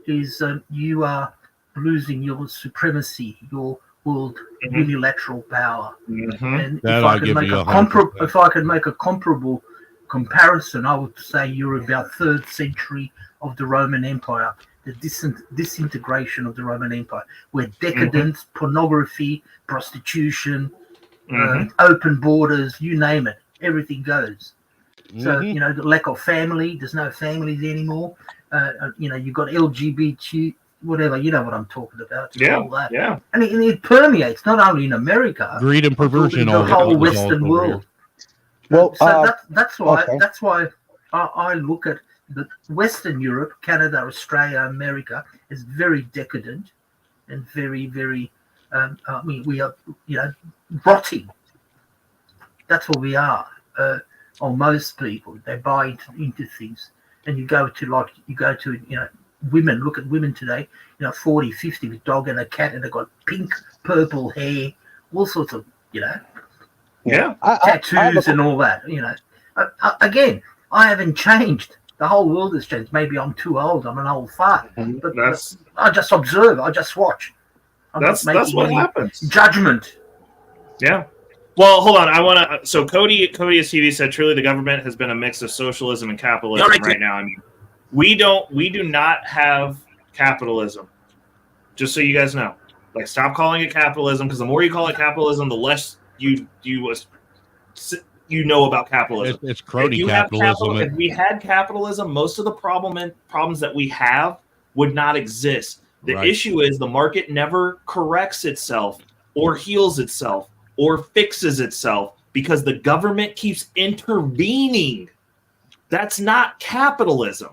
is you are losing your supremacy, your world unilateral power. And if I could make a comparable comparison, I would say you're about 3rd century of the Roman Empire, the disintegration of the Roman Empire, where decadence, pornography, prostitution, open borders, you name it, everything goes. So, the lack of family, there's no families anymore. You've got LGBT, whatever, you know what I'm talking about. All that. Yeah. And it permeates not only in America, greed and perversion, the whole Western world. Well, so that's why I look at the Western Europe, Canada, Australia, America as very decadent and very, very. We are, rotting. That's what we are. Or most people, they buy into things, and you go to women. Look at women today. 40, 50 with dog and a cat, and they've got pink, purple hair, all sorts of, Yeah, tattoos and all that. Again, I haven't changed. The whole world has changed. Maybe I'm too old. I'm an old fart. But I just observe. I just watch. That's what happens. Judgment. Yeah. Well, hold on. I want to. So Cody TV said, truly, the government has been a mix of socialism and capitalism right now. I mean, we do not have capitalism. Just so you guys know, like, stop calling it capitalism, because the more you call it capitalism, the less you know about capitalism. It's crony capitalism. If we had capitalism, most of the problems that we have would not exist. The issue is the market never corrects itself or heals itself or fixes itself because the government keeps intervening. That's not capitalism.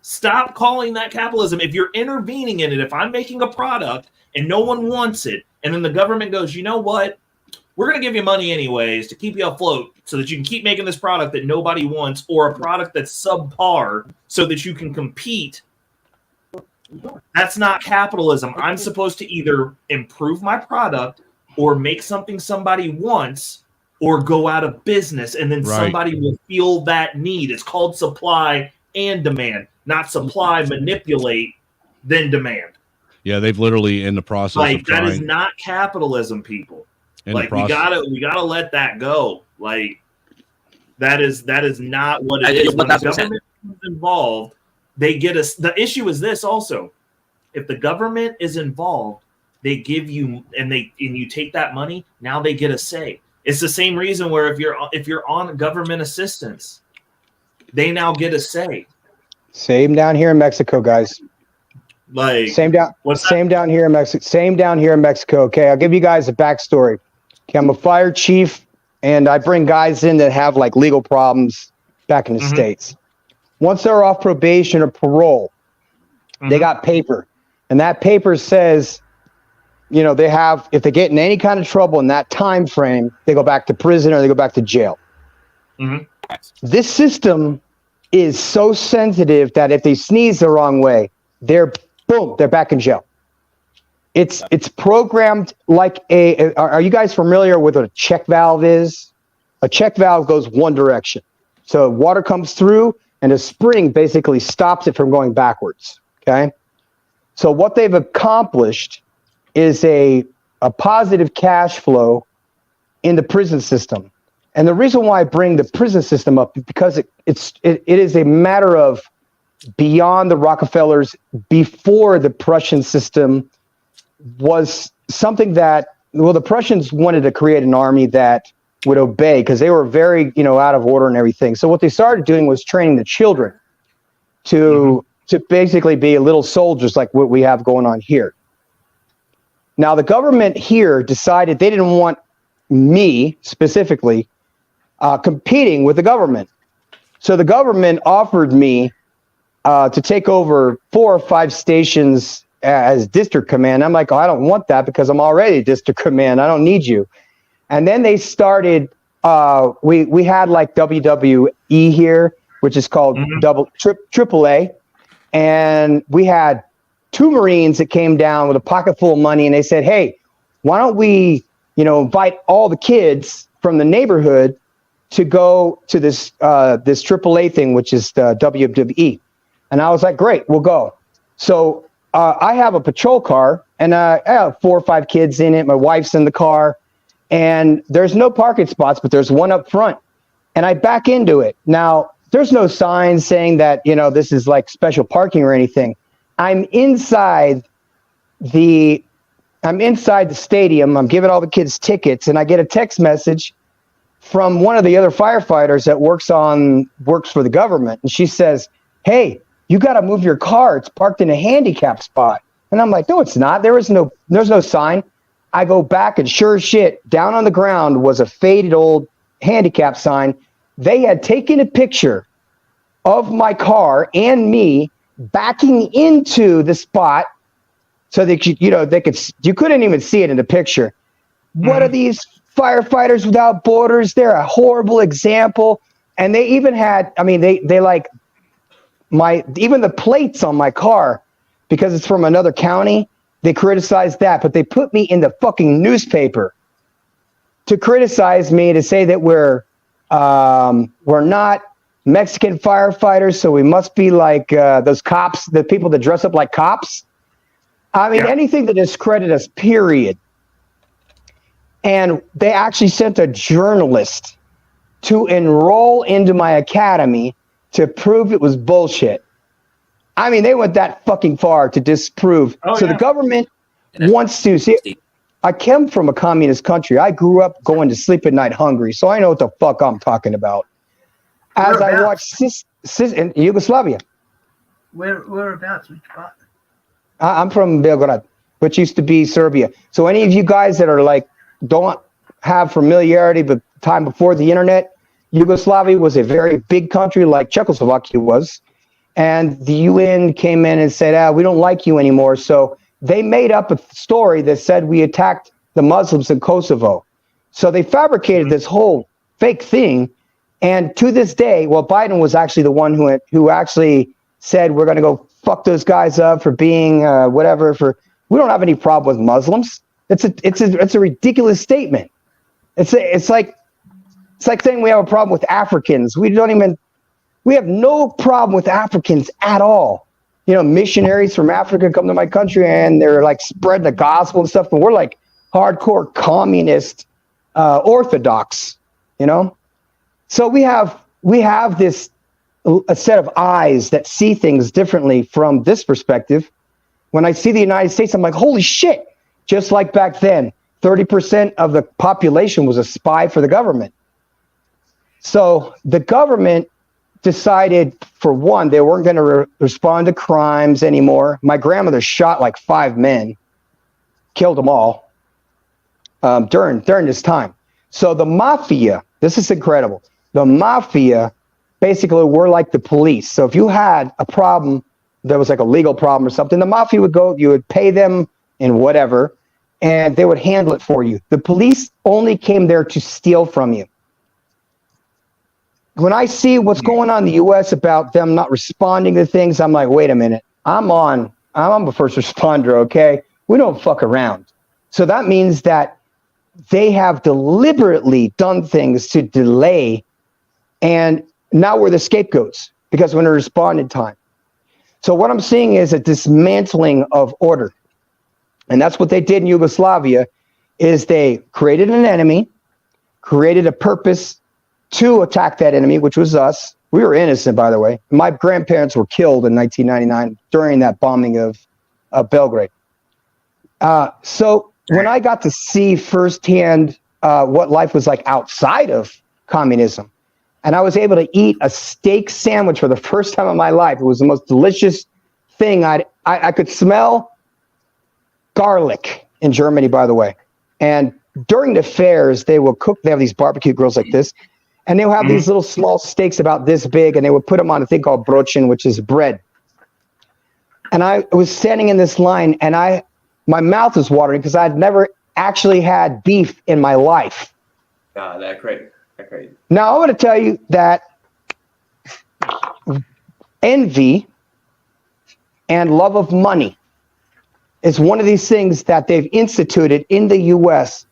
Stop calling that capitalism. If you're intervening in it, if I'm making a product and no one wants it, and then the government goes, you know what? We're going to give you money anyways to keep you afloat so that you can keep making this product that nobody wants, or a product that's subpar so that you can compete. That's not capitalism. I'm supposed to either improve my product or make something somebody wants or go out of business, and then somebody will feel that need. It's called supply and demand, not supply, manipulate, then demand. Yeah, they've literally in the process of trying. That is not capitalism, people. We gotta let that go. Like, that is not what it is. When the government is involved, they get us. The issue is this also: if the government is involved, they give you and you take that money. Now they get a say. It's the same reason where if you're on government assistance, they now get a say. Same down here in Mexico, guys. Like, same down here in Mexico. Same down here in Mexico. Okay, I'll give you guys a backstory. Okay, I'm a fire chief, and I bring guys in that have like legal problems back in the States. Once they're off probation or parole, they got paper, and that paper says, they have, if they get in any kind of trouble in that time frame, they go back to prison or they go back to jail. This system is so sensitive that if they sneeze the wrong way, they're back in jail. It's programmed like are you guys familiar with what a check valve is? A check valve goes one direction. So water comes through and a spring basically stops it from going backwards. Okay. So what they've accomplished is a positive cash flow in the prison system. And the reason why I bring the prison system up is because it is a matter of beyond the Rockefellers, before the Prussian system was something that, the Prussians wanted to create an army that would obey because they were very, out of order and everything. So what they started doing was training the children to basically be little soldiers like what we have going on here. Now, the government here decided they didn't want me specifically competing with the government. So the government offered me to take over 4 or 5 stations as district command. I'm like, I don't want that because I'm already district command. I don't need you. And then they started, we had like WWE here, which is called AAA. And we had 2 Marines that came down with a pocket full of money, and they said, hey, why don't we, invite all the kids from the neighborhood to go to this AAA thing, which is the WWE. And I was like, great, we'll go. So I have a patrol car, and I have 4 or 5 kids in it. My wife's in the car, and there's no parking spots, but there's one up front. And I back into it. Now, there's no sign saying that, this is like special parking or anything. I'm inside the stadium. I'm giving all the kids tickets, and I get a text message from one of the other firefighters that works for the government. And she says, hey, you got to move your car. It's parked in a handicap spot. And I'm like, no, it's not. There's no sign. I go back, and sure as shit, down on the ground was a faded old handicap sign. They had taken a picture of my car and me backing into the spot so they could, you couldn't even see it in the picture. What are these firefighters without borders? They're a horrible example. And they even had, they like even the plates on my car, because it's from another county, they criticized that, but they put me in the fucking newspaper to criticize me, to say that we're not Mexican firefighters, so we must be like those cops, the people that dress up like cops. I mean, anything to discredit us, period. And they actually sent a journalist to enroll into my academy to prove it was bullshit. I mean, they went that fucking far to disprove. The government wants to see. I came from a communist country. I grew up going to sleep at night hungry, so I know what the fuck I'm talking about. As I watched in Yugoslavia. Whereabouts? Which part? I'm from Belgrade, which used to be Serbia. So any of you guys that are like, don't have familiarity with time before the internet, Yugoslavia was a very big country like Czechoslovakia was. And the UN came in and said, we don't like you anymore. So they made up a story that said we attacked the Muslims in Kosovo. So they fabricated this whole fake thing. And to this day, well, Biden was actually the one who actually said, we're going to go fuck those guys up for being whatever. We don't have any problem with Muslims. It's a ridiculous statement. It's like saying we have a problem with Africans. We have no problem with Africans at all. You know, missionaries from Africa come to my country and they're like spreading the gospel and stuff. But we're like hardcore communist, Orthodox, you know? So we have this, a set of eyes that see things differently from this perspective. When I see the United States, I'm like, holy shit. Just like back then, 30% of the population was a spy for the government. So the government decided, for one, they weren't going to respond to crimes anymore. My grandmother shot like 5 men, killed them all during this time. So the mafia, this is incredible. The mafia basically were like the police. So if you had a problem, there was like a legal problem or something, the mafia would go, you would pay them in whatever, and they would handle it for you. The police only came there to steal from you. When I see what's going on in the U.S. about them not responding to things, I'm like, wait a minute. I'm a first responder, okay? We don't fuck around. So that means that they have deliberately done things to delay, and now we're the scapegoats because we're in a responding time. So what I'm seeing is a dismantling of order. And that's what they did in Yugoslavia, is they created an enemy, created a purpose to attack that enemy, which was us. We were innocent, by the way. My grandparents were killed in 1999 during that bombing of Belgrade. So when I got to see firsthand what life was like outside of communism, and I was able to eat a steak sandwich for the first time in my life, it was the most delicious thing. I could smell garlic in Germany, by the way. And during the fairs, they will cook. They have these barbecue grills like this. And they'll have these little small steaks about this big, and they would put them on a thing called brötchen, which is bread. And I was standing in this line, and my mouth was watering because I'd never actually had beef in my life. That's crazy. Now, I want to tell you that envy and love of money is one of these things that they've instituted in the U.S.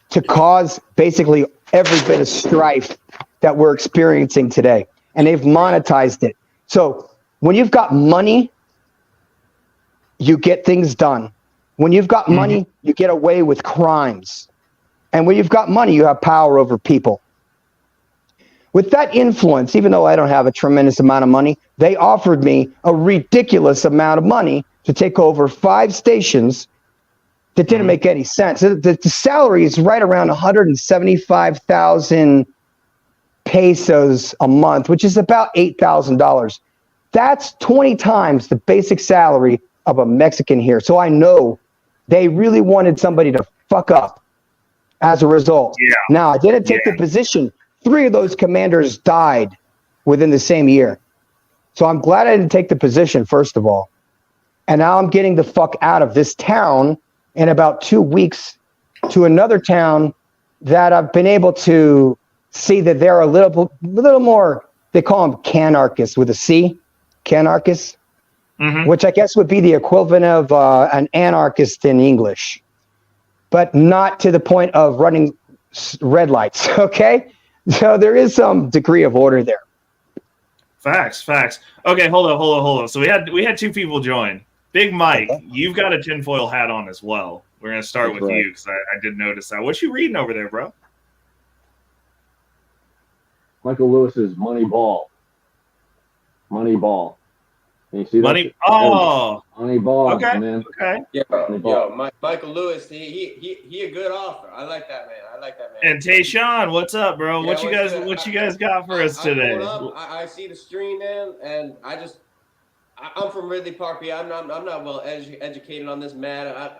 to cause basically every bit of strife that we're experiencing today. And they've monetized it. So when you've got money, you get things done. When you've got money, you get away with crimes. And when you've got money, you have power over people. With that influence, even though I don't have a tremendous amount of money, they offered me a ridiculous amount of money to take over 5 stations that didn't make any sense. The salary is right around 175,000 pesos a month, which is about $8,000. That's 20 times the basic salary of a Mexican here. So I know they really wanted somebody to fuck up as a result. Yeah. Now, I didn't take the position. 3 of those commanders died within the same year. So I'm glad I didn't take the position, first of all. And now I'm getting the fuck out of this town in about 2 weeks to another town that I've been able to see that they're a little more, they call them canarchists with a C, canarchists, which I guess would be the equivalent of an anarchist in English, but not to the point of running red lights. Okay, so there is some degree of order there. Facts. Okay, hold on. So we had two people join. Big Mike, you've got a tinfoil hat on as well. We're gonna start with you because I did notice that. What you reading over there, bro? Michael Lewis's Moneyball. Moneyball. Can you see that? Moneyball. Okay. Man. Okay. Michael Lewis, he a good author. I like that man. And Tayshawn, what's up, bro? Yeah, what you guys got for us today? I see the stream, man, and I'm from Ridley Park, PA. I'm not well educated on this matter.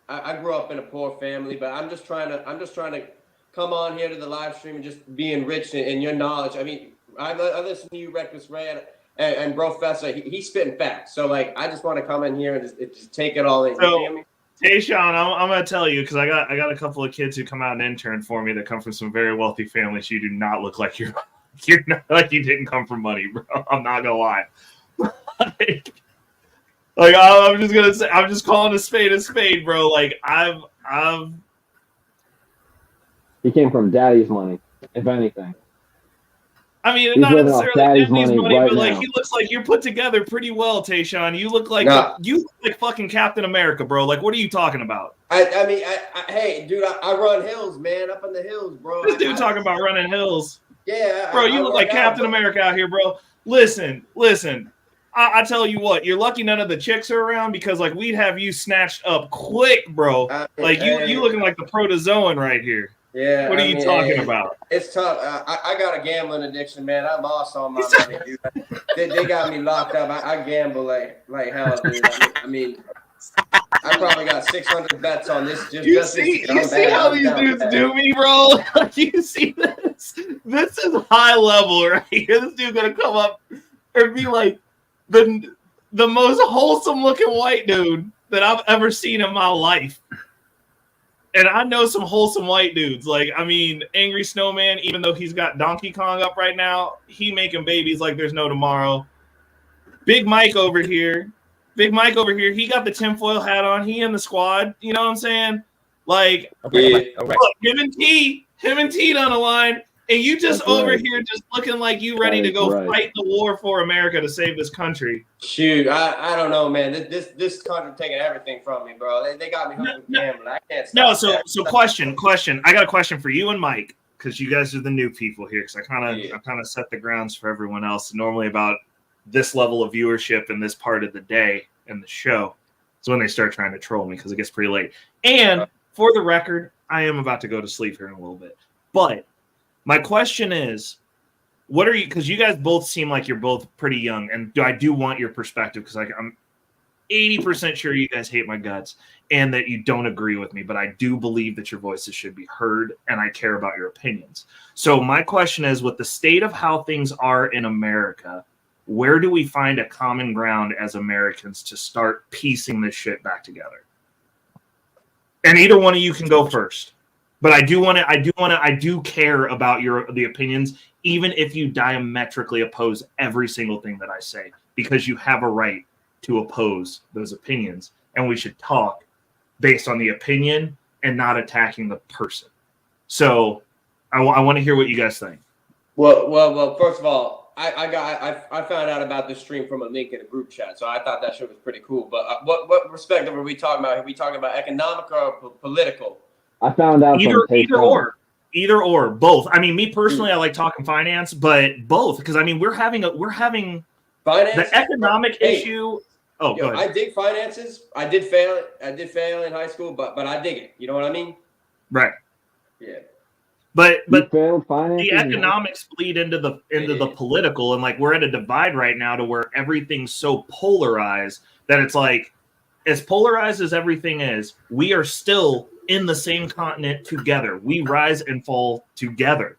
I grew up in a poor family, but I'm just trying to come on here to the live stream and just be enriched in your knowledge. I mean, I listen to you, Reckless Ray, and Professor. He's spitting facts. So like, I just want to come in here and just take it all in. So, you feel me? Tayshawn, I'm gonna tell you because I got a couple of kids who come out and intern for me that come from some very wealthy families. You do not look like you're not like you didn't come from money, bro. I'm not gonna lie. Like I'm just gonna say, I'm just calling a spade, bro. Like I've He came from daddy's money, if anything. I mean, He's not living off necessarily daddy's Disney's money, right but like now. he looks like you're put together pretty well, Tayshawn. You look like you look like fucking Captain America, bro. Like, what are you talking about? Hey, dude, I run hills, man, up in the hills, bro. This dude talking about running hills. Yeah, bro, you look like Captain America out here, bro. Listen. I tell you what, you're lucky none of the chicks are around because like we'd have you snatched up quick, bro. Like you looking like the protozoan right here. Yeah. What are you talking about? It's tough. I got a gambling addiction, man. I lost all my money, dude. They got me locked up. I gamble like hell, dude. I mean, I probably got 600 bets on this. You see how these dudes do me, bro? Like, you see this? This is high level right here. This dude gonna come up and be like the most wholesome looking white dude that I've ever seen in my life. And I know some wholesome white dudes. Like, I mean, Angry Snowman, even though he's got Donkey Kong up right now, he making babies like there's no tomorrow. Big Mike over here, he got the tinfoil hat on. He in the squad. You know what I'm saying? Like, look, him and T on the line. And you just over here just looking like you ready to go fight the war for America to save this country. Shoot, I don't know, man. This country taking everything from me, bro. They got me hooked with gambling. I can't stop. So question. I got a question for you and Mike because you guys are the new people here. Because I kind of set the grounds for everyone else. Normally about this level of viewership in this part of the day in the show is when they start trying to troll me because it gets pretty late. And for the record, I am about to go to sleep here in a little bit, but. My question is, what are you? Because you guys both seem like you're both pretty young, and I do want your perspective because I'm 80% sure you guys hate my guts and that you don't agree with me, but I do believe that your voices should be heard, and I care about your opinions. So my question is, with the state of how things are in America, where do we find a common ground as Americans to start piecing this shit back together? And either one of you can go first. But I do care about the opinions, even if you diametrically oppose every single thing that I say, because you have a right to oppose those opinions, and we should talk based on the opinion and not attacking the person. So I want to hear what you guys think. Well. First of all, I found out about this stream from a link in a group chat, so I thought that shit was pretty cool. But what perspective are we talking about? Are we talking about economic or political? I found out either or both. I mean, me personally, I like talking finance, but both because I mean we're having finance, the economic issue. Oh, go ahead. I dig finances. I did fail in high school, but I dig it. You know what I mean? Right. Yeah. But the economics bleed into the political, and like we're at a divide right now to where everything's so polarized that it's like as polarized as everything is, we are still in the same continent together. We rise and fall together.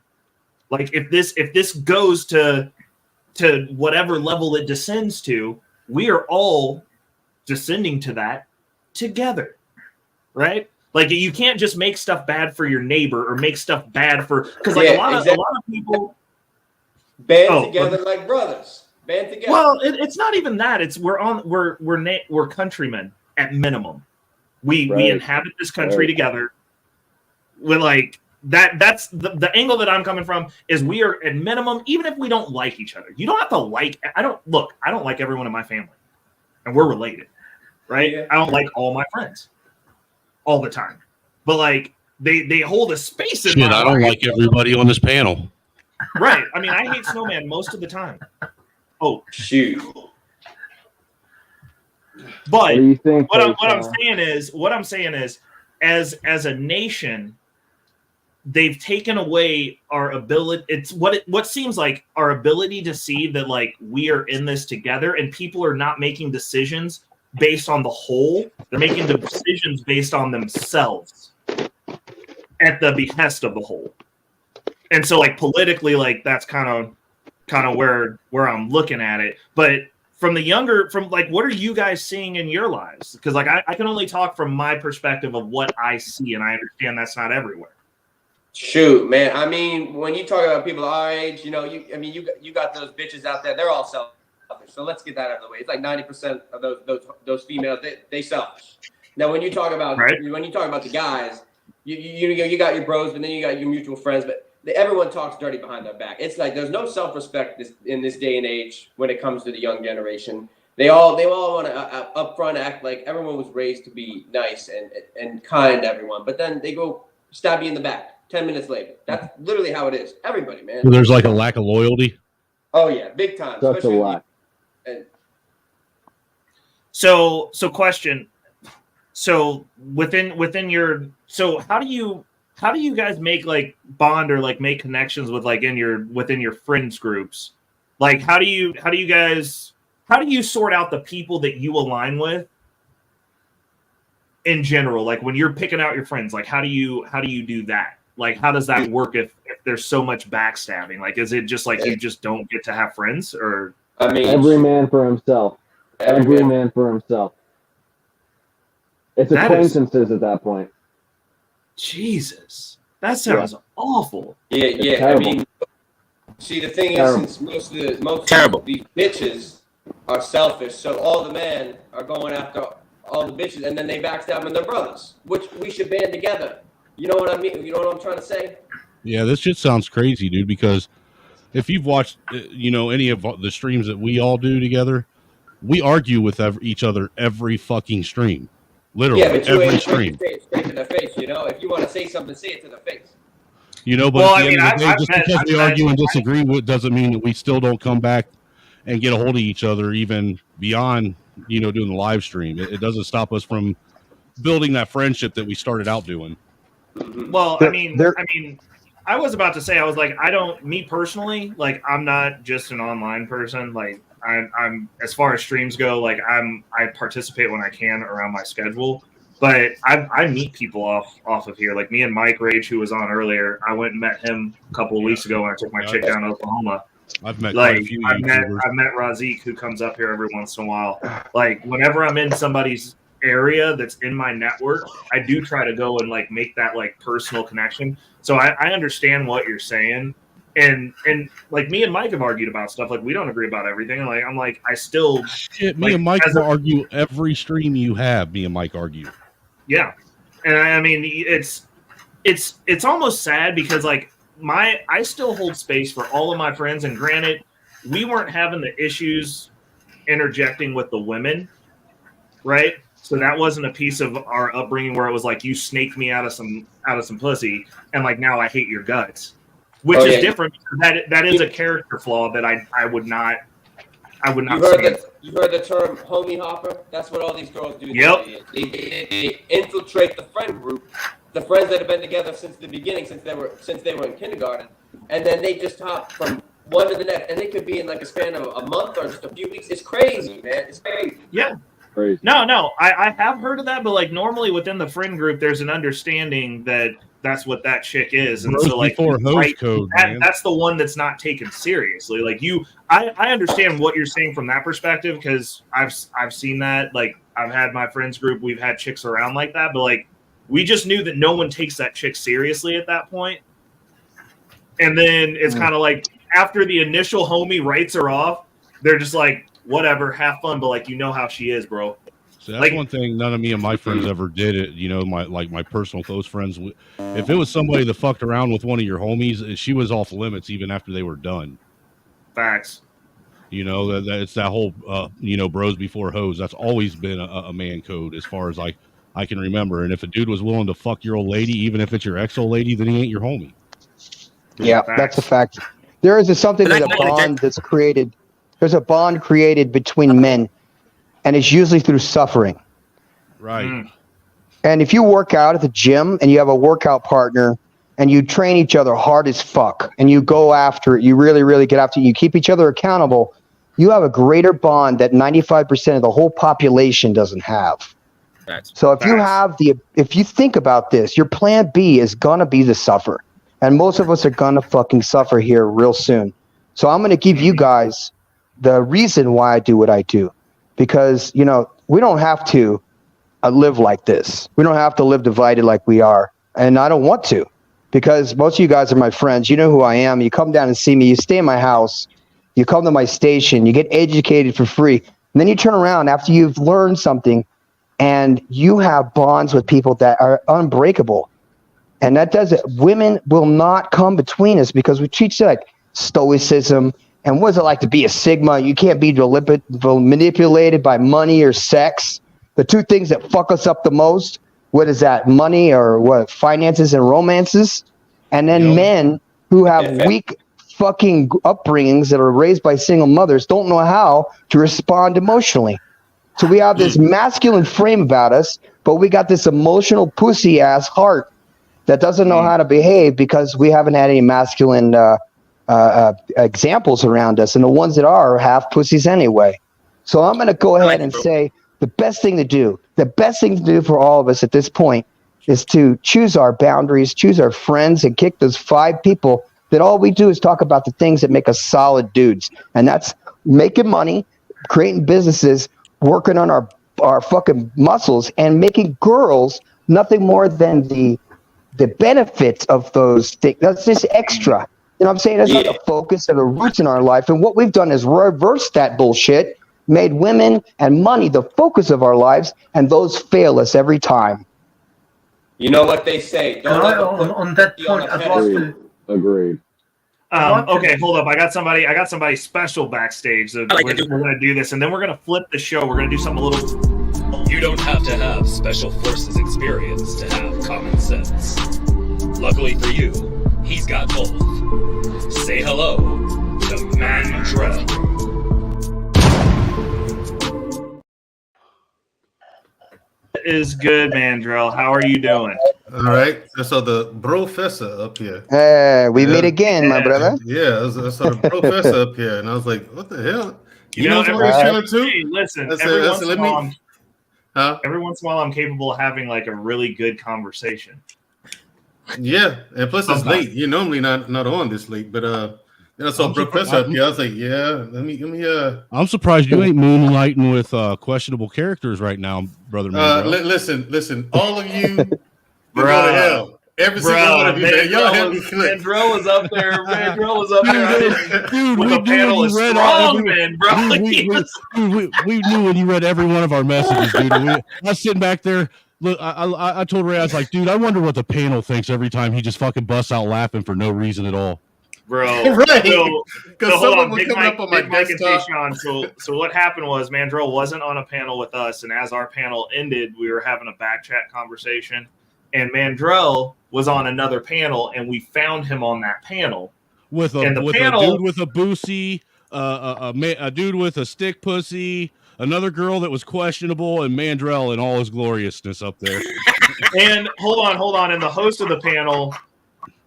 Like if this goes to whatever level it descends to, we are all descending to that together, right? Like you can't just make stuff bad for your neighbor or make stuff bad for because like a lot of people band together like brothers. Band together. Well, it's not even that. It's we're countrymen at minimum. We inhabit this country together. We're like that's the angle that I'm coming from is we are at minimum, even if we don't like each other, you don't have to like, I don't like everyone in my family and we're related, right? Yeah. I don't like all my friends all the time, but like they hold a space in my I don't like everybody on this panel. Right. I mean, I hate Snowman most of the time. Oh, shoot. But what do you think, what I'm saying is, as a nation, they've taken away our ability. It's what seems like our ability to see that like we are in this together, and people are not making decisions based on the whole. They're making the decisions based on themselves at the behest of the whole. And so like politically, like that's kind of where I'm looking at it. But from what are you guys seeing in your lives? Because like I can only talk from my perspective of what I see, and I understand that's not everywhere. Shoot, man. I mean, when you talk about people our age, you got those bitches out there. They're all selfish. So let's get that out of the way. It's like 90% of those females, they selfish. Now, when you talk about the guys, you got your bros, but then you got your mutual friends, but everyone talks dirty behind their back. It's like there's no self-respect in this day and age when it comes to the young generation. They all want to up front act like everyone was raised to be nice and kind to everyone, but then they go stab you in the back 10 minutes later. That's literally how it is. Everybody, man. So there's like a lack of loyalty. Oh yeah, big time. Such a lack. So question. So within your, so how do you guys make like bond or like make connections with like within your friends groups? Like how do you sort out the people that you align with in general? Like when you're picking out your friends, like how do you do that? Like how does that work if there's so much backstabbing? Like is it just like you just don't get to have friends? Or I mean, every man for himself. Every man for himself. It's acquaintances at that point. Jesus, that sounds awful. Yeah. I mean, see, the thing is, since most of these bitches are selfish, so all the men are going after all the bitches, and then they backstabbing their brothers, which we should band together. You know what I mean? You know what I'm trying to say? Yeah, this shit sounds crazy, dude. Because if you've watched, any of the streams that we all do together, we argue with each other every fucking stream. Literally, yeah, but you every ain't stream. Say it straight to their face, If you want to say something, say it to their face. But at the end of the day, just because we argue and disagree with doesn't mean that we still don't come back and get a hold of each other, even beyond, doing the live stream. It doesn't stop us from building that friendship that we started out doing. Well, I was about to say, I was like, me personally, like, I'm not just an online person. Like, I'm as far as streams go, like, I participate when I can around my schedule. But I meet people off of here. Like me and Mike Rage, who was on earlier, I went and met him a couple of weeks ago when I took my chick down to Oklahoma. I've met quite a few YouTubers. I've met Razik, who comes up here every once in a while. Like whenever I'm in somebody's area that's in my network, I do try to go and like make that like personal connection. So I understand what you're saying. And like me and Mike have argued about stuff. Like we don't agree about everything. Like I'm like I still me and Mike argue every stream you have. Me and Mike argue. Yeah, and I mean it's almost sad because like I still hold space for all of my friends. And granted, we weren't having the issues interjecting with the women, right? So that wasn't a piece of our upbringing where it was like you snaked me out of some pussy, and like now I hate your guts. Which is different. That is a character flaw that I would not. You heard the term homie hopper? That's what all these girls do. Yep. They infiltrate the friend group, the friends that have been together since the beginning, since they were in kindergarten, and then they just hop from one to the next, and it could be in like a span of a month or just a few weeks. It's crazy, man. It's crazy. Yeah. Crazy. No, I have heard of that, but like normally within the friend group, there's an understanding that that's what that chick is, and so like that's the one that's not taken seriously. Like I understand what you're saying from that perspective because I've seen that. Like I've had my friends group, we've had chicks around like that, but like we just knew that no one takes that chick seriously at that point. And then it's kind of like after the initial homie writes her off, they're just like, whatever, have fun, but like how she is, bro. So that's one thing none of me and my friends ever did it. You know, my personal close friends. If it was somebody that fucked around with one of your homies, she was off limits even after they were done. Facts. You know, that it's that whole bros before hoes. That's always been a man code as far as I can remember. And if a dude was willing to fuck your old lady, even if it's your ex old lady, then he ain't your homie. Yeah, that's a fact. There is something that a bond that's created. There's a bond created between men, and it's usually through suffering. Right. And if you work out at the gym and you have a workout partner and you train each other hard as fuck and you go after it, you really, really get after it, you keep each other accountable, you have a greater bond that 95% of the whole population doesn't have. So if you think about this, your plan B is going to be to suffer. And most of us are going to fucking suffer here real soon. So I'm going to give you guys the reason why I do what I do. Because, we don't have to live like this. We don't have to live divided like we are. And I don't want to. Because most of you guys are my friends. You know who I am. You come down and see me. You stay in my house. You come to my station. You get educated for free. And then you turn around after you've learned something and you have bonds with people that are unbreakable. And that does it. Women will not come between us because we treat it like stoicism. And what is it like to be a Sigma? You can't be manipulated by money or sex. The two things that fuck us up the most, what is that? Money or what? Finances and romances. And then men who have weak fucking upbringings that are raised by single mothers don't know how to respond emotionally. So we have this masculine frame about us, but we got this emotional pussy ass heart that doesn't know how to behave because we haven't had any masculine examples around us, and the ones that are half pussies anyway. So I'm going to go ahead and say the best thing to do for all of us at this point is to choose our boundaries, choose our friends, and kick those 5 people that all we do is talk about the things that make us solid dudes. And that's making money, creating businesses, working on our fucking muscles, and making girls nothing more than the benefits of those things. That's just extra. You know what I'm saying? That's not the focus and the roots in our life. And what we've done is reverse that bullshit, made women and money the focus of our lives, and those fail us every time. You know what they say. On that point, I'd like to... Agreed. Okay, hold up. I got somebody special backstage. So we're going to do this, and then we're going to flip the show. We're going to do something a little... You don't have to have special forces experience to have common sense. Luckily for you, he's got both. Say hello to Mandrell. Is good, Mandrell. How are you doing? All right. So the professor up here. Hey, we meet again, my brother. Yeah, I saw the professor up here, and I was like, "What the hell?" You know, somebody's chilling too. Hey, listen, every once in a while, I'm capable of having like a really good conversation. Yeah, and plus it's late. You're normally not on this late, but so professor up here, I was like, yeah, let me. I'm surprised you ain't moonlighting with questionable characters right now, brother. Listen, all of you, go to hell. Every single one of you, man. Y'all have me clicked. Mandrell was up there. Mandrell was up there. Dude, with a panel of strong men, bro. We knew when you read every one of our messages, dude. I was sitting back there. Look, I told Ray, I was like, dude, I wonder what the panel thinks every time he just fucking busts out laughing for no reason at all. Bro, right? Because someone was coming up on my desktop. So what happened was Mandrell wasn't on a panel with us, and as our panel ended, we were having a back chat conversation, and Mandrell was on another panel, and we found him on that panel with a dude with a boosie, a dude with a stick pussy, another girl that was questionable, and Mandrell in all his gloriousness up there. And hold on, and the host of the panel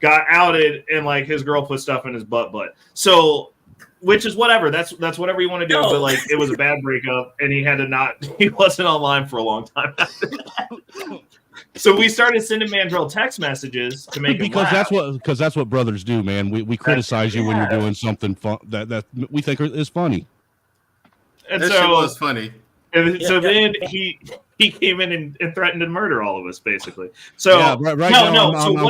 got outed, and like his girl put stuff in his butt. So, which is whatever. That's whatever you want to do. No. But like, it was a bad breakup, and he wasn't online for a long time after that. So we started sending Mandrell text messages to make him laugh. That's what brothers do, man. We criticize you when you're doing something fun that we think is funny. And that shit was funny. And then he came in and threatened to murder all of us, basically. So I'm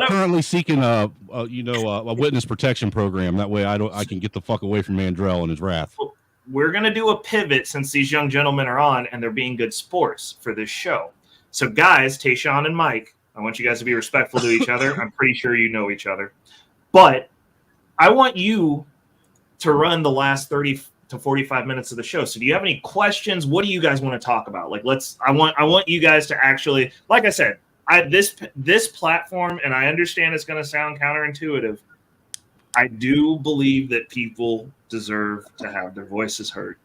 currently seeking a witness protection program. That way I can get the fuck away from Mandrell and his wrath. we're going to do a pivot since these young gentlemen are on and they're being good sports for this show. So, guys, Tayshaun and Mike, I want you guys to be respectful to each other. I'm pretty sure you know each other. But I want you to run the last 30 to 45 minutes of the show. So do you have any questions? What do you guys want to talk about? Like, I want you guys to actually, like I said, this platform, and I understand it's going to sound counterintuitive. I do believe that people deserve to have their voices heard.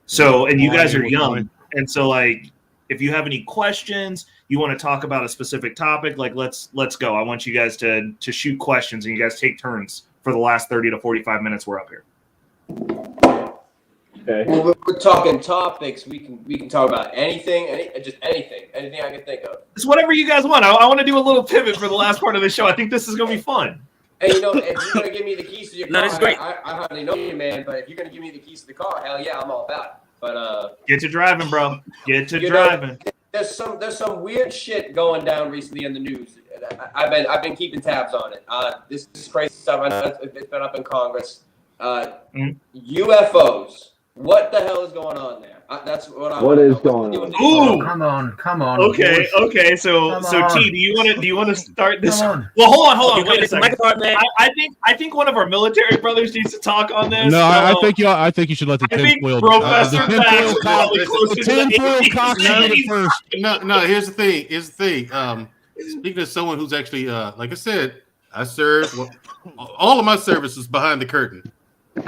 So, and you guys are young. And so, like, if you have any questions, you want to talk about a specific topic, like let's go. I want you guys to shoot questions, and you guys take turns for the last 30 to 45 minutes we're up here. Okay. Well, we're talking topics. We can talk about anything I can think of. It's whatever you guys want. I want to do a little pivot for the last part of the show. I think this is going to be fun. Hey, if you're going to give me the keys to your car, that's great. I hardly know you, man, but if you're going to give me the keys to the car, hell yeah, I'm all about it. But get to driving, bro. Get to driving. There's some weird shit going down recently in the news. I've been keeping tabs on it. This is crazy stuff. It's been up in Congress. UFOs. What the hell is going on there? That's what I. What is going on? Ooh, come on. Okay, boys. okay. So Come T, on. do you want to start this? Come Well, on. hold on. Wait a second. I think one of our military brothers needs to talk on this. No, I think you should let the tinfoil. Professor The tinfoil cock should get it first. No. Here's the thing. Speaking of someone who's actually, like I said, I serve. Well, all of my service is behind the curtain,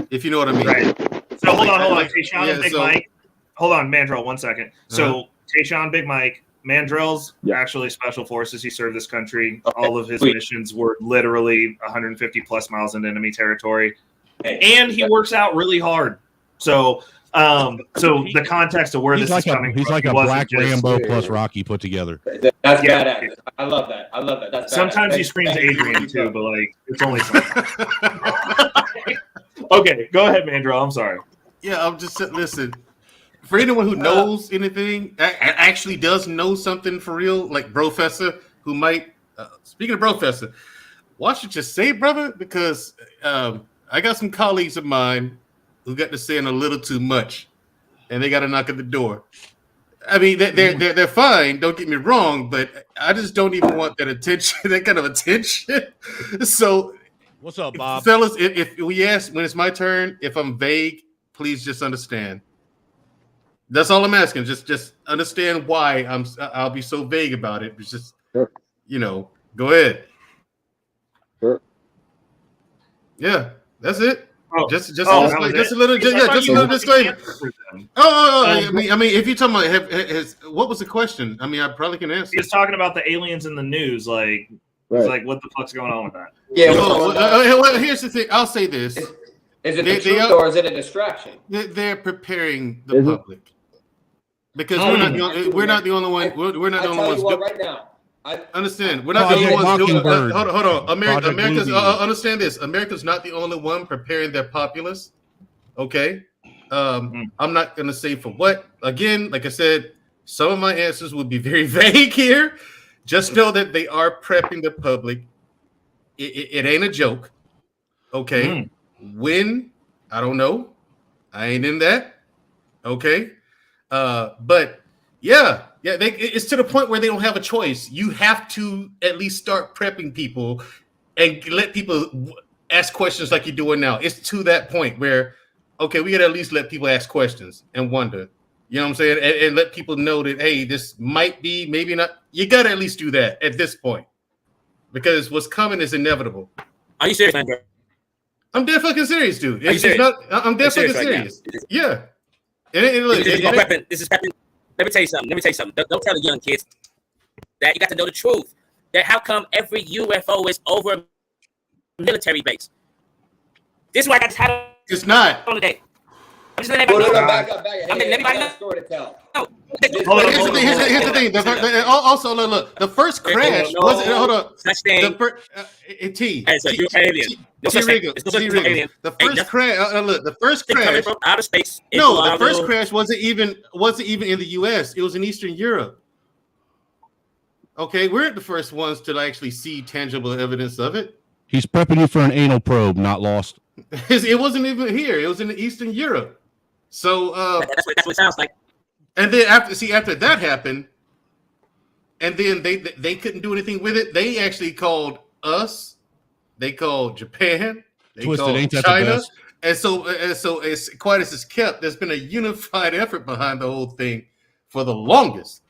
if you know what I mean. Right. So hold on. Tayshaun and Big Mike. Hold on, Mandrell, 1 second. So Tayshaun, Big Mike, Mandrell's actually special forces. He served this country. All of his missions were literally 150 plus miles into enemy territory, and he works out really hard. So, the context of where this is coming from. He's like a Black Rambo plus Rocky put together. That's badass. I love that. That's sometimes badass. he screams Adrian too, but like it's only sometimes. Okay, go ahead, Mandrell. I'm sorry. Yeah, I'm just listen. For anyone who knows anything, actually does know something for real, like Professor, who might. Speaking of Professor, watch what you say, brother, because I got some colleagues of mine who got to saying a little too much, and they got to knock at the door. I mean, they're fine. Don't get me wrong, but I just don't even want that attention, that kind of attention. So. What's up, Bob? Fellas, if we ask when it's my turn, if I'm vague, please just understand. That's all I'm asking. Just understand why I'll be so vague about it. It's just, go ahead. Sure. Yeah, that's it. Just a little disclaimer. I mean, if you're talking about what was the question? I mean, I probably can answer. He was talking about the aliens in the news, like. Right. It's like, what the fuck's going on with that? Yeah. Well, here's the thing. I'll say this: is it the truth or is it a distraction? They're preparing the public because we're not the only one. We're not the only ones. Right now, understand. We're not the only ones doing. Hold on. America's understand this. America's not the only one preparing their populace. Okay. I'm not gonna say for what. Again, like I said, some of my answers will be very vague here. Just know that they are prepping the public. It ain't a joke. Okay. When? I don't know. I ain't in that. Okay. But yeah, it's to the point where they don't have a choice. You have to at least start prepping people and let people ask questions like you're doing now. It's to that point where, okay, we got to at least let people ask questions and wonder. You know what I'm saying? And let people know that, hey, this might be, maybe not. You got to at least do that at this point. Because what's coming is inevitable. Are you serious, man? I'm dead fucking serious, dude. I'm dead fucking serious. Yeah. This is prepping. Let me tell you something. Don't tell the young kids that. You got to know the truth. That how come every UFO is over a military base? This is why I got tired. It's not. Today. Back up. Everybody know. Story to tell. Here's the thing. Also, look. The first crash was. Hold on. The first crash. Look, the first crash from outer space. No, the first crash wasn't even in the U.S. It was in Eastern Europe. Okay, we're the first ones to actually see tangible evidence of it. He's prepping you for an anal probe, not lost. It wasn't even here. It was in Eastern Europe. So that's what it sounds like. And then after that happened, and then they couldn't do anything with it. They actually called us. They called Japan. They Twisted, called ain't that the China. best? And so as quiet as it's kept, there's been a unified effort behind the whole thing for the longest,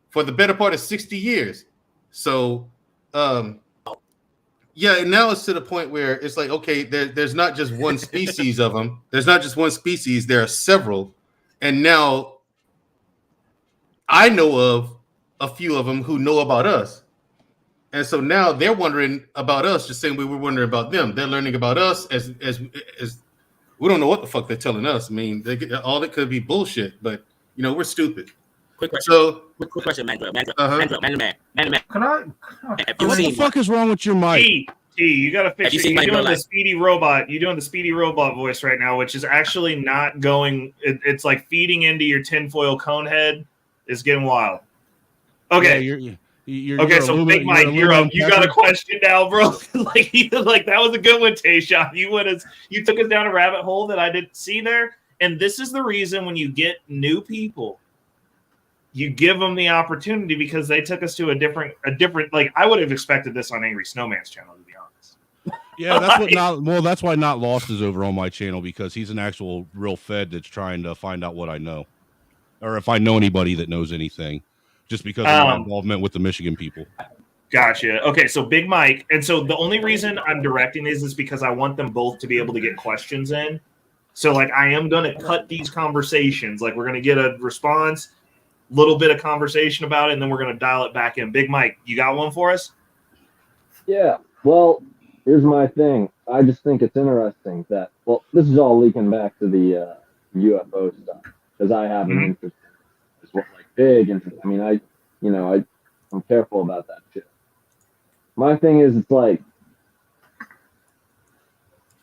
for the better part of 60 years. So, yeah, and now it's to the point where it's like, okay, there's not just one species of them. There's not just one species. There are several. And now I know of a few of them who know about us. And so now they're wondering about us the same way we're wondering about them. They're learning about us as we don't know what the fuck they're telling us. I mean, all it could be bullshit, but we're stupid. Quick question. So, quick question, Mandra. Can I? What the fuck is wrong with your mic? T, you gotta fix it. You're doing the speedy robot. You're doing the speedy robot voice right now, which is actually not going. It's like feeding into your tinfoil cone head. It's getting wild. Okay. Yeah, okay, so Big Mike, you're up. You got a question now, bro? like that was a good one, Tayshawn. You took us down a rabbit hole that I didn't see there. And this is the reason when you get new people, you give them the opportunity because they took us to a different. Like I would have expected this on Angry Snowman's channel, to be honest. Yeah, that's why Not Lost is over on my channel, because he's an actual real Fed that's trying to find out what I know, or if I know anybody that knows anything. Just because of my involvement with the Michigan people. Gotcha. Okay, so Big Mike. And so the only reason I'm directing these is because I want them both to be able to get questions in. So, like, I am going to cut these conversations. Like, we're going to get a response, little bit of conversation about it, and then we're going to dial it back in. Big Mike, you got one for us? Yeah. Well, here's my thing. I just think it's interesting that, well, this is all leaking back to the UFO stuff, because I have an interest in it. Big interest. I mean, I'm careful about that shit. My thing is, it's like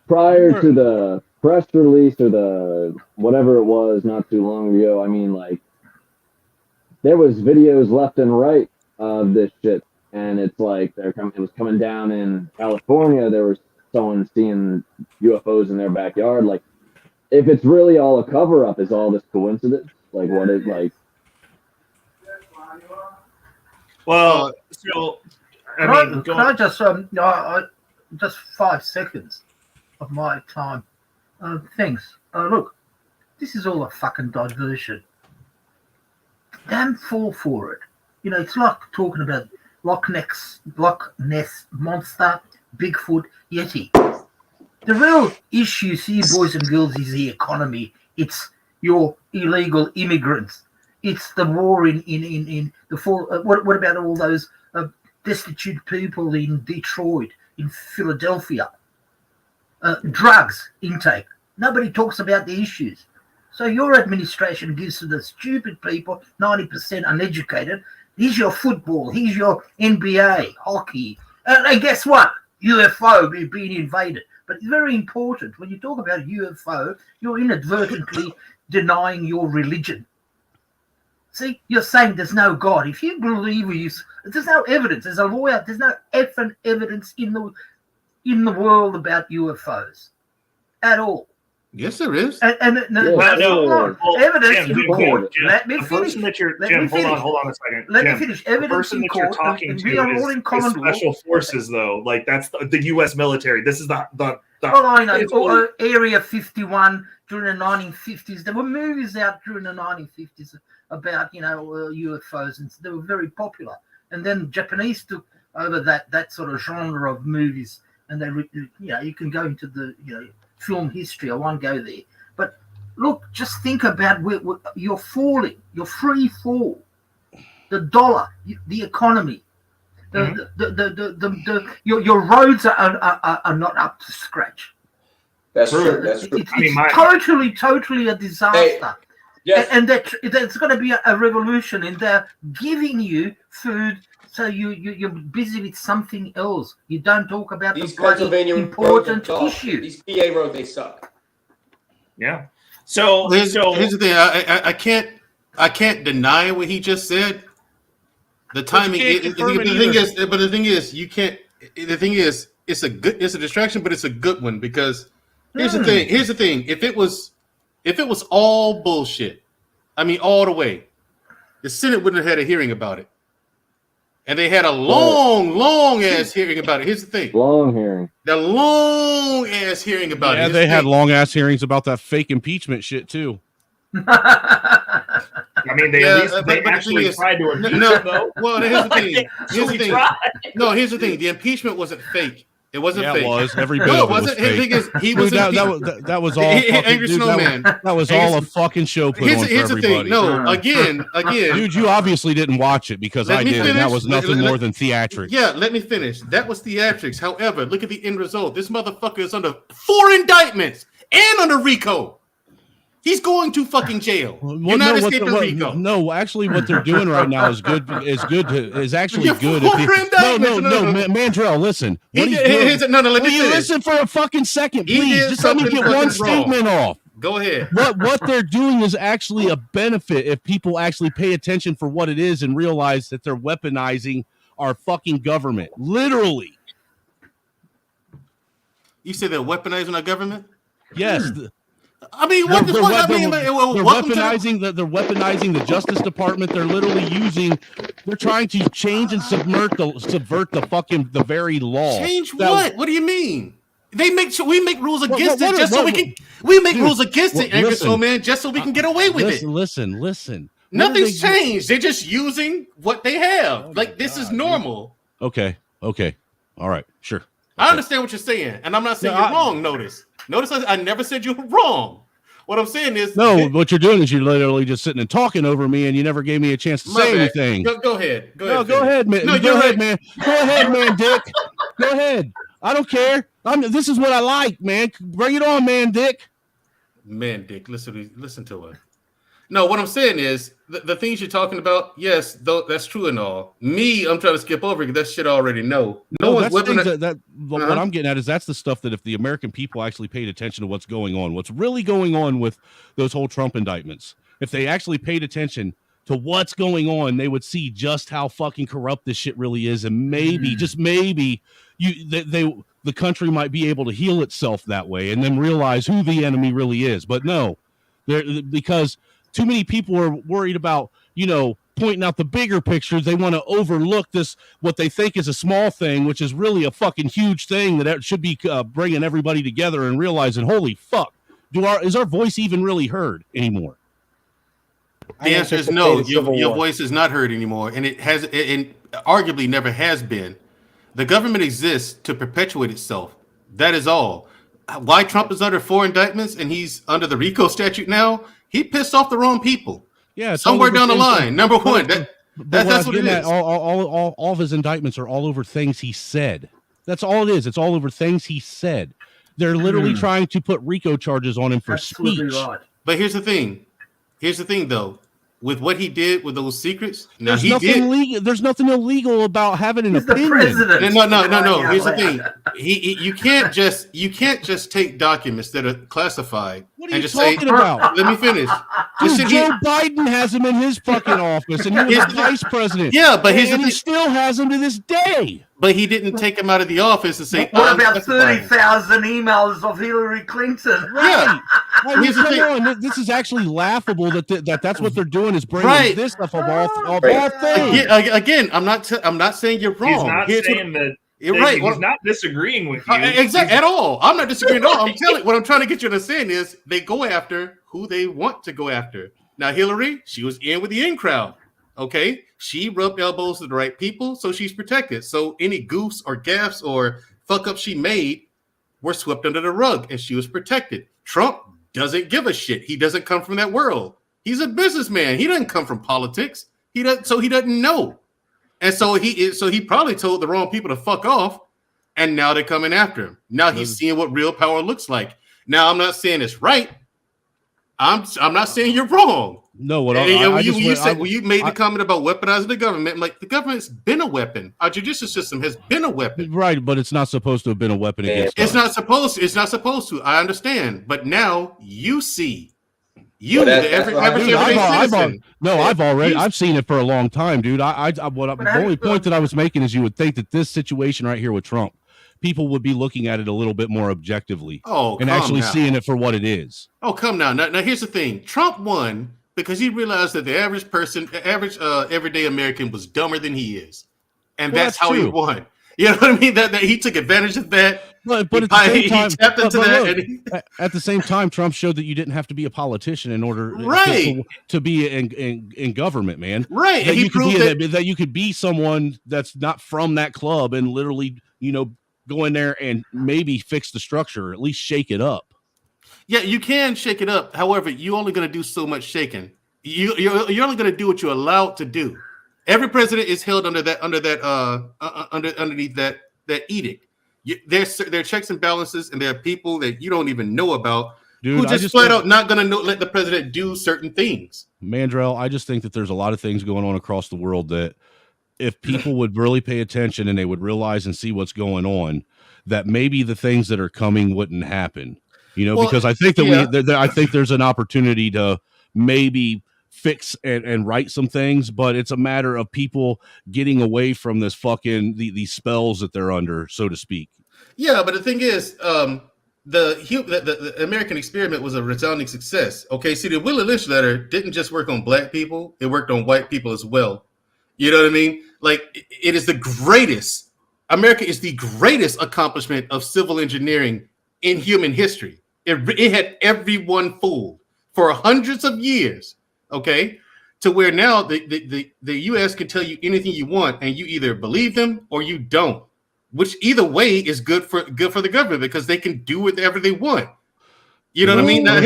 prior to the press release or the whatever it was not too long ago. I mean, like there was videos left and right of this shit, and it's like it was coming down in California. There was someone seeing UFOs in their backyard. Like, if it's really all a cover up, is all this coincidence? Like, what is like? Well, so can I just just 5 seconds of my time? Thanks. Look, this is all a fucking diversion. Damn fall for it. It's like talking about Loch Ness monster, Bigfoot, Yeti. The real issues here, boys and girls, is the economy. It's your illegal immigrants. It's the war in the fall. What about all those destitute people in Detroit, in Philadelphia? Drugs intake. Nobody talks about the issues. So your administration gives to the stupid people, 90% uneducated. Here's your football. Here's your NBA, hockey. And guess what? UFO being invaded. But it's very important. When you talk about UFO, you're inadvertently denying your religion. See, you're saying there's no God. If you believe there's no evidence. As a lawyer, there's no effing evidence in the world about UFOs at all. Yes, there is. Evidence in court. Let me finish. Hold on a second. Let me finish. Evidence in court. We are all in common law. Special forces, though, like that's the U.S. military. This is the. Well, I know. Area 51 during the 1950s. There were movies out during the 1950s about UFOs, and they were very popular. And then the Japanese took over that sort of genre of movies, and they you can go into the film history. I won't go there, but look, just think about where you're falling. You're free fall. The dollar, the economy, your roads are not up to scratch. That's true. That's true. It's totally a disaster. Hey, yes. And that's going to be a revolution, and they're giving you food. So you're busy with something else. You don't talk about these the bloody important issue. These PA roads, they suck. Yeah. So here's the thing. I can't deny what he just said. The timing. The thing is, you can't. The thing is, it's a distraction, but it's a good one because here's the thing. If it was If it was all bullshit, I mean, all the way, the Senate wouldn't have had a hearing about it. And they had a long ass hearing about it. Here's the thing. Long hearing. The long ass hearing about it. Yeah, they had long ass hearings about that fake impeachment shit too. I mean, they actually tried to impeach him, though. Well, here's the thing. Here's the thing. The impeachment wasn't fake. It wasn't fake. It was. Every bit of it was fake. That was all fucking, dude, that was all a fucking show put on for everybody. No, again. Dude, you obviously didn't watch it because I did, and that was nothing more than theatrics. Yeah, let me finish. That was theatrics. However, look at the end result. This motherfucker is under 4 indictments and under RICO. He's going to fucking jail. You're not escaping RICO. No, actually, what they're doing right now is good. Is actually good. Mandrell, listen. Let me finish. Listen for a fucking second, please. Just let me get one statement off. Go ahead. What they're doing is actually a benefit if people actually pay attention for what it is and realize that they're weaponizing our fucking government. Literally. You say they're weaponizing our government? Yes. I mean, what the fuck? They're weaponizing the Justice Department. They're literally they're trying to change and subvert the very law. Change what? What do you mean? We make rules against it just so we can. We make rules against it, Angry Snowman, just so we can get away with it. Listen. Nothing's changed. They're just using what they have. Like this is normal. Okay. All right. Sure. Okay. I understand what you're saying, and I'm not saying you're wrong. Notice I never said you were wrong. What I'm saying is what you're doing is you're literally just sitting and talking over me, and you never gave me a chance to say anything. Go ahead. Go ahead, man. Go ahead, man. Go ahead, man, Dick. Go ahead. I don't care. This is what I like, man. Bring it on, man, Dick. Man, Dick. Listen to her. No, what I'm saying is the things you're talking about. Yes, that's true and all. I'm trying to skip over because that shit I already know. What I'm getting at is that's the stuff that if the American people actually paid attention to what's going on, what's really going on with those whole Trump indictments, if they actually paid attention to what's going on, they would see just how fucking corrupt this shit really is, and maybe, just maybe, the country might be able to heal itself that way, and then realize who the enemy really is. But no, because too many people are worried about, pointing out the bigger picture. They want to overlook this, what they think is a small thing, which is really a fucking huge thing that should be bringing everybody together and realizing, holy fuck, is our voice even really heard anymore? The answer is no. Your voice is not heard anymore, and it arguably never has been. The government exists to perpetuate itself. That is all. Why Trump is under 4 indictments and he's under the RICO statute now? He pissed off the wrong people. Yeah, somewhere down the line. Number one, that's what it is. All of his indictments are all over things he said. That's all it is. It's all over things he said. They're literally trying to put RICO charges on him for speech. Right. But here's the thing. Though. With what he did with those secrets, there's nothing illegal about having an opinion. No. Here's the thing: you can't just take documents that are classified and just say, about? "Let me finish." Dude, Joe Biden has him in his fucking office, and he was the vice president. Yeah, but he still has him to this day. But he didn't take him out of the office and say, "What about 30,000 emails of Hillary Clinton?" Right. Come on, this is actually laughable that's what they're doing is bringing this stuff of all things. Again, I'm not saying you're wrong. He's not saying that. You're right. He's not disagreeing with you. Exactly at all. I'm not disagreeing at all. What I'm trying to get you to understand is they go after who they want to go after. Now, Hillary, she was in with the in crowd. Okay, she rubbed elbows with the right people, so she's protected. So any goofs or gaffes or fuck ups she made were swept under the rug, and she was protected. Trump doesn't give a shit. He doesn't come from that world. He's a businessman. He doesn't come from politics. He doesn't know. And so he probably told the wrong people to fuck off, and now they're coming after him. Now he's seeing what real power looks like. Now I'm not saying it's right. I'm not saying you're wrong. No, when you made the comment about weaponizing the government, like the government's been a weapon. Our judicial system has been a weapon. Right, but it's not supposed to have been a weapon against us. It's not supposed to. I understand, but now you see. I've seen it for a long time, dude. The only point that I was making is you would think that this situation right here with Trump, people would be looking at it a little bit more objectively. Oh, and actually seeing it for what it is. Oh, come now. Now, here's the thing. Trump won because he realized that the average person, everyday American was dumber than he is. And that's how he won. You know what I mean? That he took advantage of that. But at the same time, at the same time, Trump showed that you didn't have to be a politician in order to be in government, man. Right. That you could be that you could be someone that's not from that club and literally, go in there and maybe fix the structure, or at least shake it up. Yeah, you can shake it up. However, you're only going to do so much shaking. You're only going to do what you're allowed to do. Every president is held underneath that edict. There are checks and balances, and there are people that you don't even know about who just flat out not going to let the president do certain things. Mandrell, I just think that there's a lot of things going on across the world that if people would really pay attention and they would realize and see what's going on, that maybe the things that are coming wouldn't happen. Because I think that I think there's an opportunity to maybe fix and write some things, but it's a matter of people getting away from this fucking these spells that they're under, so to speak. Yeah, but the thing is, the American experiment was a resounding success. Okay, see, the Willie Lynch letter didn't just work on black people; it worked on white people as well. You know what I mean? Like, it is the greatest. America is the greatest accomplishment of civil engineering in human history. It had everyone fooled for hundreds of years. Okay, to where now the U.S. can tell you anything you want, and you either believe them or you don't. Which either way is good for the government because they can do whatever they want. You know what I mean? Now,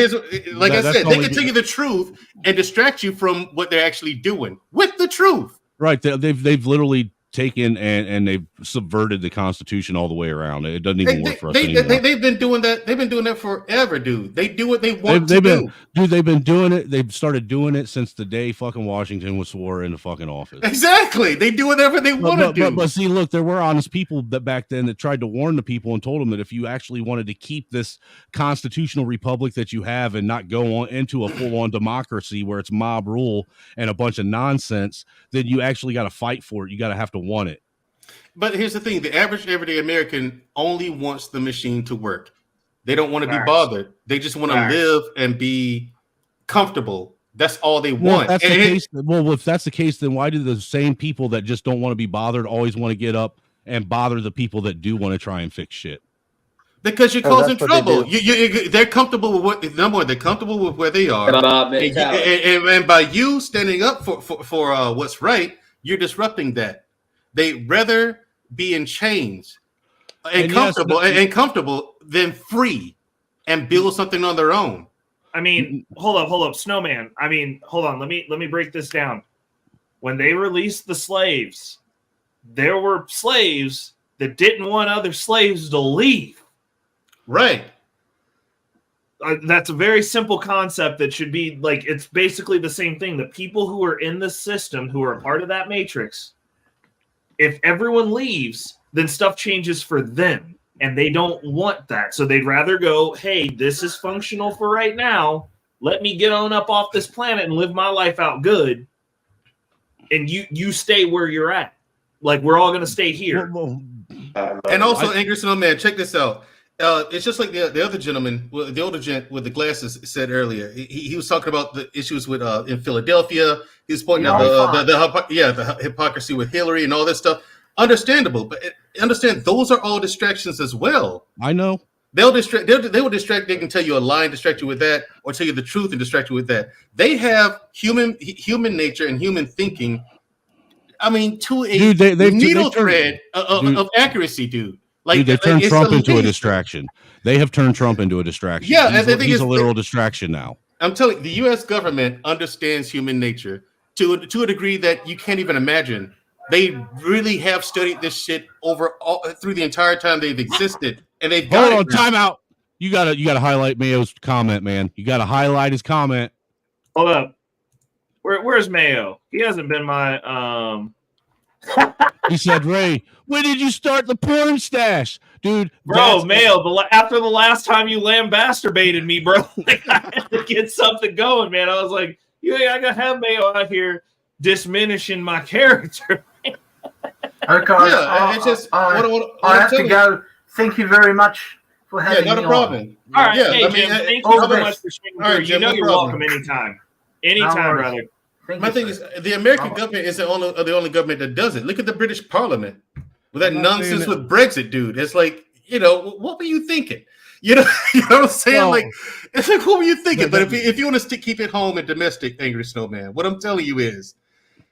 like I said, they can tell you the truth and distract you from what they're actually doing with the truth. Right? They've literally taken and they've subverted the Constitution all the way around. It doesn't even work for us anymore. They've been doing that. They've been doing that forever, dude. They do what they want to do. Dude, they've been doing it. They've started doing it since the day fucking Washington was swore into fucking office. Exactly. They do whatever they want to do. But see, look, there were honest people that back then that tried to warn the people and told them that if you actually wanted to keep this constitutional republic that you have and not go on into a full-on democracy where it's mob rule and a bunch of nonsense, then you actually got to fight for it. You got to have to want it. But here's the thing: the average everyday American only wants the machine to work. They don't want to be bothered. They just want to live and be comfortable. That's all they want. If that's the case, then why do the same people that just don't want to be bothered always want to get up and bother the people that do want to try and fix shit? Because you're causing trouble. They're comfortable with they're comfortable with where they are, and by you standing up for what's right, you're disrupting that. They'd rather be in chains and comfortable than free and build something on their own. I mean, hold up, Snowman. I mean, hold on. Let me break this down. When they released the slaves, there were slaves that didn't want other slaves to leave. Right. That's a very simple concept that should be like, it's basically the same thing. The people who are in the system, who are a part of that matrix, if everyone leaves, then stuff changes for them, and they don't want that. So they'd rather go, hey, this is functional for right now. Let me get on up off this planet and live my life out good. And you stay where you're at. Like, we're all going to stay here. And also, Angry Snowman, check this out. It's just like the other gentleman, the older gent with the glasses said earlier. He was talking about the issues with in Philadelphia. He was pointing out the hypocrisy with Hillary and all this stuff. Understandable, but understand those are all distractions as well. I know. They'll distract. They will distract. They can tell you a lie and distract you with that, or tell you the truth and distract you with that. They have human nature and human thinking. I mean, to a needle thread of accuracy, dude. Like, they turned Trump into a distraction. They have turned Trump into a distraction. Yeah, and the thing he's a literal distraction now. I'm telling you, the U.S. government understands human nature to a degree that you can't even imagine. They really have studied this shit through the entire time they've existed, and they've got Hold on, time out. You gotta highlight Mayo's comment, man. You gotta highlight his comment. Hold up. Where's Mayo? He hasn't been my He said, Ray, when did you start the porn stash? Dude, bro, Mayo, after the last time you masturbated me, bro, like, I had to get something going, man. I was like, I gotta have Mayo out here diminishing my character. Okay, I have to go thank you very much for having me. Not a problem. All right, Yeah, hey, I mean, Jim, thank all you so the much best. for swinging All right, through. Jim, You know no you're problem. welcome anytime. Anytime, brother. My thing is, the American government is the only government that does it. Look at the British Parliament with that nonsense with Brexit, dude. It's like, what were you thinking? You know what I'm saying? Well, like, it's like, what were you thinking? But if you want to keep it home and domestic, Angry Snowman, what I'm telling you is,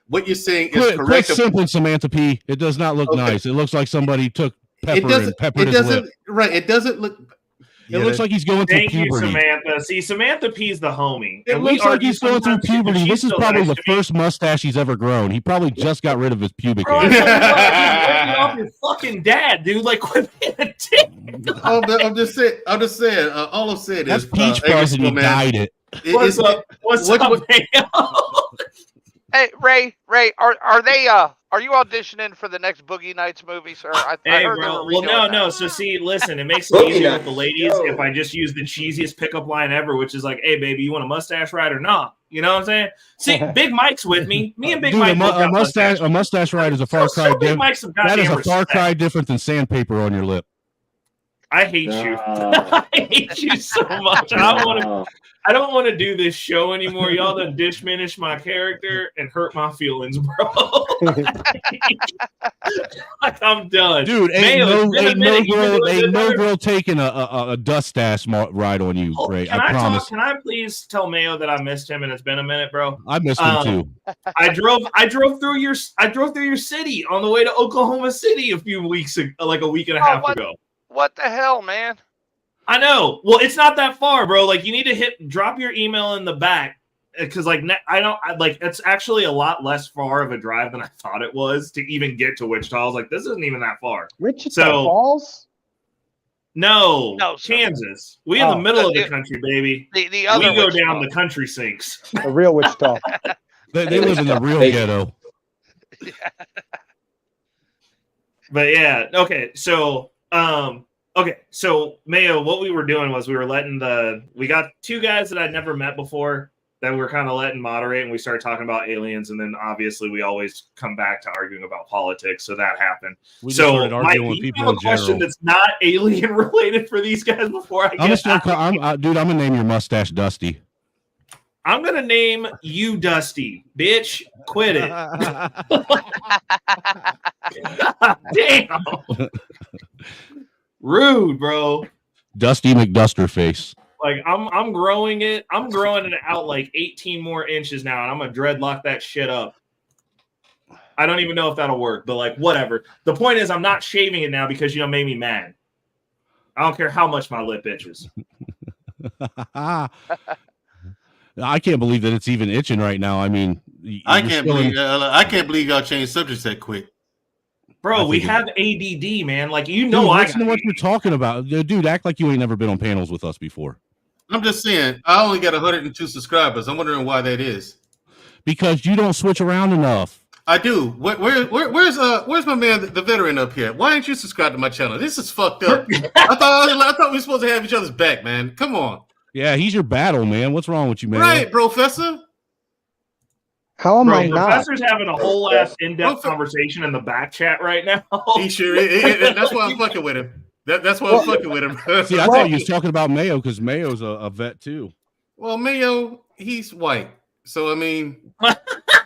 what you're saying is correct. Quit simping, Samantha P. It does not look nice. It looks like somebody took pepper and peppered his lip. Right. It doesn't look. It looks like he's going through Thank you, puberty. Samantha. See, Samantha P's the homie. It looks like he's going through puberty. This is probably the first mustache he's ever grown. He probably just got rid of his pubic hair. You're off your fucking dad, dude. Like, quit being a dick. I'm just saying. All I'm saying That's is peach fuzz, and you dyed it. What's up? What's up, man? Hey, Ray, are you auditioning for the next Boogie Nights movie, sir? I heard they were redoing no. So see, listen, it makes it easier with the ladies if I just use the cheesiest pickup line ever, which is like, "Hey, baby, you want a mustache ride or not?" You know what I'm saying? See, Big Mike's with me. Me and Big Mike. A mustache ride is a far cry different. That is a far cry different than sandpaper on your lip. I hate you. I hate you so much. I don't want to do this show anymore. Y'all done diminish my character and hurt my feelings, bro. Like, I'm done. Dude, ain't no girl taking a dust-ass ride on you, Ray. I promise. Can I please tell Mayo that I missed him and it's been a minute, bro? I missed him too. I drove through your city on the way to Oklahoma City a few weeks ago, like a week and a half ago. What the hell, man? I know. Well, it's not that far, bro. Like, you need to drop your email in the back because, like, it's actually a lot less far of a drive than I thought it was to even get to Wichita. I was like, this isn't even that far. Wichita Falls? No, Kansas. We in the middle of the country, baby. The other we go Wichita. down the country sinks. The real Wichita. They live in the real ghetto. But yeah, okay. So, Mayo, what we were doing was we got two guys that I'd never met before that we were kind of letting moderate, and we started talking about aliens, and then obviously we always come back to arguing about politics, so that happened. We just started arguing with people in question general. that's not alien related for these guys before I get I'm gonna name your mustache Dusty. I'm gonna name you Dusty, bitch. Quit it. Damn. Rude, bro. Dusty McDusterface. Like, I'm growing it. I'm growing it out like 18 more inches now, and I'm gonna dreadlock that shit up. I don't even know if that'll work, but like, whatever. The point is, I'm not shaving it now because made me mad. I don't care how much my lip itches. I can't believe that it's even itching right now. I mean, I can't believe y'all changed subjects that quick. Bro, we have ADD, man. Like, Dude, listen to what you're talking about. Dude, act like you ain't never been on panels with us before. I'm just saying, I only got 102 subscribers. I'm wondering why that is. Because you don't switch around enough. I do. Where's my man, the veteran up here? Why ain't you subscribed to my channel? This is fucked up. I thought we were supposed to have each other's back, man. Come on. Yeah, he's your battle, man. What's wrong with you, man? Right, Professor. How am I not? Professor's having a whole ass in-depth conversation in the back chat right now. He sure is. That's why I'm fucking with him. That's why I'm fucking with him. See, I thought you was talking about Mayo because Mayo's a vet too. Well, Mayo, he's white. So, I mean, wow.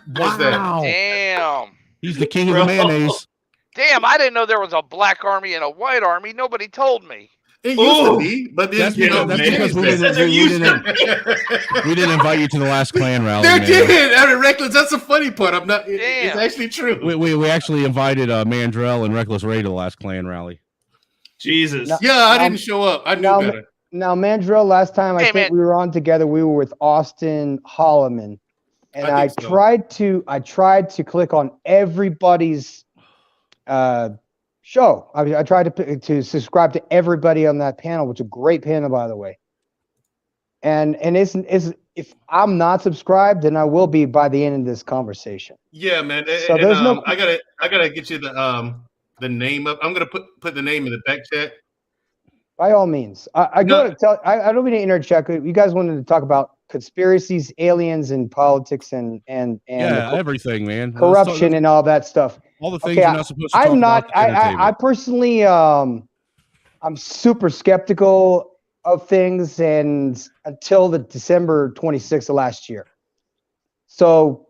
That? Damn. He's the king of the mayonnaise. Damn, I didn't know there was a black army and a white army. Nobody told me. It used to be, but then, because we didn't invite you to the last Klan rally. They did. I mean, Reckless, that's the funny part. It's actually true. We actually invited Mandrell and Reckless Ray to the last Klan rally. Jesus. I didn't show up. I knew better. Now, Mandrell, last time I think we were on together, we were with Austin Holloman. And I tried to click on everybody's show. I tried to subscribe to everybody on that panel, which is a great panel, by the way. And if I'm not subscribed, then I will be by the end of this conversation. Yeah, man. So there's no. I gotta get you the name up. I'm gonna put the name in the back chat. By all means, I don't mean to interject. You guys wanted to talk about conspiracies, aliens, and politics, and everything, man. Corruption and all that stuff. All the things you're not supposed to talk about. I personally, I'm super skeptical of things, and until the December 26th of last year. So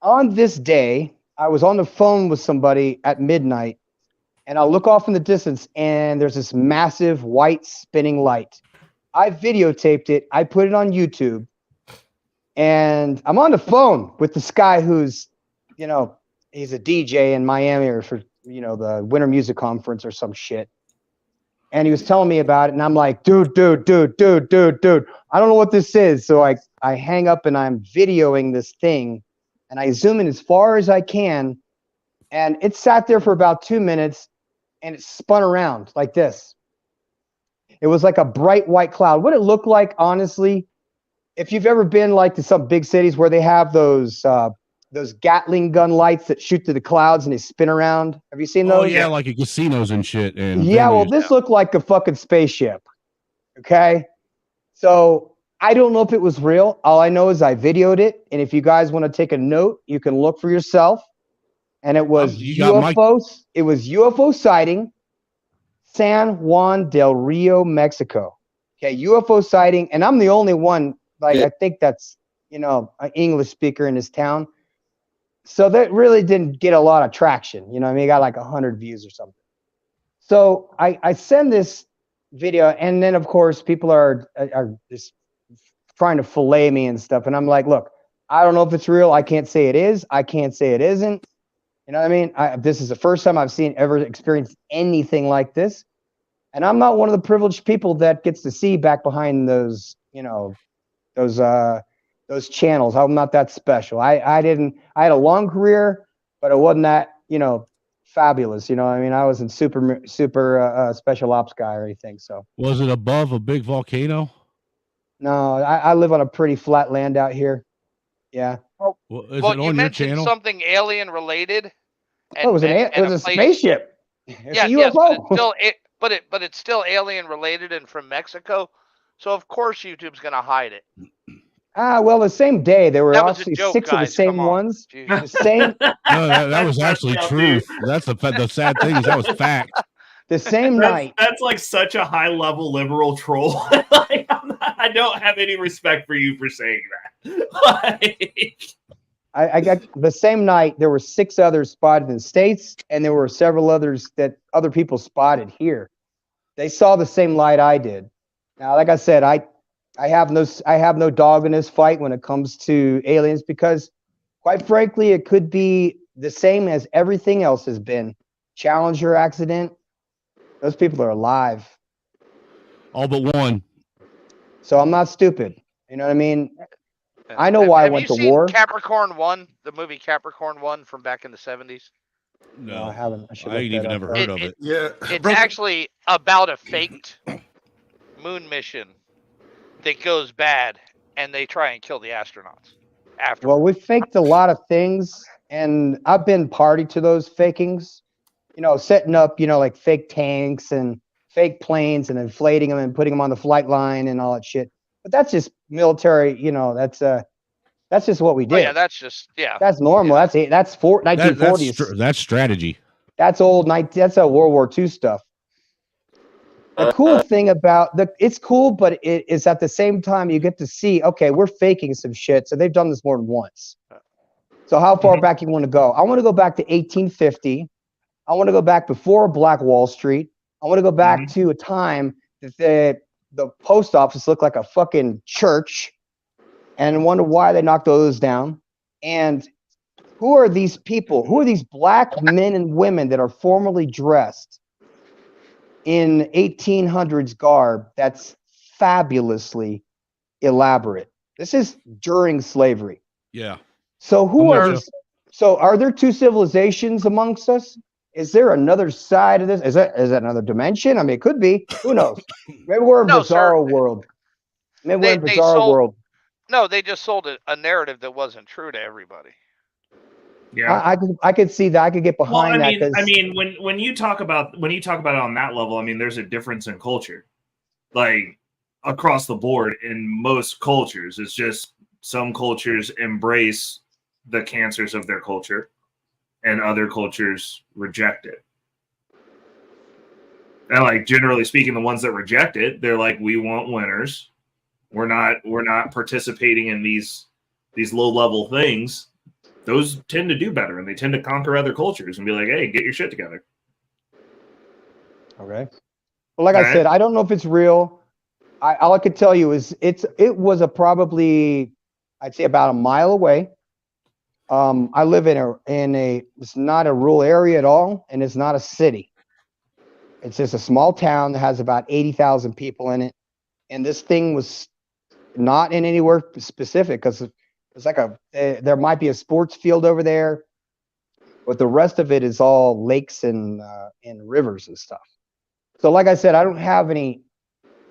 on this day, I was on the phone with somebody at midnight, and I look off in the distance, and there's this massive white spinning light. I videotaped it. I put it on YouTube, and I'm on the phone with this guy who's, he's a DJ in Miami or for, the Winter Music Conference or some shit. And he was telling me about it, and I'm like, dude, I don't know what this is. So I hang up and I'm videoing this thing, and I zoom in as far as I can, and it sat there for about 2 minutes, and it spun around like this. It was like a bright white cloud. What it looked like, honestly, if you've ever been like to some big cities where they have those Gatling gun lights that shoot to the clouds and they spin around. Have you seen those? Oh yeah, like at casinos and shit. And yeah, venues. well, this looked like a fucking spaceship. Okay, so I don't know if it was real. All I know is I videoed it, and if you guys want to take a note, you can look for yourself. And it was UFOs. It was UFO sighting, San Juan del Rio, Mexico. Okay, UFO sighting, and I'm the only one. Like, I think that's, an English speaker in this town. So that really didn't get a lot of traction. I mean, it got like 100 views or something. So I send this video, and then of course people are just trying to fillet me and stuff. And I'm like, look, I don't know if it's real. I can't say it is. I can't say it isn't. You know what I mean? This is the first time I've ever experienced anything like this. And I'm not one of the privileged people that gets to see back behind those, those channels. I'm not that special. I had a long career, but it wasn't that, fabulous. I mean, I wasn't super special ops guy or anything. So was it above a big volcano? No, I live on a pretty flat land out here. Yeah. Well, is it on you mentioned your channel? something alien related. And, it was a spaceship. It's a UFO. Yes, but it's still alien related and from Mexico. So of course YouTube's gonna hide it. Well, the same day there were actually joke, 6 of the guys. same ones. The same. No, that was actually truth. That's the sad thing is that was fact. The same night. That's like such a high level liberal troll. I don't have any respect for you for saying that. I got the same night. There were 6 others spotted in the States, and there were several others that other people spotted here. They saw the same light I did. Now, like I said, I have no dog in this fight when it comes to aliens, because quite frankly, it could be the same as everything else has been. Challenger accident. Those people are alive. All but one. So I'm not stupid. You know what I mean? I know why I went to war. Capricorn 1, the movie Capricorn 1 from back in the 70s? No, I haven't. I ain't even ever heard of it. Yeah. It's actually about a faked moon mission that goes bad, and they try and kill the astronauts after. Well, we faked a lot of things, and I've been party to those fakings. Setting up, like fake tanks and fake planes and inflating them and putting them on the flight line and all that shit. But that's just military, that's just what we did. Oh, yeah, that's normal. That's 1940s. That's strategy. That's old that's a World War II stuff. The cool thing about it's cool, but it is at the same time you get to see, okay, we're faking some shit. So they've done this more than once. So how far back you want to go? I want to go back to 1850. I want to go back before Black Wall Street. I want to go back to a time that the post office looked like a fucking church, and wonder why they knocked those down. And who are these people? Who are these black men and women that are formally dressed in 1800s garb that's fabulously elaborate? This is during slavery. Yeah. So who are these? So are there 2 civilizations amongst us? Is there another side of this? Is that another dimension? I mean, it could be. Who knows? Maybe we're in Bizarro world. Maybe we're in Bizarro world. No, they just sold a narrative that wasn't true to everybody. Yeah, I could see that. I could get behind that. I mean, when you talk about it on that level, I mean, there's a difference in culture, like across the board in most cultures. It's just some cultures embrace the cancers of their culture, and other cultures reject it. And like generally speaking, the ones that reject it, they're like, we want winners. We're not participating in these low level things. Those tend to do better, and they tend to conquer other cultures and be like, hey, get your shit together. Okay. Well, like I said, I don't know if it's real. All I could tell you is it was probably, I'd say, about a mile away. I live in a it's not a rural area at all, and it's not a city. It's just a small town that has about 80,000 people in it. And this thing was not in anywhere specific, because it's like there might be a sports field over there, but the rest of it is all lakes and rivers and stuff. So like I said, I don't have any,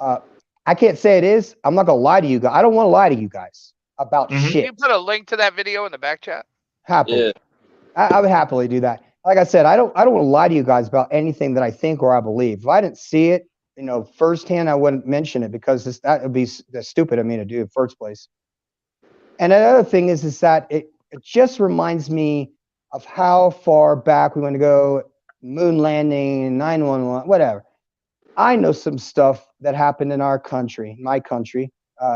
I can't say it is. I'm not going to lie to you guys. I don't want to lie to you guys about shit. Can you put a link to that video in the back chat? Happily. Yeah. I would happily do that. Like I said, I don't want to lie to you guys about anything that I think or I believe. If I didn't see it, firsthand, I wouldn't mention it, because that would be stupid of me to do in the first place. And another thing is that it just reminds me of how far back we want to go, moon landing, 911, whatever. I know some stuff that happened in our country, my country,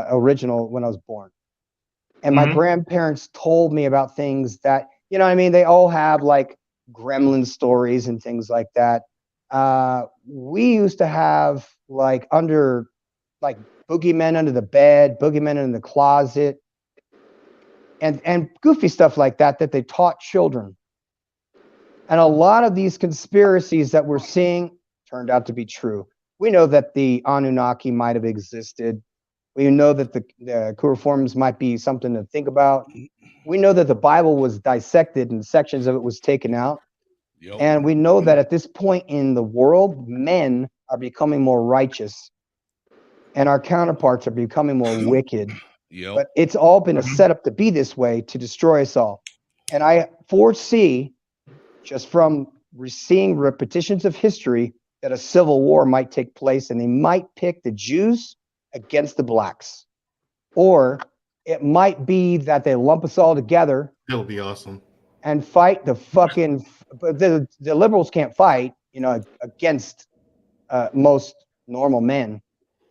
original, when I was born. And my grandparents told me about things that, they all have like gremlin stories and things like that. We used to have like boogeymen under the bed, boogeymen in the closet, and goofy stuff like that they taught children. And a lot of these conspiracies that we're seeing turned out to be true. We know that the Anunnaki might have existed. We know that the chloroforms might be something to think about. We know that the Bible was dissected and sections of it was taken out. Yep. And we know that at this point in the world, men are becoming more righteous and our counterparts are becoming more wicked. Yep. But it's all been a setup to be this way, to destroy us all. And I foresee, just from seeing repetitions of history, that a civil war might take place, and they might pick the Jews against the blacks. Or it might be that they lump us all together. That would be awesome. And fight the fucking, the liberals can't fight, against most normal men.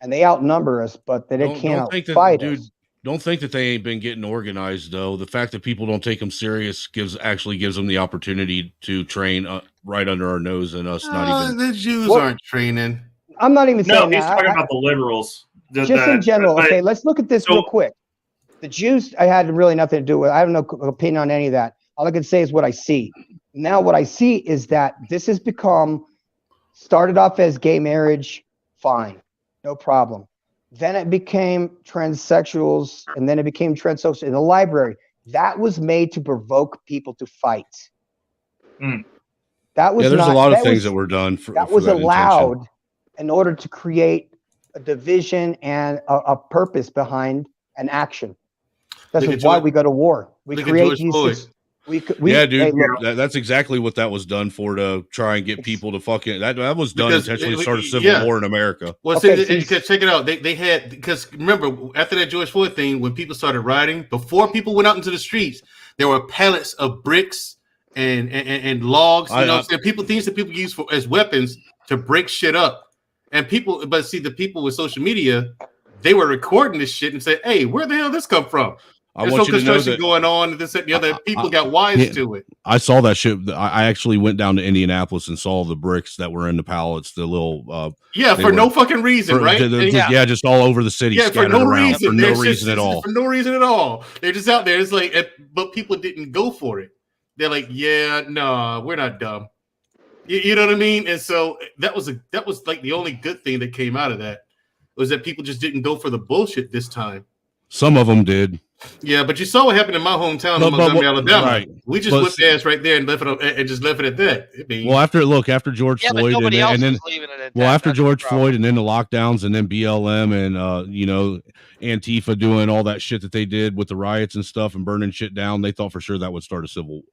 And they outnumber us, but they can't fight us. Don't think that they ain't been getting organized, though. The fact that people don't take them serious actually gives them the opportunity to train right under our nose, and us not even. The Jews aren't training. I'm not even saying that. No, he's talking about the liberals. In general. Okay, let's look at this real quick. The Jews, I had really nothing to do with. I have no opinion on any of that. All I can say is what I see. Now, what I see is that this has started off as gay marriage, fine, no problem. Then it became transsexuals, and then it became transsexuals in the library. That was made to provoke people to fight. That was there's a lot of things that were done that was allowed in order to create a division and a purpose behind an action. That's why we go to war. We create these. That's exactly what that was done for, to try and get people to fucking that was done intentionally to start a civil war in America. Well, check it out. They had, because remember, after that George Floyd thing, when people started rioting, before people went out into the streets, there were pallets of bricks and logs. Things that people use as weapons to break shit up. And the people with social media, they were recording this shit and said, "Hey, where the hell did this come from?" There's no construction going on. This and the other. People got wise to it. I saw that shit. I actually went down to Indianapolis and saw the bricks that were in the pallets. The little for no fucking reason, right? Just all over the city. For no reason at all. For no reason at all. They're just out there. It's like, but people didn't go for it. They're like, we're not dumb. You know what I mean? And so that was like the only good thing that came out of that, was that people just didn't go for the bullshit this time. Some of them did. Yeah, but you saw what happened in my hometown of Montgomery, Alabama. Right. We just whipped ass right there and left it and just left it at that. After George Floyd and then after George Floyd and then the lockdowns and then BLM and Antifa doing all that shit that they did with the riots and stuff and burning shit down, they thought for sure that would start a civil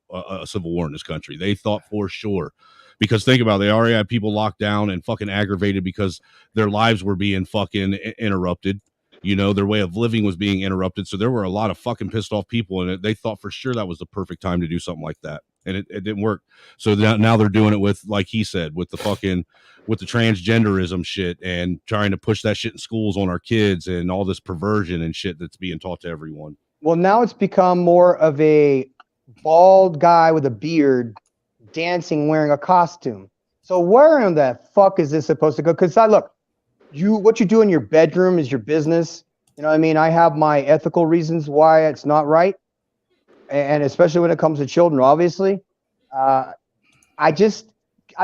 war in this country. They thought for sure. Because think about it, they already had people locked down and fucking aggravated because their lives were being fucking interrupted. Their way of living was being interrupted. So there were a lot of fucking pissed off people, and they thought for sure that was the perfect time to do something like that. and it didn't work. So now they're doing it with, like he said, with the transgenderism shit and trying to push that shit in schools on our kids and all this perversion and shit that's being taught to everyone. Well, now it's become more of a bald guy with a beard dancing wearing a costume. So where in the fuck is this supposed to go? Because what you do in your bedroom is your business. You know what I mean? I have my ethical reasons why it's not right. And especially when it comes to children, obviously. I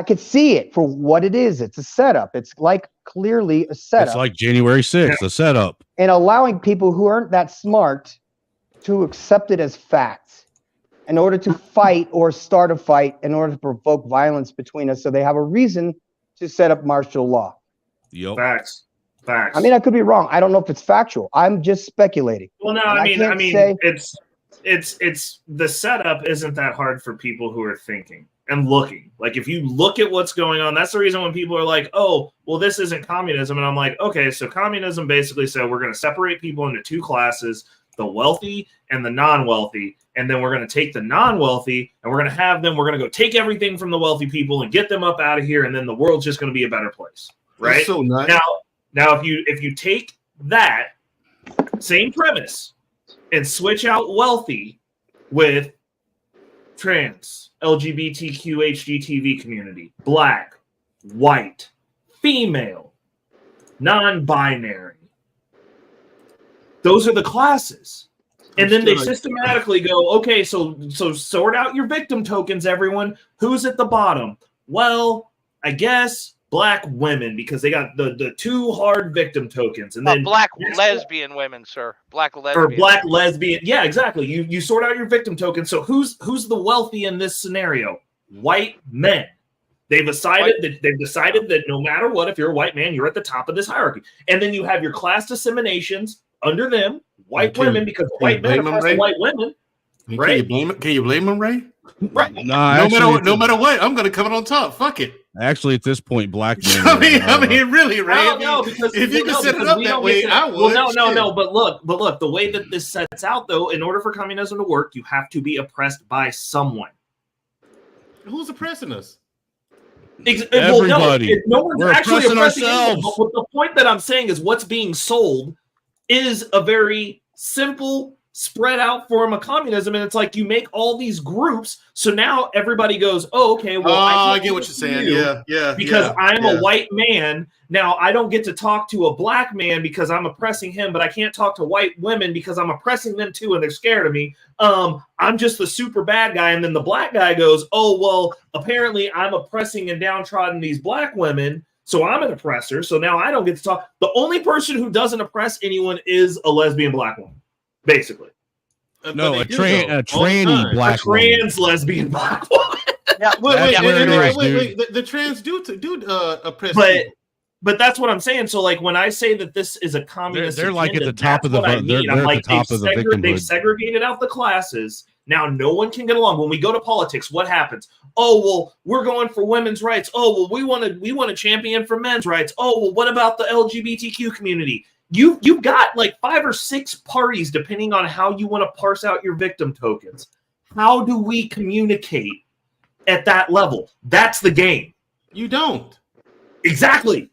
could see it for what it is. It's a setup. It's like clearly a setup. It's like January 6th, a setup. And allowing people who aren't that smart to accept it as facts in order to fight or start a fight, in order to provoke violence between us, so they have a reason to set up martial law. Yep. Facts. I mean, I could be wrong. I don't know if it's factual. I'm just speculating. Well, no, I mean, it's the setup isn't that hard for people who are thinking and looking. Like, if you look at what's going on, that's the reason when people are like, oh, well, this isn't communism. And I'm like, okay, so communism basically said we're going to separate people into two classes, the wealthy and the non-wealthy. And then we're going to take the non-wealthy and we're going to go take everything from the wealthy people and get them up out of here. And then the world's just going to be a better place. Right. That's so nice. Now, if you take that same premise and switch out wealthy with trans, LGBTQ, HGTV community, black, white, female, non-binary, those are the classes. And then they systematically go, okay, so sort out your victim tokens, everyone. Who's at the bottom? Well, I guess black women, because they got the two hard victim tokens. And then black lesbian women, sir. Black lesbian. Or black lesbian. Yeah, exactly. You sort out your victim tokens. So who's the wealthy in this scenario? White men. They've decided that no matter what, if you're a white man, you're at the top of this hierarchy. And then you have your class disseminations under them, white women, because white men oppress white women. Right? Can you blame them, Ray? Right. No matter what, I'm going to come on top. Fuck it. Actually, at this point, black men. I mean, really, Ray. Because if you can set it up that way, I would. Well, no. But look. The way that this sets out, though, in order for communism to work, you have to be oppressed by someone. Who's oppressing us? Everybody. No one's We're actually oppressing ourselves. anyone. But the point that I'm saying is, what's being sold is a very simple, spread out form of communism, and it's like you make all these groups, so now everybody goes, oh, okay, well, I get what you're saying. Because I'm a white man, now I don't get to talk to a black man because I'm oppressing him, but I can't talk to white women because I'm oppressing them too, and they're scared of me. I'm just the super bad guy, and then the black guy goes, oh, well, apparently I'm oppressing and downtrodden these black women, so I'm an oppressor, so now I don't get to talk. The only person who doesn't oppress anyone is a lesbian black woman. Basically, no, a tranny black woman. Trans lesbian black woman. Yeah, wait. The trans do oppress. But that's what I'm saying. So, like, when I say that this is a communist, they're like at the top of the. They're at the top of the victimhood. They've segregated out the classes. Now, no one can get along. When we go to politics, what happens? Oh, well, we're going for women's rights. Oh, well, we want to champion for men's rights. Oh, well, what about the LGBTQ community? You've got like 5 or 6 parties, depending on how you want to parse out your victim tokens. How do we communicate at that level? That's the game. You don't. Exactly.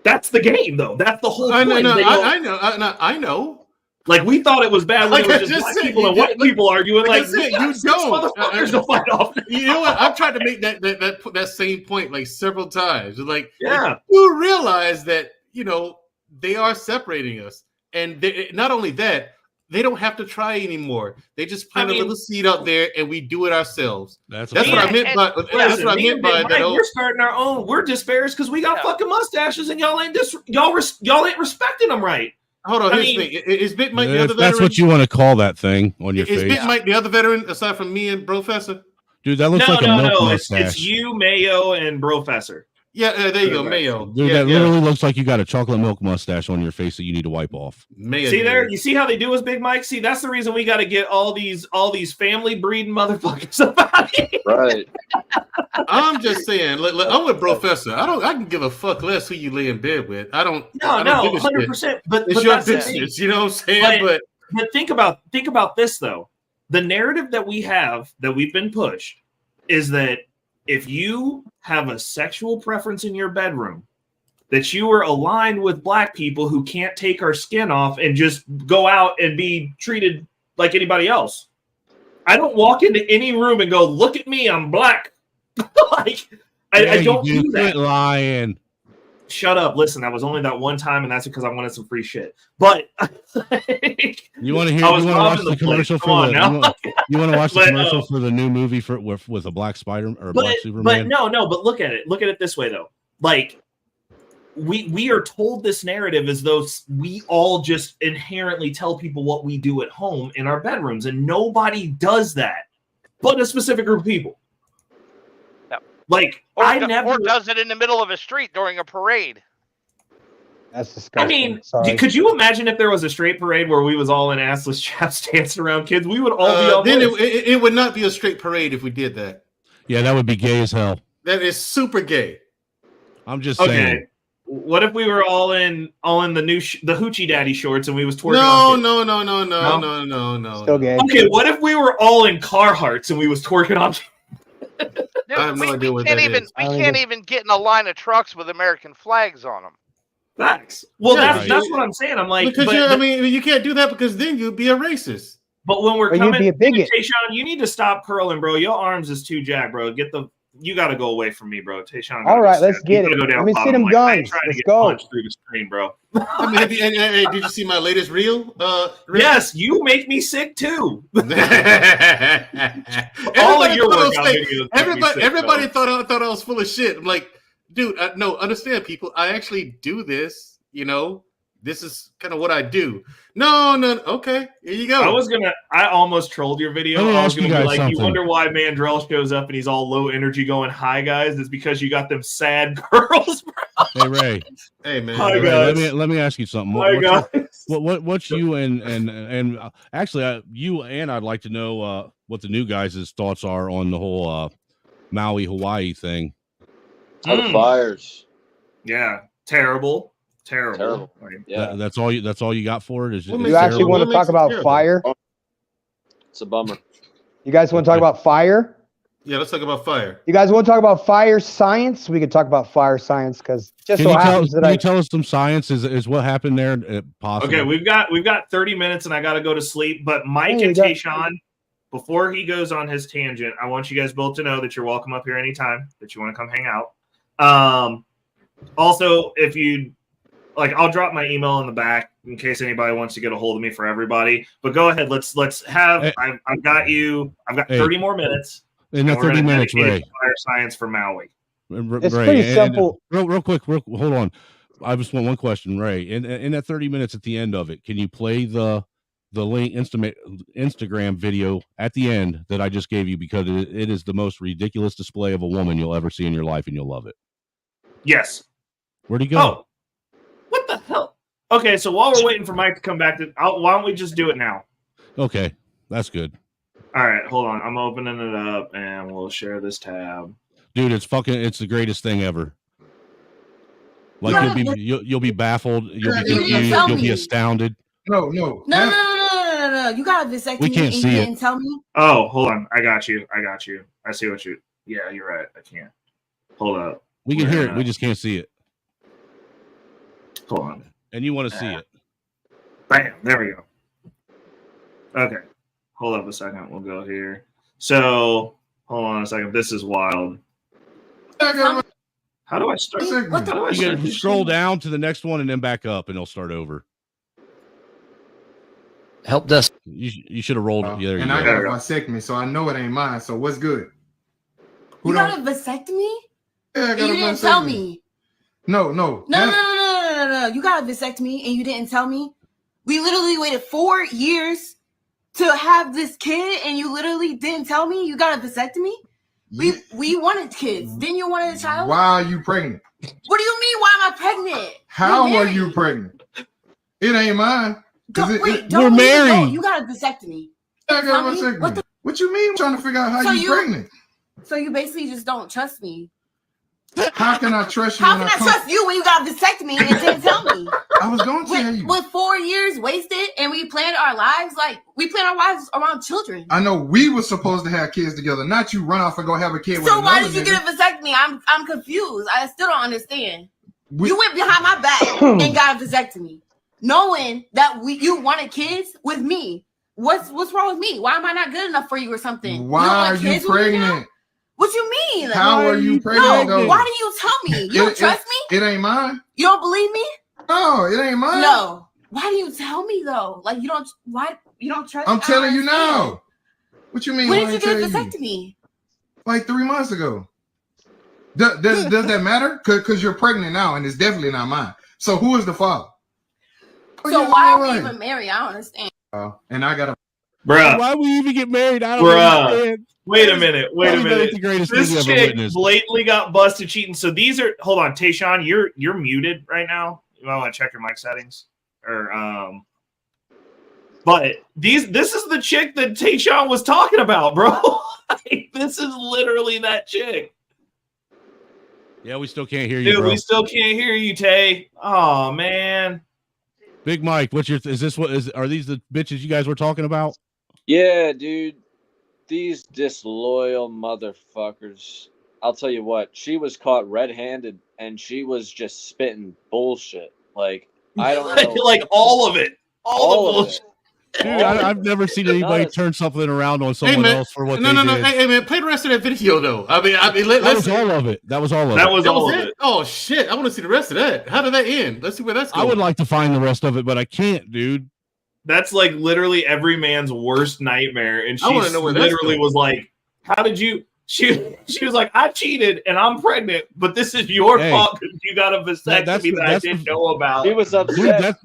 That's the game, though. That's the whole point. I know. Like, we thought it was bad when it was just black people and white people arguing. Like, you don't. Motherfuckers to fight off. You know what? I've tried to make that same point like several times. Like, yeah, you realize that, they are separating us, and not only that, they don't have to try anymore. They just plant a little seed out there, and we do it ourselves. That's what I meant by. That's what I meant by that. We're starting our own. We're disparaged because we got fucking mustaches, and y'all ain't respecting them right. Hold on. Here's the thing. Is Big Mike the other veteran? That's what you want to call that thing on your face. Is Big Mike the other veteran aside from me and Professor? Dude, that looks like a milk mustache. It's you, Mayo, and Professor. Yeah, there you go, Mayo. Dude, that literally looks like you got a chocolate milk mustache on your face that you need to wipe off. Mayo, see there? You see how they do us, Big Mike? See, that's the reason we got to get all these family breeding motherfuckers about it. Right. I'm just saying. I'm with Professor. I can give a fuck less who you lay in bed with. I don't. No, 100%. But it's your business. You know what I'm saying? But think about this though. The narrative that we have, that we've been pushed, is that if you have a sexual preference in your bedroom, that you are aligned with black people who can't take our skin off and just go out and be treated like anybody else. I don't walk into any room and go, look at me, I'm black. Like, I don't do that. Quit lying. Shut up. Listen, that was only that one time, and that's because I wanted some free shit. But you want to hear? You want to watch the commercial for the? You want to watch the commercial for the new movie with a black Spider or a black Superman? But no. But look at it. Look at it this way, though. Like we are told this narrative as though we all just inherently tell people what we do at home in our bedrooms, and nobody does that, but a specific group of people. Like, or does it in the middle of a street during a parade. That's disgusting. I mean, could you imagine if there was a straight parade where we was all in assless chaps dancing around kids? We would all be on. Then it would not be a straight parade if we did that. Yeah, that would be gay as hell. That is super gay. I'm just saying. What if we were all in the new the hoochie daddy shorts and we was twerking? No. Still gay. Okay, what if we were all in Carhartts and we was twerking on? Dude, I have no idea what that is. We can't even get in a line of trucks with American flags on them. Facts. Well, that's what I'm saying. I'm like, because you can't do that because then you'd be a racist. But when we're coming, you'd be a bigot. Tayshaun, you need to stop curling, bro. Your arms is too jacked, bro. You got to go away from me, bro. Tayshaun. All right, let's get it. Let me see them guns. Let's go. Through the screen, bro. I mean, hey, did you see my latest reel? Yes, you make me sick too. All of your workout videos. Everybody thought I was full of shit. I'm like, dude, no, understand, people. I actually do this. You know, this is kind of what I do. No, okay, here you go. I almost trolled your video. I was gonna be like, you wonder why Mandrell shows up and he's all low energy going, hi guys. It's because you got them sad girls, bro. Hey Ray. Hey man. Hi, Ray, guys. let me ask you something. Hi, guys. What's you and actually you and I'd like to know what the new guys' thoughts are on the whole Maui, Hawaii thing. The fires. Yeah, terrible. Yeah, that's all you got for it. You actually want to talk about fire? It's a bummer. You guys want to talk about fire? Yeah, let's talk about fire. You guys want to talk about fire science? We could talk about fire science because just can so happens that can you tell us some science is what happened there? Possible. Okay, we've got 30 minutes and I got to go to sleep. But Mike and Tayshaun, before he goes on his tangent, I want you guys both to know that you're welcome up here anytime that you want to come hang out. Also, if you like, I'll drop my email in the back in case anybody wants to get a hold of me for everybody. But go ahead, let's have. Hey. I've got 30 more minutes. In the 30 minutes, Ray. Fire science for Maui. It's pretty simple. Real quick, hold on. I just want one question, Ray. In that 30 minutes at the end of it, can you play the link Instagram video at the end that I just gave you, because it is the most ridiculous display of a woman you'll ever see in your life, and you'll love it. Yes. Where'd he go? Oh, what the hell? Okay, so while we're waiting for Mike to come back, why don't we just do it now? Okay, that's good. All right, hold on. I'm opening it up, and we'll share this tab. Dude, it's the greatest thing ever. Like you'll be baffled. You'll be confused. You'll be astounded. No. You got a vasectomy. We can't see it. Didn't tell me. Oh, hold on. I got you. I see what you. Yeah, you're right. I can't. Hold up. We can hear it. We just can't see it. Hold on. And you want to see it. Bam. There we go. Okay. Hold up a second. We'll go here. So, hold on a second. This is wild. How do I start? You can scroll down to the next one and then back up, and it'll start over. Help desk. You should have rolled. Yeah, and I got a vasectomy, so I know it ain't mine. So what's good? You got a vasectomy? Yeah, I got you didn't tell me. No. You got a vasectomy and you didn't tell me. We literally waited 4 years to have this kid, and you literally didn't tell me you got a vasectomy. We wanted kids. Didn't you want a child? Why are you pregnant? What do you mean? Why am I pregnant? How are you pregnant? It ain't mine. We're married. You got a vasectomy. I got a vasectomy. What you mean? I'm trying to figure out how you pregnant. So you basically just don't trust me. How can I trust you? How can I trust you when you got a vasectomy and didn't tell me? I was going to tell you. With 4 years wasted and we planned our lives, like we planned our lives around children. I know we were supposed to have kids together, not you run off and go have a kid with So why another did you nigga. get a vasectomy? I'm confused. I still don't understand. You went behind my back and got a vasectomy, knowing that you wanted kids with me. What's wrong with me? Why am I not good enough for you or something? Why are you pregnant? What you mean? How are you pregnant? No, why didn't you tell me? You don't trust me? It ain't mine. You don't believe me? No, it ain't mine. No. Why do you tell me though? Like you don't. Why you don't trust? I'm telling you now. What you mean? When did you get a vasectomy? Like 3 months ago. Does that matter? Because you're pregnant now, and it's definitely not mine. So who is the father? So why are we even married? I don't understand. And I gotta, bruh. Why we even get married? I don't understand. Wait a minute. The greatest thing This ever chick witnessed. blatantly got busted cheating. So these are. Hold on, Tayshaun, you're muted right now. You might want to check your mic settings. But this is the chick that Tayshaun was talking about, bro. Like, this is literally that chick. Yeah, we still can't hear you, Dude, bro. we still can't hear you, Tay. Oh man. Big Mike, are these the bitches you guys were talking about? Yeah, dude. These disloyal motherfuckers. I'll tell you what, she was caught red-handed and she was just spitting bullshit. Like, I don't know. Like all of it. All the bullshit. Dude, I've never seen anybody turn something around on someone else for what they did. No. Hey, man, play the rest of that video, though. I mean, that was all of it. That was all of it. Oh, shit. I want to see the rest of that. How did that end? Let's see where that's going. I would like to find the rest of it, but I can't, dude. That's like literally every man's worst nightmare. And she literally was like, how did you... She was like, I cheated and I'm pregnant, but this is your fault because you got a vasectomy that I didn't know about. He was upset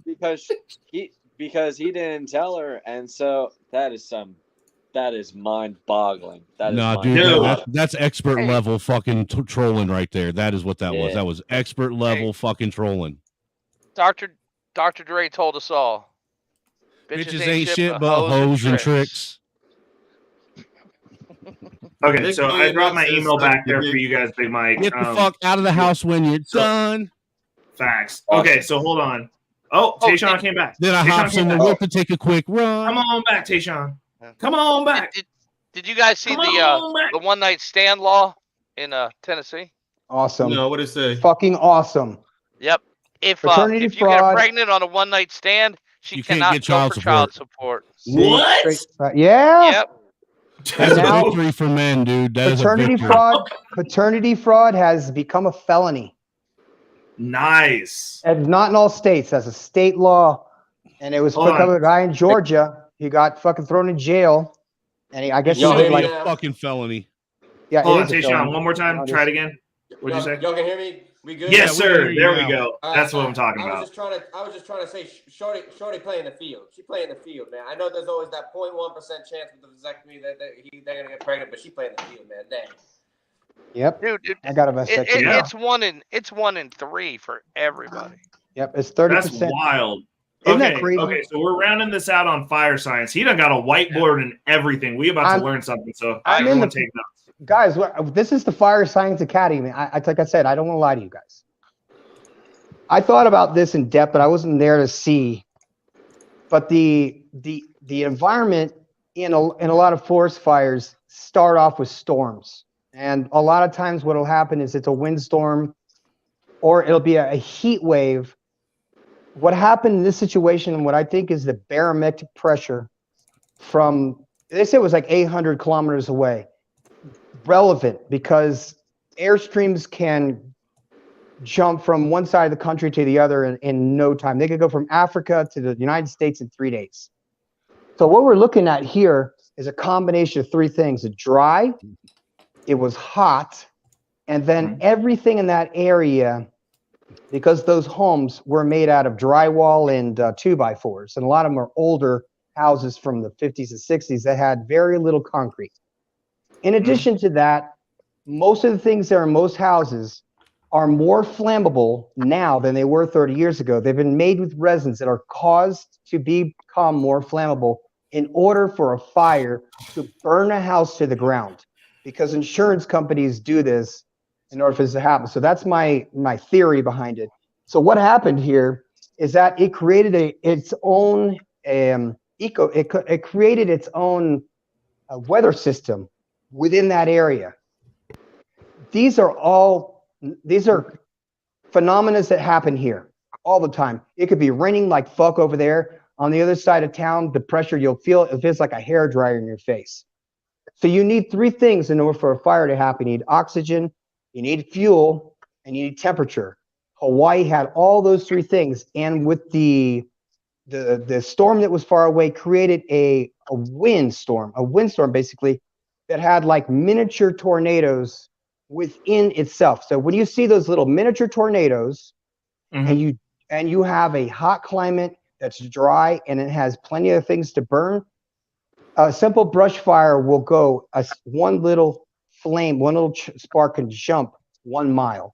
because he didn't tell her, and so that is mind-boggling. That's expert level fucking trolling right there. That is what that was. That was expert level fucking trolling. Dr. Dre told us all. Bitches ain't shit but hoes and tricks. Okay, so I dropped my email back there for you guys, Big Mike. Get the fuck out of the house when you're done. Facts. Okay, so hold on. Oh, Tayshaun came back. Then I hopped in the whip to take a quick run. Come on back, Tayshaun. Come on back. Did you guys see the one night stand law in Tennessee? Awesome. No, what did it say? Fucking awesome. Yep. If you get pregnant on a one night stand, she cannot get go for child support. What? Yeah. Yep. That's a victory for men, dude. That is a victory. Paternity fraud has become a felony. Nice. And not in all states. That's a state law. And it was put up a guy in Georgia. He got fucking thrown in jail. And I guess he did like a fucking felony. Yeah. Hold on, Tayshaun. One more time. Try it again. What'd you say? Y'all can hear me? We good? Yes, sir. There we go. That's what I'm talking about. I was just trying to say, Shorty playing the field. She playing the field, man. I know there's always that 0.1% chance with the vasectomy that they're gonna get pregnant, but she playing the field, man. Dang. Yep. Dude, I got a vasectomy. It's 1 in 3 for everybody. Yep, it's 30%. That's wild. Isn't that crazy? Okay, so we're rounding this out on fire science. He done got a whiteboard and everything. We about to learn something, so everyone take notes. Guys, this is the Fire Science Academy. Like I said, I don't want to lie to you guys. I thought about this in depth, but I wasn't there to see. But the environment in a lot of forest fires start off with storms, and a lot of times what will happen is it's a windstorm, or it'll be a heat wave. What happened in this situation, and what I think is the barometric pressure from, they said it was like 800 kilometers away. Relevant because airstreams can jump from one side of the country to the other in no time. They could go from Africa to the United States in 3 days. So what we're looking at here is a combination of three things: it dry, it was hot, and then everything in that area, because those homes were made out of drywall and 2x4s, and a lot of them are older houses from the 50s and 60s that had very little concrete. In addition to that, most of the things that are in most houses are more flammable now than they were 30 years ago. They've been made with resins that are caused to become more flammable in order for a fire to burn a house to the ground. Because insurance companies do this in order for this to happen. So that's my theory behind it. So what happened here is that it created its own it created its own weather system within that area. These are phenomena that happen here all the time. It could be raining like fuck over there. On the other side of town, the pressure you'll feel, it feels like a hairdryer in your face. So you need three things in order for a fire to happen. You need oxygen, you need fuel, and you need temperature. Hawaii had all those three things, and with the storm that was far away created a windstorm basically that had like miniature tornadoes within itself. So when you see those little miniature tornadoes, and you have a hot climate that's dry and it has plenty of things to burn, a simple brush fire will go one little flame, one little spark can jump 1 mile.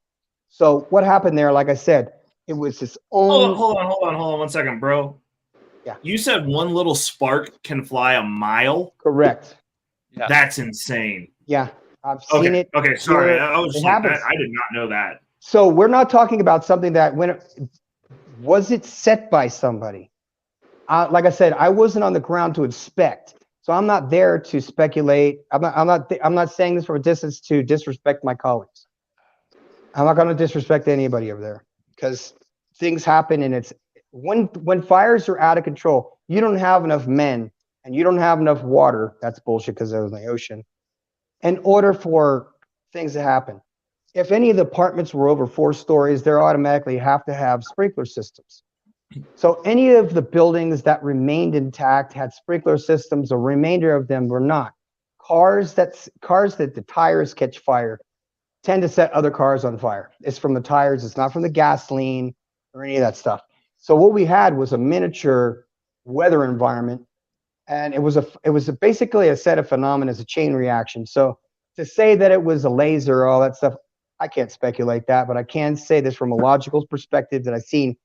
So what happened there, like I said, it was its own. Hold on 1 second, bro. Yeah. You said one little spark can fly a mile? Correct. Yeah. That's insane. Yeah, I've seen it. Okay, sorry. I was it like, happens. I did not know that. So we're not talking about something that was it set by somebody? Like I said, I wasn't on the ground to inspect, so I'm not there to speculate. I'm not saying this from a distance to disrespect my colleagues. I'm not going to disrespect anybody over there because things happen, and it's when fires are out of control, you don't have enough men and you don't have enough water. That's bullshit because it was in the ocean. In order for things to happen, if any of the apartments were over 4 stories, they automatically have to have sprinkler systems. So any of the buildings that remained intact had sprinkler systems. The remainder of them were not. Cars that the tires catch fire tend to set other cars on fire. It's from the tires. It's not from the gasoline or any of that stuff. So what we had was a miniature weather environment, and it was basically a set of phenomena as a chain reaction. So to say that it was a laser, all that stuff, I can't speculate that, but I can say this from a logical perspective that I've seen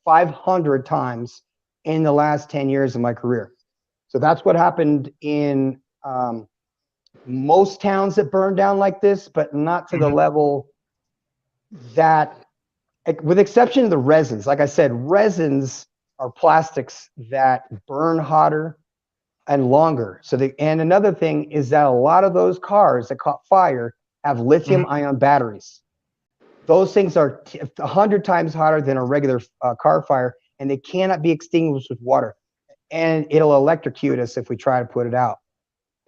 500 times in the last 10 years of my career. So that's what happened in most towns that burned down like this, but not to the level that, with exception of the resins. Like I said, resins are plastics that burn hotter and longer. And another thing is that a lot of those cars that caught fire have lithium-ion batteries. Those things are 100 times hotter than a regular car fire, and they cannot be extinguished with water. And it'll electrocute us if we try to put it out.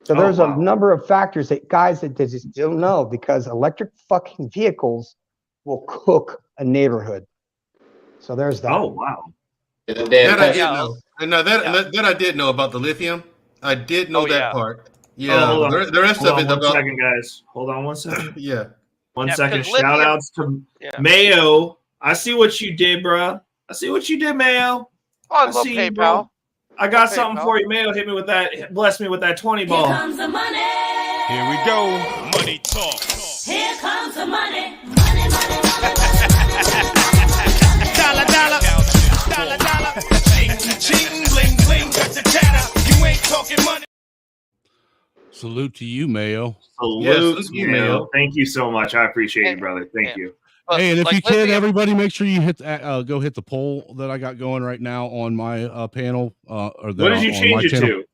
So there's a number of factors that guys that just don't know, because electric fucking vehicles will cook a neighborhood. So there's that. Oh, wow. That I did know. And now that I did know about the lithium. I did know that part. Yeah. Oh, the rest of it One about. second, guys. Hold on 1 second. Yeah. One second. Shout outs to Mayo. I see what you did, bro. I see what you did, Mayo. I love PayPal. You, bro. I got something for you, Mayo. Hit me with that. Bless me with that 20 ball. Here comes the money. Here we go. Money talk. Here comes the money. Money, money, money, money. Dollar, dollar. Dollar, dollar. Cheating, cheating, bling, bling. Got the chatter. You ain't talking money. Salute to you, Mayo. Salute to you, Mayo. Thank you so much. I appreciate you, brother. Thank you. Hey, and if you can, everybody, make sure you go hit the poll that I got going right now on my panel. What did you change it to?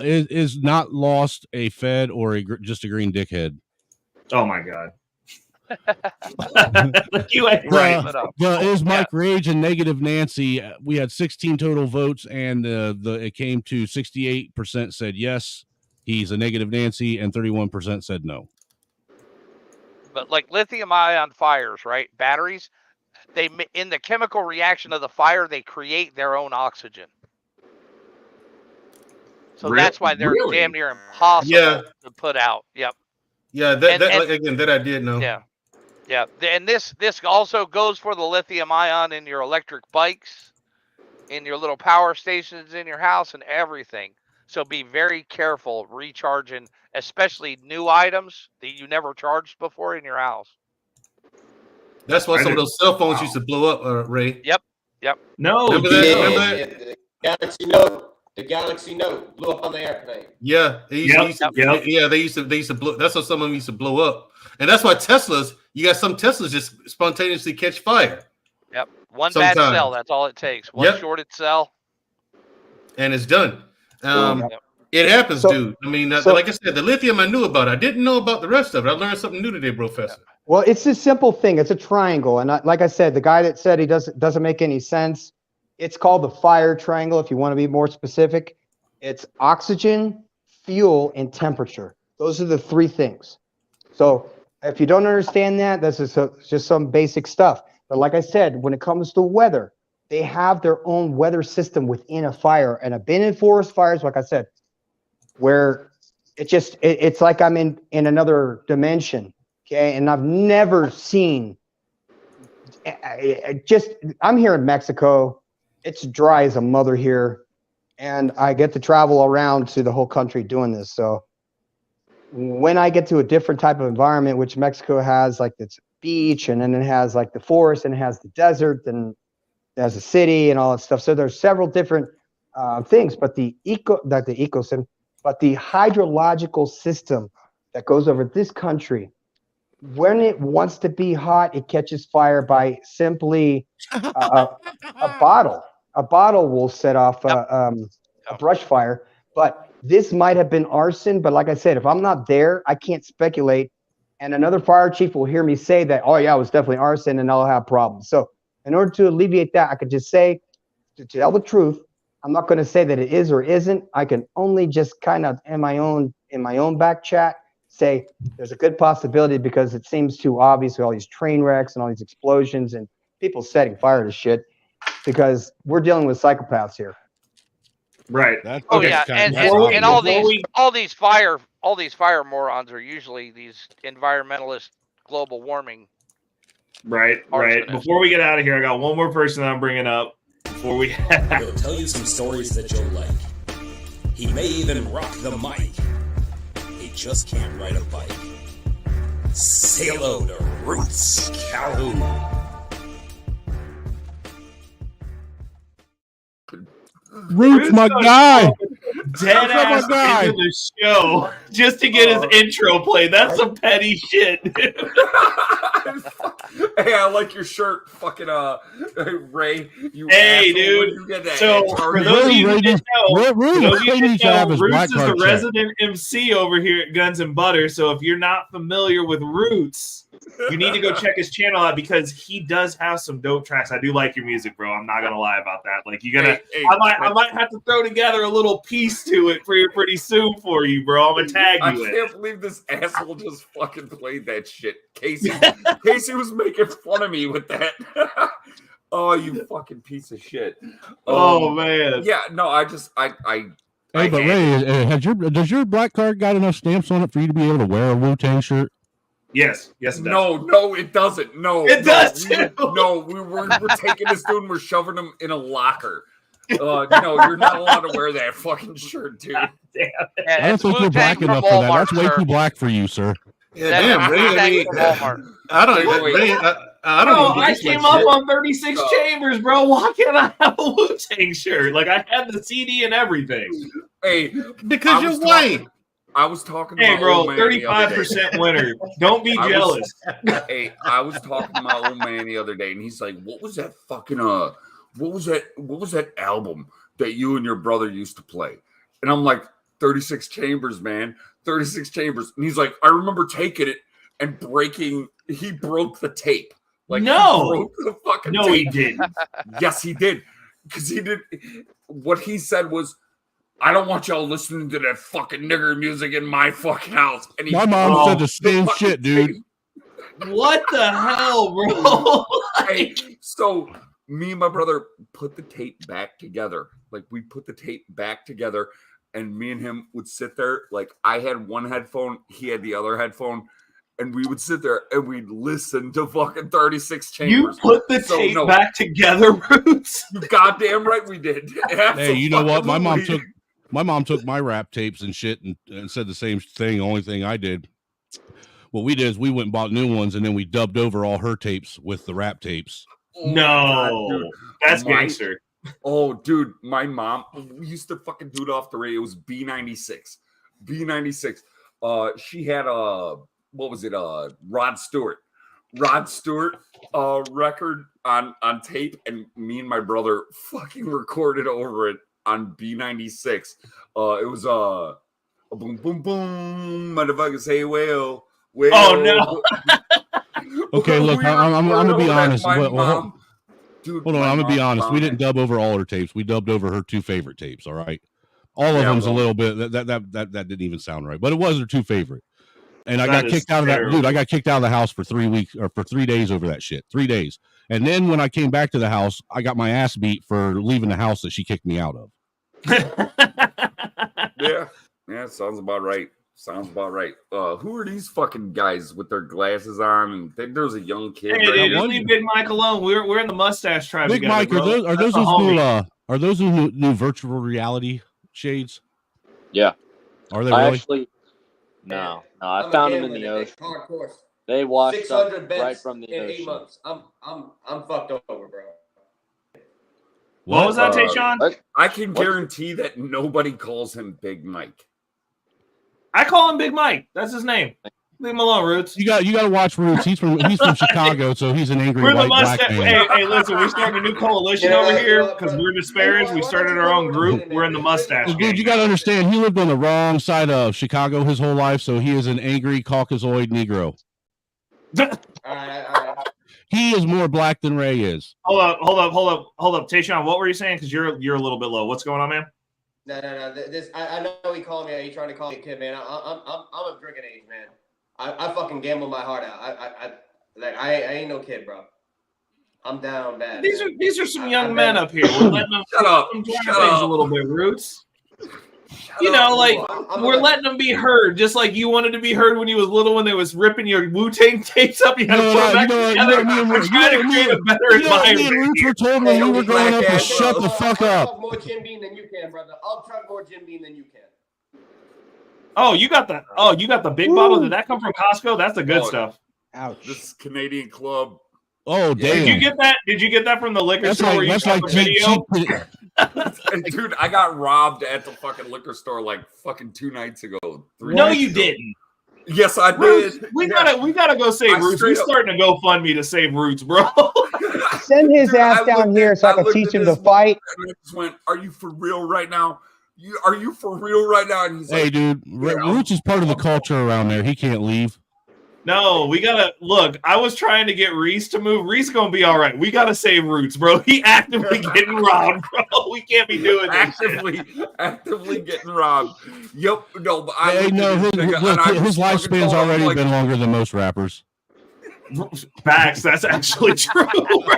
It is not lost a Fed or just a green dickhead. Oh my God. You ain't right. Is Mike Rage and Negative Nancy? We had 16 total votes, and it came to 68% said yes, he's a Negative Nancy, and 31% said no. But like lithium-ion fires, right? Batteries, in the chemical reaction of the fire, they create their own oxygen. So that's why they're damn near impossible to put out. Yep. Yeah, that I did know. Yeah. Yeah. And this also goes for the lithium-ion in your electric bikes, in your little power stations in your house, and everything. So be very careful recharging, especially new items that you never charged before in your house. That's why some of those cell phones used to blow up, Ray. Yep. No. Remember that? Guys, The Galaxy Note blew up on the airplane. Yeah, they used to blow. That's how some of them used to blow up, and that's why you got some Teslas just spontaneously catch fire. Yep, one sometimes. bad cell. That's all it takes. One shorted cell, and it's done. It happens, dude. I mean, like I said, the lithium I knew about. I didn't know about the rest of it. I learned something new today, Professor. Well, it's a simple thing. It's a triangle, and like I said, the guy that said he doesn't make any sense. It's called the fire triangle. If you want to be more specific, it's oxygen, fuel, and temperature. Those are the three things. So if you don't understand that, that's just some basic stuff. But like I said, when it comes to weather, they have their own weather system within a fire. And I've been in forest fires, like I said, where it's like I'm in another dimension. Okay, and I've never seen. I'm here in Mexico. It's dry as a mother here, and I get to travel around to the whole country doing this. So when I get to a different type of environment, which Mexico has, like it's beach, and then it has like the forest, and it has the desert, and it has a city and all that stuff. So there's several different things, but the ecosystem, but the hydrological system that goes over this country, when it wants to be hot, it catches fire by simply a bottle. A bottle will set off a brush fire, but this might have been arson. But like I said, if I'm not there, I can't speculate. And another fire chief will hear me say that, oh yeah, it was definitely arson, and I'll have problems. So in order to alleviate that, I could just say, to tell the truth, I'm not going to say that it is or isn't. I can only just kind of in my own back chat say there's a good possibility, because it seems too obvious with all these train wrecks and all these explosions and people setting fire to shit, because we're dealing with psychopaths here. Right. Oh yeah, and all these fire morons are usually these environmentalist, global warming. Right. Before we get out of here, I got one more person that I'm bringing up. Before we, he'll tell you some stories that you'll like. He may even rock the mic. He just can't ride a bike. Say hello to Roots Calhoun. Roots, my guy. Dead ass into the show just to get his intro played. That's some petty shit. Hey, I like your shirt, fucking Ray. Hey, dude. So for those of you who didn't know, Roots is the resident MC over here at Guns and Butter. So if you're not familiar with Roots, you need to go check his channel out, because he does have some dope tracks. I do like your music, bro. I'm not gonna lie about that. Like I might have to throw together a little piece to it pretty soon for you, bro. I'm gonna tag you. I can't believe this asshole just fucking played that shit. Casey was making fun of me with that. Oh, you fucking piece of shit. Oh man. Yeah, no, I Hey, but Ray, does your black card got enough stamps on it for you to be able to wear a Wu-Tang shirt? Yes, it does. No, it doesn't. No, it does too. We're taking this dude and we're shoving him in a locker. No, you're not allowed to wear that fucking shirt, dude. Damn. I don't think you're black enough for that. That's way too black for you, sir. Yeah, damn, Ray. I don't know. I came up on 36 Chambers, bro. Why can't I have a Wu-Tang shirt? Like, I have the CD and everything. Hey, because you're white. I was talking to my old man 35% winner. Don't be jealous. I was talking to my old man the other day, and he's like, what was that fucking what was that album that you and your brother used to play? And I'm like, 36 Chambers, man. 36 Chambers. And he's like, I remember taking it and he broke the tape. Like, no, he broke the fucking tape. He didn't. Yes, he did. Because he did. What he said was, I don't want y'all listening to that fucking nigger music in my fucking house. And my mom said the same shit, dude. What the hell, bro? Hey, so me and my brother put the tape back together. Like, we put the tape back together, and me and him would sit there. Like, I had one headphone, he had the other headphone, and we would sit there and we'd listen to fucking 36 Chambers. You put the tape back together, Roots? You goddamn right we did. Hey, you know what? My mom took my rap tapes and shit and said the same thing. The only thing I did, what we did is we went and bought new ones, and then we dubbed over all her tapes with the rap tapes. No, that's gangster. Oh, dude, my mom, we used to fucking do it off the radio. It was B96. B96. She had what was it? Rod Stewart record on tape, and me and my brother fucking recorded over it on B96. It was a boom boom boom, motherfucker say well. Oh no. Okay, look, I'm gonna be honest. Dude, hold on, I'm gonna be honest. We didn't dub over all her tapes. We dubbed over her two favorite tapes. All right, all of them's a little bit. That didn't even sound right, but it was her two favorite. And I got kicked out of that, dude. I got kicked out of the house for 3 weeks or for 3 days over that shit. 3 days, and then when I came back to the house, I got my ass beat for leaving the house that she kicked me out of. Yeah, sounds about right. Who are these fucking guys with their glasses on? And there's a young kid. Hey, dude, leave Big Mike alone. We're in the mustache tribe. Big together, Mike, bro. are those new virtual reality shades? Yeah. Are they I really? actually no. I found them in the ocean. They washed up right from the ocean. 8 months. I'm fucked over, bro. What was that, Tayshaun? I can guarantee that nobody calls him Big Mike. I call him Big Mike. That's his name. Leave him alone, Roots. You got to watch Roots. He's from Chicago, so he's an angry white black man. Hey, listen, we're starting a new coalition over here because we're disparaged. We started our own group. We're in the mustache. Dude, you got to understand, he lived on the wrong side of Chicago his whole life, so he is an angry Caucasoid Negro. All right. He is more black than Ray is. Hold up, Tayshaun. What were you saying? Because you're a little bit low. What's going on, man? No. This I know he called me out. He trying to call me a kid, man. I'm of drinking age, man. I fucking gamble my heart out. I ain't no kid, bro. I'm down bad. These are some young men up here. We're letting them shut up a little bit, Roots. We're letting them be heard, just like you wanted to be heard when you was little, when they was ripping your Wu-Tang tapes up. You had to put them back together. We're trying to create a better environment. Roots were told when we were growing up to shut the fuck up. I'll truck more Jim Beam than you can, brother. I'll truck more Jim Beam than you can. Oh, you got the big bottle. Did that come from Costco? That's the good stuff. Ouch. This is Canadian Club. Oh, damn. Did you get that from the liquor store? Where that's you like got the video? Dude, I got robbed at the fucking liquor store like fucking 2 nights ago. No, you didn't. Yes, I Roots, did. we gotta go save Roots. We're starting to go fund me to save Roots, bro. Send his ass down here so I can teach him to fight. And I just went, "Are you for real right now? Are you for real right now?" And he's hey, like, dude, Roots is part of the culture around there. He can't leave. No, we gotta look. I was trying to get Reese to move. Reese gonna be all right. We gotta save Roots, bro. He actively getting robbed, bro. We can't be doing this. actively getting robbed. Yep. No, but his lifespan's already been longer than most rappers. Facts. That's actually true, bro.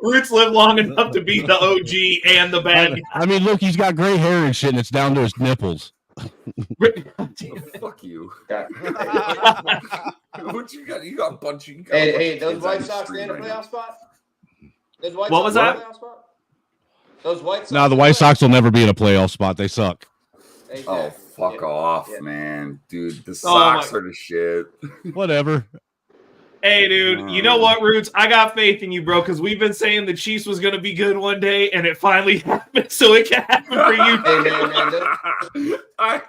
Roots lived long enough to be the OG and the bad guy. I mean, look, he's got gray hair and shit, and it's down to his nipples. Fuck you. What you got? You got a bunch of. Hey, those White Sox in a playoff spot? What was that? Those White Sox. No, the White Sox will never be in a playoff spot. They suck. Oh, fuck off, man. Dude, the Sox are the shit. Whatever. Hey, dude, you know what, Roots? I got faith in you, bro, because we've been saying the Chiefs was going to be good one day, and it finally happened, so it can happen for you. I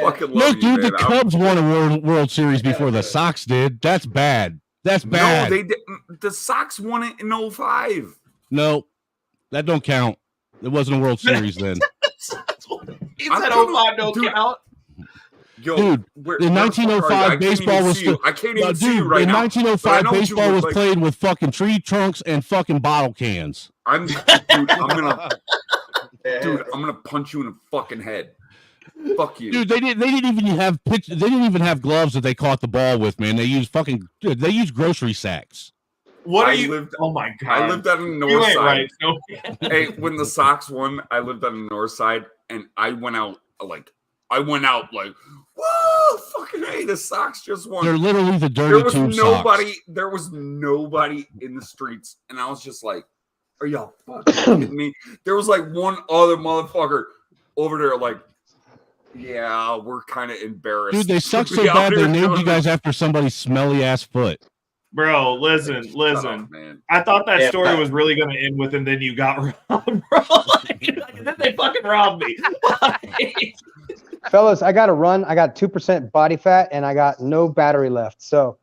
fucking love Look, you, dude, man. the Cubs won a World Series before the Sox did. That's bad. That's bad. No, they did. The Sox won it in 05. No, that don't count. It wasn't a World Series then. He said 05 don't count. Yo, dude, in 1905, baseball was still. I can't even see you right in now. 1905, baseball was played with fucking tree trunks and fucking bottle cans. I'm gonna punch you in the fucking head. Fuck you, dude. They didn't even have They didn't even have gloves that they caught the ball with. Man, they used They used grocery sacks. Oh my god! I lived on the north side. Right. No. Hey, when the Sox won, I lived on the north side, and I went out like, whoa, fucking hey, the Sox just won. They're literally the dirty tube Sox. There was nobody in the streets, and I was just like, "Are y'all fucking kidding me?" There was like one other motherfucker over there, like, "Yeah, we're kind of embarrassed." Dude, they suck so bad they named you guys after somebody's smelly ass foot. Bro, listen. up, man. I thought that story was really going to end with, and then you got robbed, bro. And then they fucking robbed me. Fellas, I got to run. I got 2% body fat, and I got no battery left. So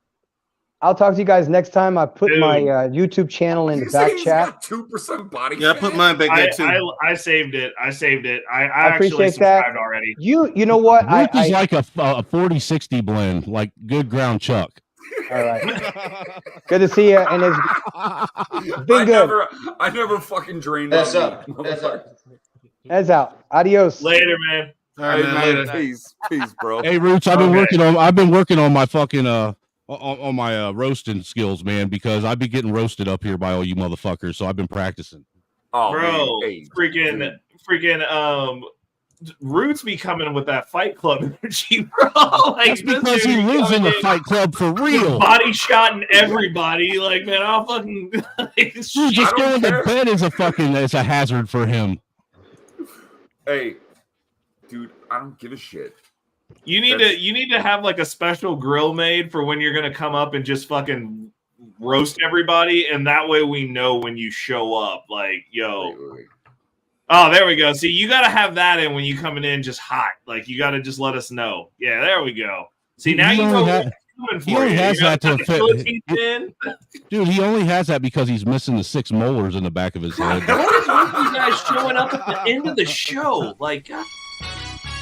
I'll talk to you guys next time. I put my YouTube channel in the back chat. 2% body fat? I put mine back there too. I saved it. I I actually appreciate that. subscribed already. You know what? Ruth is like a 40-60 blend, like good ground chuck. All right. Good to see you. And it's been good. I never fucking drained. That's up. Heads out. Adios. Later, man. All right, man. Later. Peace, bro. Hey, Roots, I've been working on my fucking on my roasting skills, man, because I've been getting roasted up here by all you motherfuckers. So I've been practicing. Oh, bro, man. freaking Roots be coming with that Fight Club energy, bro. Like, that's because he lives in the Fight Club for real. Body shotting everybody, like, man, I'll fucking dude, just going to bed is a hazard for him. Hey, dude, I don't give a shit. You need to have like a special grill made for when you're gonna come up and just fucking roast everybody, and that way we know when you show up. Like, yo. Wait. Oh, there we go. See, you got to have that in when you coming in just hot. Like, you got to just let us know. Yeah, there we go. See, now you know what we're doing for you. He only has that to fit. Dude, he only has that because he's missing the 6 molars in the back of his head. What is with you guys showing up at the end of the show? Like,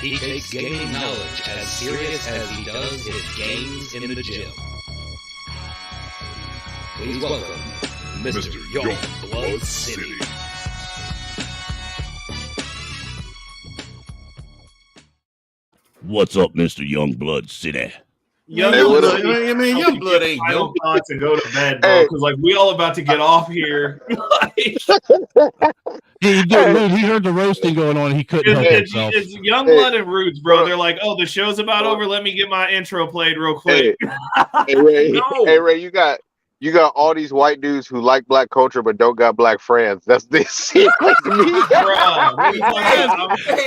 he takes gaming knowledge as serious as he does his games in the gym. Please welcome Mr. Young Blood City. What's up, Mr. Youngblood City? Youngblood ain't no thoughts and go to bed, bro. Because like we all about to get off here. He heard the roasting going on. He couldn't help himself. It's Youngblood and Roots, bro. They're like, oh, the show's about over. Let me get my intro played real quick. Hey Ray, hey Ray, you got all these white dudes who like black culture but don't got black friends. That's the secret to me.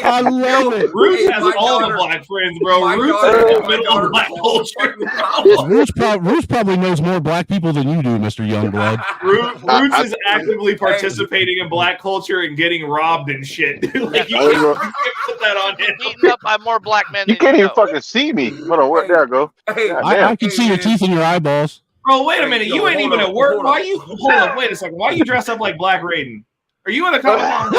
I love it. Roots has all the black friends, bro. Roots is in the middle of black culture. Roots probably knows more black people than you do, Mr. Youngblood. Roots is actively participating in black culture and getting robbed and shit. Like, you can't put that on him. Beaten up by more black men. You can't even fucking see me. Hold on, there I go. I can see your teeth in your eyeballs. Bro, wait a minute. You ain't even at work. Why you hold up? Wait a second. Why you dress up like Black Raiden? Are you in a Comic-Con?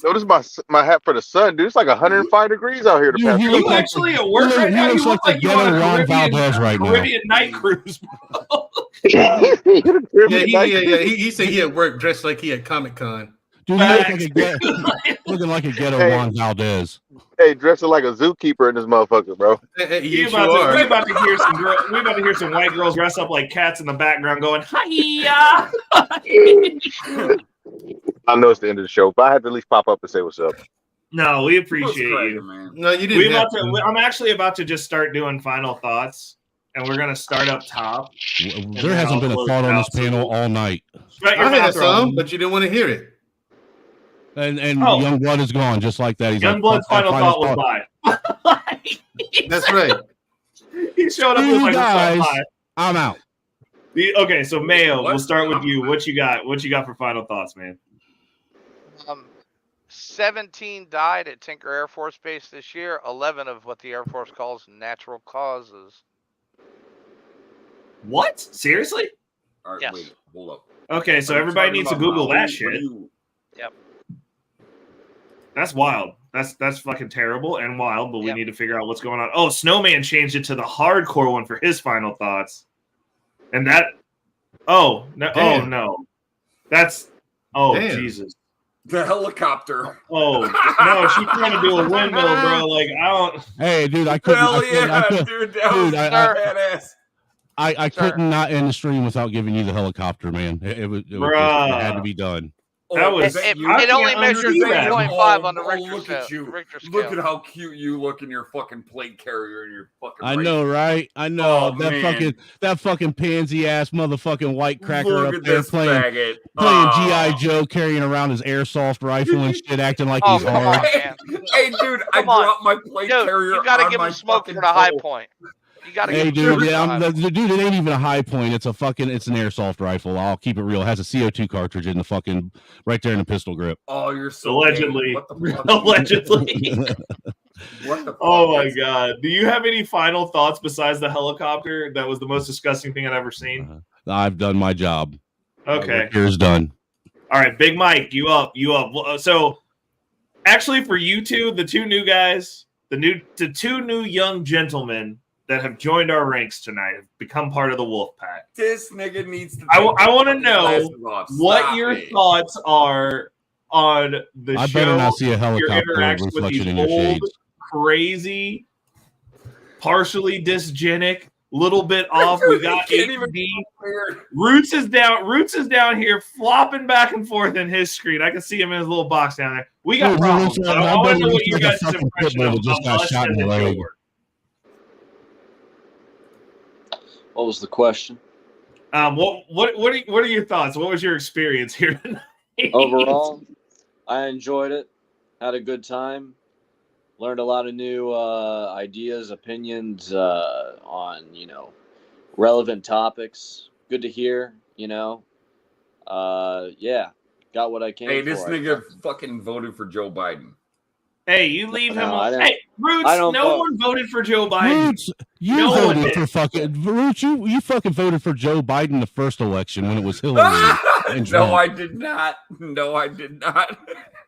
This is my hat for the sun, dude. It's like 105 degrees out here. You actually at work right now? You look like you on a Caribbean night cruise, bro. He said he at work dressed like he at Comic-Con. Dude, looking like a ghetto Juan Valdez. Hey, dressing like a zookeeper in this motherfucker, bro. We about to hear some white girls dress up like cats in the background going, hi-ya! I know it's the end of the show, but I had to at least pop up and say what's up. No, we appreciate you. Man. No, you didn't. I'm actually about to just start doing final thoughts, and we're going to start up top. There hasn't been a thought on this panel all night. I had some, but you didn't want to hear it. And Youngblood is gone, just like that. He's Youngblood's final thought was bye. That's right. He showed up with like guys, bye. I'm out. Okay, so Mayo, we'll start with you. What you got? What you got for final thoughts, man? 17 died at Tinker Air Force Base this year. 11 of what the Air Force calls natural causes. What? Seriously? All right, yes. Wait, hold up. Okay, so everybody needs to Google that shit. Yep. That's wild. That's fucking terrible and wild, but we need to figure out what's going on. Oh, Snowman changed it to the hardcore one for his final thoughts. And that no. That's Damn. Jesus. The helicopter. Oh no, she's trying to do a windmill, bro. Like I don't. Hey, dude, I couldn't. Badass. I couldn't not end the stream without giving you the helicopter, man. It had to be done. That was it only measures 3.5 on the Richter scale. Look at how cute you look in your fucking plate carrier and your fucking. I know, right? I know Oh, that fucking pansy ass motherfucking white cracker Look up at there this playing faggot. GI Joe, carrying around his airsoft rifle and shit, acting like he's hard. Hey, dude, I dropped my plate carrier. You gotta on give my him smoke for fucking the high pole. point. You got to Hey, get dude, yeah, dude, it ain't even a high point. It's an airsoft rifle. I'll keep it real. It has a CO2 cartridge in the fucking right there in the pistol grip. Oh, you're so allegedly. gay. What the fuck? Allegedly. What the fuck? Oh my god. Do you have any final thoughts besides the helicopter? That was the most disgusting thing I've ever seen. I've done my job. Okay. Here's done. All right, Big Mike, you up. So actually for you two, the two new guys, the two new young gentlemen that have joined our ranks tonight have become part of the Wolf Pack. This nigga needs to. I want to know what your thoughts are on the I show. better not see a helicopter your interaction with reflection these in your old, shades. crazy, partially dysgenic, little bit off. We got HD. Roots is down here flopping back and forth in his screen. I can see him in his little box down there. We got problems. I want to know what you guys' impression of us and the show were. What was the question? What are your thoughts? What was your experience here tonight? Overall, I enjoyed it. Had a good time. Learned a lot of new ideas, opinions on relevant topics. Good to hear. Yeah, got what I came for. Hey, this nigga fucking voted for Joe Biden. Hey, you leave him alone. I Hey, Roots, no one voted for Joe Biden. Roots, you voted for fucking Roots. You fucking voted for Joe Biden the first election when it was Hillary. and No, Trump. I did not. No, I did not.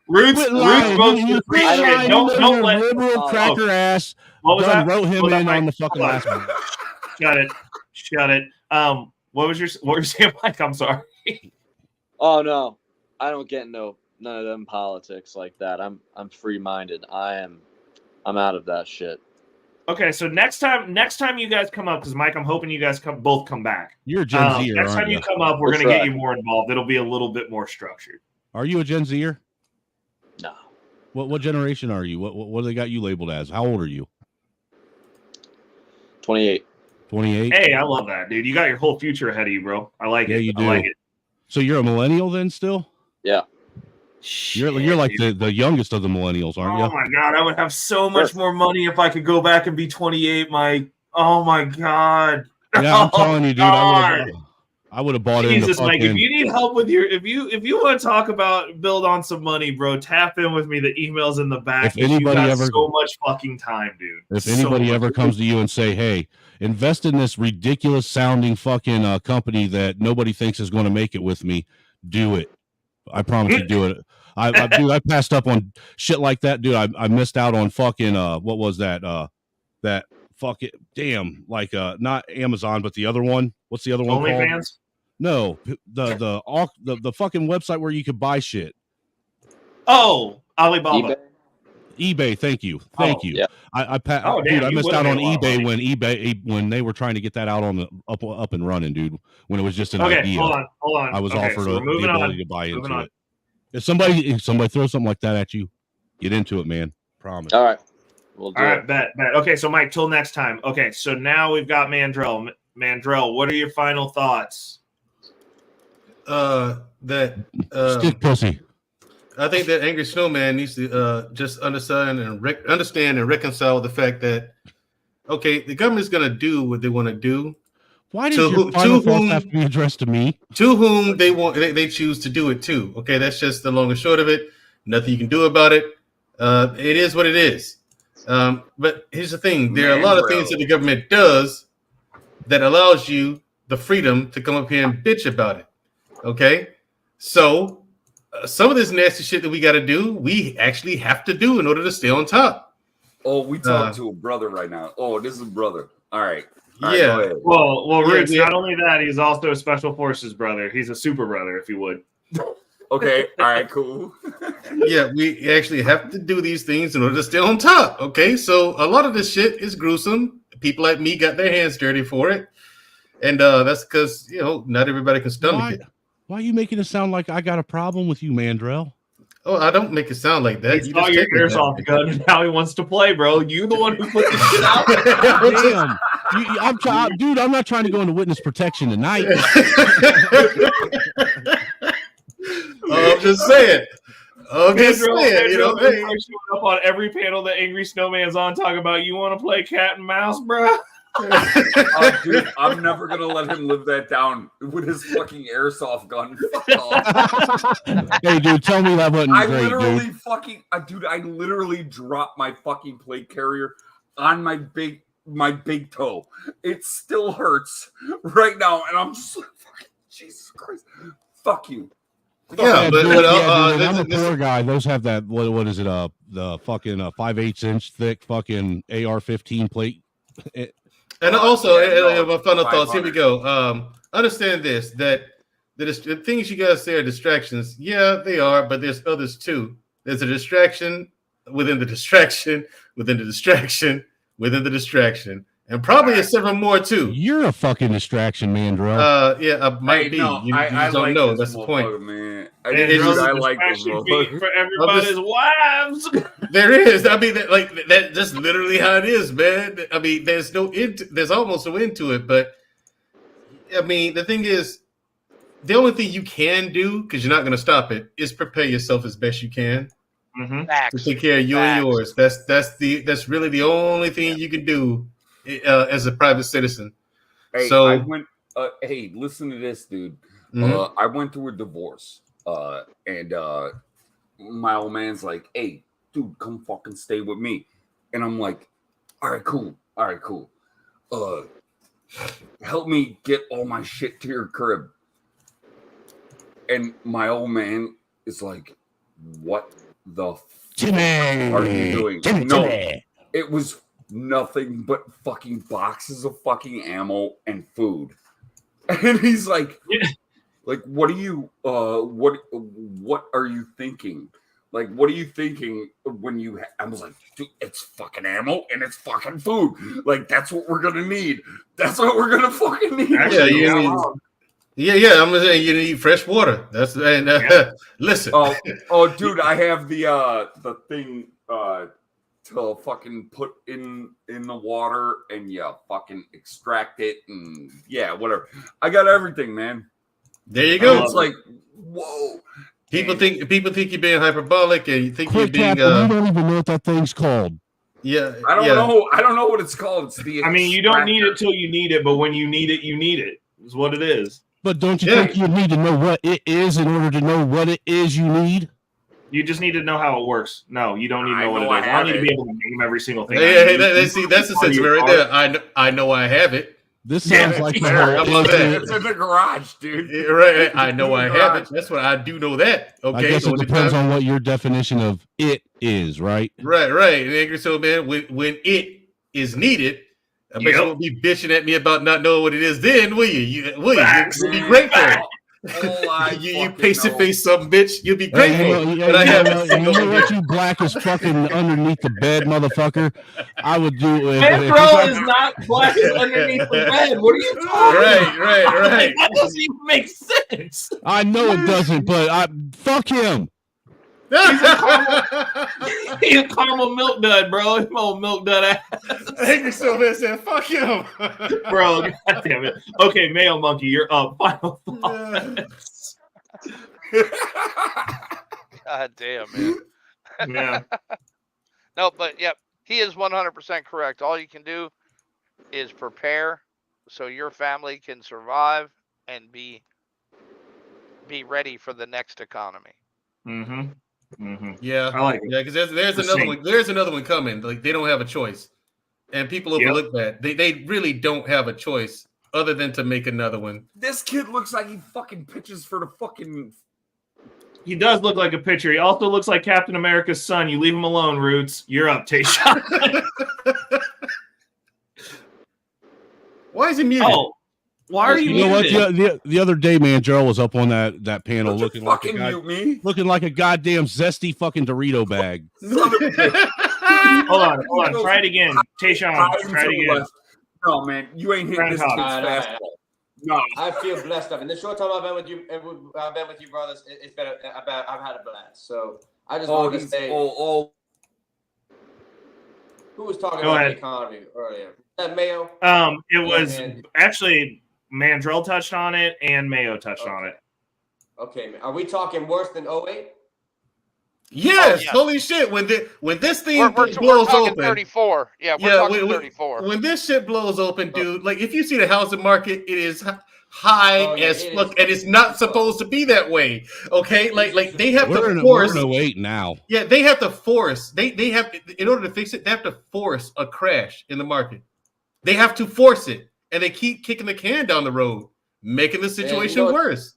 Roots votes for free shit. Don't let liberal cracker ass. What was that? Wrote him What was in that, on the Mike? fucking Hold last on. one. Shut it. What were you saying, Mike? I'm sorry. Oh no, I don't get none of them politics like that. I'm free-minded. I'm out of that shit. Okay, so next time you guys come up, because Mike, I'm hoping you guys both come back. You're a Gen Zer, Next time aren't you you? come up, we're That's going to get right. you more involved. It'll be a little bit more structured. Are you a Gen Zer? No. What generation are you? What do they got you labeled as? How old are you? 28. 28. Hey, I love that, dude. You got your whole future ahead of you, bro. I like it. Yeah, you do. I like it. So you're a millennial then still? Yeah. You're like the youngest of the millennials, aren't you? Oh my god, I would have so much more money if I could go back and be 28, Mike. Oh my god. Yeah, I'm telling you, dude. God. I would have bought into Jesus, Mike, fucking. if you need help with if you want to talk about build on some money, bro, tap in with me. The email's in the back. If anybody you got ever- so much fucking time, dude. If So anybody much. ever comes to you and say, "Hey, invest in this ridiculous sounding fucking company that nobody thinks is going to make it with me," do it. I promise you, do it. I passed up on shit like that, dude. I missed out on fucking what was that? That fucking damn, like not Amazon, but the other one. What's the other one called? OnlyFans? No, the fucking website where you could buy shit. Oh, Alibaba. eBay. Thank you. Yeah. Dude, I missed out on eBay when they were trying to get that out on the up and running, dude. When it was just an idea. Hold on. I was Okay, offered so we're the moving ability on. to buy Moving into on. it. If somebody throws something like that at you, get into it, man. Promise. All right. We'll do All right, it. bet. Okay, so Mike, till next time. Okay, so now we've got Mandrell. Mandrell, what are your final thoughts? Stick pussy. I think that Angry Snowman needs to just understand and reconcile the fact that, okay, the government's going to do what they want to do. Why does your final thoughts have to be addressed to me? To whom they choose to do it to. Okay, that's just the long and short of it. Nothing you can do about it. It is what it is. But here's the thing: there are a lot of things that the government does that allows you the freedom to come up here and bitch about it. Okay, so some of this nasty shit that we got to do, we actually have to do in order to stay on top. Oh, we talking to a brother right now. Oh, this is a brother. All right. All right, Yeah. go ahead. Well, Roots, yeah. not only that, he's also a Special Forces brother. He's a super brother, if you would. Okay. All right. Cool. Yeah, we actually have to do these things in order to stay on top. Okay, so a lot of this shit is gruesome. People like me got their hands dirty for it, and that's because not everybody can stomach it. Why are you making it sound like I got a problem with you, Mandrell? Oh, I don't make it sound like that. He You saw just your take it that airsoft way. gun, and now he wants to play, bro. You the one who put this shit out. Damn, dude, I'm not trying to go into witness protection tonight. I'm just saying. I'm just Pedro, saying. showing up on every panel that Angry Snowman's on, talking about you want to play cat and mouse, bro. Dude, I'm never gonna let him live that down with his fucking airsoft gun. Fuck off. Hey, dude, tell me that wasn't I great, literally dude. fucking, dude, I literally dropped my fucking plate carrier on my big toe. It still hurts right now, and I'm just like, fucking Jesus Christ, fuck you. Yeah, dude, I'm a poor guy. Those have that. What is it? The fucking 5/8 inch thick fucking AR-15 plate. And also, my final thoughts. Here we go. Understand this: that the things you guys say are distractions. Yeah, they are, but there's others too. There's a distraction within the distraction within the distraction within the distraction, and probably several more too. You're a fucking distraction, Mandrell. Yeah, I might be. No, You just don't like know. this That's the point. Man. I like this for everybody's wives. There is. I mean, that's literally how it is, man. I mean, there's no end. There's almost no end to it. But I mean, the thing is, the only thing you can do, because you're not going to stop it, is prepare yourself as best you can to take care of you and yours. That's really the only thing you can do as a private citizen. Hey, so I went. Hey, listen to this, dude. I went through a divorce, and my old man's like, "Hey, dude, come fucking stay with me," and I'm like, "All right, cool. Help me get all my shit to your crib." And my old man is like, "What the fuck are you doing?" Timmy. It was nothing but fucking boxes of fucking ammo and food. And he's like, what are you what are you thinking? Like, what are you thinking when you I was like, dude, it's fucking ammo and it's fucking food. Like, that's what we're gonna need. That's what we're gonna fucking need. Actually, yeah, I'm gonna say you need fresh water. That's listen. Oh, dude, I have the thing to fucking put in the water and fucking extract it and whatever. I got everything, man. There you go. It's like, whoa. People think you're being hyperbolic, and you think you're being. You don't even know what that thing's called. Yeah, I don't know. I don't know what it's called. It's the. I mean, you don't need it till you need it, but when you need it, you need it. Is what it is. But don't you think you need to know what it is in order to know what it is you need? You just need to know how it works. No, you don't need to know what it is. I don't need to be able to name every single thing. See, that's the sense right there. I know I have it. This sounds like it's in the garage, dude. Right. I know I have it. That's what I do know that. Okay. I guess it depends on what your definition of it is, right? Right. So, man, when it is needed, I bet you won't be bitching at me about not knowing what it is then, will you? You'll be grateful. You face some bitch. You'll be grateful. You know what, you black as fucking underneath the bed, motherfucker. I would do it. Bro is not black as underneath the bed. What are you talking about? Right. That doesn't even make sense. I know it doesn't, but fuck him. He's a caramel milk dud, bro. He's old milk dud ass. I think you're so bad saying fuck him. Bro, God damn it. Okay, Mayo Monkey, you're up. Final thoughts. God damn, man. Yeah. No, but he is 100% correct. All you can do is prepare so your family can survive and be ready for the next economy. Yeah, I like it. Yeah, because there's another one. There's another one coming. Like, they don't have a choice, and people overlook that. They really don't have a choice other than to make another one. This kid looks like he fucking pitches for the fucking. He does look like a pitcher. He also looks like Captain America's son. You leave him alone, Roots. You're up, Tayshawn. Why is he muted? Oh. Why are you? You know what? The other day, man, Gerald was up on that panel looking like a goddamn zesty fucking Dorito bag. Hold on. Try it again, Tayshawn. Try it again. No, man, you ain't hitting this kid's fastball. No, I feel blessed up. In the short time I've been with you, brothers, it's been I've had a blast. So I just wanted to say, who was talking about the economy earlier? That Mayo? It was actually Mandrell touched on it and Mayo touched on it. Okay, are we talking worse than 08? Yes, holy shit! When this thing we're blows talking open, 34. Yeah, we're talking 34. When this shit blows open, dude, like if you see the housing market, it is high as fuck, and it's not supposed to be that way. Okay, like they have to force. We're in 08 now. Yeah, they have to force. They have in order to fix it, they have to force a crash in the market. They have to force it, and they keep kicking the can down the road, making the situation worse.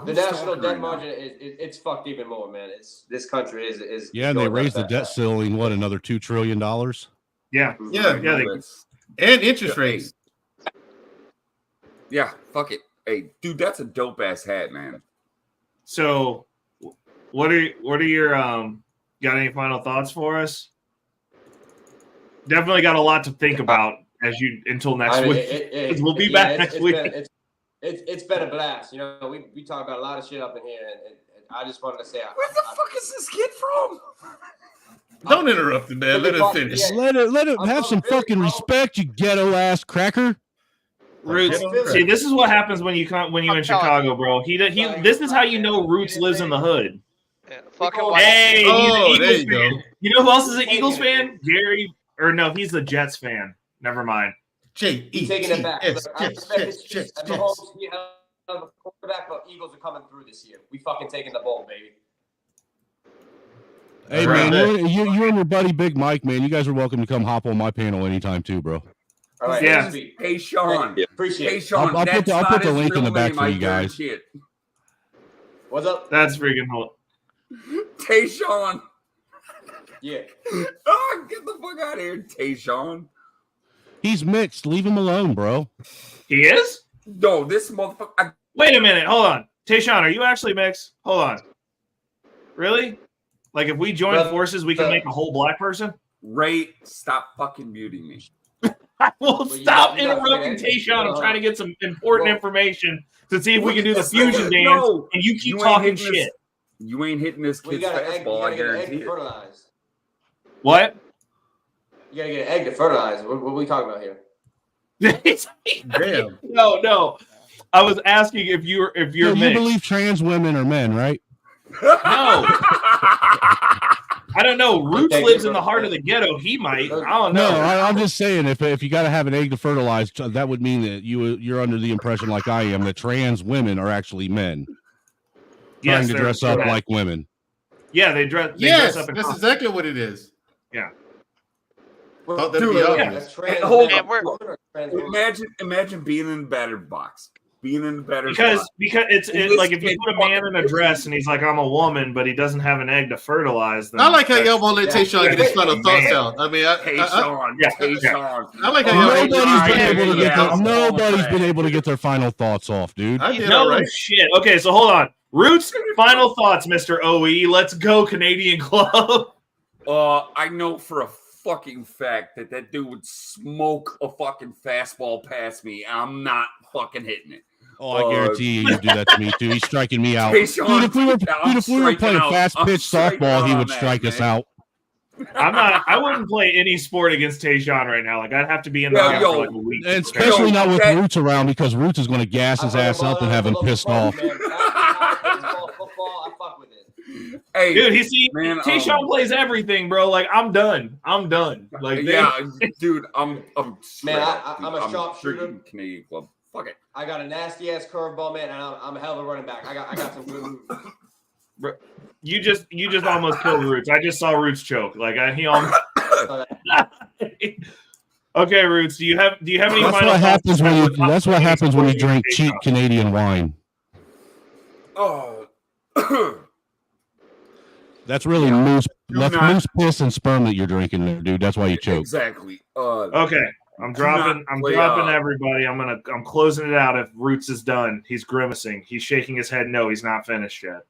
The national debt margin it's fucked even more, man. This country is Yeah, and they raised the debt ceiling. What, another $2 trillion? Yeah. And interest rates. Yeah, fuck it. Hey, dude, that's a dope ass hat, man. So, what are your got any final thoughts for us? Definitely got a lot to think about until next week. We'll be back next week. It's been a blast. You know, we talk about a lot of shit up in here, and I just wanted to say, where the fuck is this kid from? Don't interrupt him, man. Let him finish. Let him have some fucking respect, you ghetto ass cracker. Roots. See, this is what happens when you in Chicago, bro. This is how you know Roots lives in the hood. Yeah, fucking hey, he's an there Eagles you go. fan. You know who else is an Eagles fan? Gary, or no, he's the Jets fan. Never mind. Taking it back. Mahomes, he held the quarterback, but Eagles are coming through this year. We fucking taking the ball, baby. Hey, man, you and your buddy Big Mike, man, you guys are welcome to come hop on my panel anytime too, bro. All right, yeah. Hey, Sean. Appreciate it. Hey, Sean. I'll put the link in the back for you guys. What's up? That's freaking cool. Tayshawn. Yeah. Oh, get the fuck out of here, Tayshawn. He's mixed. Leave him alone, bro. He is? No, this motherfucker. Wait a minute. Hold on. Tayshawn, are you actually mixed? Hold on. Really? Like, if we join forces, we can make a whole black person? Ray, stop fucking muting me. I will stop interrupting Tayshawn. I'm trying to get some important information to see if we can do the fusion dance, and you keep talking shit. You ain't hitting this kid's fastball, I guarantee it. What? You gotta get an egg to fertilize. What are we talking about here? Damn. No. I was asking if you're You mixed. believe trans women are men, right? No. I don't know. Roots lives in the heart of the ghetto. He might. I don't know. No, I'm just saying if you got to have an egg to fertilize, that would mean that you're under the impression, like I am, that trans women are actually men trying to dress up like women. Yeah, they dress. Yes, dress up in that's costumes. exactly what it is. Yeah. Imagine being in the batter's box. Being in the batter's because box. it's like if you put a man in a dress and he's like, I'm a woman, but he doesn't have an egg to fertilize. Then I like how y'all won't let Tayshawn get his final thoughts out. I mean, Tayshawn. I like how nobody's been able to get their final thoughts off, dude. I did no all right. shit. Okay, so hold on. Roots, final thoughts, Mr. OE. Let's go, Canadian Club. I know for a fucking fact that dude would smoke a fucking fastball past me. I'm not fucking hitting it. Oh, I guarantee you do that to me too. He's striking me out. Tayshawn, Dude, if we were playing fast pitch softball, he would strike us out. I wouldn't play any sport against Tayshawn right now. Like, I'd have to be in the house for like a week. And especially not with Roots around, because Roots is going to gas his ass up and have him pissed off. Hey, dude, Tayshawn man, plays everything, bro. Like, I'm done. Like, dude, I'm a sharpshooter. Canadian Club. Fuck it. I got a nasty ass curveball, man, and I'm a hell of a running back. I got some good moves. You just almost killed Roots. I just saw Roots choke. Like, he almost. Okay, Roots. Do you have any final thoughts? That's what happens when you drink cheap Canadian wine. Oh. That's really moose piss and sperm that you're drinking there, dude. That's why you choke. Exactly. Okay. I'm dropping everybody. I'm closing it out if Roots is done. He's grimacing. He's shaking his head. No, he's not finished yet.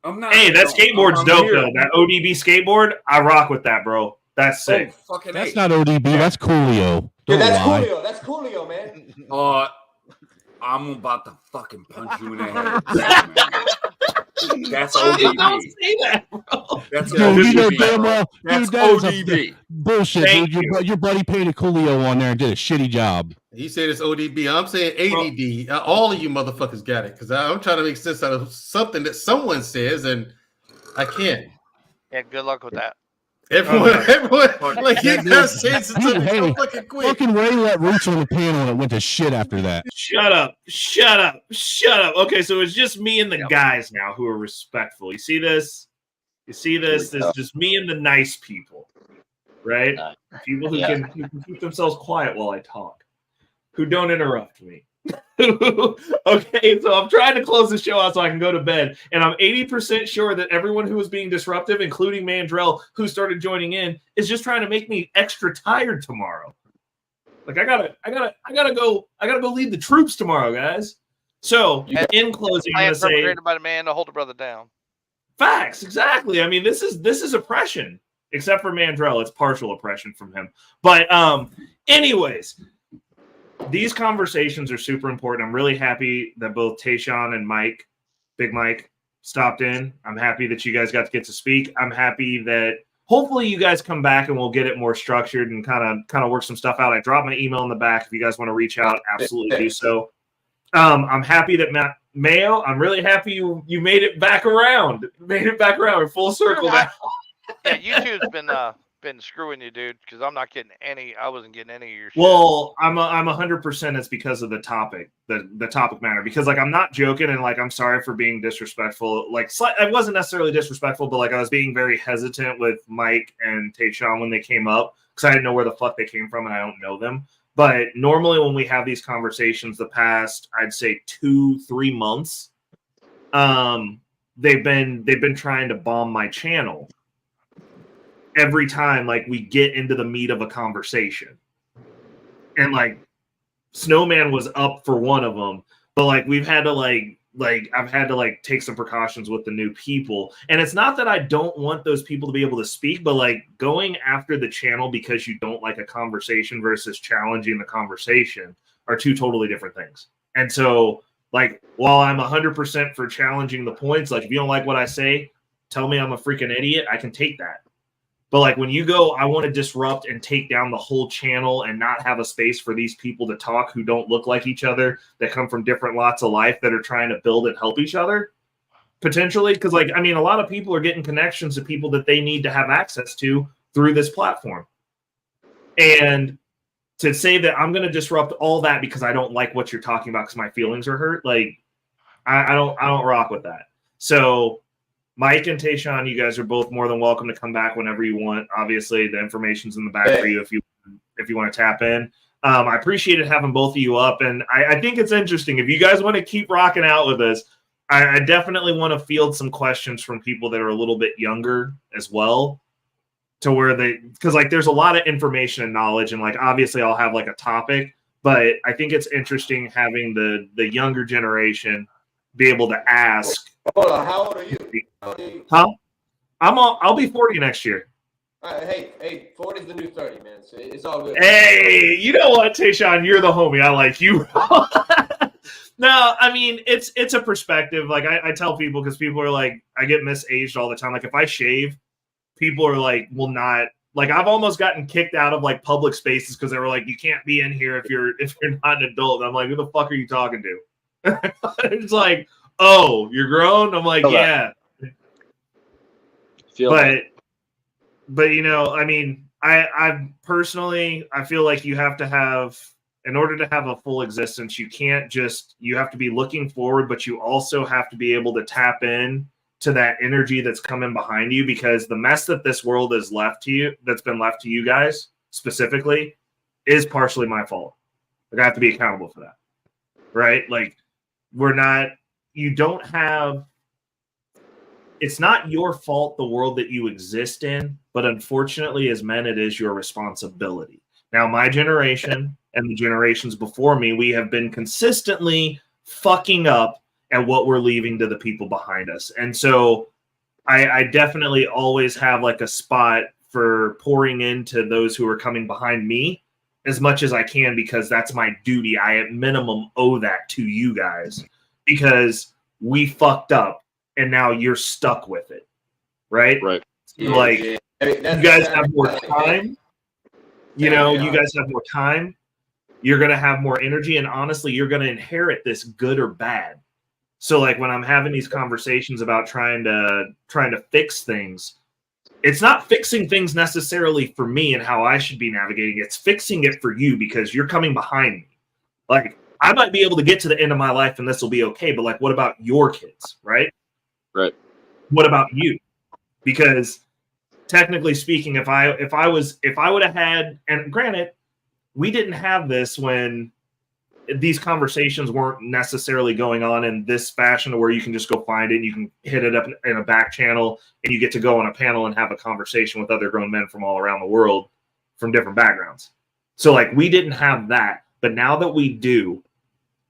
I'm not. Hey, that skateboard's dope though. That ODB skateboard, I rock with that, bro. That's sick. That's not ODB. That's Coolio. Dude, that's Coolio. That's Coolio, man. I'm about to fucking punch you in the head. That's ODB. Don't say that, bro. That's ODB. You know damn well, that's dude, ODB. Bullshit, dude. Your buddy painted Coolio on there and did a shitty job. He said it's ODB. I'm saying ADD. All of you motherfuckers got it because I'm trying to make sense out of something that someone says, and I can't. Yeah, good luck with that. Everyone, like you guys saying something Hey, so fucking quick. fucking Ray let Roots on the panel and it went to shit after that. Shut up. Okay, so it's just me and the guys now who are respectful. You see this? There's just me and the nice people, right? People who can keep themselves quiet while I talk, who don't interrupt me. Okay, so I'm trying to close the show out so I can go to bed, and I'm 80% sure that everyone who was being disruptive, including Mandrell, who started joining in, is just trying to make me extra tired tomorrow. Like I gotta go lead the troops tomorrow, guys. So in closing, I'm gonna say, created by the man to hold a brother down. Facts, exactly. I mean, this is oppression, except for Mandrell. It's partial oppression from him. But anyways. These conversations are super important. I'm really happy that both Tayshawn and Mike, Big Mike, stopped in. I'm happy that you guys got to get to speak. I'm happy that hopefully you guys come back and we'll get it more structured and kind of work some stuff out. I dropped my email in the back. If you guys want to reach out, absolutely do so. I'm happy that Mayo, I'm really happy you made it back around. We're full circle now. Yeah, YouTube's been screwing you, dude, because I'm not getting any. I wasn't getting any of your shit. Well, I'm 100%. It's because of the topic, the topic matter. Because like I'm not joking, and like I'm sorry for being disrespectful. Like I wasn't necessarily disrespectful, but like I was being very hesitant with Mike and Tayshawn when they came up because I didn't know where the fuck they came from, and I don't know them. But normally when we have these conversations, the past I'd say 2-3 months, they've been trying to bomb my channel. Every time like we get into the meat of a conversation, and like Snowman was up for one of them, but like we've had to like I've had to take some precautions with the new people. And it's not that I don't want those people to be able to speak, but like going after the channel because you don't like a conversation versus challenging the conversation are two totally different things. And so like while I'm 100% for challenging the points, like if you don't like what I say, tell me I'm a freaking idiot, I can take that. But like when you go, I want to disrupt and take down the whole channel and not have a space for these people to talk who don't look like each other, that come from different lots of life, that are trying to build and help each other potentially. Because like, I mean, a lot of people are getting connections to people that they need to have access to through this platform. And to say that I'm going to disrupt all that because I don't like what you're talking about because my feelings are hurt, like I don't rock with that. So Mike and Tayshawn, you guys are both more than welcome to come back whenever you want. Obviously, the information's in the back for you if you want to tap in. I appreciated having both of you up, and I think it's interesting. If you guys want to keep rocking out with us, I definitely want to field some questions from people that are a little bit younger as well, to where because like there's a lot of information and knowledge, and like obviously I'll have like a topic, but I think it's interesting having the younger generation be able to ask. Hold on, how old are you? Huh? I'll be 40 next year. Hey, 40 is the new 30, man. So it's all good. Hey, you know what, Tayshawn, you're the homie. I like you. No, I mean it's a perspective. Like I tell people, because people are like, I get misaged all the time. Like if I shave, people are like, will not. Like I've almost gotten kicked out of like public spaces because they were like, you can't be in here if you're not an adult. And I'm like, who the fuck are you talking to? It's like, oh, you're grown? I'm like, yeah. But you know, I mean, I personally, I feel like you have to have, in order to have a full existence, you have to be looking forward, but you also have to be able to tap in to that energy that's coming behind you, because the mess that this world has left to you, that's been left to you guys specifically, is partially my fault. Like I have to be accountable for that. Right? Like it's not your fault, the world that you exist in, but unfortunately as men, it is your responsibility. Now, my generation and the generations before me, we have been consistently fucking up at what we're leaving to the people behind us. And so I definitely always have like a spot for pouring into those who are coming behind me as much as I can, because that's my duty. I at minimum owe that to you guys, because we fucked up and now you're stuck with it. Right? Right. Like, you guys have more time. You know, you guys have more time. You're going to have more energy. And honestly, you're going to inherit this, good or bad. So like when I'm having these conversations about trying to fix things, it's not fixing things necessarily for me and how I should be navigating. It's fixing it for you because you're coming behind me. Like I might be able to get to the end of my life and this will be okay, but like what about your kids, right? Right. What about you? Because technically speaking, if I would have had, and granted, we didn't have this when these conversations weren't necessarily going on in this fashion where you can just go find it and you can hit it up in a back channel and you get to go on a panel and have a conversation with other grown men from all around the world from different backgrounds. So like we didn't have that, but now that we do,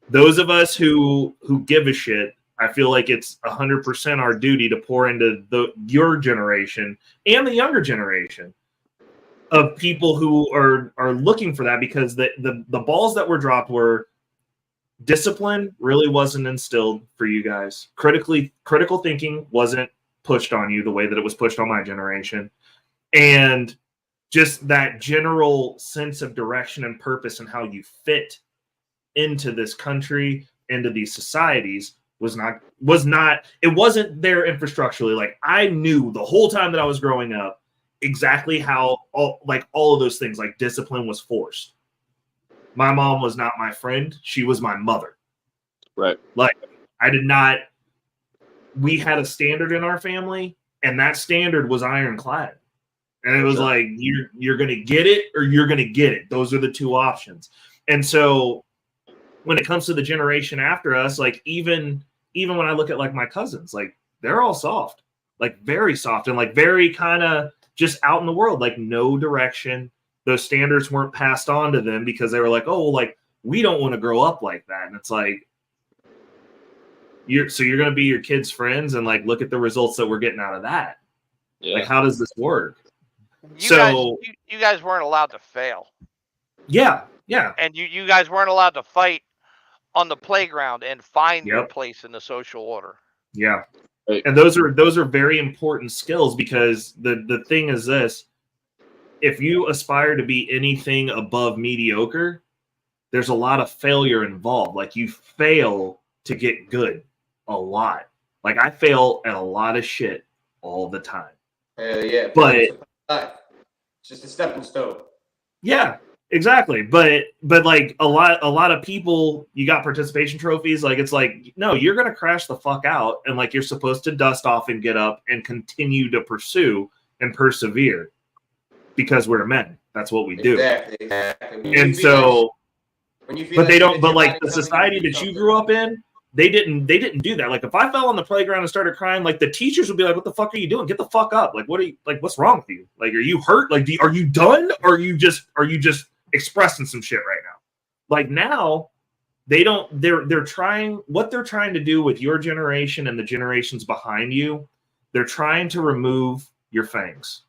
those of us who give a shit, I feel like it's 100% our duty to pour into your generation and the younger generation of people who are looking for that, because the balls that were dropped were discipline really wasn't instilled for you guys. Critical thinking wasn't pushed on you the way that it was pushed on my generation. And just that general sense of direction and purpose and how you fit into this country, into these societies was not, it wasn't there infrastructurally. Like I knew the whole time that I was growing up exactly how all of those things, like discipline was forced. My mom was not my friend. She was my mother. Right. Like we had a standard in our family and that standard was ironclad. And it was like, you're going to get it or you're going to get it. Those are the two options. And so when it comes to the generation after us, like even when I look at like my cousins, like they're all soft, like very soft and like very kind of just out in the world, like no direction. Those standards weren't passed on to them because they were like, oh, like we don't want to grow up like that. And it's like, you're going to be your kids' friends and like, look at the results that we're getting out of that. Yeah. Like, how does this work? You guys weren't allowed to fail. Yeah. Yeah. And you guys weren't allowed to fight on the playground and find your place in the social order. Yeah. And those are very important skills, because the thing is this: if you aspire to be anything above mediocre, there's a lot of failure involved. Like you fail to get good a lot. Like I fail at a lot of shit all the time. Yeah, but it's just a stepping stone. Yeah, exactly. But like a lot of people, you got participation trophies. Like it's like, no, you're gonna crash the fuck out, and like you're supposed to dust off and get up and continue to pursue and persevere, because we're men. That's what we do. Exactly. And so, but they don't. But like the society that you grew up in, they didn't do that. Like if I fell on the playground and started crying, like the teachers would be like, "What the fuck are you doing? Get the fuck up! Like what are you? Like what's wrong with you? Like are you hurt? Like are you done? Or are you just expressing some shit right now?" Like now, they don't. They're trying. What they're trying to do with your generation and the generations behind you, they're trying to remove your fangs.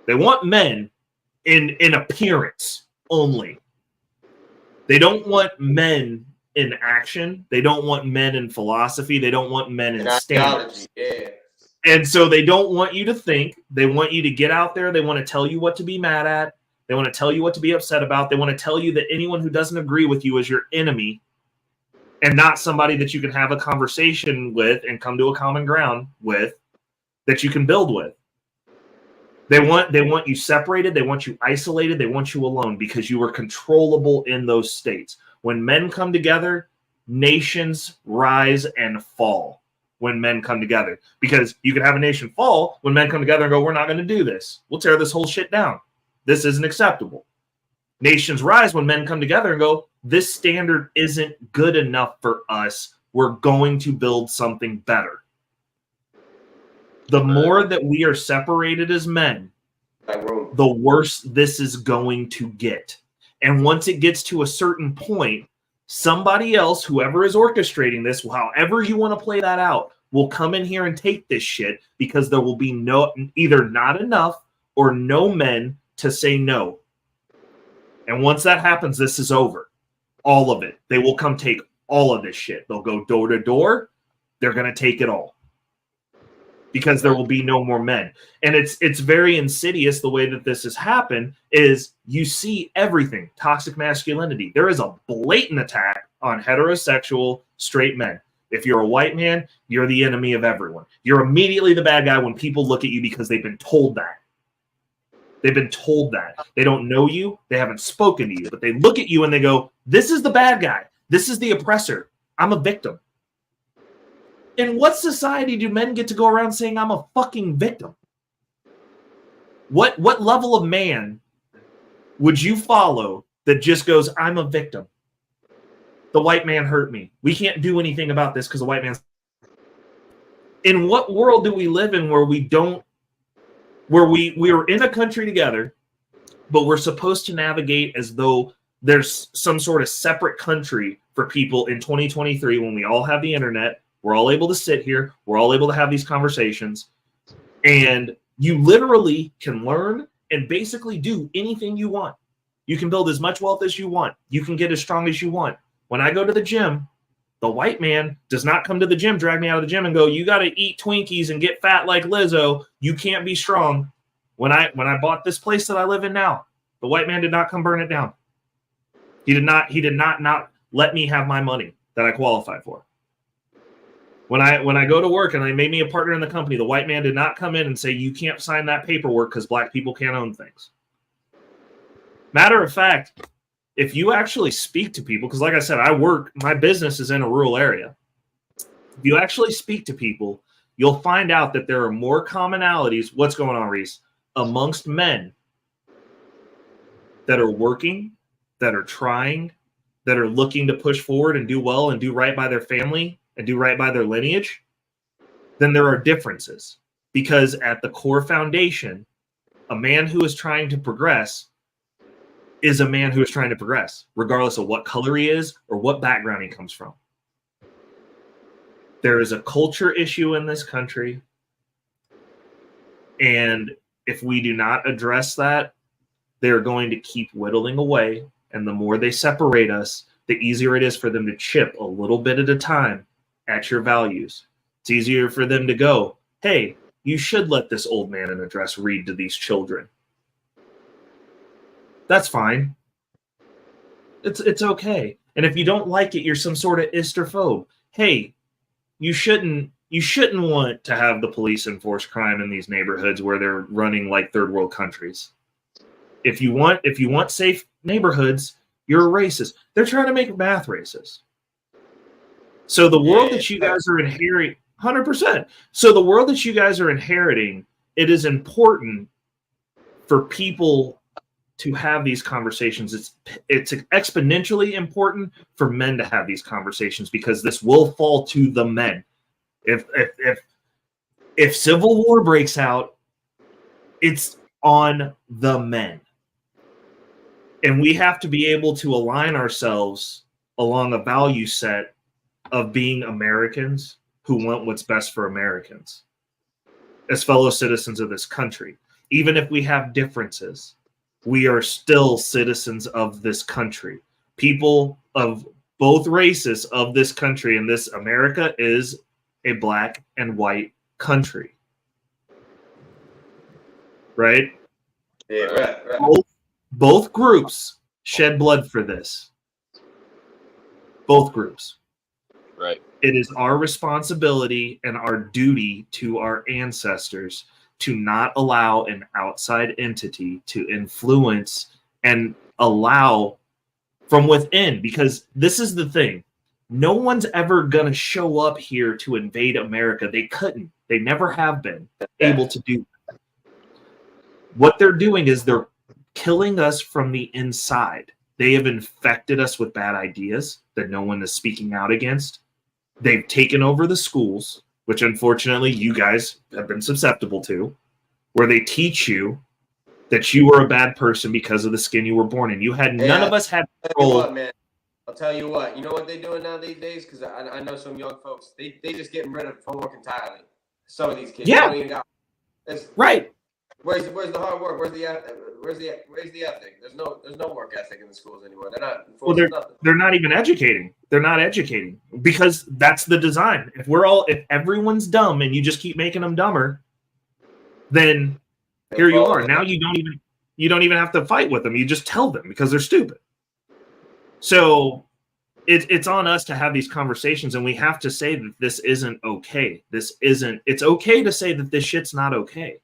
They want men in appearance only. They don't want men in action. They don't want men in philosophy. They don't want men in standards. Yeah. And so they don't want you to think. They want you to get out there. They want to tell you what to be mad at. They want to tell you what to be upset about. They want to tell you that anyone who doesn't agree with you is your enemy and not somebody that you can have a conversation with and come to a common ground with that you can build with. They want you separated. They want you isolated. They want you alone because you are controllable in those states. When men come together, nations rise and fall when men come together, because you can have a nation fall when men come together and go, we're not going to do this. We'll tear this whole shit down. This isn't acceptable. Nations rise when men come together and go, this standard isn't good enough for us. We're going to build something better. The more that we are separated as men, the worse this is going to get. And once it gets to a certain point, somebody else, whoever is orchestrating this, however you want to play that out, will come in here and take this shit, because there will be either not enough or no men to say no. And once that happens, this is over. All of it. They will come take all of this shit. They'll go door to door. They're going to take it all, because there will be no more men. And it's very insidious the way that this has happened. Is you see everything, toxic masculinity. There is a blatant attack on heterosexual straight men. If you're a white man, you're the enemy of everyone. You're immediately the bad guy when people look at you because they've been told that. They've been told that. They don't know you. They haven't spoken to you, but they look at you and they go, this is the bad guy. This is the oppressor. I'm a victim. In what society do men get to go around saying I'm a fucking victim? What level of man would you follow that just goes, I'm a victim? The white man hurt me. We can't do anything about this because the white man's... In what world do we live in where we are in a country together, but we're supposed to navigate as though there's some sort of separate country for people in 2023 when we all have the internet, we're all able to sit here, we're all able to have these conversations, and you literally can learn and basically do anything you want. You can build as much wealth as you want. You can get as strong as you want. When I go to the gym, the white man does not come to the gym, drag me out of the gym and go, you got to eat Twinkies and get fat like Lizzo. You can't be strong. When I bought this place that I live in now, the white man did not come burn it down. He did not let me have my money that I qualified for. When I go to work and they made me a partner in the company, the white man did not come in and say, you can't sign that paperwork because black people can't own things. Matter of fact, if you actually speak to people, because like I said, my business is in a rural area. If you actually speak to people, you'll find out that there are more commonalities. What's going on, Reese? Amongst men that are working, that are trying, that are looking to push forward and do well and do right by their family and do right by their lineage, then there are differences. Because at the core foundation, a man who is trying to progress is a man who is trying to progress, regardless of what color he is or what background he comes from. There is a culture issue in this country. And if we do not address that, they're going to keep whittling away. And the more they separate us, the easier it is for them to chip a little bit at a time at your values. It's easier for them to go, hey, you should let this old man in a dress read to these children. That's fine. It's okay. And if you don't like it, you're some sort of isterphobe. Hey, you shouldn't want to have the police enforce crime in these neighborhoods where they're running like third world countries. If you want safe neighborhoods, you're a racist. They're trying to make math racist. So the world that you guys are inheriting, 100%. So the world that you guys are inheriting, it is important for people to have these conversations. It's exponentially important for men to have these conversations because this will fall to the men. If civil war breaks out, it's on the men. And we have to be able to align ourselves along a value set of being Americans who want what's best for Americans as fellow citizens of this country. Even if we have differences, we are still citizens of this country. People of both races of this country, and this America is a black and white country. Right? Yeah, right. Both groups shed blood for this. Both groups. Right. It is our responsibility and our duty to our ancestors to not allow an outside entity to influence and allow from within, because this is the thing. No one's ever going to show up here to invade America. They couldn't. They never have been able to do that. What they're doing is they're killing us from the inside. They have infected us with bad ideas that no one is speaking out against. They've taken over the schools, which unfortunately you guys have been susceptible to, where they teach you that you were a bad person because of the skin you were born in. None of us had control. I'll tell you what. You know what they're doing now these days? Because I know some young folks. They just getting rid of homework entirely. Some of these kids. Yeah. Don't even got, Right. Where's the hard work? Where's the ethic? There's no work ethic in the schools anymore. They're not. Well, they're not even educating. They're not educating because that's the design. If everyone's dumb and you just keep making them dumber, then here you are. Now you don't even have to fight with them. You just tell them because they're stupid. So it's on us to have these conversations, and we have to say that this isn't okay. It's okay to say that this shit's not okay.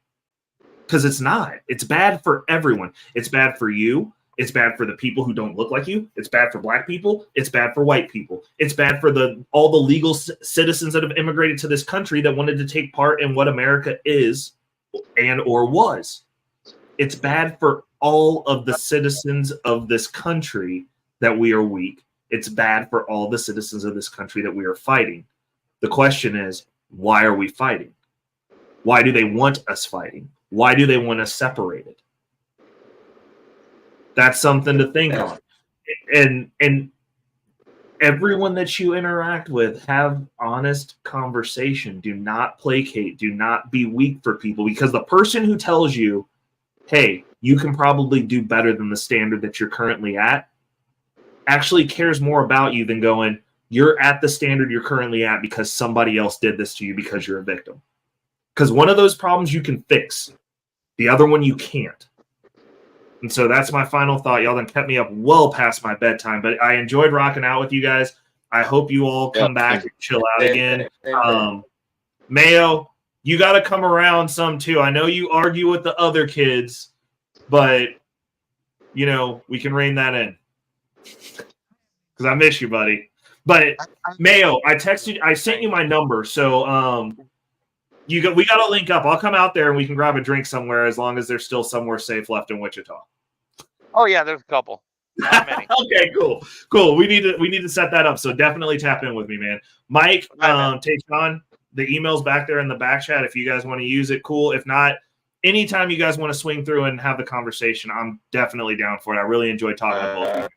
Because it's not. It's bad for everyone. It's bad for you. It's bad for the people who don't look like you. It's bad for black people. It's bad for white people. It's bad for all the legal citizens that have immigrated to this country that wanted to take part in what America is and or was. It's bad for all of the citizens of this country that we are weak. It's bad for all the citizens of this country that we are fighting. The question is, why are we fighting? Why do they want us fighting? Why do they want us separated? That's something to think on. And everyone that you interact with, have honest conversation. Do not placate. Do not be weak for people, because the person who tells you, hey, you can probably do better than the standard that you're currently at, actually cares more about you than going, you're at the standard you're currently at because somebody else did this to you because you're a victim. Because one of those problems you can fix. The other one you can't. And so that's my final thought. Y'all done kept me up well past my bedtime, but I enjoyed rocking out with you guys. I hope you all come back and chill out again. Mayo, you got to come around some too. I know you argue with the other kids, but, you know, we can rein that in. Because I miss you, buddy. But Mayo, I sent you my number, so we got to link up. I'll come out there and we can grab a drink somewhere, as long as there's still somewhere safe left in Wichita. Oh yeah, there's a couple. Not many. Okay, cool. We need to set that up. So definitely tap in with me, man. Mike, Tayshawn, the email's back there in the back chat. If you guys want to use it, cool. If not, anytime you guys want to swing through and have the conversation, I'm definitely down for it. I really enjoyed talking to both of you.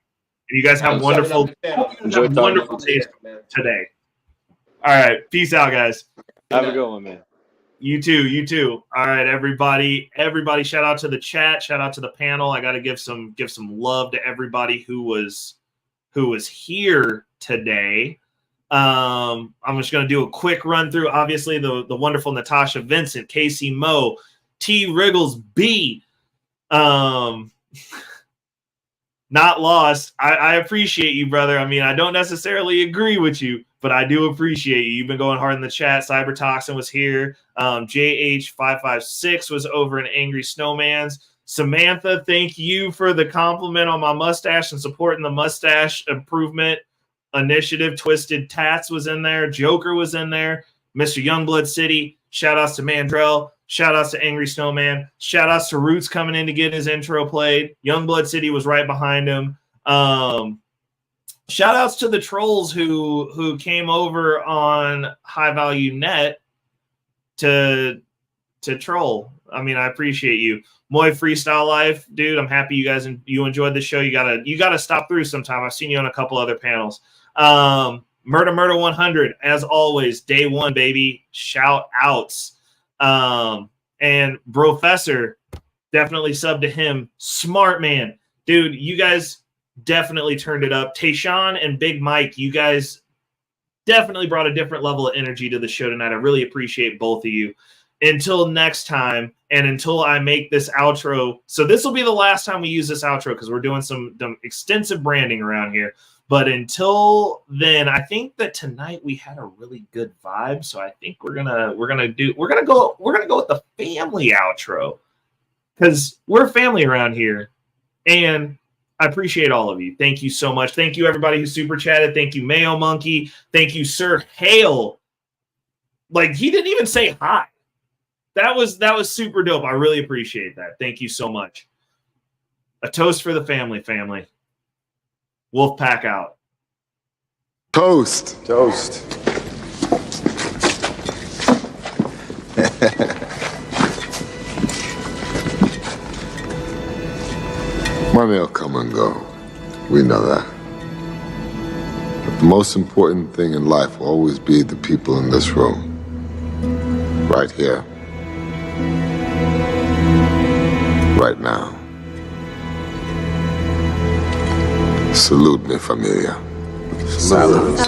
And you guys have wonderful days today. All right. Peace out, guys. Have a good one, man. You too. All right, everybody. Shout out to the chat. Shout out to the panel. I got to give some love to everybody who was here today. I'm just going to do a quick run through. Obviously, the wonderful Natasha Vincent, Casey Moe, T. Wriggles B. Not lost. I appreciate you, brother. I mean, I don't necessarily agree with you, but I do appreciate you. You've been going hard in the chat. Cybertoxin was here. JH556 was over in Angry Snowman's. Samantha, thank you for the compliment on my mustache and supporting the mustache improvement initiative. Twisted Tats was in there. Joker was in there. Mr. Youngblood City. Shout outs to Mandrell. Shout outs to Angry Snowman. Shout outs to Roots coming in to get his intro played. Youngblood City was right behind him. Shout outs to the trolls who came over on High Value Net to troll. I mean, I appreciate you. Moy Freestyle Life, dude. I'm happy you guys enjoyed the show. You gotta stop through sometime. I've seen you on a couple other panels. Murder 100, as always, day one, baby. Shout outs. And Professor, definitely sub to him. Smart man, dude. You guys definitely turned it up. Tayshawn and Big Mike, you guys definitely brought a different level of energy to the show tonight. I really appreciate both of you. Until next time, and until I make this outro. So this will be the last time we use this outro because we're doing some extensive branding around here. But until then, I think that tonight we had a really good vibe. So I think we're gonna go with the family outro because we're family around here, and I appreciate all of you. Thank you so much. Thank you everybody who super chatted. Thank you Mayo Monkey. Thank you Sir Hale. Like he didn't even say hi. That was super dope. I really appreciate that. Thank you so much. A toast for the family. Wolfpack out. Toast. Money will come and go. We know that. But the most important thing in life will always be the people in this room. Right here. Right now. Salute, mi familia. Salute.